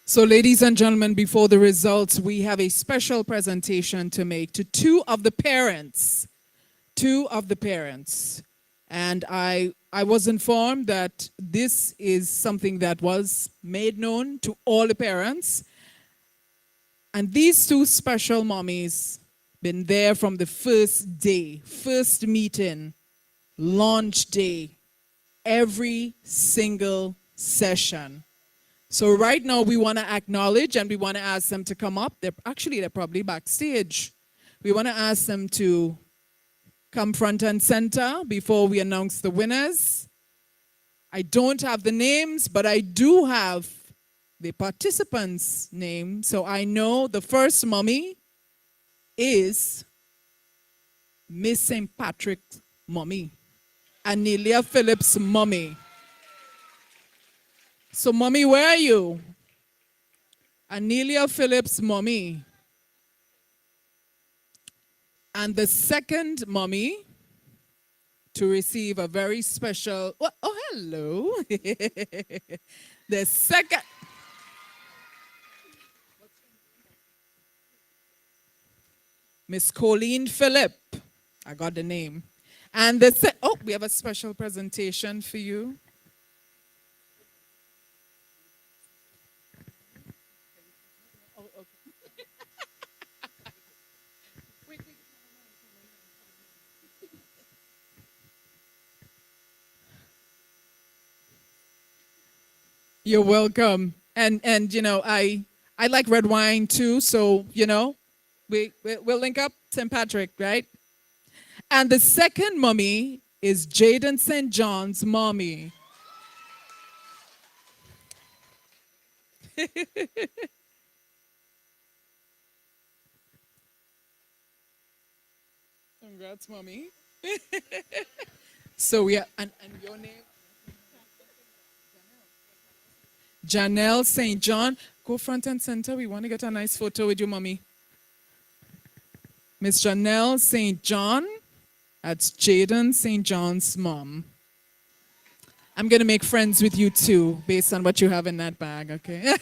So, ladies and gentlemen, before the results, we have a special presentation to make to two of the parents. Two of the parents. And I was informed that this is something that was made known to all the parents. And these two special mommies been there from the first day, first meeting, launch day, every single session. So right now we want to acknowledge and we want to ask them to come up. They're probably backstage. We want to ask them to come front and center before we announce the winners. I don't have the names, but I do have the participants' name. So I know the first mommy is Miss St. Patrick's mommy, Anelia Phillips' mommy. So, mommy, where are you? Anelia Phillips' mommy. And the second mommy to receive a very special, oh hello. The second, Miss Colleen Phillip. I got the name. And we have a special presentation for you. You're welcome. And you know, I like red wine too, so you know, we'll link up St. Patrick, right? And the second mommy is Jaden St. John's mommy. Congrats, mommy. So we are, and your name? Janelle St. John. Go front and center. We want to get a nice photo with you, mommy. Miss Janelle St. John. That's Jaden St. John's mom. I'm going to make friends with you too, based on what you have in that bag, okay?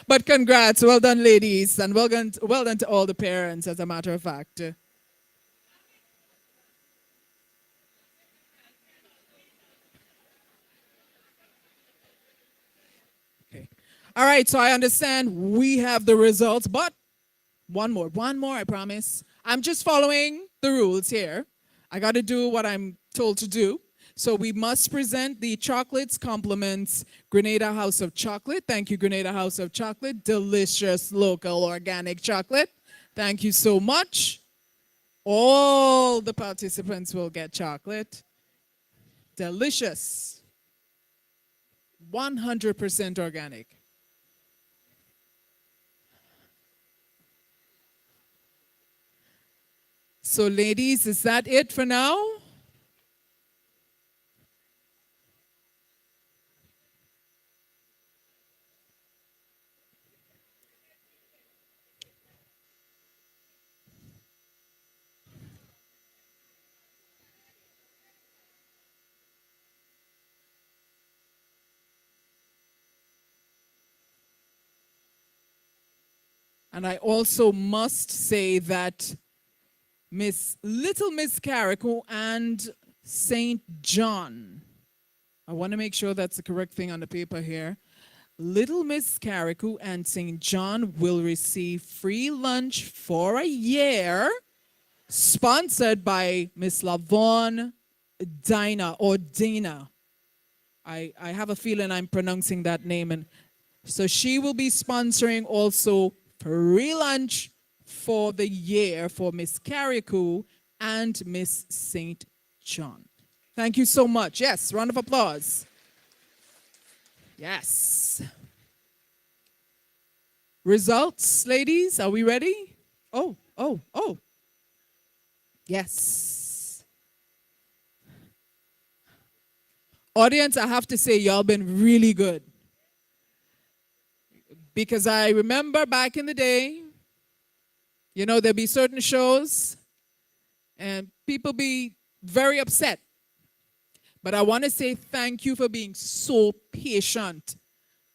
But congrats. Well done, ladies. And well done to all the parents, as a matter of fact. All right, so I understand we have the results, but one more, I promise. I'm just following the rules here. I got to do what I'm told to do. So we must present the chocolates, compliments, Grenada House of Chocolate. Thank you, Grenada House of Chocolate. Delicious, local, organic chocolate. Thank you so much. All the participants will get chocolate. Delicious. 100% organic. So ladies, is that it for now? And I also must say that Little Miss Carrico and St. John. I want to make sure that's the correct thing on the paper here. Little Miss Carrico and St. John will receive free lunch for a year, sponsored by Miss Lavon Dina or Dina. I have a feeling I'm pronouncing that name. And so she will be sponsoring also free lunch for the year for Miss Carrico and Miss St. John. Thank you so much. Yes, round of applause. Yes. Results, ladies, are we ready? Oh. Yes. Audience, I have to say, y'all been really good. Because I remember back in the day, you know, there'll be certain shows and people be very upset. But I want to say thank you for being so patient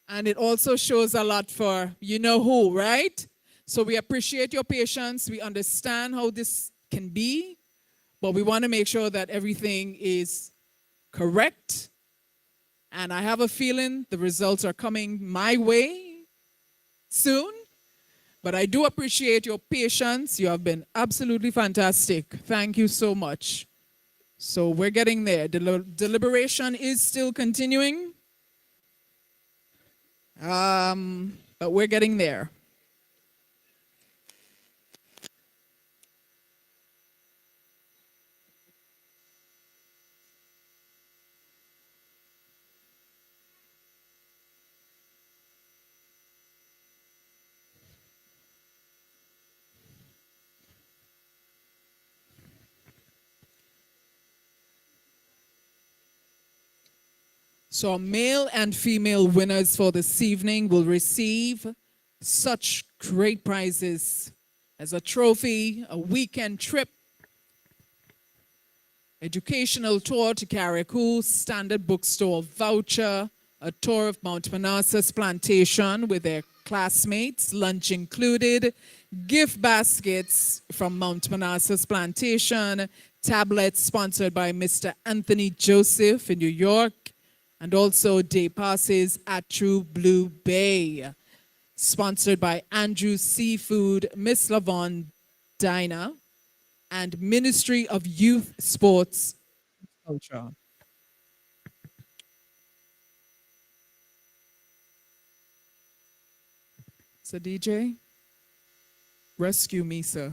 And it also shows a lot for you know who, right? So we appreciate your patience. We understand how this can be, but we want to make sure that everything is correct. And I have a feeling the results are coming my way soon. But I do appreciate your patience. You have been absolutely fantastic. Thank you so much. So we're getting there. Deliberation is still continuing. But we're getting there. So our male and female winners for this evening will receive such great prizes as a trophy, a weekend trip, educational tour to Carriacou, standard bookstore voucher, a tour of Mount Manassas Plantation with their classmates, lunch included, gift baskets from Mount Manassas Plantation, tablets sponsored by Mr. Anthony Joseph in New York, and also day passes at True Blue Bay, sponsored by Andrew Seafood, Miss Lavon Diner, and Ministry of Youth, Sports, Culture. So DJ, rescue me, sir.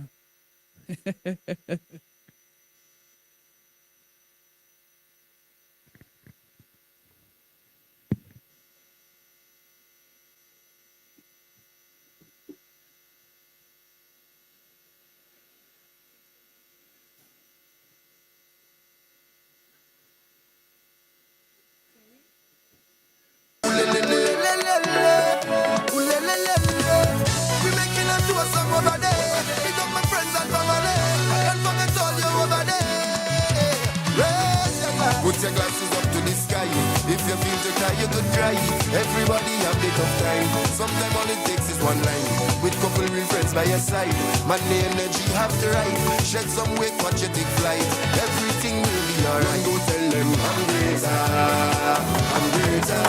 Put your glasses up to the sky. If you feel to cry, you could cry. Everybody have a tough time. Sometimes all it takes is one line. With couple real friends by your side. Money, energy, have to ride. Shed some weight, watch you take flight. Everything will be alright. Go tell them I'm greater. I'm greater.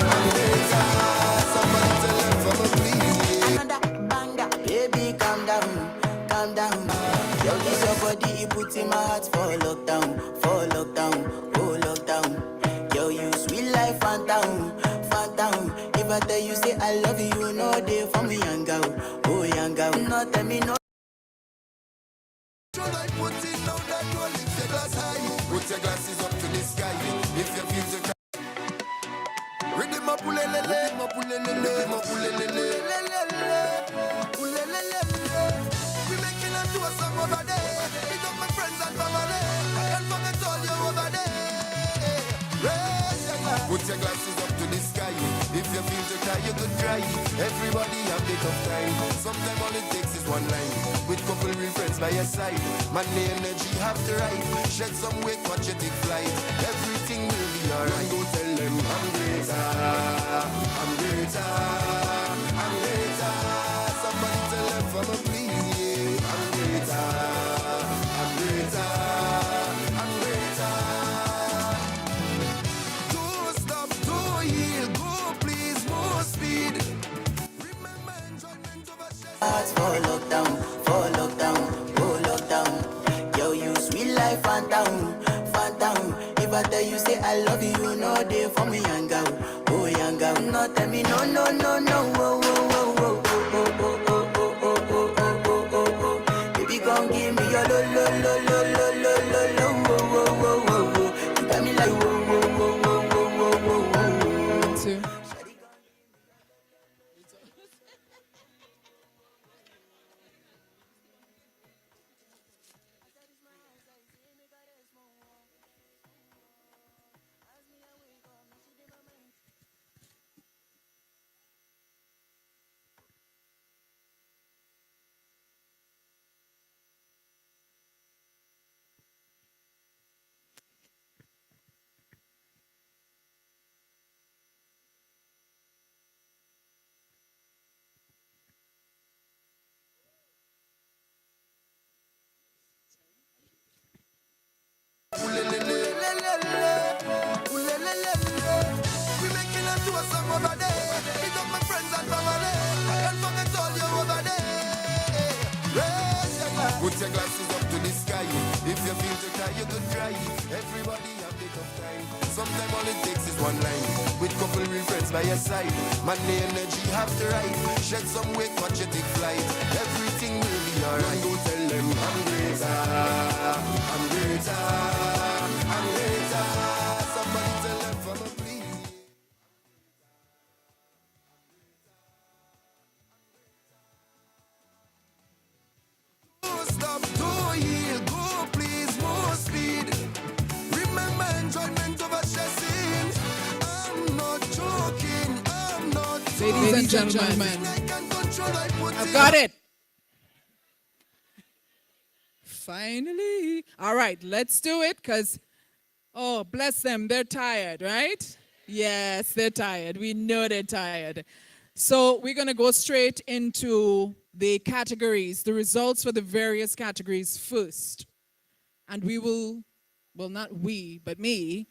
I'm greater. Somebody tell them for me, please. Another banger. Baby, calm down. Calm down. Yo, this your body, you put in my heart for lockdown. For lockdown, oh lockdown. Yo, you sweet life, phantom, phantom. If I tell you, say I love you, no day for me, young girl, oh young girl. No, tell me no. Put your glasses up to the sky. If you feel the rhythm up, rhythm up, rhythm up, we making a tour song over there. Pick up my friends and family. And forget all you over there. Put your glasses up to the sky. If you feel to cry, you could cry. Everybody have a tough time. Sometimes all it takes is one line. With couple real friends by your side. Money, energy, have to ride. Shed some weight, watch you take flight. Everything will be alright. Go tell them I'm greater. I'm greater. I'm greater. Somebody tell them for me, please, yeah. I'm greater. I'm greater. I'm greater. Don't stop, don't yield, go please, more speed. Remember enjoyment over stress. For lockdown, oh lockdown. Yo, you sweet life, phantom, phantom. If I tell you, say I love you, no day for me, young girl, oh young girl. No, tell me no, no, no, no, oh, oh, oh, oh, oh, oh, oh, oh, oh, oh, oh, oh, oh. Baby, come give me your lo, lo, lo, lo, lo, lo, lo, lo, oh, oh, oh, oh, oh. You got me like whoa, whoa, whoa, whoa, whoa, whoa, whoa, whoa. Two. your glasses up to the sky. If you feel to cry, you could cry. Everybody have bit of time. Sometimes all it takes is one line. With couple real friends by your side. Man, the energy have to ride. Shed some weight, watch you take flight. Everything will be alright. Don't tell them I'm greater. I'm greater. I'm greater. Somebody tell them for me, please. Stop, do yield, go please, more speed. Remember enjoyment over stressing. I'm not joking, I'm not Ladies and gentlemen, I've got it. Finally. All right, let's do it because, oh, bless them, they're tired, right? Yes, they're tired. We know they're tired. So we're going to go straight into the categories, the results for the various categories first. And we will, well, not we, but me.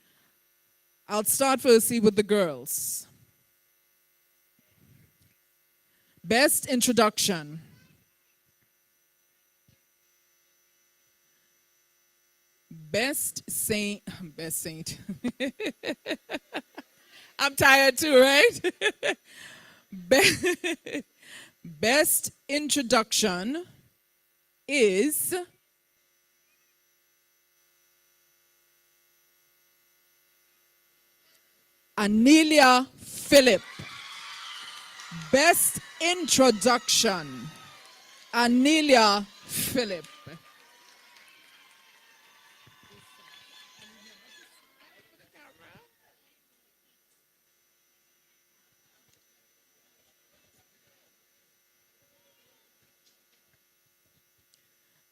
I'll start firstly with the girls. Best introduction. Best saint. I'm tired too, right? Best introduction is Anelia Phillip. Best introduction, Anelia Phillip.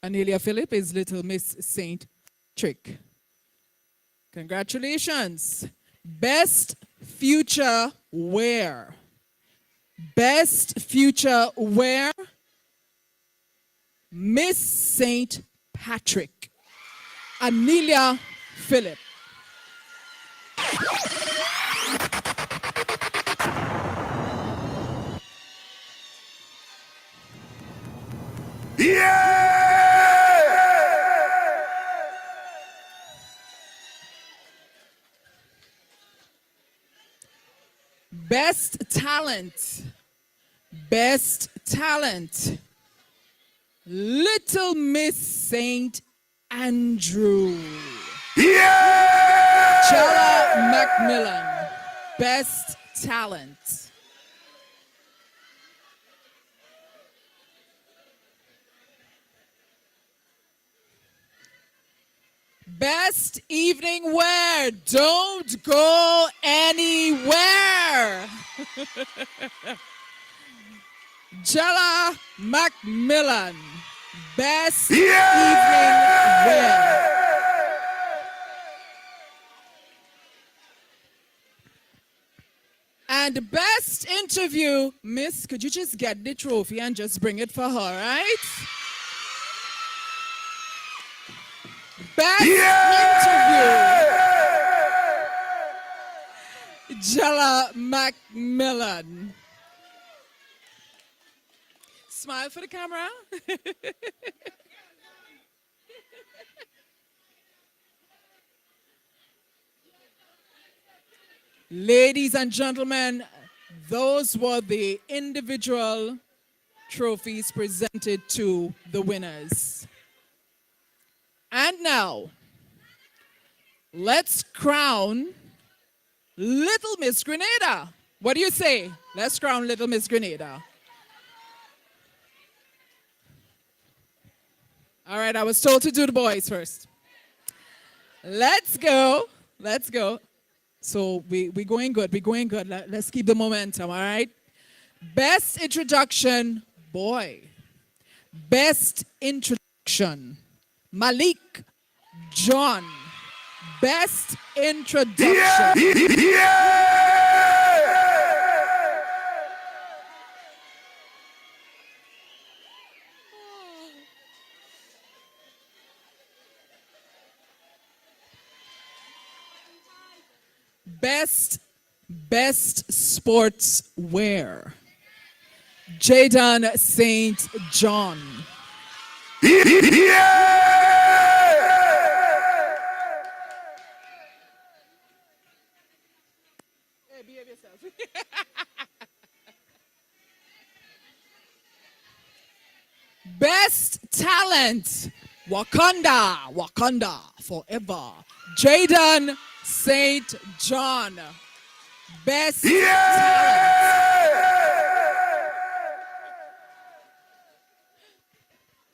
Anelia Phillip is Little Miss Saint Patrick. Congratulations. Best future wear. Best future wear, Miss Saint Patrick, Anelia Phillip. Best talent. Best talent. Little Miss Saint Andrew. Chella Macmillan. Best talent. Best evening wear. Don't go anywhere. Jella Macmillan. Best evening wear. And best interview. Miss, could you just get the trophy and just bring it for her, right? Best interview. Jella Macmillan. Smile for the camera. Ladies and gentlemen, those were the individual trophies presented to the winners. And now, let's crown Little Miss Grenada. What do you say? Let's crown Little Miss Grenada. All right, I was told to do the boys first. Let's go. Let's go. So we're going good. We're going good. Let's keep the momentum, all right? Best introduction, boy. Best introduction, Malik John. Best introduction. Best sports wear, Jaden St. John. Best talent, Wakanda, Wakanda forever. Jaden St. John. Best talent.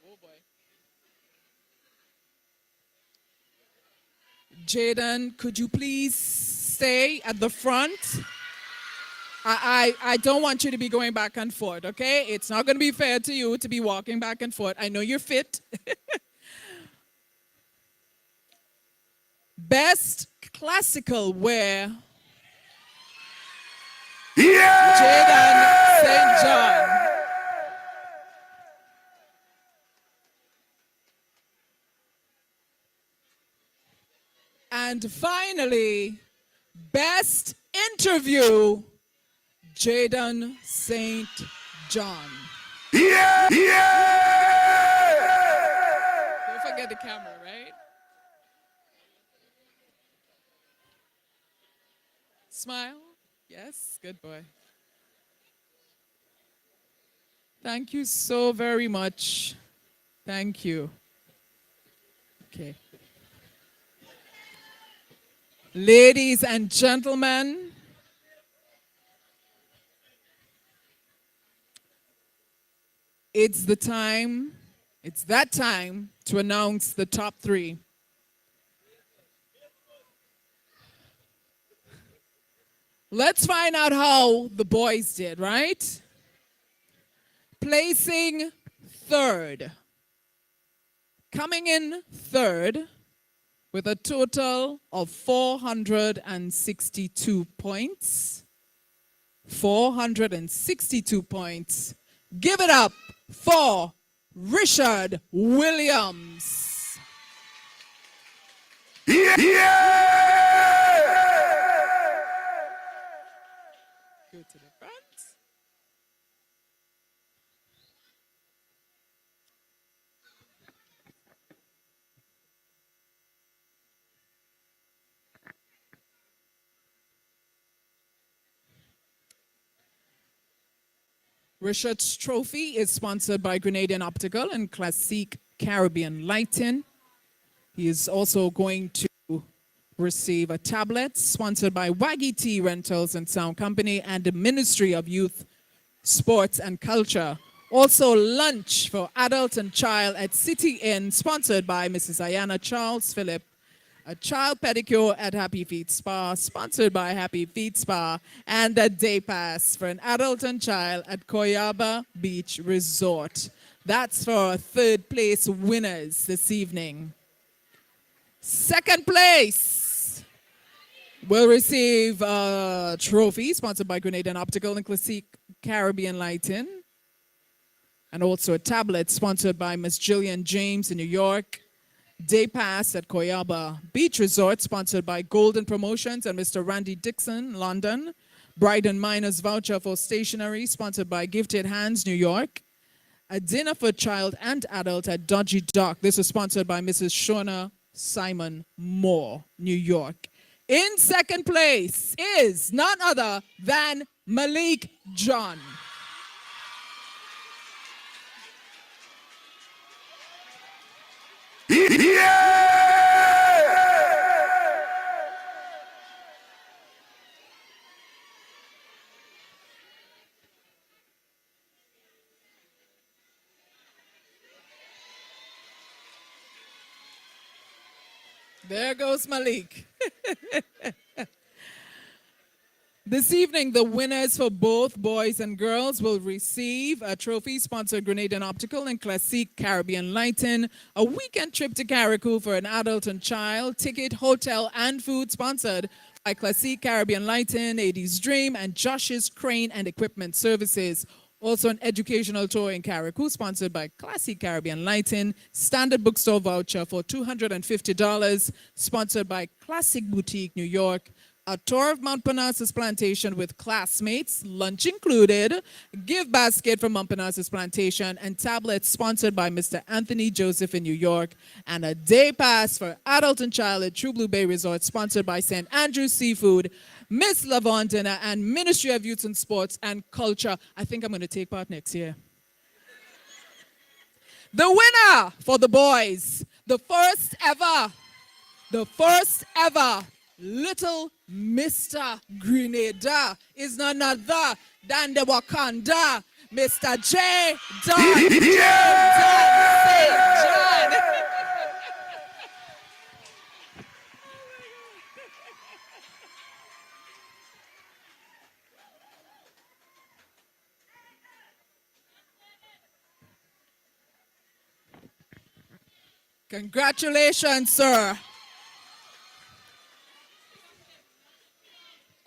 Oh boy. Jaden, could you please stay at the front? I don't want you to be going back and forth, okay? It's not going to be fair to you to be walking back and forth. I know you're fit. Best classical wear. Jaden St. John. And finally, best interview. Jaden St. John. Don't forget the camera, right? Smile. Yes, good boy. Thank you so very much. Thank you. Okay. Ladies and gentlemen, it's that time to announce the top three. Let's find out how the boys did, right? Placing third. Coming in third with a total of 462 points. 462 points. Give it up for Richard Williams. Go to the front. Richard's trophy is sponsored by Grenada Optical and Classique Caribbean Lighting. He is also going to receive a tablet sponsored by Waggy Tea Rentals and Sound Company and the Ministry of Youth, Sports and Culture. Also lunch for adult and child at City Inn sponsored by Mrs. Ayana Charles Phillip. A child pedicure at Happy Feet Spa, sponsored by Happy Feet Spa, and a day pass for an adult and child at Coyaba Beach Resort. That's for our third place winners this evening. Second place will receive a trophy sponsored by Grenada Optical and Classique Caribbean Lighting, and also a tablet sponsored by Miss Jillian James in New York. Day pass at Coyaba Beach Resort, sponsored by Golden Promotions and Mr. Randy Dixon, London. Bride and Minors voucher for stationery, sponsored by Gifted Hands, New York. A dinner for child and adult at Dodgy Dock. This was sponsored by Mrs. Shona Simon Moore, New York. In second place is none other than Malik John. There goes Malik. This evening, the winners for both boys and girls will receive a trophy sponsored Grenada Optical and Classique Caribbean Lighting, a weekend trip to Carriacou for an adult and child, ticket, hotel, and food sponsored by Classique Caribbean Lighting, 80's Dream, and Josh's Crane and Equipment Services. Also an educational tour in Carriacou sponsored by Classique Caribbean Lighting, standard bookstore voucher for $250 sponsored by Classic Boutique New York, a tour of Mount Parnassus Plantation with classmates, lunch included, gift basket from Mount Parnassus Plantation, and tablets sponsored by Mr. Anthony Joseph in New York, and a day pass for adult and child at True Blue Bay Resort sponsored by St. Andrew's Seafood, Miss Lavon Dinner, and Ministry of Youth and Sports and Culture. I think I'm going to take part next year. The winner for the boys, the first ever Little Mr. Grenada is none other than the Wakanda, Mr. J. Don St. John. Congratulations, sir.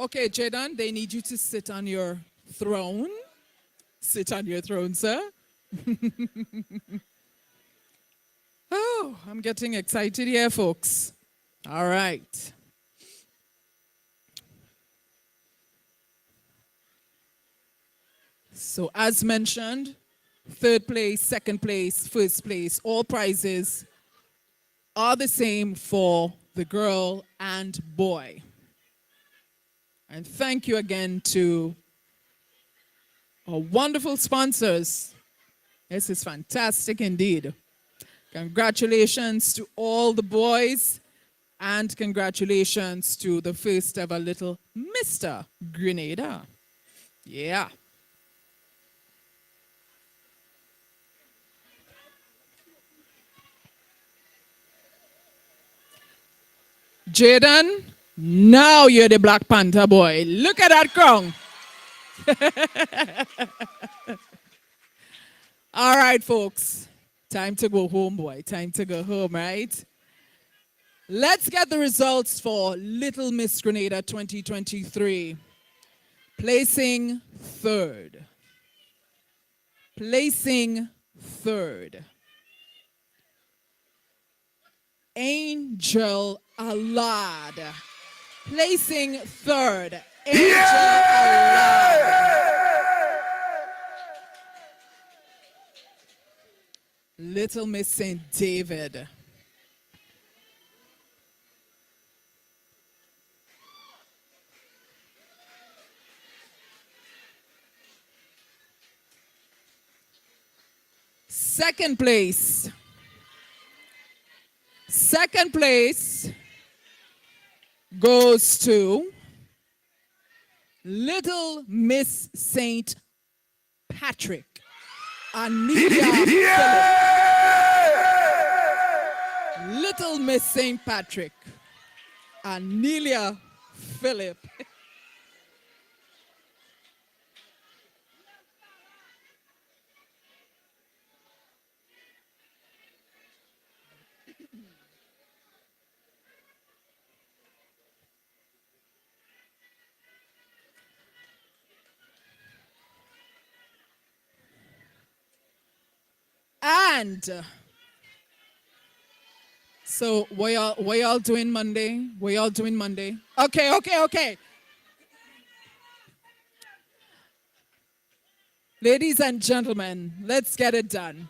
Okay, Jaden, they need you to sit on your throne. Sit on your throne, sir. Oh, I'm getting excited here, folks. All right. So as mentioned, third place, second place, first place, all prizes are the same for the girl and boy. And thank you again to our wonderful sponsors. This is fantastic indeed. Congratulations to all the boys, and congratulations to the first ever Little Mr. Grenada. Yeah. Jaden, now you're the Black Panther boy. Look at that crown. All right, folks. Time to go home, boy. Time to go home, right? Let's get the results for Little Miss Grenada 2023. Placing third. Placing third. Angel Alad. Placing third. Angel Alad. Little Miss St. David. Second place. Second place goes to Little Miss St. Patrick. Anelia Phillip. Little Miss St. Patrick. Anelia Phillip. And so what y'all doing Monday? What y'all doing Monday? Okay. Ladies and gentlemen, let's get it done.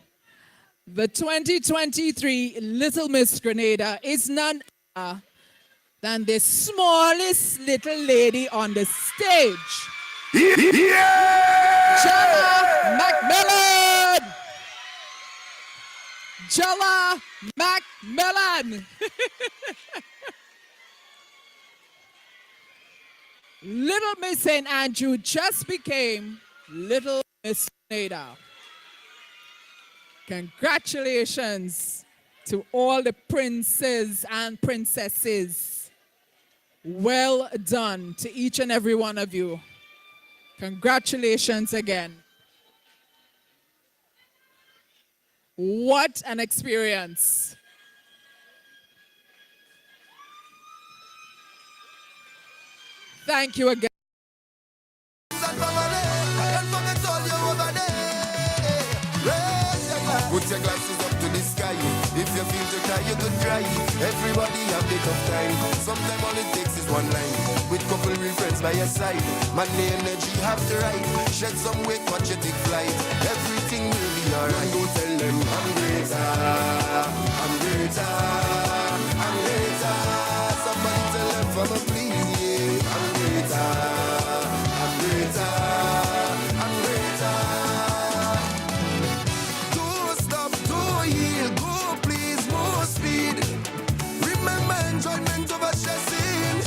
The 2023 Little Miss Grenada is none other than the smallest little lady on the stage. Jella Macmillan! Jella Macmillan! Little Miss St. Andrew just became Little Miss Grenada. Congratulations to all the princes and princesses. Well done to each and every one of you. Congratulations again. What an experience. Thank you again. Put your glasses up to the sky. If If you feel to cry, you could cry. Everybody have bit of time. Sometimes all it takes is one line. With couple real friends by your side. Money, energy, have to ride. Shed some weight, watch you take flight. Everything will be alright. Go tell them I'm greater. I'm greater. I'm greater. Somebody tell them for me, please, yeah. I'm greater. I'm greater. I'm greater. Don't stop, don't yield. Go please, more speed. Remember enjoyment over stressing.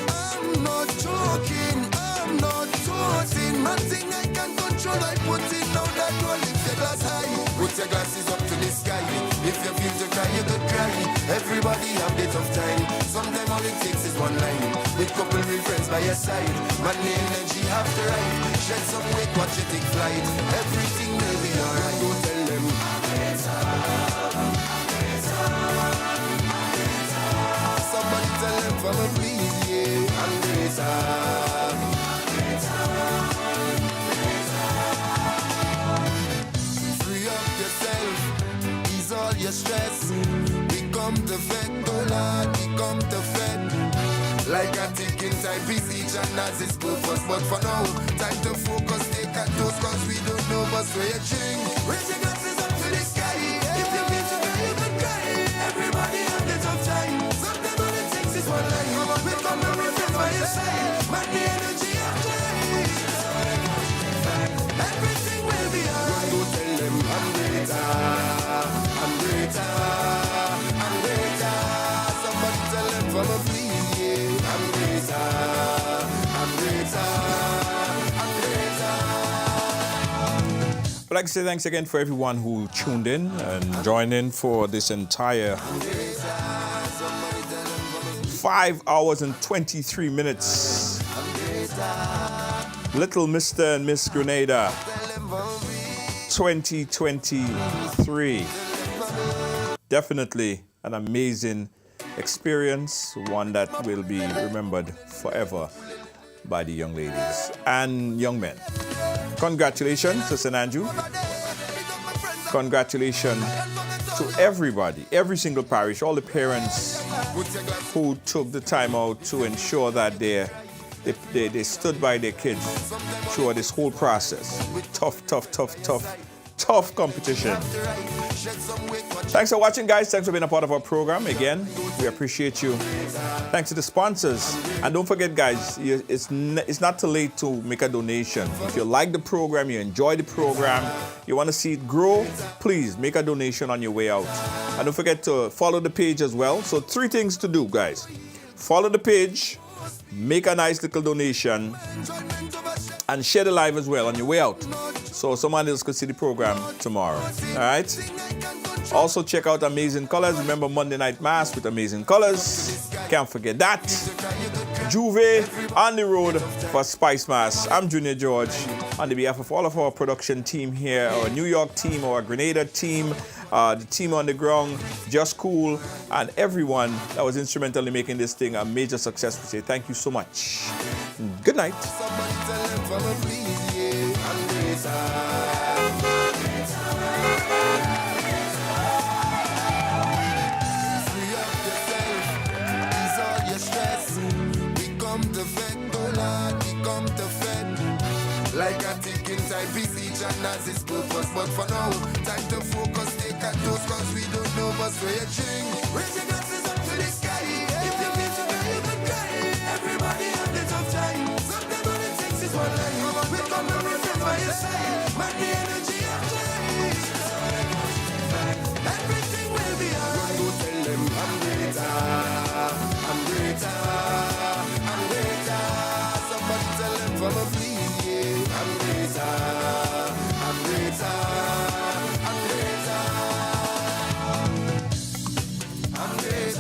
I'm not joking. I'm not toting. Nothing I can control, I put it down. That one lift your glass high. Put your glasses up to the sky. If you feel to cry, you could cry. Everybody have bit of time. Sometimes all it takes is one line. With couple real friends by your side. Money, energy, have to ride. Shed some weight, watch you take flight. Everything will be alright. Go tell them somebody tell them for me, please, yeah. I'm greater. Free up yourself, ease all your stress. We come to fed, oh Lord, we come to fed. Like a ticking time piece, each and has its purpose. But for now, time to focus, take a dose, cause we don't know what's where you drink. Raise your glasses up to the sky. If you feel to cry, you can cry. Everybody have the tough time. Sometimes all it takes is one line. We come to reference by your side. Money, energy, and joy. Everything will be alright. Go tell them I'm greater. I'm greater. I'm greater. Somebody tell them for me, please, yeah. I'm greater. I'm greater. I'm greater. I'd like to say thanks again for everyone who tuned in and joined in for this entire 5 hours and 23 minutes. Little Mr. and Miss Grenada 2023. Definitely an amazing experience, one that will be remembered forever by the young ladies and young men. Congratulations to St. Andrew. Congratulations to everybody, every single parish, all the parents who took the time out to ensure that they stood by their kids throughout this whole process. Tough competition. Thanks for watching, guys. Thanks for being a part of our program. Again, we appreciate you. Thanks to the sponsors. And don't forget, guys, it's not too late to make a donation. If you like the program, you enjoy the program, you want to see it grow, please make a donation on your way out. And don't forget to follow the page as well. So 3 things to do, guys. Follow the page, make a nice little donation, and share the live as well on your way out, so someone else could see the program tomorrow. All right? Also check out Amazing Colors. Remember Monday Night Mass with Amazing Colors. Can't forget that. Juve on the road for Spice Mass. I'm Junior George. On the behalf of all of our production team here, our New York team, our Grenada team, the team on the ground, Just Cool, and everyone that was instrumental in making this thing a major success, we say thank you so much. Good night. Like a ticking time piece, each and has its purpose. But for now, time to focus, take a dose, cause we don't know what's where you drink. Raise your glasses up to the sky. If you feel to cry, you can cry. Everybody have the tough time. Sometimes all it takes is one line. We come to reference by your side. Money, energy, and joy. Everything will be alright. Go tell them I'm greater. I'm greater. I'm greater. Somebody tell them for me, please. I'm greater, I'm greater, I'm greater, I'm greater.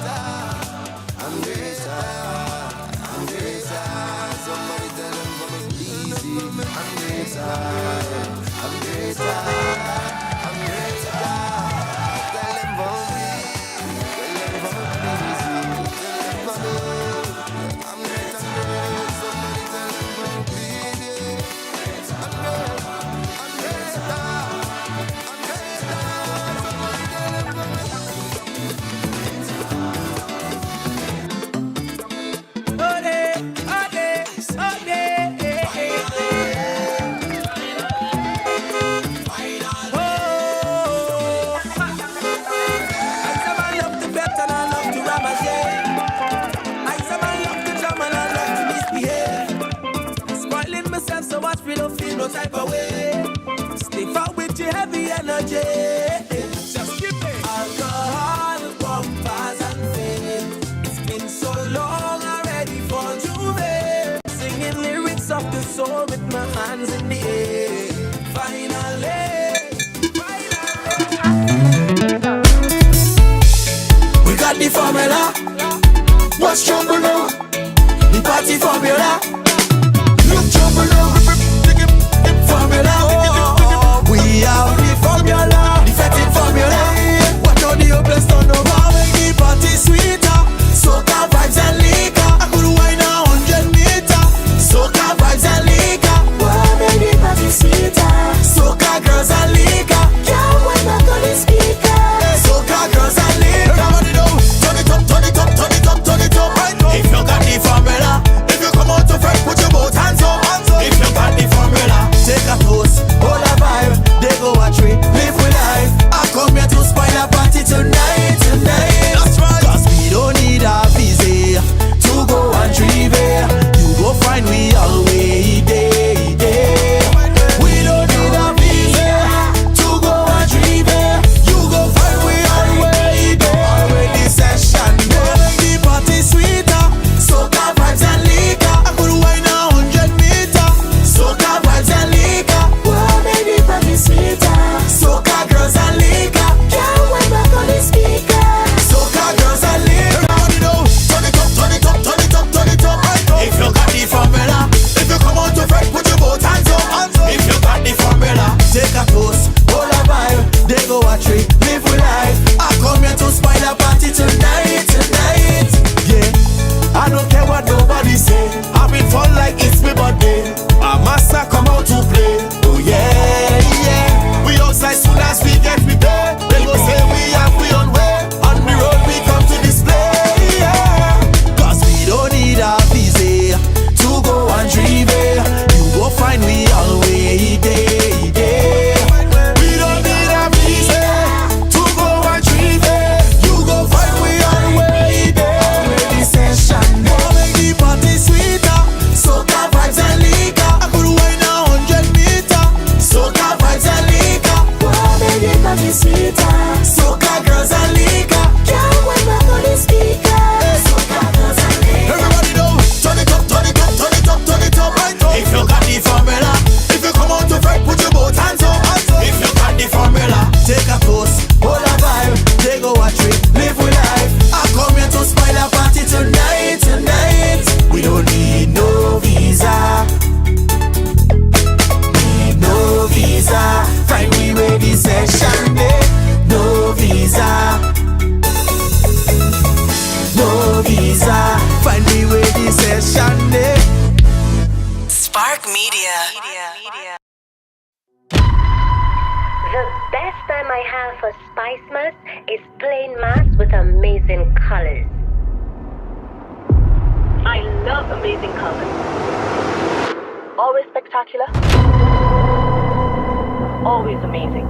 heavy energy. Just give me alcohol, bumpers and fame. It's been so long already for Juve. Singing lyrics of the soul with my hands in the air. We got the formula. What's trouble now? The party formula. Look trouble now. Formula. We have the formula. The fetting formula. Watch out the hopeless turn over. Make the party sweeter. Soca vibes and liquor. I could wine 100 meters. Soca vibes and liquor. Wow, make the party sweeter. Soca girls and liquor. Can't wait back on the speaker. Soca girls and liquor. Everybody know. Turn it up, turn it up, turn it up, turn it up. Right now. If you got the formula. If you come out to fight, put your both hands up. If you got the formula. Take a toast, hold a vibe. They go a tree, live with life. I come here to spoil a party tonight, tonight. That's right. Cause we don't need a visa to go and drive here. You go find we always there. We don't need a visa to go and drive here. You go find we always there. Already session, make the party sweeter. Soca vibes and liquor. I could wine 100 meters. Soca vibes and liquor. Wow, make the party sweeter. Soca girls and liquor. Can't wait back on the speaker. Soca girls and liquor. Everybody know. Turn it up, turn it up, turn it up, turn it up. If you got the formula. If you come out to fight, put your both hands up. If you got the formula. Take a toast, hold a vibe. They go a tree, live with life. I come here to spoil a party tonight, tonight. Yeah, I don't care what nobody say. I've been fun like it's my birthday. A master come out to play. Oh yeah, yeah. We outside soon as we get prepared. They go say we have we on way. On the road we come to display. Yeah. Cause we don't need a visa to go and drive here. You go find we always there. We don't need a visa to go and drive here. You go find we always there. Ready session, make the party sweeter. Soca vibes and liquor. I could wine 100 meters. Soca vibes and liquor. Wow, make the party sweeter. Soca girls and liquor. Can't wait back on the speaker. Soca girls and liquor. Everybody know. Turn it up, turn it up, turn it up, turn it up. Right up. If you got the formula. If you come out to fight, put your both hands up. If you got the formula. Take a toast, hold a vibe. They go a tree, live with life. I come here to spoil a party tonight, tonight. We don't need no visa. Need no visa. Find me where the session day. No visa. No visa. Find me where the session day. Spark Media. The best time I have for Spice Mass is plain mass with amazing colors. I love amazing colors. Always spectacular. Always amazing.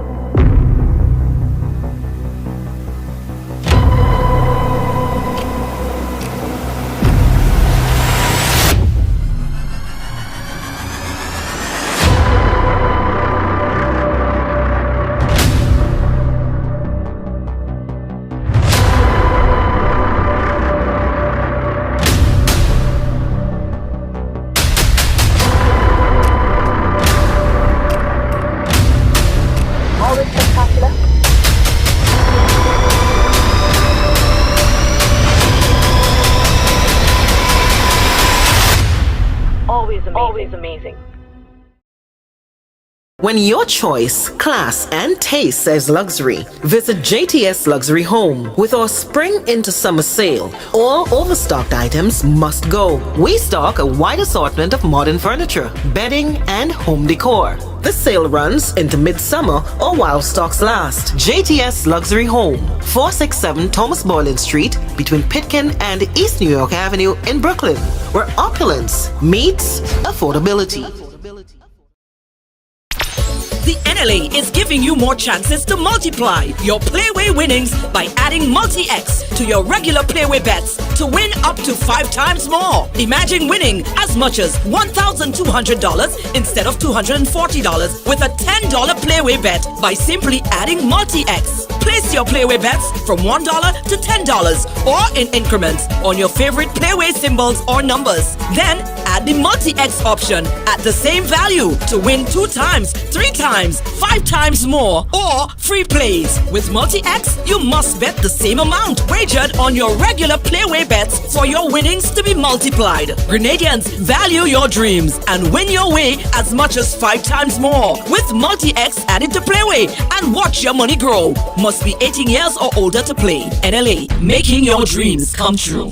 Always spectacular. Always amazing. Always amazing. When your choice, class, and taste says luxury, visit JTS Luxury Home. With our spring into summer sale, all overstocked items must go. We stock a wide assortment of modern furniture, bedding, and home decor. The sale runs into midsummer or while stocks last. JTS Luxury Home, 467 Thomas Boylan Street, between Pitkin and East New York Avenue in Brooklyn, where opulence meets affordability. The NLA NLA is giving you more chances to multiply your Playway winnings by adding Multi-X to your regular Playway bets to win up to 5 times more. Imagine winning as much as $1,200 instead of $240 with a $10 Playway bet by simply adding Multi-X. Place your Playway bets from $1 to $10 or in increments on your favorite Playway symbols or numbers. Then add the Multi-X option at the same value to win 2 times, 3 times, 5 times more or free plays. With Multi-X, you must bet the same amount wagered on your regular Playway bets for your winnings to be multiplied. Grenadians, value your dreams and win your way as much as 5 times more with Multi-X added to Playway and watch your money grow. Must be 18 years or older to play. NLA, making your dreams come true.